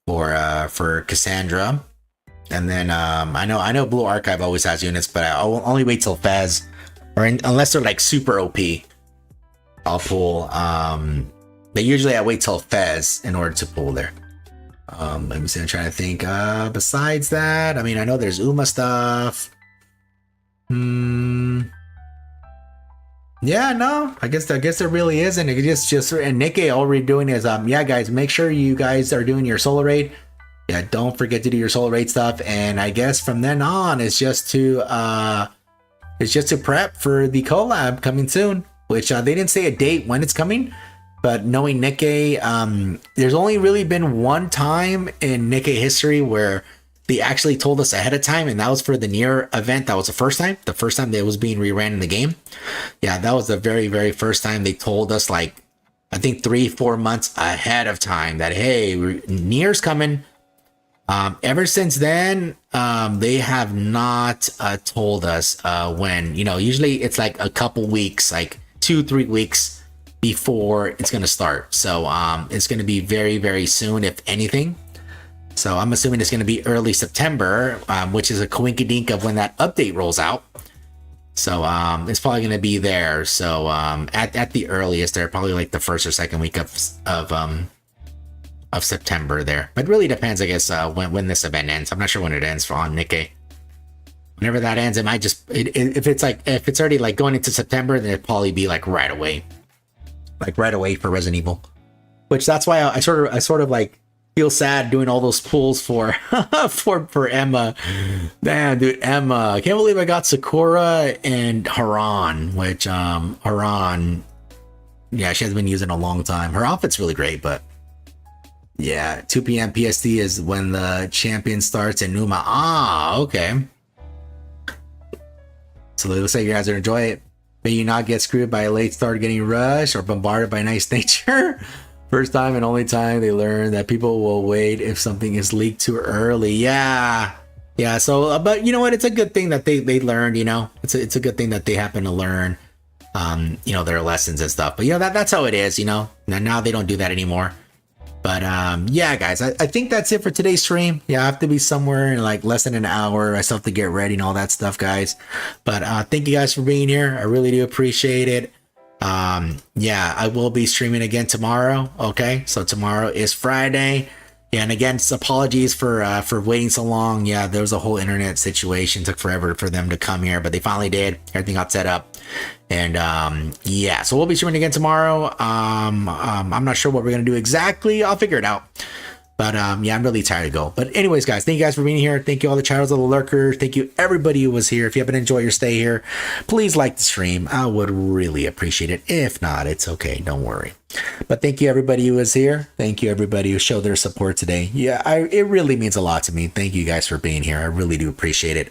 for Cassandra, and then I know Blue Archive always has units, but I'll only wait till Fez unless they're like super OP, I'll pull. But usually I wait till Fez in order to pull there. Let me see. I'm trying to think. Besides that, I mean, I know there's Uma stuff. Yeah, no, I guess there really isn't. It just and Nikke, all we're doing is yeah, guys, make sure you guys are doing your solo raid. Yeah, don't forget to do your solo raid stuff. And I guess from then on, it's just to prep for the collab coming soon. Which they didn't say a date when it's coming. But knowing Nikke, there's only really been one time in Nikke history where they actually told us ahead of time, and that was for the Nier event. That was the first time that it was being reran in the game. Yeah, that was the very, very first time they told us, like, I think 3-4 months ahead of time that, hey, Nier's coming. Ever since then, they have not told us when. You know, usually it's like a couple weeks, like 2-3 weeks before it's going to start. So it's going to be very, very soon, if anything. So I'm assuming it's going to be early September, which is a coinkydink of when that update rolls out. So it's probably going to be there. So at the earliest, they're probably like the first or second week of September there. But it really depends, I guess, when this event ends. I'm not sure when it ends on Nikke. Whenever that ends, it might just if it's already like going into September, then it'd probably be like right away. Like right away for Resident Evil, which that's why I sort of like feel sad doing all those pulls for for Emma. Damn, dude, Emma, I can't believe I got Sakura and Haran, which Haran, yeah, she hasn't been using in a long time. Her outfit's really great, but yeah, 2 p.m. PST is when the champion starts in Numa. Okay. So it looks like you guys are enjoy it. May you not get screwed by a late start getting rushed or bombarded by nice nature. First time and only time they learn that people will wait if something is leaked too early. Yeah. So, but you know what? It's a good thing that they learned, you know, it's a good thing that they happen to learn, you know, their lessons and stuff. But you know, that's how it is, you know, now they don't do that anymore. But yeah, guys, I think that's it for today's stream. Yeah, I have to be somewhere in like less than an hour. I still have to get ready and all that stuff, guys. But thank you guys for being here. I really do appreciate it. Yeah, I will be streaming again tomorrow. Okay, so tomorrow is Friday. Yeah, and again, apologies for waiting so long. Yeah, there was a whole internet situation. Took forever for them to come here, but they finally did. Everything got set up. And yeah, so we'll be streaming again tomorrow. I'm not sure what we're gonna do exactly. I'll figure it out. But yeah, I'm really tired to go. But anyways, guys, thank you guys for being here. Thank you all the chatters, all the lurkers. Thank you everybody who was here. If you haven't enjoyed your stay here, please like the stream. I would really appreciate it. If not, it's okay. Don't worry. But thank you everybody who was here. Thank you everybody who showed their support today. Yeah, it really means a lot to me. Thank you guys for being here. I really do appreciate it.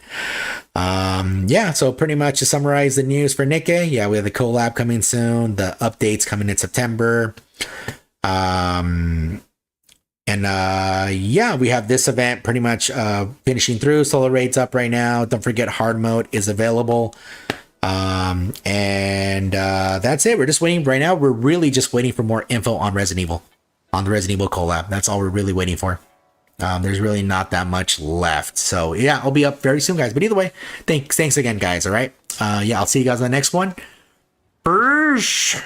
Yeah, so pretty much to summarize the news for Nikke, yeah, we have the collab coming soon. The updates coming in September. And yeah, we have this event pretty much finishing through. Solo raid's up right now. Don't forget hard mode is available. And that's it. We're just waiting right now. We're really just waiting for more info on Resident Evil, on the Resident Evil collab. That's all we're really waiting for. There's really not that much left. So yeah, I'll be up very soon, guys. But either way, thanks again, guys. All right. Yeah, I'll see you guys on the next one. Bursh.